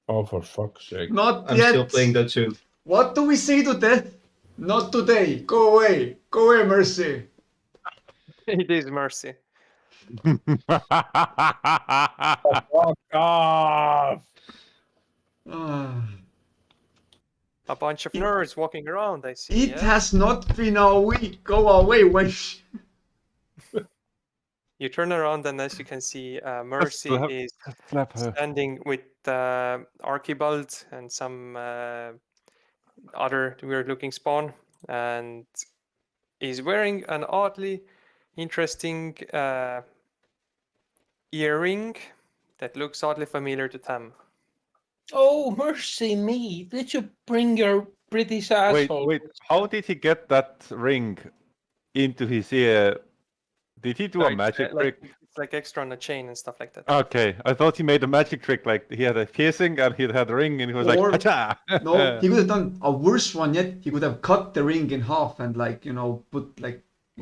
Oh, for fuck's sake. Not I'm yet. still playing that tune. What do we say to death? Not today. Go away. Go away, Mercy. It is Mercy. Fuck off! Ah. A bunch of nerds walking around, I see. It Yeah? has not been a week. Go away, wench. You turn around, and as you can see, Mercy have- is Slap her. standing with Archibald and some other weird-looking spawn, and is wearing an oddly interesting earring that looks oddly familiar to them. Oh, mercy me. Did you bring your British Wait, asshole? wait. How did he get that ring into his ear? Did he do a magic trick? It's like extra on a chain and stuff like that. Okay, I thought he made a magic trick. Like he had a piercing and he had a ring, and he was Or- like, "Hacha!" No, he could have done a worse one yet. He could have cut the ring in half and put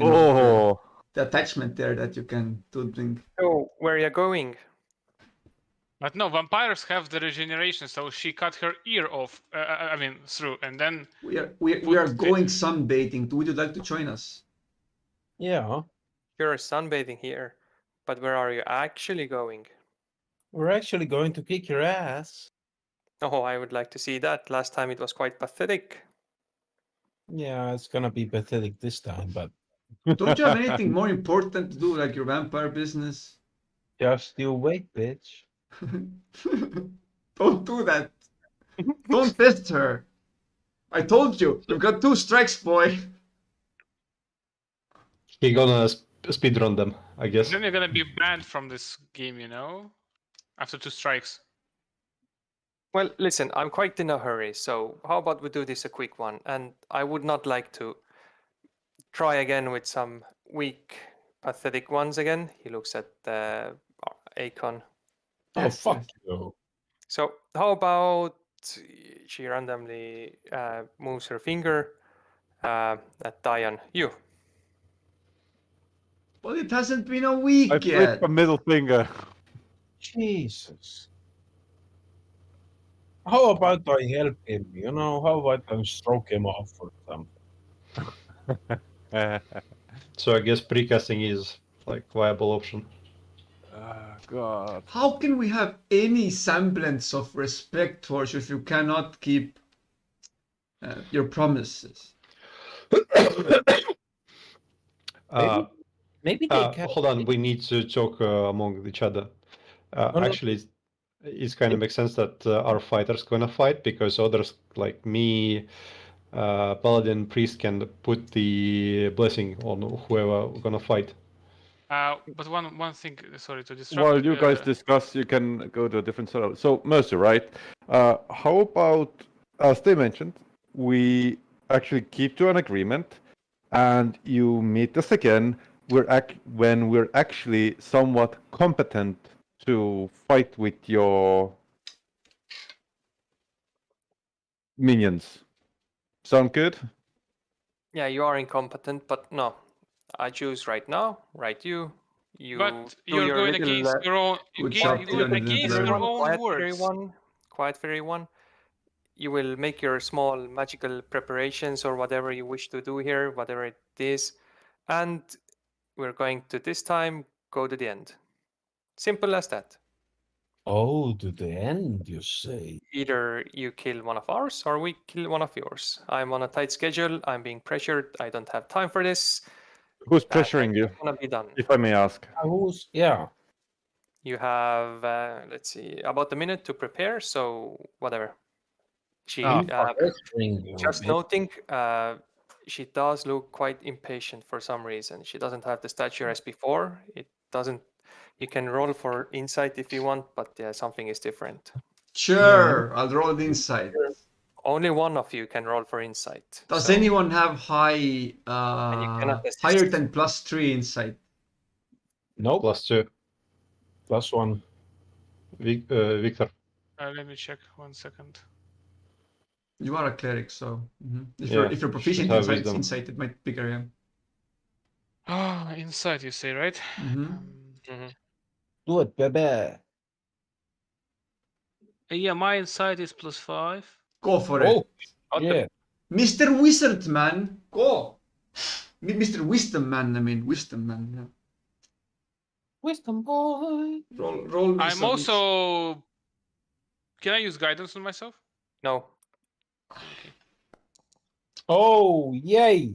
Oh, the attachment there that you can do thing. So, where are you going? But no, vampires have the regeneration, so she cut her ear off. Through, and then We are going sunbathing. Would you like to join us? Yeah, You're sunbathing here, but where are you actually going? we're actually going to kick your ass. Oh, I would like to see that. Last time it was quite pathetic. Yeah, it's gonna be pathetic this time, but Don't you have anything more important to do, like your vampire business? just you wait, bitch. Don't do that. Don't test her. I told you, you've got 2 strikes, boy. He gonna speedrun them, I guess. then you're gonna be banned from this game, after 2 strikes. Well, listen, I'm quite in a hurry, so how about we do this a quick one? And I would not like to try again with some weak, pathetic ones again. He looks at the Akon. Oh, Yes, fuck yes. you. So how about she randomly moves her finger at Dion? You. But it hasn't been a I week flipped yet. a middle finger. Jesus. How about I help him? How about I stroke him off or something? So I guess precasting is like viable option. God. How can we have any semblance of respect towards you if you cannot keep your promises? Maybe they can. Hold on, we need to talk among each other. no. Actually, it kind of makes sense that our fighters gonna fight because others like me, paladin, priest can put the blessing on whoever gonna fight. But one thing, sorry to disrupt. While you guys discuss, you can go to a different sort of. So Mercy, right? How about, as they mentioned, we actually keep to an agreement, and you meet us again. When we're actually somewhat competent to fight with your minions. Sound good? Yeah, you are incompetent, but no. I choose right now, right you, You But do you're your going little, against your own. Good You're job, going Dion, you didn't against learn. your own quiet fairy words. one, quiet fairy one. You will make your small magical preparations or whatever you wish to do here, whatever it is, and we're going to this time go to the end. Simple as that. Oh, to the end, you say? Either you kill one of ours or we kill one of yours. I'm on a tight schedule. I'm being pressured. I don't have time for this. Who's And pressuring you, it's gonna be done. if I may ask? Who's? Yeah. You have, let's see, about a minute to prepare. So whatever. She I'm pressuring you. just bitch. noting. She does look quite impatient for some reason. She doesn't have the stature as before. It doesn't. You can roll for insight if you want, but yeah, something is different. Sure, I'll roll the insight. Only one of you can roll for insight. Does so- anyone have high, cannot assist. higher than +3 insight? Nope. +2. +1. Victor. Let me check 1 second. You are a cleric, so if Yeah, you're proficient should have in wisdom. insight, it might be bigger. Yeah. Ah, insight, you say, right? Mhm. Do it, baby. Yeah, my insight is +5. Go for Oh, it, yeah. Mr. Wizard Man. Go, Mr. Wisdom Man. I mean, Wisdom Man. Yeah. Wisdom boy. Roll. Me I'm some- also. Can I use guidance on myself? No. Okay. Oh, yay.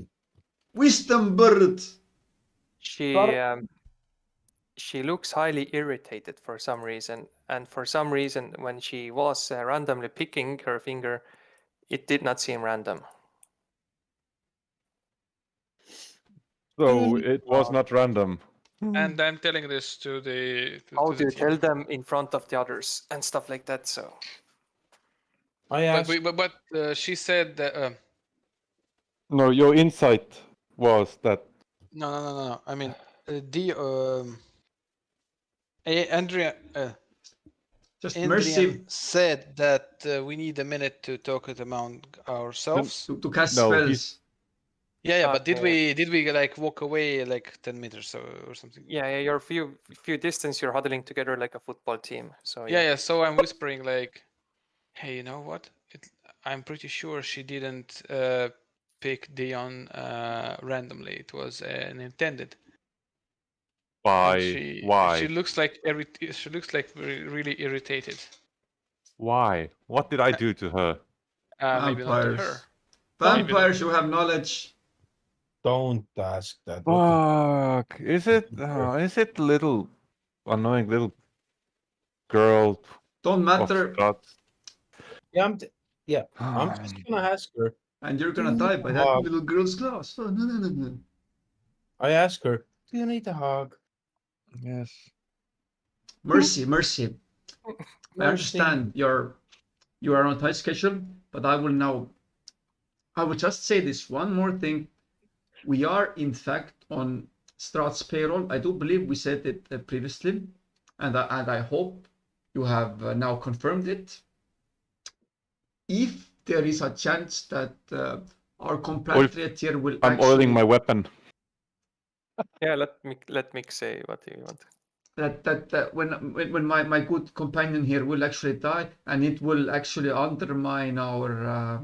Wisdom bird. She looks highly irritated for some reason, and for some reason, when she was randomly picking her finger, it did not seem random. So it was not random. And I'm telling this to the. How to do the you team. tell them in front of the others and stuff like that? So I asked. But she said that. No, your insight was that. No. I mean, Andrea. Just Andrian mercy said that we need a minute to talk it among ourselves. to cast No, spells. Yeah, but did Okay. we like walk away like 10 meters or something? yeah, you're few distance. You're huddling together like a football team. So Yeah. So I'm whispering like, hey, you know what? I'm pretty sure she didn't pick Dion randomly. It was an intended. And Why? She looks like really irritated. Why? What did I do to her? Maybe not to her. Vampires. Maybe not. You have knowledge. Don't ask that. What Fuck! Is it little annoying little girl? Don't matter, Of Scots? Yeah, I'm just gonna ask her. and you're gonna die by that little girl's glass. Oh, no. I ask her, do you need a hug? Yes. Mercy. I Mercy. understand you are on a tight schedule, but I will just say this one more thing. We are in fact on Strat's payroll. I do believe we said it previously, and I hope you have now confirmed it. If there is a chance that our compatriot here will I'm oiling my weapon. yeah, let Mick say what you want. that when my good companion here will actually die, and it will actually undermine our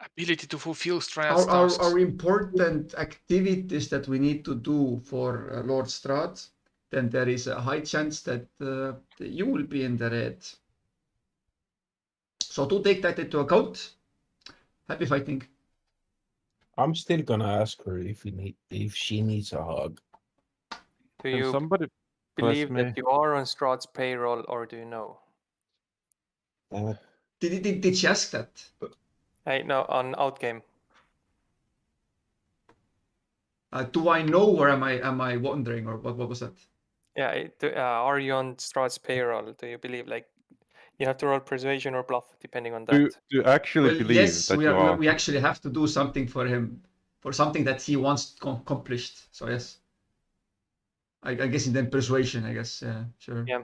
Ability to fulfill Strat's our tasks. important activities that we need to do for Lord Strat, then there is a high chance that you will be in the red. So do take that into account. Happy fighting. I'm still gonna ask her if she needs a hug. Do Can you somebody believe bless that me? you are on Strat's payroll, or do you know? Damn it. Did she ask that? Hey, no, on Outgame. Do I know, or am I wondering, or what was that? Yeah, are you on Strat's payroll? Do you believe like you have to roll persuasion or bluff depending on that? Do you actually Well, believe yes, that we you are? we actually have to do something for him, for something that he wants accomplished. So yes, I guess in then persuasion. I guess sure. Yeah.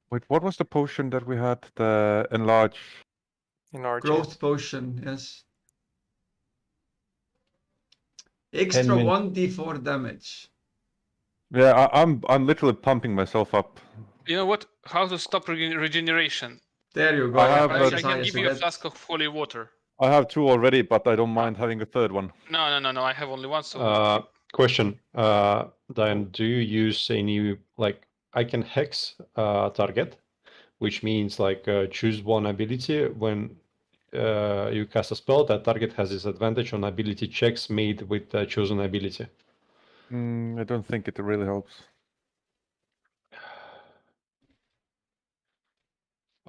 Wait, what was the potion that we had? The enlarge. In our Growth potion. Yes. Extra minutes. 1d4 damage. Yeah, I'm literally pumping myself up. You know what? How to stop regeneration? There you go. I have, That's I as high can as give you you a get. flask of holy water. I have 2 already, but I don't mind having a third one. No. I have only one. So Question, Diane, do you use any like I can hex target, which means like choose one ability when you cast a spell. That target has its advantage on ability checks made with the chosen ability. I don't think it really helps.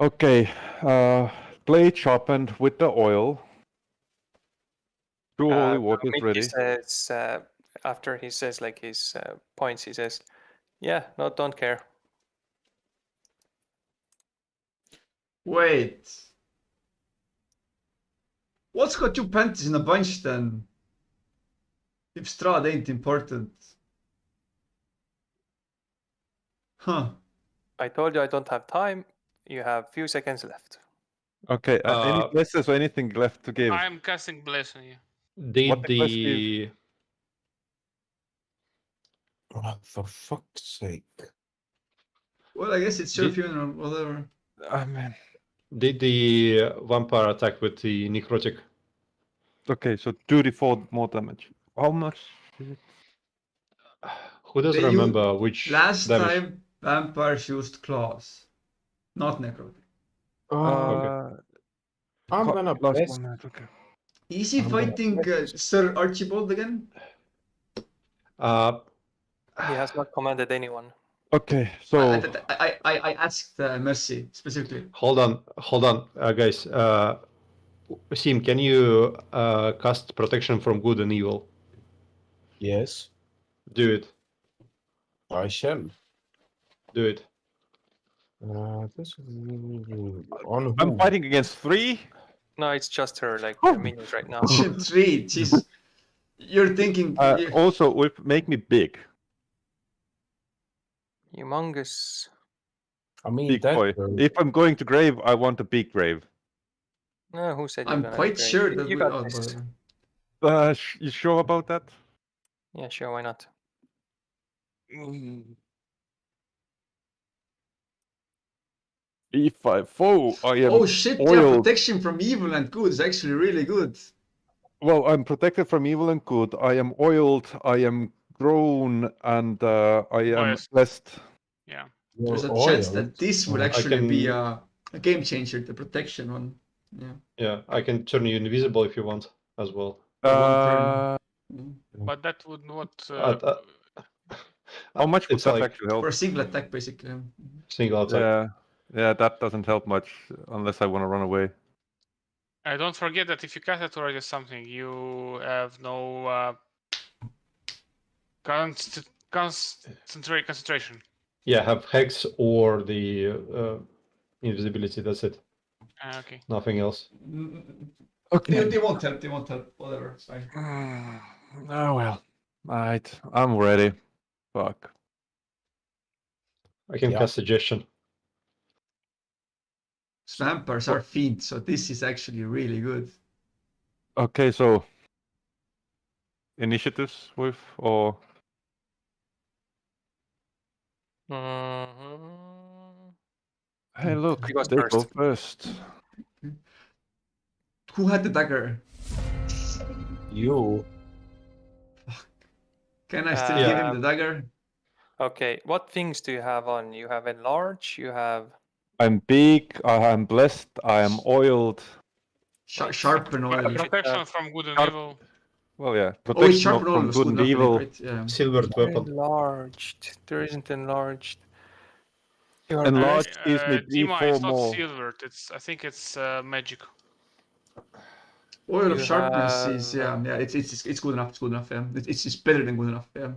Okay, blade sharpened with the oil. 2 holy water is Mickey ready. says, after he says like his points, he says, "Yeah, no, don't care." Wait. What's got you panties in a bunch then? If Strahd ain't important. Huh. I told you I don't have time. You have few seconds left. Okay, any blesses or anything left to give? I'm casting bless on you. Did What the quest the Oh, for fuck's sake. Well, I guess it's your Did- funeral, whatever. Man. did the vampire attack with the necrotic? Okay, so 2d4 more damage. How much? Is it? Who does They remember which Last damage? time, vampires used claws, not necrotic. I'm gonna last bless. 1 minute. Okay. Is he I'm gonna fighting bless. Sir Archibald again? He has not commanded anyone. Okay, so I asked Mercy specifically. Hold on, guys. Sim, can you cast protection from good and evil? Yes, Do it. I shall. Do it. This is on I'm who? fighting against 3. No, it's just her like minions right now. 3, jeez. You're thinking. Also, with make me big. Humongous. I mean, Big that boy. If I'm going to grave, I want a big grave. No, who said you're I'm gonna quite grave? sure that you we. got Oh, this. whatever. You sure about that? Yeah, sure, why not? If I foe, I am Oh shit! Yeah, oiled. protection from evil and good is actually really good. Well, I'm protected from evil and good. I am oiled. I am grown, and I am Blessed. blessed. Yeah. There's a Your chance oil. that this would I actually be can- a game changer. The protection one. Yeah. Yeah, I can turn you invisible if you want as well. For 1 turn. Yeah. But that would not. How much would It's that like actually help? For a single attack, basically. single attack. Yeah, that doesn't help much unless I want to run away. Don't forget that if you cast it already something, you have no concentration. Yeah, have hex or the invisibility. That's it. Okay. Nothing else. Okay. They won't help. They won't help. Whatever. It's fine. Oh well. Alright, I'm ready. Fuck. I can Yeah. cast suggestion. Vampires are fiends, so this is actually really good. Okay, so initiatives with or Mhm. hey look, He goes they go first. first. Who had the dagger? You. Can I still give him Um, the dagger? Okay, what things do you have on? You have enlarge, you have I'm big, I am blessed, I am oiled. Wait, Sharpen oil. you should Protection have from good and Sharp- evil. Well yeah, Oh, it's protection sharpen oil from was good good and enough, I think, evil. right? Yeah. Silvered weapon. enlarged. There isn't enlarged. You are Enlarged gives me Dima, D4 it's not more. silvered. I think it's magic. Oil of You sharpness is have- it's good enough. It's good enough. Yeah. It's better than good enough. Yeah.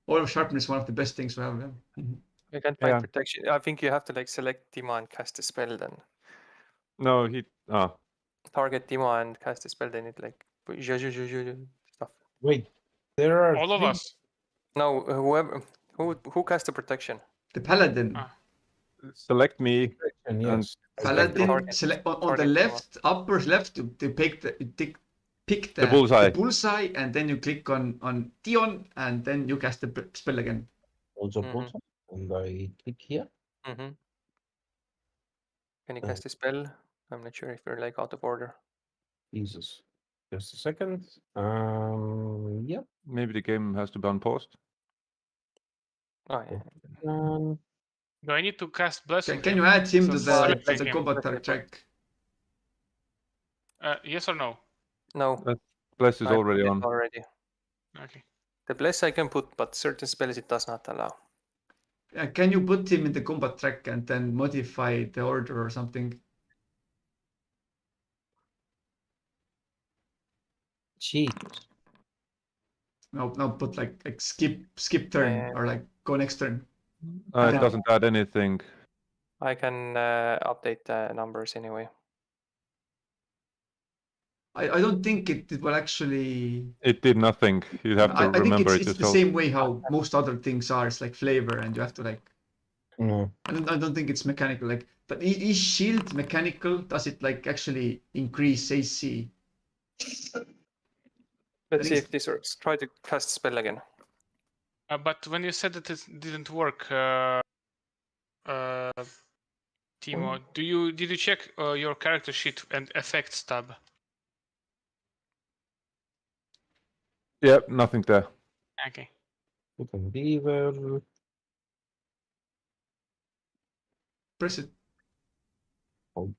Oil of sharpness is one of the best things we have. Yeah. You can find Yeah. protection. I think you have to like select Dima and cast a spell then. No, he Target Dima and cast a spell, then it like stuff. Wait, there are All of three- us. No, who cast the protection? The paladin. select me. Yes. Paladin target- select on the target left, upper left. You take pick The bullseye. the bullseye, and then you click on Dion, and then you cast the spell again. Also Mhm. bullseye, and I click here. Mm-hmm. Can you cast a spell? I'm not sure if you're like out of order. Jesus. Just a second. Yep. Maybe the game has to be unpaused. Oh yeah. Do I need to cast Bless on Can him? you add him to So Well, the select him. combat Bless him. track? Yes or no? No, Bless is I already put it on. already. Okay. The bless I can put, but certain spells it does not allow. Can you put him in the combat track and then modify the order or something? Jesus. No, put like skip turn or like go next turn. It Yeah. doesn't add anything. I can update the numbers anyway. I don't think it will actually. It did nothing. You have to I think remember it it's the yourself. same way how most other things are. It's like flavor, and you have to like. No. I don't think it's mechanical. Like, but is shield mechanical? Does it like actually increase AC? Let's see think if this works. Try to cast spell again. But when you said that it didn't work, Timo, did you check your character sheet and effects tab? Yep, nothing there. Okay. Put on beaver. Press it. I'm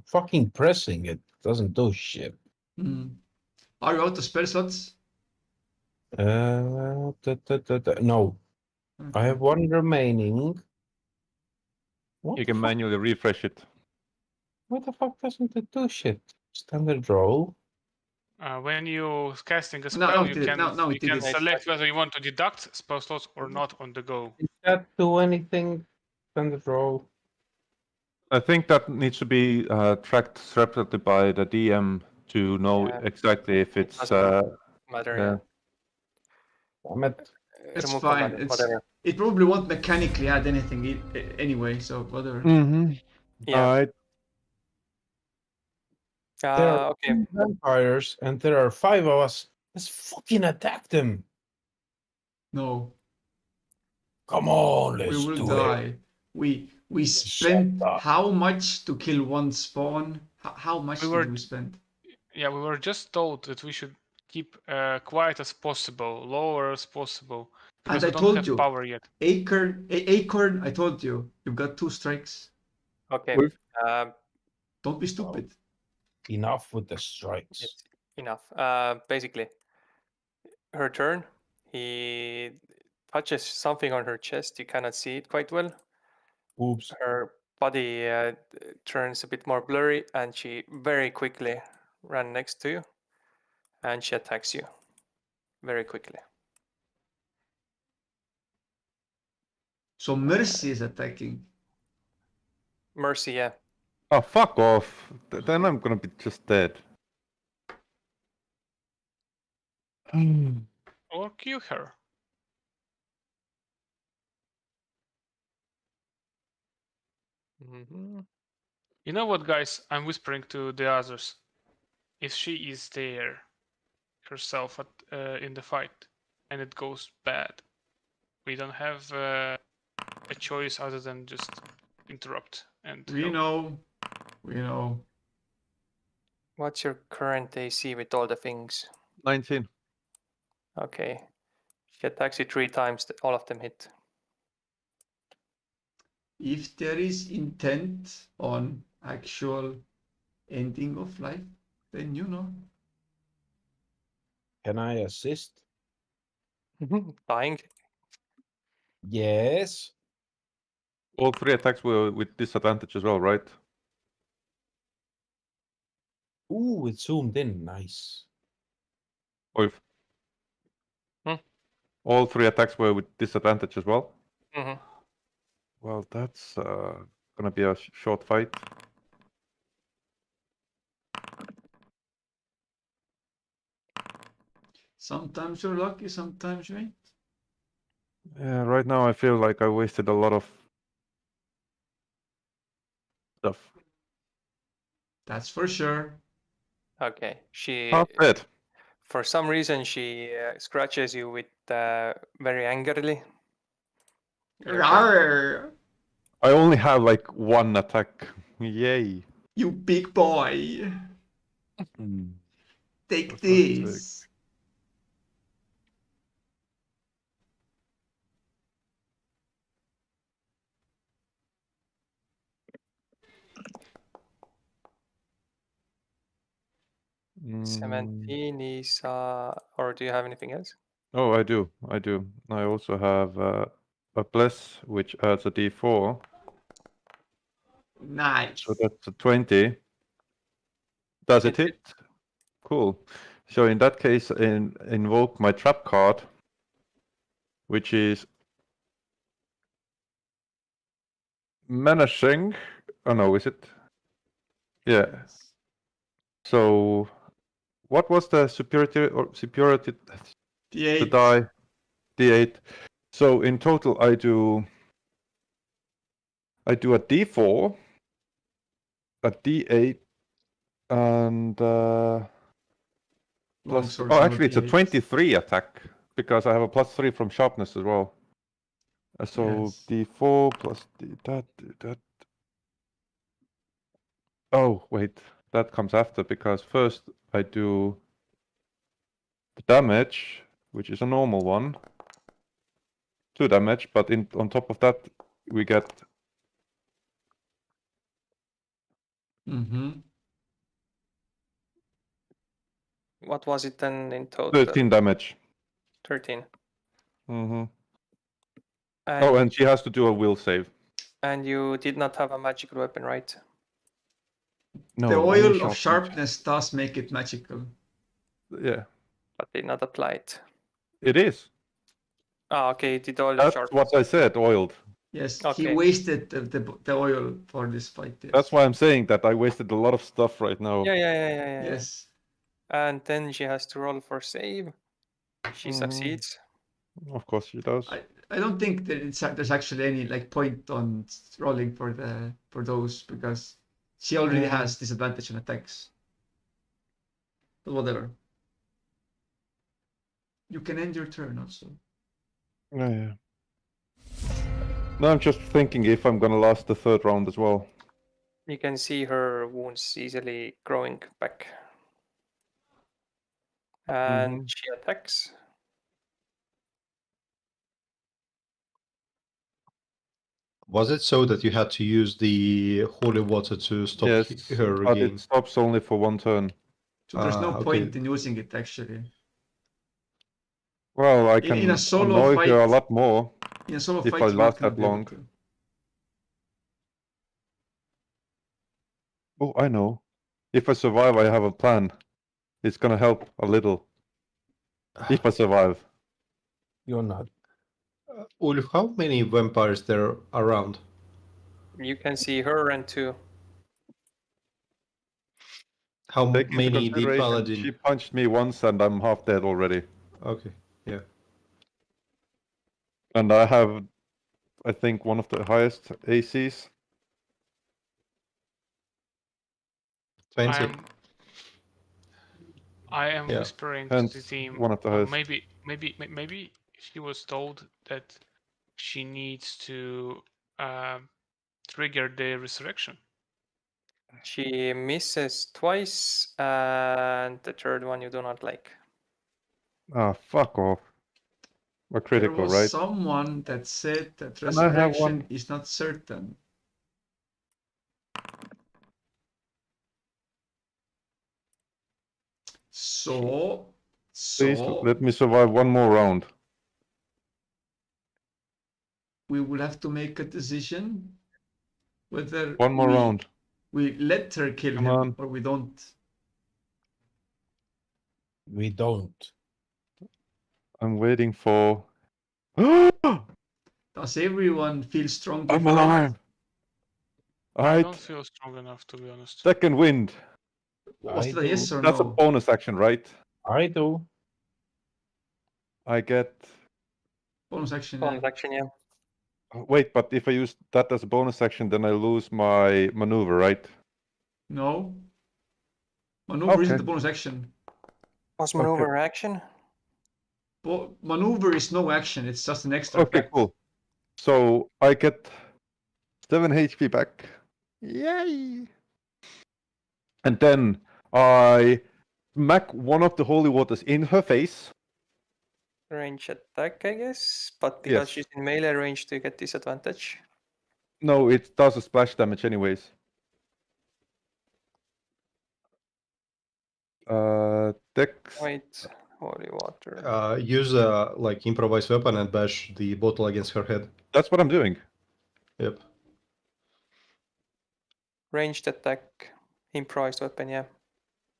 fucking pressing it. Doesn't do shit. Are you out of spell slots? No. I Okay. have one remaining. What You the can fuck? manually refresh it. Why the fuck doesn't it do shit? Standard roll. When you casting a No, spell, it you did it. can Now you it did can it. select whether you want to deduct spell slots or not on the go. Did that do anything? Standard roll. I think that needs to be tracked separately by the DM to know Yeah. exactly if it's. Doesn't matter. yeah. Damn it. It's Remove fine. command, whatever. It probably won't mechanically add anything anyway. So whatever. Mm-hmm. Yeah. All right. There are Okay. 2 vampires and there are 5 of us. Let's fucking attack them. No, Come on, we let's will do it. die. We spent how much to kill one spawn? How much did we spend? Yeah, we were just told that we should keep quiet as possible, lower as possible, because And we I don't told have you, power yet. Acorn. I told you, you've got 2 strikes. Okay. Don't be stupid. Enough with the strikes. It's enough. Basically, her turn. He touches something on her chest. You cannot see it quite well. Oops. Her body turns a bit more blurry, and she very quickly ran next to you, and she attacks you very quickly. So Mercy is attacking. Mercy, yeah. Oh, fuck off. Then I'm gonna be just dead. Or kill her. Mm-hmm. You know what, guys? I'm whispering to the others. If she is there herself in the fight and it goes bad, we don't have a choice other than just interrupt and We help. know. What's your current AC with all the things? 19. Okay. She attacks you 3 times. All of them hit. If there is intent on actual ending of life, then you know. Can I assist? Dying. Yes. All 3 attacks were with disadvantage as well, right? Ooh, it zoomed in. Nice. Or if all 3 attacks were with disadvantage as well? Mm-hmm. Well, that's gonna be a short fight. Sometimes you're lucky, sometimes you ain't. Yeah, right now I feel like I wasted a lot of stuff. That's for sure. Okay. She, Half dead. for some reason, she scratches you with very angrily. Rawr! I only have like one attack. Yay. You big boy. Take For fuck's sake. this. Mm. 17 is, or do you have anything else? Oh, I do. I also have a bless, which adds a d4. Nice. So that's a 20. Does it hit? Cool. So in that case, invoke my trap card, which is menacing. Oh no, is it? Yeah. Yes. So what was the superiority The the 8. die? D8. So in total, I do a D4, a D8, and plus. Longsword Oh, is actually, it's a D8. 23 attack because I have a +3 from sharpness as well. So Yes. D4 plus that. Oh wait, that comes after because first I do the damage, which is a normal one, 2 damage, but on top of that we get Mm-hmm. What was it then in total? 13 damage. 13. Mm-hmm. And, Oh, and she has to do a will save. and you did not have a magical weapon, right? No, The only oil of sharpness. sharpness does make it magical. Yeah, But did not apply it. it is. Ah, okay, did all of That's sharpness. what I said, oiled. Yes, he Okay. wasted the oil for this fight. Yes. That's why I'm saying that I wasted a lot of stuff right now. Yeah. Yes. And then she has to roll for save. She Mhm. succeeds. Of course she does. I don't think that there's actually any like point on rolling for those because she already has disadvantage on attacks. But whatever. You can end your turn also. Yeah. No, I'm just thinking if I'm gonna last the third round as well. You can see her wounds easily growing back. And she attacks. Was it so that you had to use the holy water to stop Yes, her but again? it stops only for one turn. So there's no Okay. point in using it actually. Well, I In can a solo annoy her a fight- lot more. In a solo If fight, I you're last not gonna that be able long. to. Oh, I know. If I survive, I have a plan. It's gonna help a little. If I survive. You're not. Ulf, how many vampires there are around? You can see her and 2. How Take into many did consideration, Paladin? she punched me once and I'm half dead already. Okay, yeah. And I have, I think, one of the highest ACs. 20. I am Yeah. whispering to Hence, the team. one of the highest. Maybe she was told that she needs to trigger the resurrection. She misses twice, and the third one you do not like. Ah, fuck off. A There critical, was right? someone that said that And I have resurrection one. is not certain. Please So let me survive one more round. we will have to make a decision whether One more round. we let her kill Come him on. or we don't. We don't. I'm waiting for. Does everyone feel strongly I'm for it? alive. I Alright, don't feel strong enough, to be honest. second wind. Was I it a do. yes or That's a no? bonus action, right? I do. I get. Bonus action. Bonus action, yeah. Wait, but if I use that as a bonus action, then I lose my maneuver, right? No. Maneuver isn't Okay. the bonus action. Was maneuver action? Maneuver is no action. It's just an extra Okay, effect. cool. So I get 7 HP back. Yay! And then I smack one of the holy waters in her face. Range attack, I guess. But because Yes. she's in melee range, do you get disadvantage? No, it does a splash damage anyways. Dex. Wait, holy water. Use a like improvised weapon and bash the bottle against her head. That's what I'm doing. Yep. Ranged attack, improvised weapon, yeah.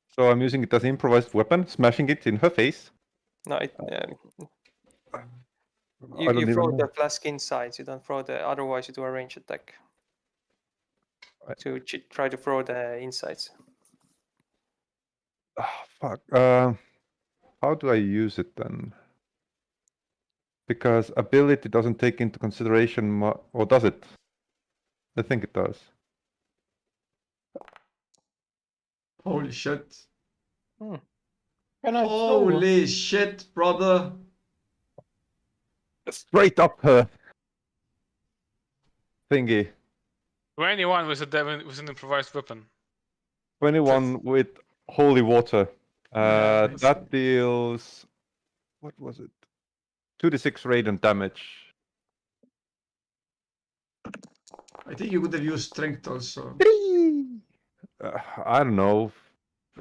So I'm using it as an improvised weapon, smashing it in her face. No, it, I you don't throw even the know. flask inside, you don't throw the, otherwise you do a ranged attack. To try to throw the insides. Ah, fuck. How do I use it then? Because ability doesn't take into consideration, or does it? I think it does. Holy shit. Can I throw? Holy shit, brother. Straight up her thingy. 21 with an improvised weapon. 21 with holy water. Yeah, I That see. deals. What was it? 2d6 radiant damage. I think you could have used strength also. I don't know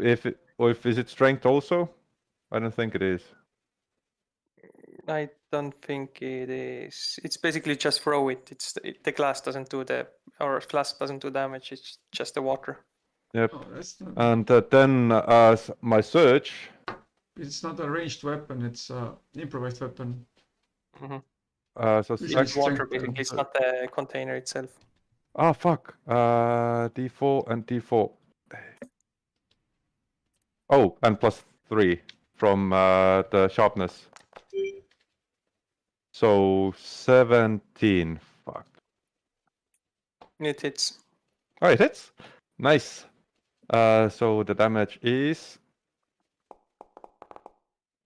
if is it strength also. I don't think it is. I don't think it is. It's basically just throw it. The glass doesn't do flask doesn't do damage. It's just the water. Yep. Oh, that's not. And then as my search. It's not a ranged weapon. It's an improvised weapon. Mm-hmm. So Which It's is water strength, basically. It's not the container itself. Ah, fuck. D4 and D4. Oh, and +3 from the sharpness. So 17. Fuck. It hits. Oh, it hits. Nice. So the damage is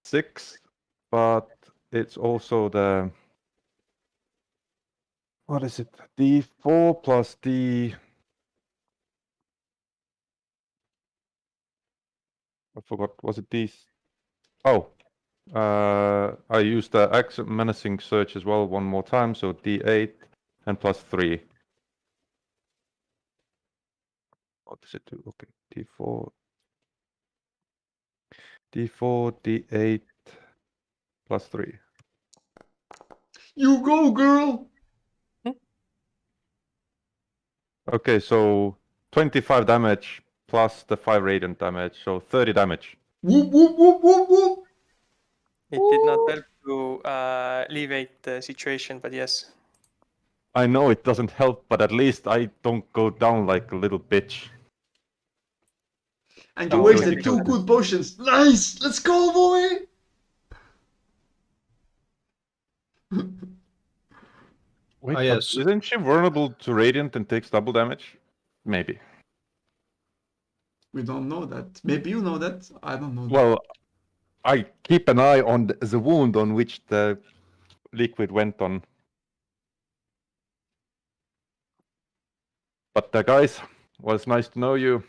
6, but it's also the. What is it? D4 plus D. I forgot. Was it D? Oh, I used the accent menacing search as well one more time. So D8 and +3. What does it do? Okay, D4, D4, D8 +3. You go, girl. Okay, so 25 damage plus the 5 radiant damage, so 30 damage. Whoop whoop whoop whoop whoop. It did not help to alleviate the situation, but yes. I know it doesn't help, but at least I don't go down like a little bitch. And you Oh, wasted really 2 good. good potions. Nice. Let's go, boy. Wait, Ah, yes. isn't she vulnerable to radiant and takes double damage? Maybe. We don't know that. Maybe you know that. I don't know. Well, I keep an eye on the wound on which the liquid went on. But guys, was nice to know you.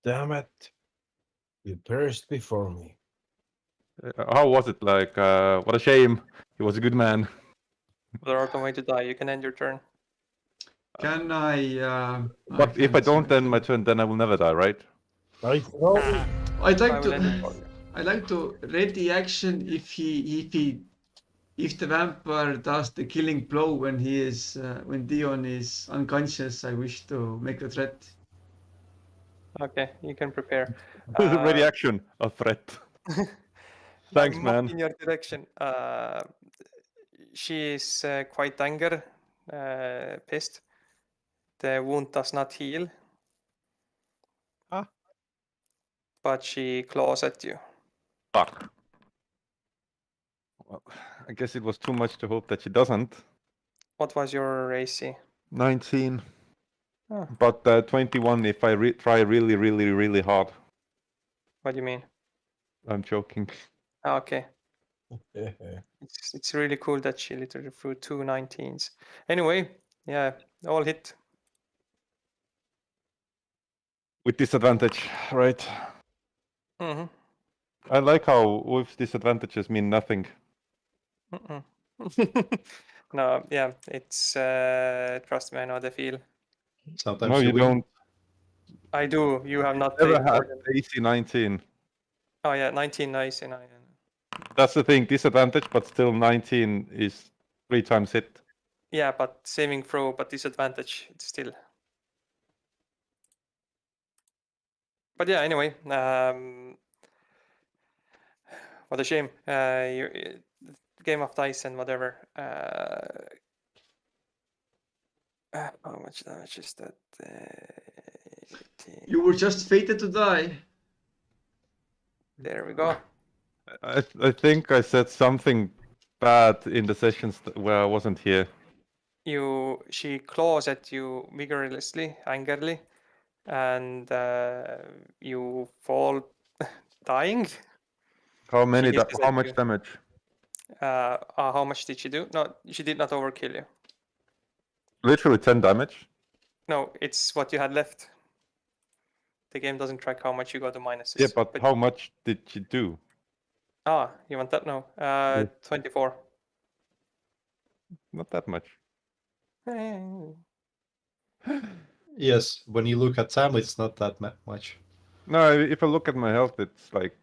Damn it. You perished before me. How was it? Like, what a shame. He was a good man. There are no way to die. You can end your turn. Can I? But if I can't don't end my actually. turn, then I will never die, right? I throw. I'd I like will end it to. for you. I'd like to ready action if the vampire does the killing blow when he is when Dion is unconscious. I wish to make a threat. Okay, you can prepare. Ready action, a threat. Thanks, I'm man. in your direction. She is quite angry, pissed. The wound does not heal. Ah. But she claws at you. Fuck. Well, I guess it was too much to hope that she doesn't. What was your AC? 19. But 21 if I try really, really, really hard. What do you mean? I'm joking. Ah, okay. It's really cool that she literally threw 2 19s. Anyway, yeah, all hit. With disadvantage, right? Mm-hmm. I like how with disadvantages mean nothing. Mm-mm. No, yeah, it's trust me, I know how they feel. Sometimes No, you win. don't. I do. You have not Never played had more than. AC 19. Oh yeah, 19 nice and That's the thing, disadvantage, but still 19 is 3 times hit. yeah, but saving throw, but disadvantage it's still. But yeah, anyway, what a shame. Game of dice and whatever. How much damage is that? 18. You were just fated to die. There we go. I think I said something bad in the sessions where I wasn't here. She claws at you vigorously, angrily, and you fall dying. How She many? hisses How at much you. damage? How much did she do? No, she did not overkill you. Literally 10 damage. No, it's what you had left. The game doesn't track how much you got to minuses. Yeah, but how much did she do? You want that now? 24. Not that much. Yes, when you look at Sam, it's not that much. No, if I look at my health, it's like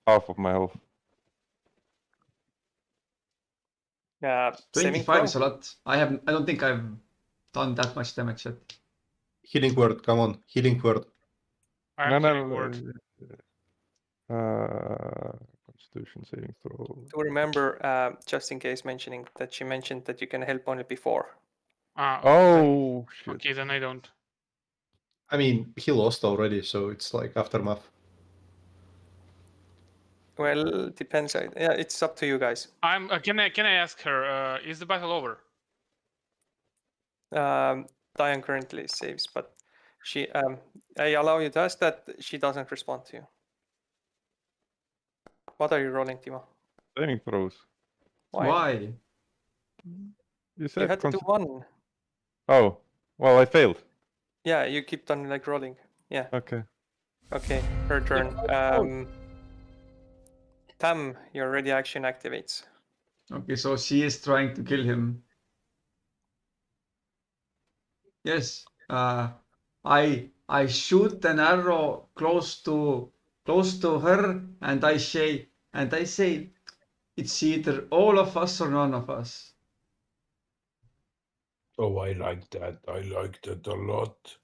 half of my health. Saving 25 throw. is a lot. I don't think I've done that much damage yet. Healing word, come on, healing word. I'm healing word. Constitution saving throw. To remember, just in case mentioning that she mentioned that you can help only before. Oh, shit. Okay, then I don't. I mean, he lost already, so it's like aftermath. Well, depends. Yeah, it's up to you guys. Can I ask her? Is the battle over? Dion currently saves, but she. I allow you to ask that. She doesn't respond to you. What are you rolling, Timo? Saving throws. Why? You said You had to do one. Oh, well, I failed. Yeah, you keep on like rolling. Yeah. Okay. Okay, her turn. Tam, your ready action activates. Okay, so she is trying to kill him. Yes. I shoot an arrow close to her, and I say, it's either all of us or none of us. Oh, I like that. I like that a lot.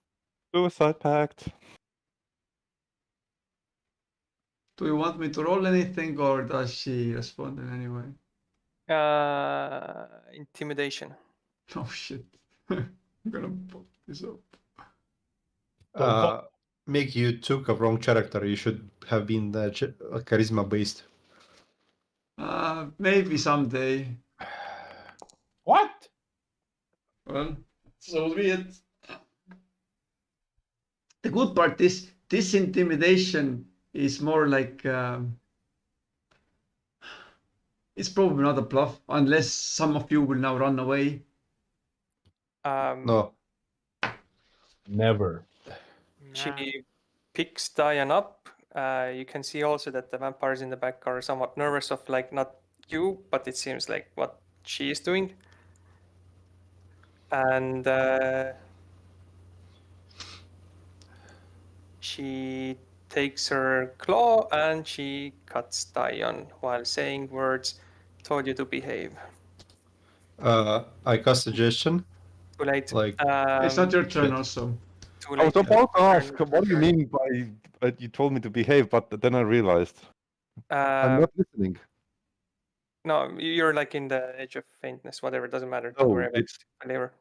Suicide pact. Do you want me to roll anything, or does she respond in any way? Intimidation. Oh shit. I'm gonna pop this up. Mick, you took a wrong character. You should have been charisma based. Maybe someday. What? Well, so be it. The good part is this intimidation is more like it's probably not a bluff unless some of you will now run away. No. Never. She picks Diane up. You can see also that the vampires in the back are somewhat nervous of like not you, but it seems like what she is doing. And she takes her claw and she cuts Dion while saying words, "Told you to behave." I cast suggestion. Too late. Like It's not your turn shit. also. Too I was late. about to ask, what do you mean by you told me to behave, but then I realized I'm not listening. No, you're like in the edge of faintness, whatever, doesn't matter. Don't No, worry about it's whatever.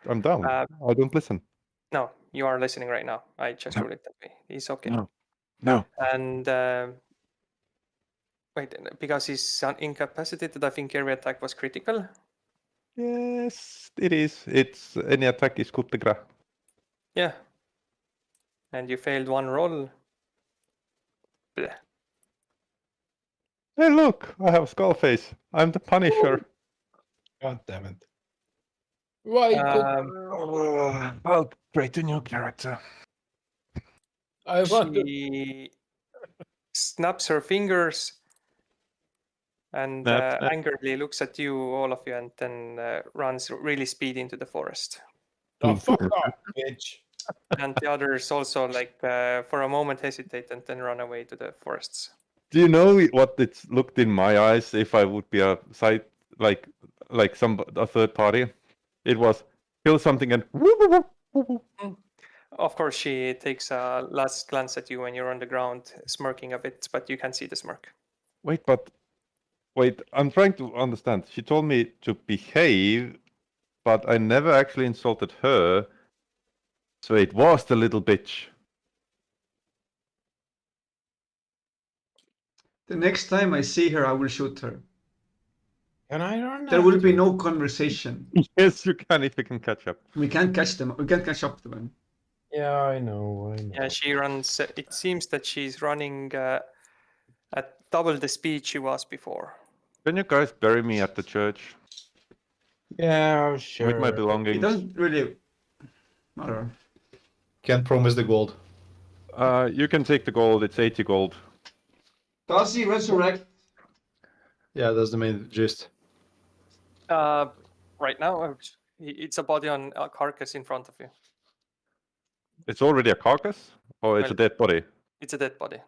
I'm down. I don't listen. No, you are listening right now. I just ruled it that way. He's okay. No. And wait, because he's incapacitated, I think every attack was critical. Yes, it is. It's any attack is coup de grace. Yeah. And you failed one roll. Bleh. Hey, look! I have skull face. I'm the Punisher. God damn it. Why could I'll create a new character. I want to? She snaps her fingers and Snap, snap. angrily looks at you, all of you, and then runs really speedy into the forest. Oh, fuck off, bitch. And the others also, like, for a moment hesitate and then run away to the forests. Do you know what it's looked in my eyes if I would be a side like a third party? It was kill something and Of course, she takes a last glance at you when you're on the ground, smirking a bit, but you can see the smirk. wait, I'm trying to understand. She told me to behave, but I never actually insulted her. So it was the little bitch. The next time I see her, I will shoot her. Can I run? There will be after? no conversation. Yes, you can if you can catch up. We can't catch them. We can't catch up to them. Yeah, I know. Yeah, she runs. It seems that she's running at double the speed she was before. Can you guys bury me at the church Yeah, sure. with my It belongings? doesn't really matter. Can't promise the gold. You can take the gold. It's 80 gold. Does he resurrect? Yeah, that's the main gist. Right now, it's a body on a carcass in front of you. It's already a carcass, or it's a Well- dead body. It's a dead body.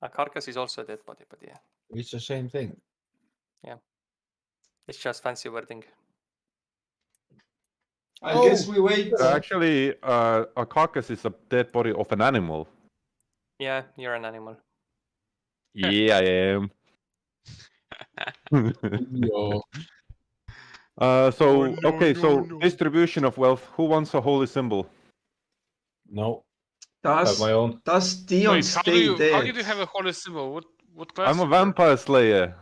A carcass is also a dead body, but yeah, It's the same thing. it's just fancy wording. I guess we wait. Actually, a carcass is a dead body of an animal. Yeah, you're an animal. Yeah, I am. Yo. So okay, so distribution of wealth. Who wants a holy symbol? No. I have Does my own. Dion Wait, stay dead? how do you have a holy symbol? What class? I'm a you were? vampire slayer.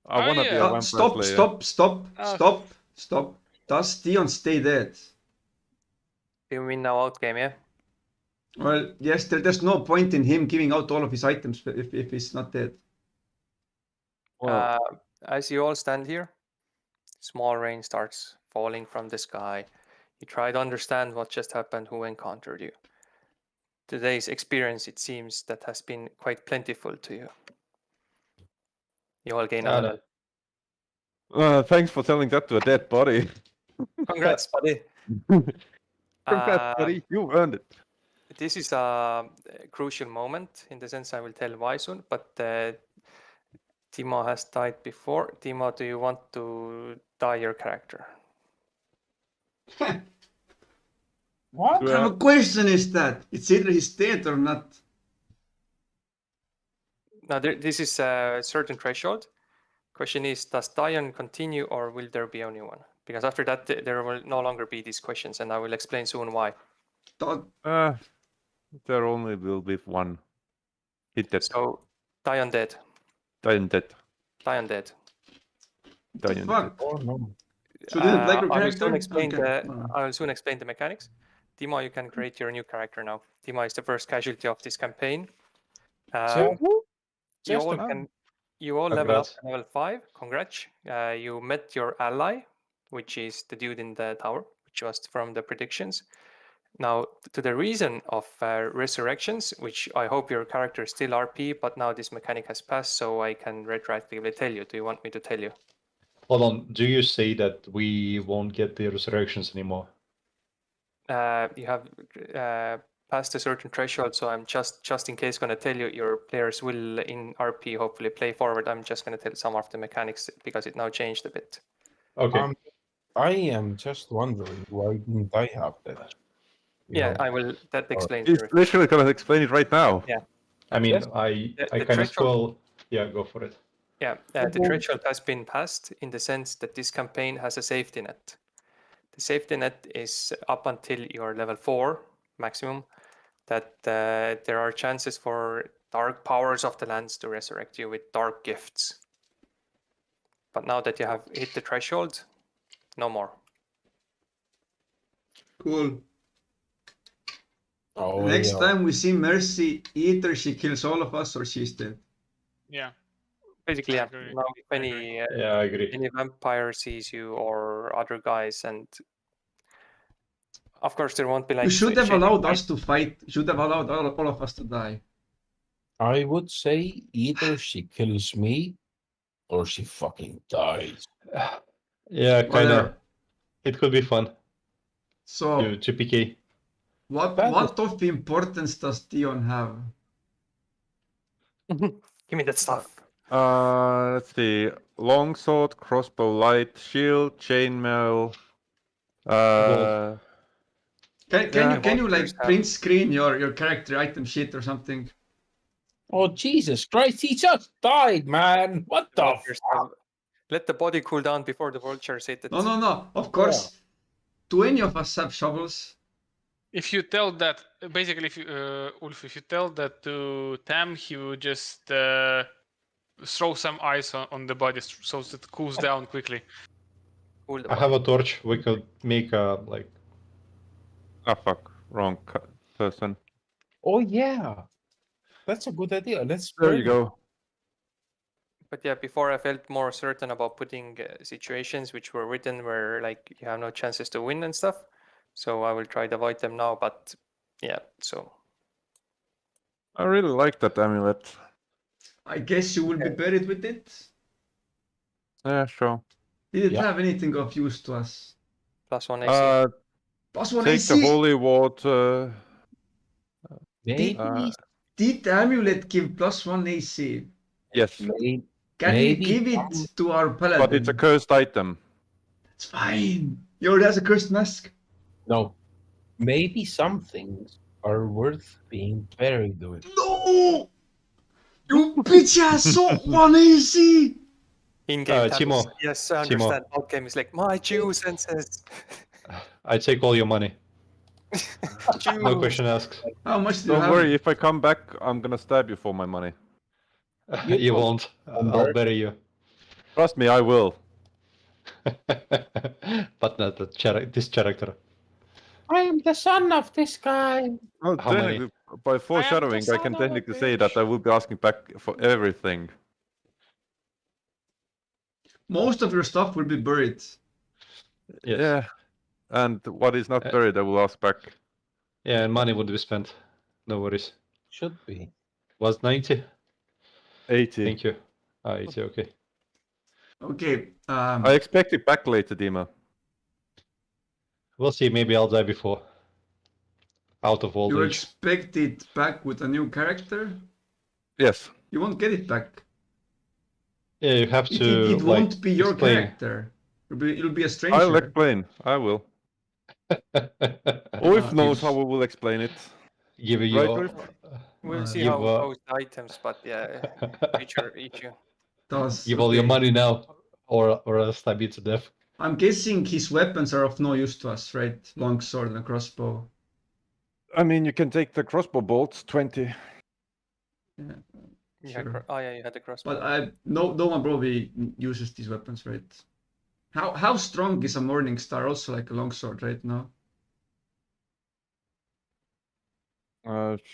I Oh, wanna be a yeah. vampire Stop! slayer. Oh. Stop! Does Dion stay dead? You mean now out game, yeah? Well, yes. There's no point in him giving out all of his items if he's not dead. Well, As you all stand here, small rain starts falling from the sky. You try to understand what just happened, who encountered you. Today's experience, it seems, that has been quite plentiful to you. You all gain a Got level. thanks for telling that to a dead body. Congrats, buddy. Congrats, buddy. You earned it. This is a crucial moment in the sense I will tell why soon, but Timo has died before. Timo, do you want to die your character? What? What kind of question is that? It's either he's dead or not. Now, this is a certain threshold. Question is, does Dion continue or will there be only one? Because after that, there will no longer be these questions, and I will explain soon why. There only will be one. Hit that. So, Dion dead. Dion dead. Dion dead. The Dion fuck? Oh no. So you didn't like your I will character? soon explain Okay. I will soon explain the mechanics. Timo, you can create your new character now. Timo is the first casualty of this campaign. You all level up Congrats. to level 5. Congrats. You met your ally, which is the dude in the tower, which was from the predictions. Now, to the reason of resurrections, which I hope your character is still RP, but now this mechanic has passed, so I can retroactively tell you. Do you want me to tell you? Hold on. Do you say that we won't get the resurrections anymore? You have passed a certain threshold, so I'm just in case going to tell you your players will in RP hopefully play forward. I'm just going to tell some of the mechanics because it now changed a bit. Okay. I am just wondering why didn't I have that? You Yeah, know? I will. That explains He's everything. literally gonna explain it right now. Yeah. I mean, Yes. I The kind of threshold- scroll. Yeah, go for it. Yeah, the threshold has been passed in the sense that this campaign has a safety net. The safety net is up until your level 4 maximum, that there are chances for dark powers of the lands to resurrect you with dark gifts. But now that you have hit the threshold, No more. Cool. Oh, Next yeah. time we see Mercy, either she kills all of us or she's dead. Yeah. Basically, I yeah. agree. Now if I agree. Yeah, I agree. any vampire sees you or other guys, and of course there won't be like You should have shady allowed fight. us to fight. You should have allowed all of us to die. I would say either she kills me or she fucking dies. Yeah, kind of. Whatever. It could be fun So, to PK. what of importance does Dion have? Give me that stuff. Let's see. Longsword, crossbow, light, shield, chainmail. Can Yeah. you like Vultures have- print screen your character item sheet or something? Oh, Jesus Christ, he just died, man. What the vultures fuck? have- Let the body cool down before the vultures hit it. No. Of course. Do any of us have shovels? If you tell that, basically, if you, Ulf, if you tell that to Tam, he will just throw some ice on the body so that it cools down quickly. Cool the I have body. a torch. We could make a like. Ah, fuck. Wrong person. Oh, yeah. That's a good idea. Let's There burn you it. go. But yeah, before I felt more certain about putting situations which were written where like you have no chances to win and stuff. So I will try to avoid them now. But yeah, so I really like that amulet. I guess you will be buried with it. Yeah, sure. Did it Yeah. have anything of use to us? +1 AC. Plus one Take AC. the holy water. Maybe, Did the amulet give +1 AC? Yes, maybe, Can we Maybe give it to our paladin? but it's a cursed item. It's fine. He already has a cursed mask. no. Maybe some things are worth being buried with. No! You bitch ass so 1 AC! In-game Timo. Yes, I Timo. understand. Out-game is like, my Jew senses. I take all your money. Jew. No question asked. How much do you Don't have? worry, if I come back, I'm gonna stab you for my money. You You don't won't. I'll remember. bury you. Trust me, I will. But not this character. I am the son of this guy. Well, How many? technically, by foreshadowing, I can son of a technically say that bitch. I will be asking back for everything. Most of your stuff will be buried. Yes. Yeah. And what is not buried, I will ask back. Yeah, and money would be spent. No worries. Should be. Was 90? 80. Thank you. 80, okay. Okay. I expect it back later, Dima. We'll see. Maybe I'll die before. Out of old You age. expect it back with a new character? Yes. You won't get it back. Yeah, you have to. It like, won't be your explain. character. It'll be a stranger. I'll explain. I will. Ulf knows how we will explain it. Give you. Right, Ulf? We'll see give, how it goes the items, but yeah, future issue. Give all your Okay. money now, or else stab you to death. I'm guessing his weapons are of no use to us, right? Longsword and a crossbow. I mean, you can take the crossbow bolts, 20. Yeah, Yeah, sure. oh yeah, you had the crossbow. But no one probably uses these weapons, right? How strong is a Morning Star? Also like a longsword, right? No.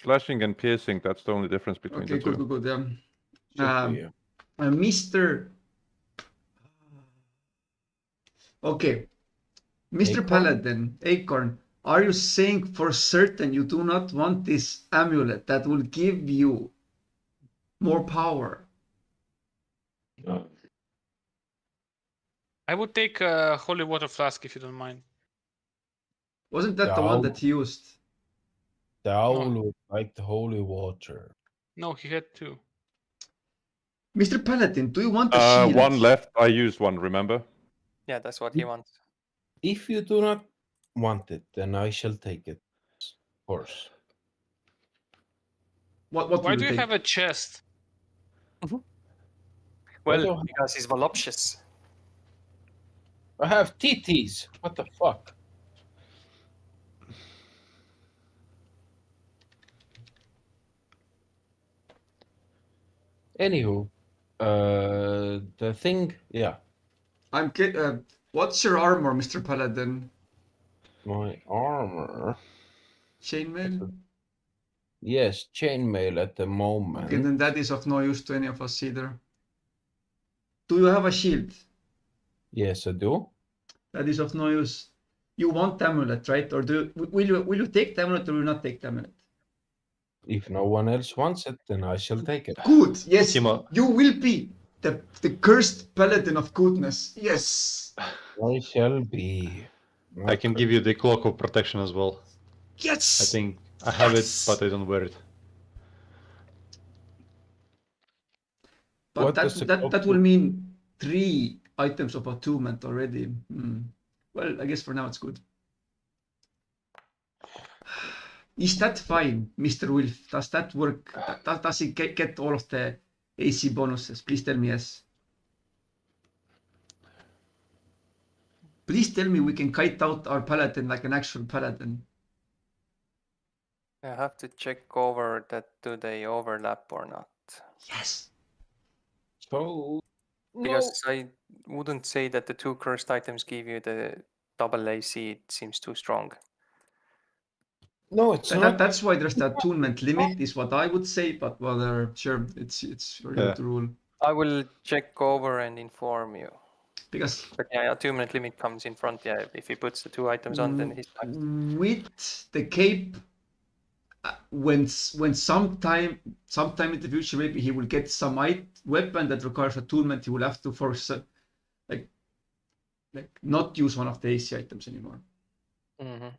Slashing and piercing, that's the only difference between Okay, the two. good. Yeah. Should be, yeah. Mr. Okay, Mr. Acorn? Paladin, Acorn, are you saying for certain you do not want this amulet that will give you more power? I would take a holy water flask if you don't mind. Wasn't that the one that he used? The owl would like the holy water. No, he had two. Mr. Paladin, do you want a shield? One left. I used one, remember? Yeah, that's what he wants. If you do not want it, then I shall take it. Of course. What Why will do you take? have a chest? Well, because he's voluptuous. I have titties. What the fuck? Anywho, the thing, yeah. What's your armor, Mr. Paladin? My armor. Chainmail? Yes, chainmail at the moment. Okay, then that is of no use to any of us either. Do you have a shield? Yes, I do. That is of no use. You want the amulet, right? Or will you take the amulet or will you not take the amulet? If no one else wants it, then I shall take it. Good. Yes. Timo. You will be the cursed paladin of goodness. Yes. I shall be. I can give you the cloak of protection as well. Yes. I think I have Yes! it, but I don't wear it. But What that does the that, cloak that will do? mean 3 items of attunement already. Well, I guess for now it's good. Is that fine, Mr. Wilf? Does that work? Does he get all of the AC bonuses? Please tell me yes. Please tell me we can kite out our paladin like an actual paladin. I have to check over that do they overlap or not. Yes. So, no. Because I wouldn't say that the 2 cursed items give you the double AC. It seems too strong. No, it's not. That's why there's the attunement limit, is what I would say. But whether sure, it's for you to rule. I will check over and inform you. Because But yeah, attunement limit comes in front. Yeah, if he puts the 2 items on, then he's fucked. with the cape, when sometime in the future maybe he will get some weapon that requires attunement, he will have to force like not use one of the AC items anymore. I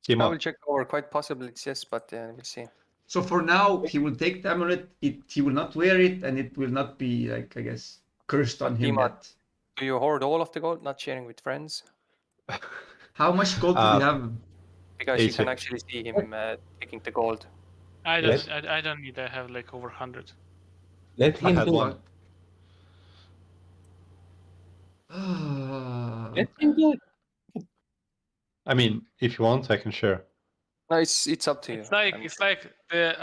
will check over. Quite possibly it's yes, but we'll see. So for now, he will take the amulet. He will not wear it, and it will not be like, I guess, cursed on him yet. Do you hoard all of the gold, not sharing with friends? How much gold do we have? Because you can actually see him taking the gold. I don't need. I have like over 100. Let him had do one. it. Let him do it. I mean, if you want, I can share. No, it's up to you. It's like the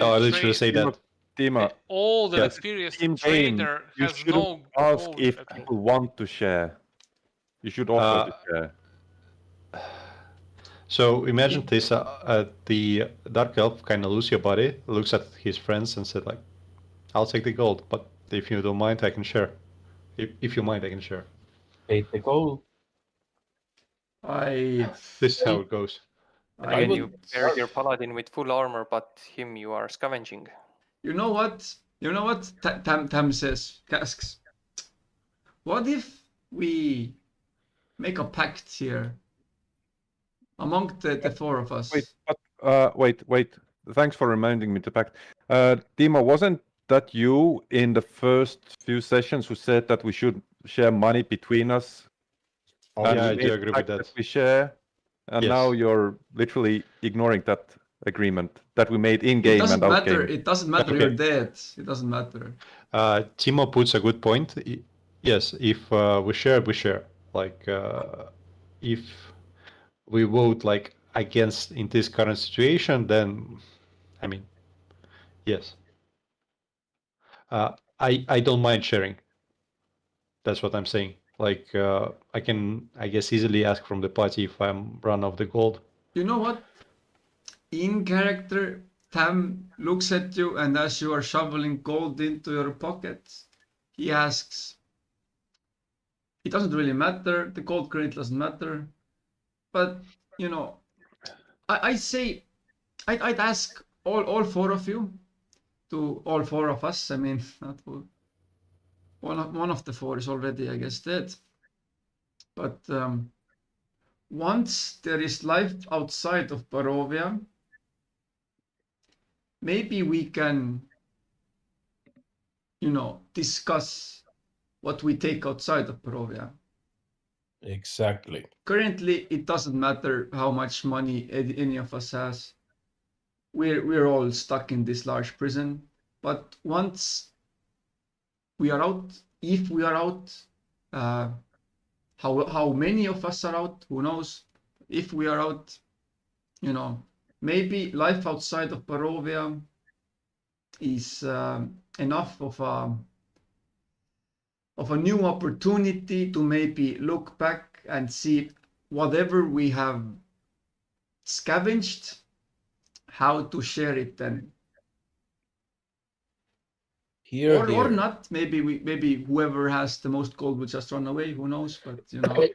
I literally say that. Timo, all the yes, experienced in game, trader you has should no ask gold if at all. people want to share. You should offer to share. So imagine this: the dark elf kind of loses your body, looks at his friends, and said, "Like, I'll take the gold, but if you don't mind, I can share. If you mind, I can share." Take the gold. This is how it goes. Again, you paired your paladin with full armor, but him you are scavenging. You know what? Tam says, Casks. What if we make a pact here among the 4 of us? Wait. Thanks for reminding me to pact. Timo, wasn't that you in the first few sessions who said that we should share money between us? And I do agree with that. We share, and now you're literally ignoring that agreement that we made in game and out game. It doesn't matter. You're dead. It doesn't matter. Timo puts a good point. Yes, if we share, we share. Like, if we vote like against in this current situation, then, I mean, yes. I don't mind sharing. That's what I'm saying. Like, I can, I guess, easily ask from the party if I'm run of the gold. You know what? In character, Tam looks at you, and as you are shoveling gold into your pockets, he asks, it doesn't really matter, the gold currently doesn't matter, but, you know, I say, I'd ask all 4 of you, to all 4 of us, I mean, not one of the 4 is already, I guess, dead, but once there is life outside of Barovia, maybe we can, you know, discuss what we take outside of Barovia. Exactly. Currently, it doesn't matter how much money any of us has. We're all stuck in this large prison. But once we are out, if we are out, how many of us are out, who knows? If we are out, you know, maybe life outside of Barovia, is enough of a, of a new opportunity to maybe look back and see whatever we have scavenged, how to share it then. Here, Or here. not. Maybe whoever has the most gold will just run away. Who knows? But you know,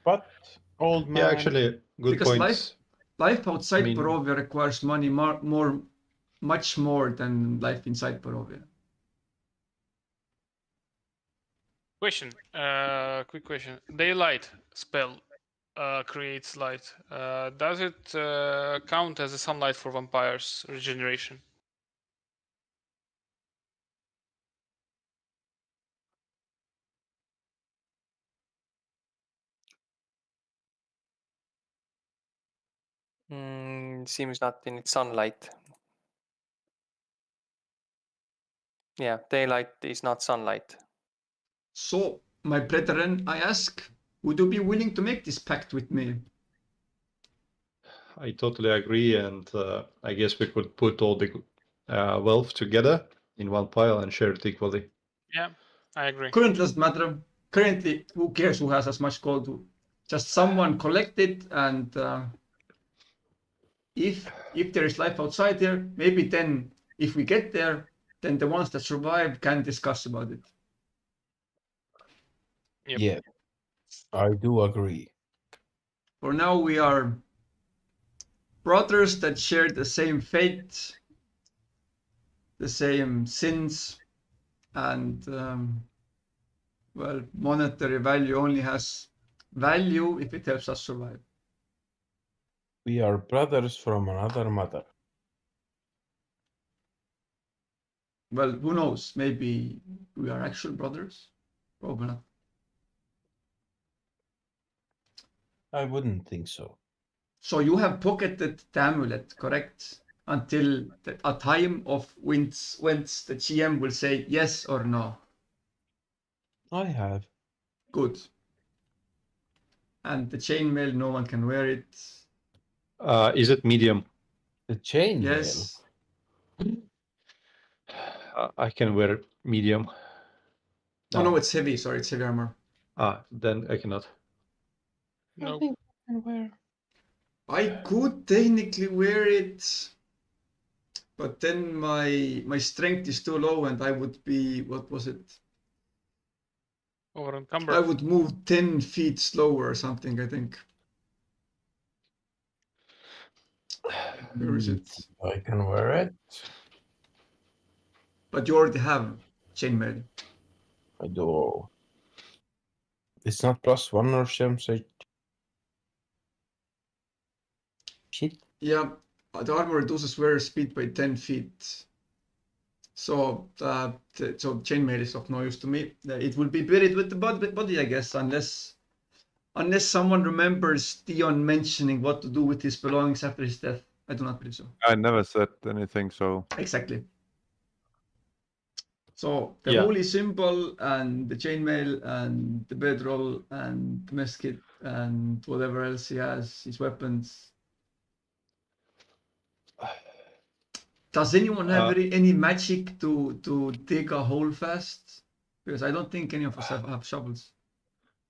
But old man. Yeah, actually, good Because points. life outside I mean- Barovia requires money much more than life inside Barovia. Question. Quick question. Daylight spell creates light. Does it count as a sunlight for vampires regeneration? Seems not in its sunlight. Yeah, daylight is not sunlight. So, my brethren, I ask, would you be willing to make this pact with me? I totally agree, and I guess we could put all the wealth together in one pile and share it equally. Yeah, I agree. Currently doesn't matter. Currently, who cares who has as much gold? Just someone collect it, and if there is life outside there, maybe then if we get there, then the ones that survive can discuss about it. Yep. Yeah, I do agree. For now, we are brothers that share the same fate, the same sins, and well, monetary value only has value if it helps us survive. We are brothers from another mother. Well, who knows? Maybe we are actual brothers. Probably not. I wouldn't think so. So you have pocketed the amulet, correct? Until a time of whence the GM will say yes or no. I have. Good. And the chainmail, no one can wear it. Is it medium? The chain Yes. I can wear medium. Oh no, it's heavy. Sorry, it's heavy armor. Then I cannot. No. I could technically wear it, but then my strength is too low, and I would be, what was it? Over encumbered. I would move 10 feet slower or something, I think. Where is it? I can wear it. But you already have chainmail. I do. It's not +1 or something. Shit. Yeah, the armor reduces wearer speed by 10 feet. So chainmail is of no use to me. It will be buried with the body, I guess, unless someone remembers Dion mentioning what to do with his belongings after his death. I do not believe so. I never said anything, so Exactly. So the Yeah. holy symbol and the chainmail and the bedroll and the mess kit and whatever else he has, his weapons. Does anyone have any magic to dig a hole fast? Because I don't think any of us have shovels.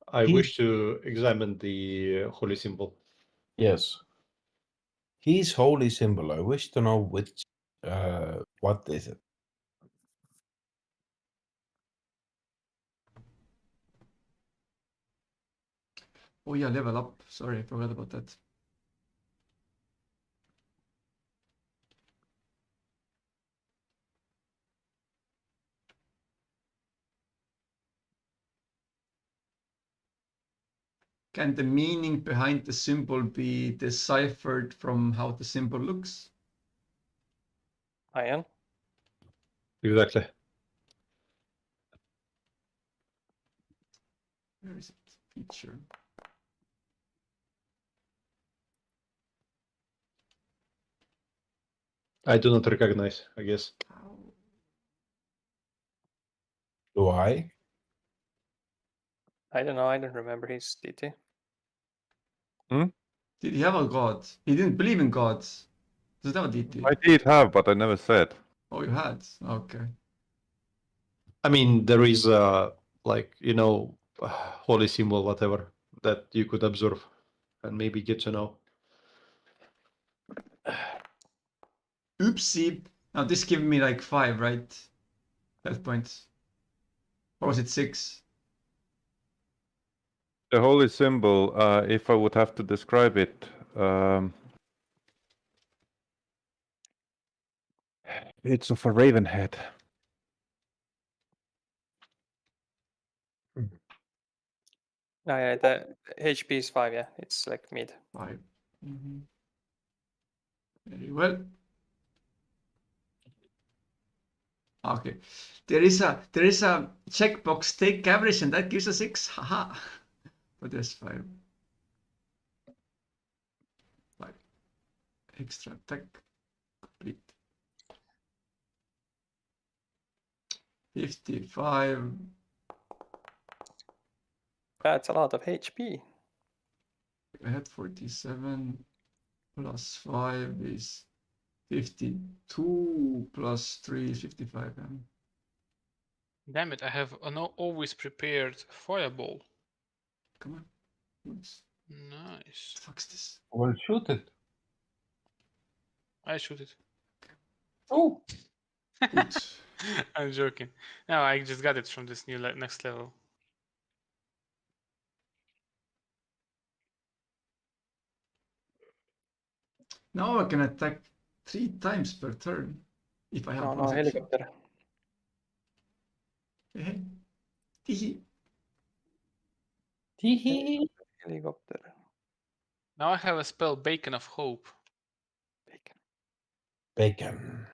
I wish to examine the holy symbol. Yes. His holy symbol. I wish to know which. What is it? Oh yeah, level up. Sorry, I forgot about that. Can the meaning behind the symbol be deciphered from how the symbol looks? Ian? Exactly. Where is it? Feature. I do not recognize, I guess. Do I? I don't know. I don't remember his DT. Did he have a god? He didn't believe in gods. Does that have a DT? I did have, but I never said. Oh, you had? Okay. I mean, there is like, you know, holy symbol, whatever, that you could observe and maybe get to know. Oopsie. Now this gave me like 5, right? Health points. Or was it 6? The holy symbol, if I would have to describe it, it's of a raven head. Yeah, the HP is 5, yeah. It's like mid. 5. Mm-hmm. Very well. Okay. There is a checkbox, take average, and that gives a 6. Haha. But there's 5. 5. Extra attack. Complete. 55. That's a lot of HP. I had 47 plus 5 is 52 plus 3 is 55. Damn it! I have an always prepared fireball. Come on. Nice. Nice. What the fuck's this? Well, shoot it. I shoot it. Oh, Good. I'm joking. No, I just got it from this new next level. Now I can attack 3 times per turn if I have No, no, protection. helicopter. Hey. Teehee. tee Helicopter. Now I have a spell, Beacon of Hope. bacon.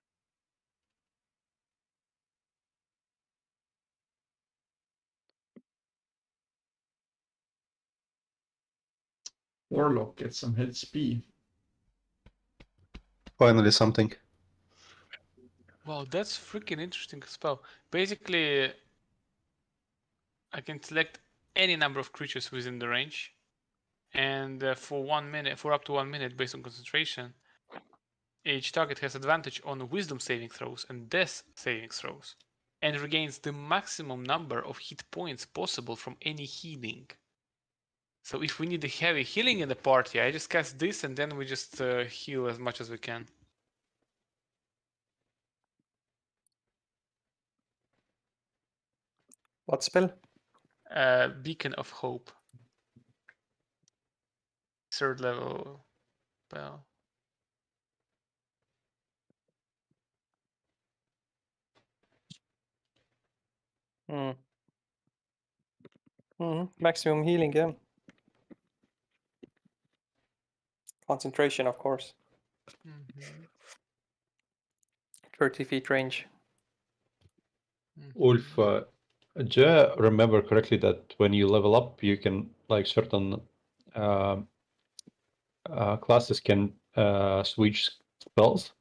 Warlock gets some HP. Finally, something. Wow, that's freaking interesting spell. Basically, I can select any number of creatures within the range, and for up to 1 minute, based on concentration, each target has advantage on Wisdom saving throws and Death saving throws, and regains the maximum number of hit points possible from any healing. So if we need a heavy healing in the party, I just cast this, and then we just heal as much as we can. What spell? Beacon of Hope. 3rd level spell. Maximum healing, yeah. Concentration, of course. 30 feet range. Ulf, do I remember correctly that when you level up, you can, like, certain classes can switch spells,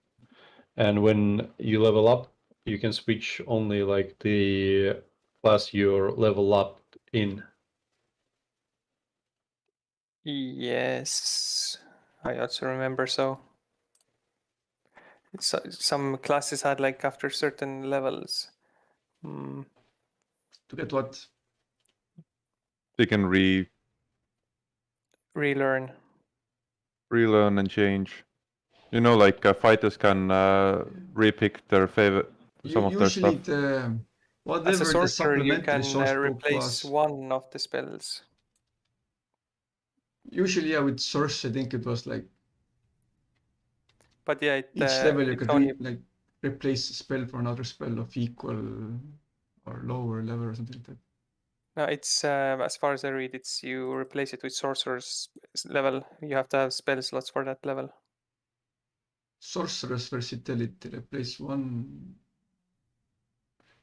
and when you level up, you can switch only like the class you're level up in. Yes, I also remember so. Some classes had like after certain levels. To get what? They can Relearn. relearn and change. You know, like fighters can repick their favorite, some of their Usually stuff. the As whatever a the sorcerer, you supplementary can source book replace was. one of the spells. Usually, with source, I think it was like But yeah, each level you it's could only replace a spell for another spell of equal or lower level or something like that. no, it's as far as I read, it's you replace it with sorcerer's level. You have to have spell slots for that level. Sorcerer's versatility, replace one.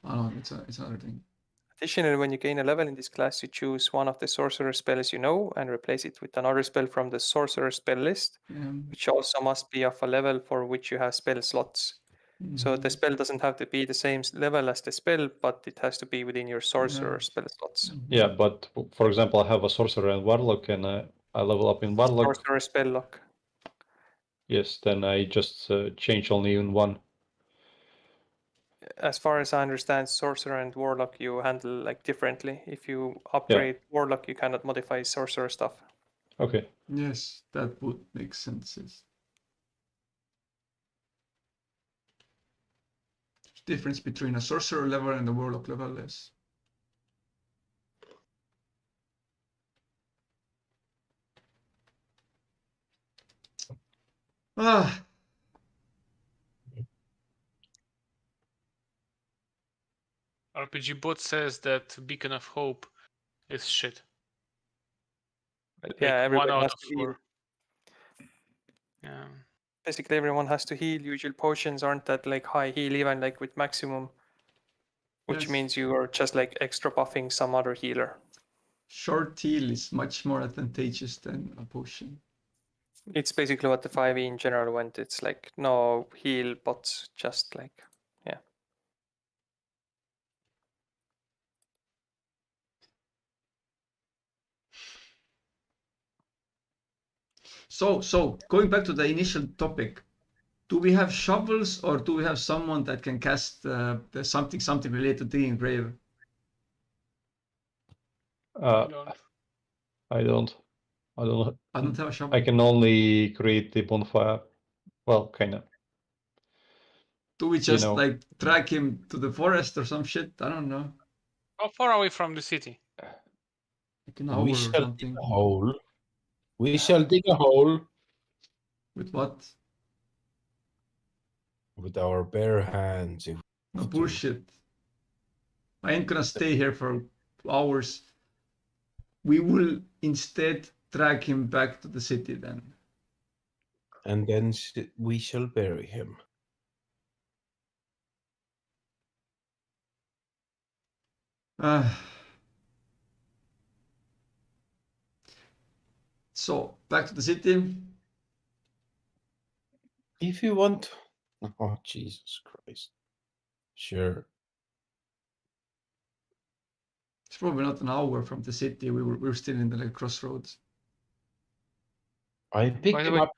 Oh no, it's another thing. Additionally, when you gain a level in this class, you choose one of the sorcerer spells you know and replace it with another spell from the sorcerer spell list, which also must be of a level for which you have spell slots. So the spell doesn't have to be the same level as the spell, but it has to be within your sorcerer spell slots. Yeah, but for example, I have a sorcerer and warlock, and I level up in warlock. Sorcerer spell lock. Yes, then I just change only in one. as far as I understand, sorcerer and warlock you handle like differently. If you upgrade warlock, you cannot modify sorcerer stuff. Okay. Yes, that would make sense. Yes. There's difference between a sorcerer level and a warlock level, yes. Ah, RPG bot says that Beacon of Hope is shit. But Like yeah, 1 everybody out has of to heal. 4. Yeah. Basically, everyone has to heal. Usual potions aren't that like high heal, even like with maximum, which yes. means you are just like extra buffing some other healer. Short heal is much more advantageous than a potion. It's basically what the 5e in general went. It's like no heal bots, just like So going back to the initial topic, do we have shovels or do we have someone that can cast the something related to digging grave? Uh, Don't. I don't. I don't. I don't have a shovel. I can only create the bonfire. Well, kind of. Do we just know. like drag him to the forest or some shit? I don't know. How far away from the city? Like an hour We or shall dig something. a hole. We shall dig a hole With what? with our bare hands. If No we do. bullshit. I ain't gonna stay here for hours. We will instead drag him back to the city then. And then we shall bury him. So back to the city. If you want. Oh, Jesus Christ. Sure. It's probably not an hour from the city. We were still in the like, crossroads. I pick By the him way- up.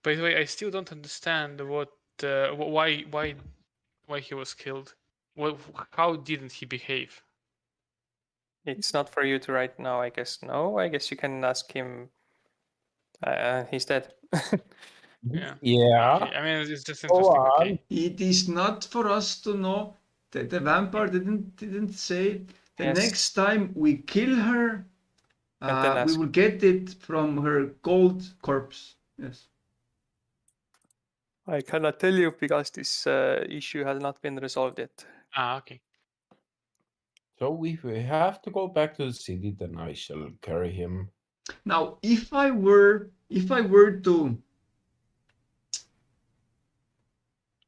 By the way, I still don't understand what why he was killed. How didn't he behave? it's not for you to right now. I guess no. I guess you can ask him. He's dead. Yeah. Yeah. Okay. I mean, it's just Go interesting. on. Okay. It is not for us to know. The vampire didn't say. The Yes. next time we kill her, And then we ask. will get it from her gold corpse. Yes. I cannot tell you because this issue has not been resolved yet. Okay. So if we have to go back to the city, then I shall carry him. Now, if I were to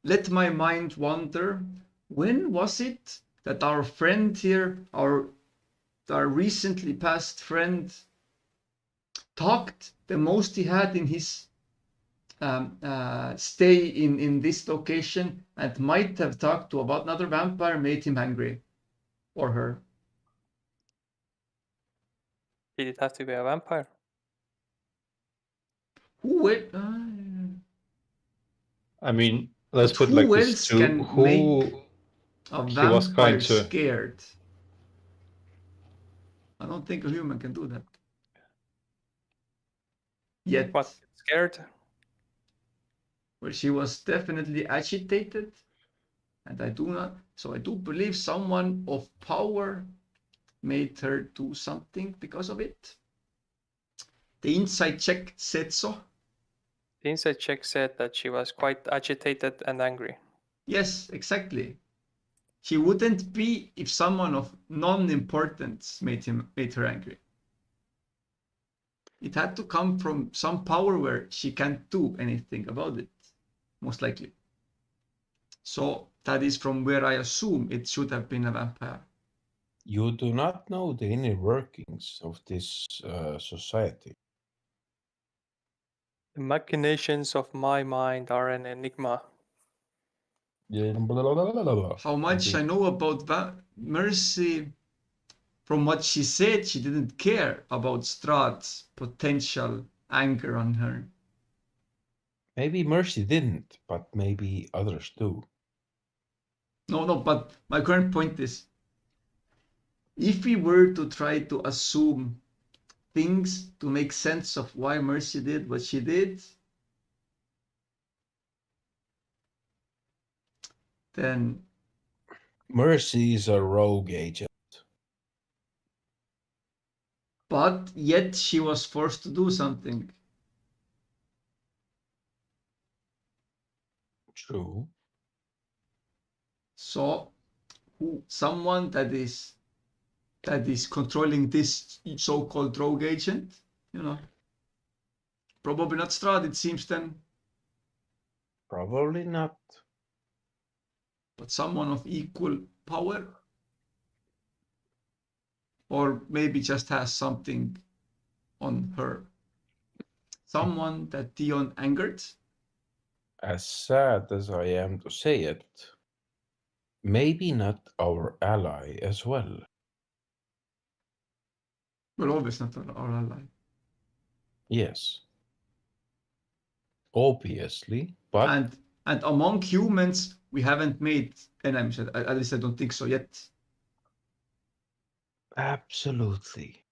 let my mind wander, when was it that our friend here, our recently passed friend, talked the most he had in his stay in this location, and might have talked to about another vampire, made him angry, or her? Did it have to be a vampire? Who will? I mean, let's But put it like who this: else can who make a he was vampire kind to. scared? I don't think a human can do that. Yet. What? Scared? Well, she was definitely agitated, and I do believe someone of power made her do something because of it. The inside check said so. The inside check said that she was quite agitated and angry. Yes, exactly. She wouldn't be if someone of non-importance made her angry. It had to come from some power where she can't do anything about it, most likely. So that is from where I assume it should have been a vampire. You do not know the inner workings of this society. The machinations of my mind are an enigma. How much I know about Mercy, from what she said, she didn't care about Strahd's potential anger on her. Maybe Mercy didn't, but maybe others do. No, but my current point is, if we were to try to assume things to make sense of why Mercy did what she did, then Mercy is a rogue agent. but yet she was forced to do something. True. So someone that is controlling this so-called rogue agent, probably not Strahd, it seems then, Probably not. but someone of equal power, or maybe just has something on her. Someone that Dion angered. As sad as I am to say it, maybe not our ally as well. Well, obviously not our ally. Yes. Obviously, but And among humans, we haven't made enemies. At least I don't think so yet. absolutely.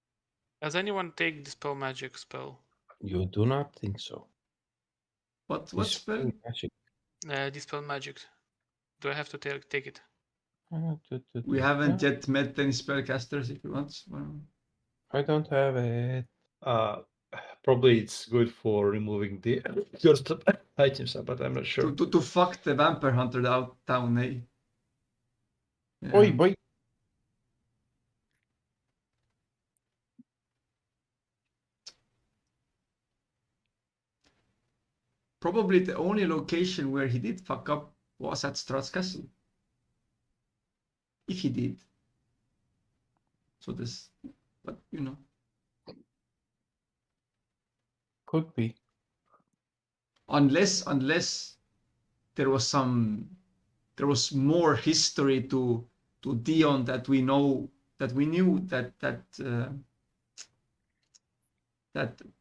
Does anyone take Dispel Magic spell? You do not think so. What Dispel spell? magic. Dispel Magic. Do I have to take it? We haven't yet met any spellcasters. If you want, I don't have it. Probably it's good for removing the cursed items, but I'm not sure. to fuck the vampire hunter down, eh? Yeah. Oi, boy. Probably the only location where he did fuck up was at Strahd's castle. If he did. So this, but Could be. unless there was more history to Dion that we knew that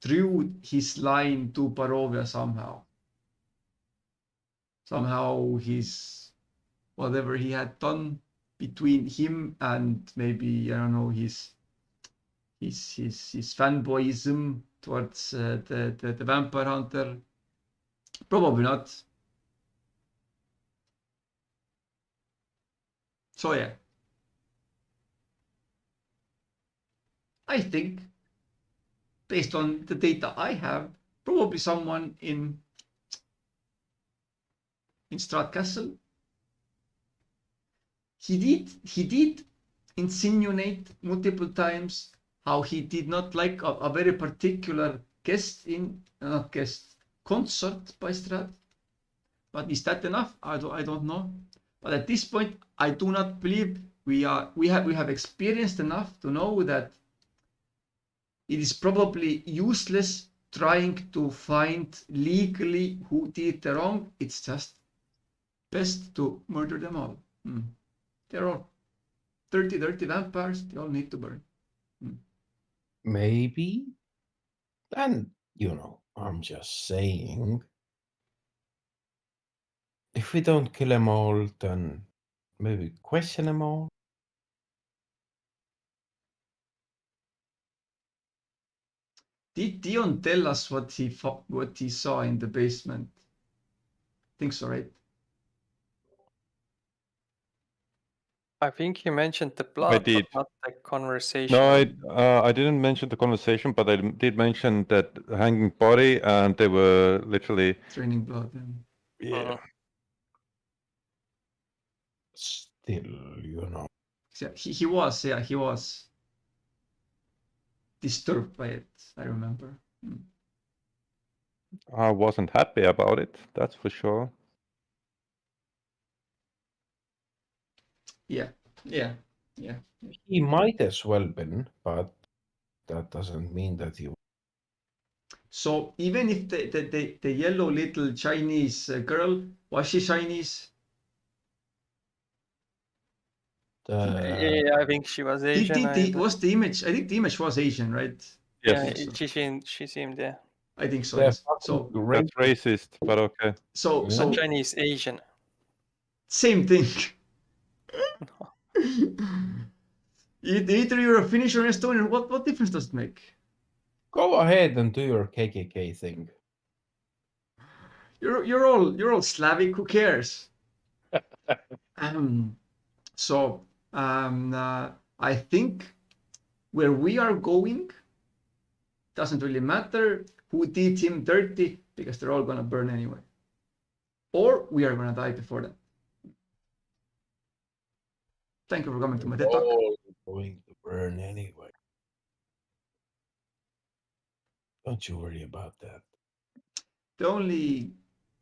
drew his line to Barovia somehow. Somehow his whatever he had done between him and maybe, I don't know, his fanboyism towards the vampire hunter. Probably not. So yeah, I think based on the data I have, probably someone in Strahd Castle. He did insinuate multiple times how he did not like a very particular consort by Strahd. But is that enough? I don't know. But at this point, I do not believe we have experienced enough to know that it is probably useless trying to find legally who did the wrong. It's just best to murder them all. They're all dirty vampires. They all need to burn. Maybe. And, I'm just saying. If we don't kill them all, then maybe question them all. Did Dion tell us what he saw in the basement? I think so, right? I think you mentioned the blood, did. but not the conversation. No, I didn't mention the conversation, but I did mention that hanging body, and they were literally. Draining blood. Yeah. Still, Yeah, he was disturbed by it. I remember. I wasn't happy about it. That's for sure. Yeah. He might as well been, but that doesn't mean that he. So even if the yellow little Chinese girl, was she Chinese? Yeah, I think she was Asian. Was the image? I think the image was Asian, right? Yes. Yeah, she seemed, yeah. I think so. They're Yes. fucking So great. That's racist, but okay. so Yeah. Chinese Asian. same thing. Either you're a Finnish or an Estonian. What difference does it make? Go ahead and do your KKK thing. You're all Slavic. Who cares? So I think where we are going doesn't really matter who did him dirty because they're all gonna burn anyway, or we are gonna die before that. Thank you for coming to my TED Talk. All going to burn anyway. Don't you worry about that. The only,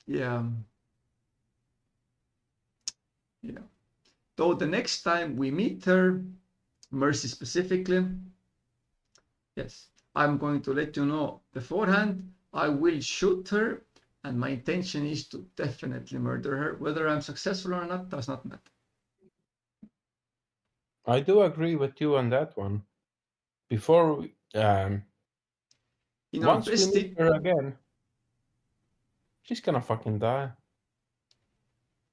yeah. Though the next time we meet her, Mercy specifically, yes, I'm going to let you know beforehand. I will shoot her, and my intention is to definitely murder her. Whether I'm successful or not does not matter. I do agree with you on that one. Before we, In our once we meet bestie, her again, she's gonna fucking die.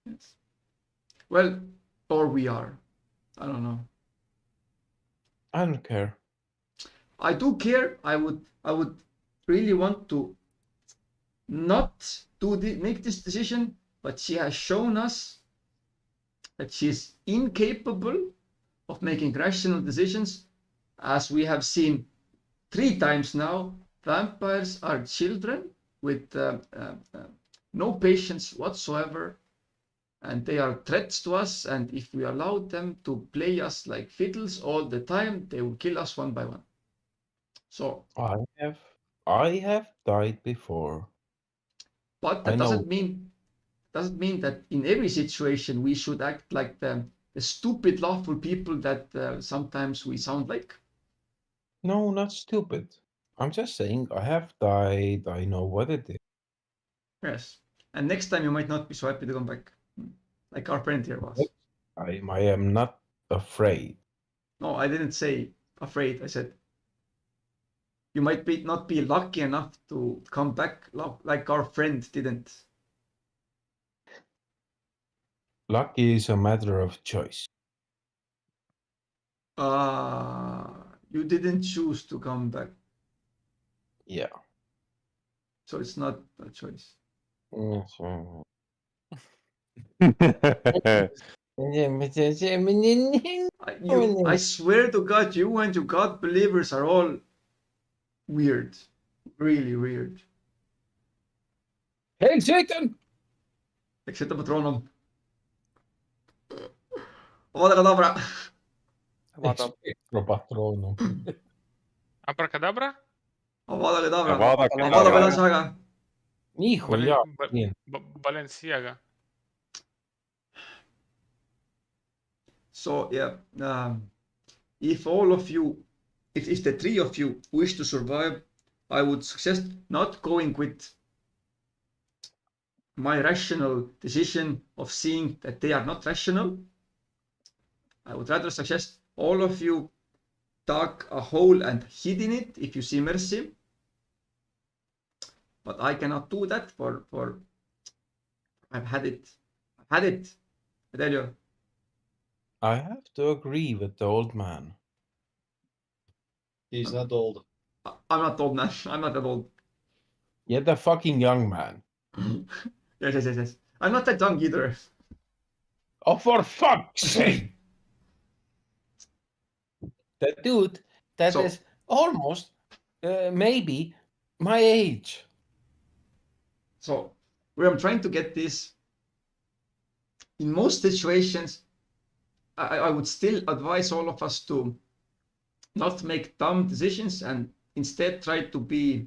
yes. Well, or we are. I don't know. I don't care. I do care. I would really want to not make this decision, but she has shown us that she is incapable of making rational decisions, as we have seen 3 times now. Vampires are children with no patience whatsoever, and they are threats to us, and if we allow them to play us like fiddles all the time, they will kill us one by one. So I have died before. but that doesn't mean that in every situation we should act like the stupid lawful people that sometimes we sound like. No, not stupid. I'm just saying I have died. I know what it is. Yes, and next time you might not be so happy to come back, like our friend here was. I am not afraid. No, I didn't say afraid. I said you might not be lucky enough to come back like our friend didn't. Lucky is a matter of choice. You didn't choose to come back, Yeah. so it's not a choice. I swear to God, you and your God believers are all weird, really weird. Hey, Satan! Except the patronum. Avada Kedavra. Expectro patronum. Abracadabra? Avada Kedavra. Avada Avada Kedavra. Kedavra. Hijo, ya. Bien. Balenciaga. So yeah, if all of you, if the 3 of you wish to survive, I would suggest not going with my rational decision of seeing that they are not rational. I would rather suggest all of you dug a hole and hid in it if you see Mercy. But I cannot do that for I've had it. I tell you. I have to agree with the old man. He's not old. I'm not old, man. I'm not that old. You're the fucking young man. Yes. I'm not that young either. Oh, for fuck's sake! The dude that is almost, maybe, my age. So, where I'm trying to get this, in most situations, I would still advise all of us to not make dumb decisions and instead try to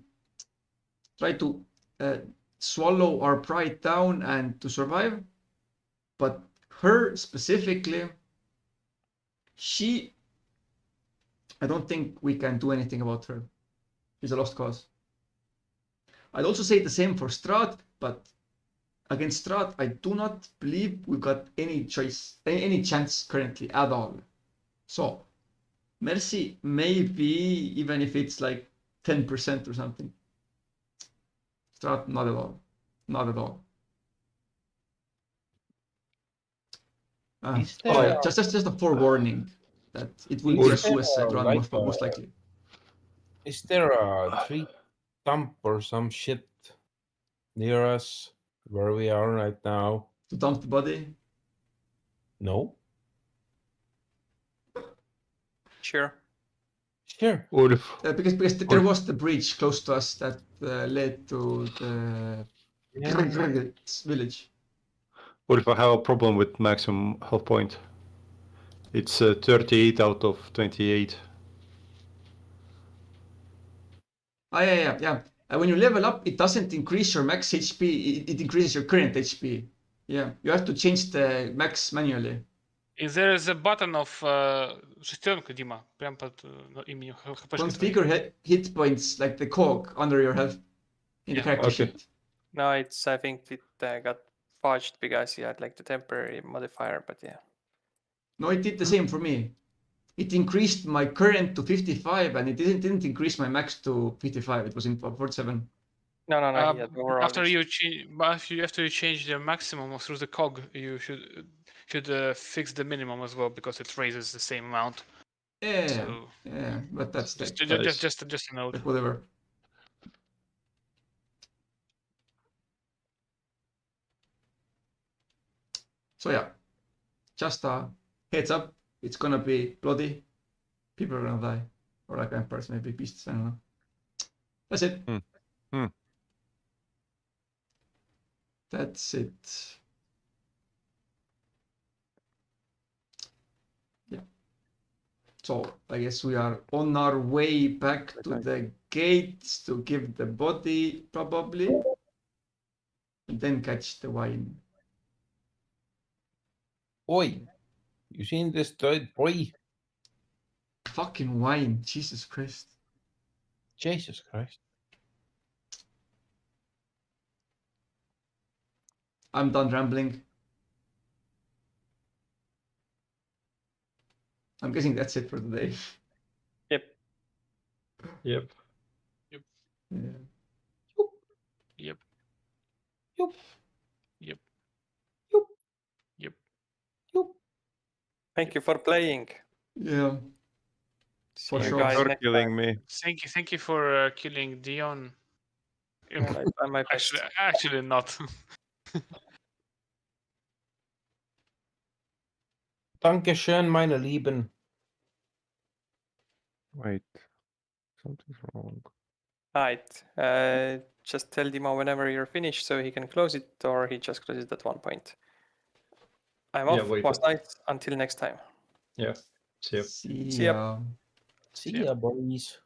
swallow our pride down and to survive. But her specifically, I don't think we can do anything about her. She's a lost cause. I'd also say the same for Strahd, but against Strahd, I do not believe we've got any chance currently at all. So, Mercy, maybe, even if it's like 10% or something. Strahd, not at all. Not at all. Is there Oh, Just a forewarning that it will Is be a there suicide run like most likely. is there a tree stump or some shit near us where we are right now? To dump the body. No? Sure. Sure. Ulf, Because there was the bridge close to us that led to the village. Ulf, I have a problem with maximum health point. It's 38 out of 28. Yeah. When you level up, it doesn't increase your max HP, it increases your current HP. Yeah, you have to change the max manually. Is there a button of шестеренка, Дима, прям под именем HP-шкой твоей? Configure hit points like the cog under your health in the Yeah. character Okay. sheet. No, I think it got fudged because you had like the temporary modifier, but yeah. No, it did the same for me. It increased my current to 55 and it didn't increase my max to 55. It was in 47. No, he had overall. After you change the maximum through the cog, you should fix the minimum as well because it raises the same amount. Yeah, So yeah, but that's just like, just a note. like whatever. So yeah, just a heads up, it's gonna be bloody. People are gonna die. Or like vampires, maybe beasts, I don't know. That's it. That's it. Yeah. So I guess we are on our way back to the gates to give the body, probably. And then catch the wine. Oi, you seen this dead boy? Fucking wine, Jesus Christ. Jesus Christ. I'm done rambling. I'm guessing that's it for today. Yep. Yep. Yeah. Yep. Yup. Yep. Yup. Yep. Yup. Thank you for playing. Yeah. See For you sure. guys For next killing time. me. Thank you for killing Dion. Well, I try my best. Actually not. Dankeschön, meine Lieben. Wait. Something's wrong. Alright. Just tell Dima whenever you're finished so he can close it, or he just closes at one point. I'm off. wait. Was nice. Until next time. Yeah. See ya. See See ya. ya. See ya, boys.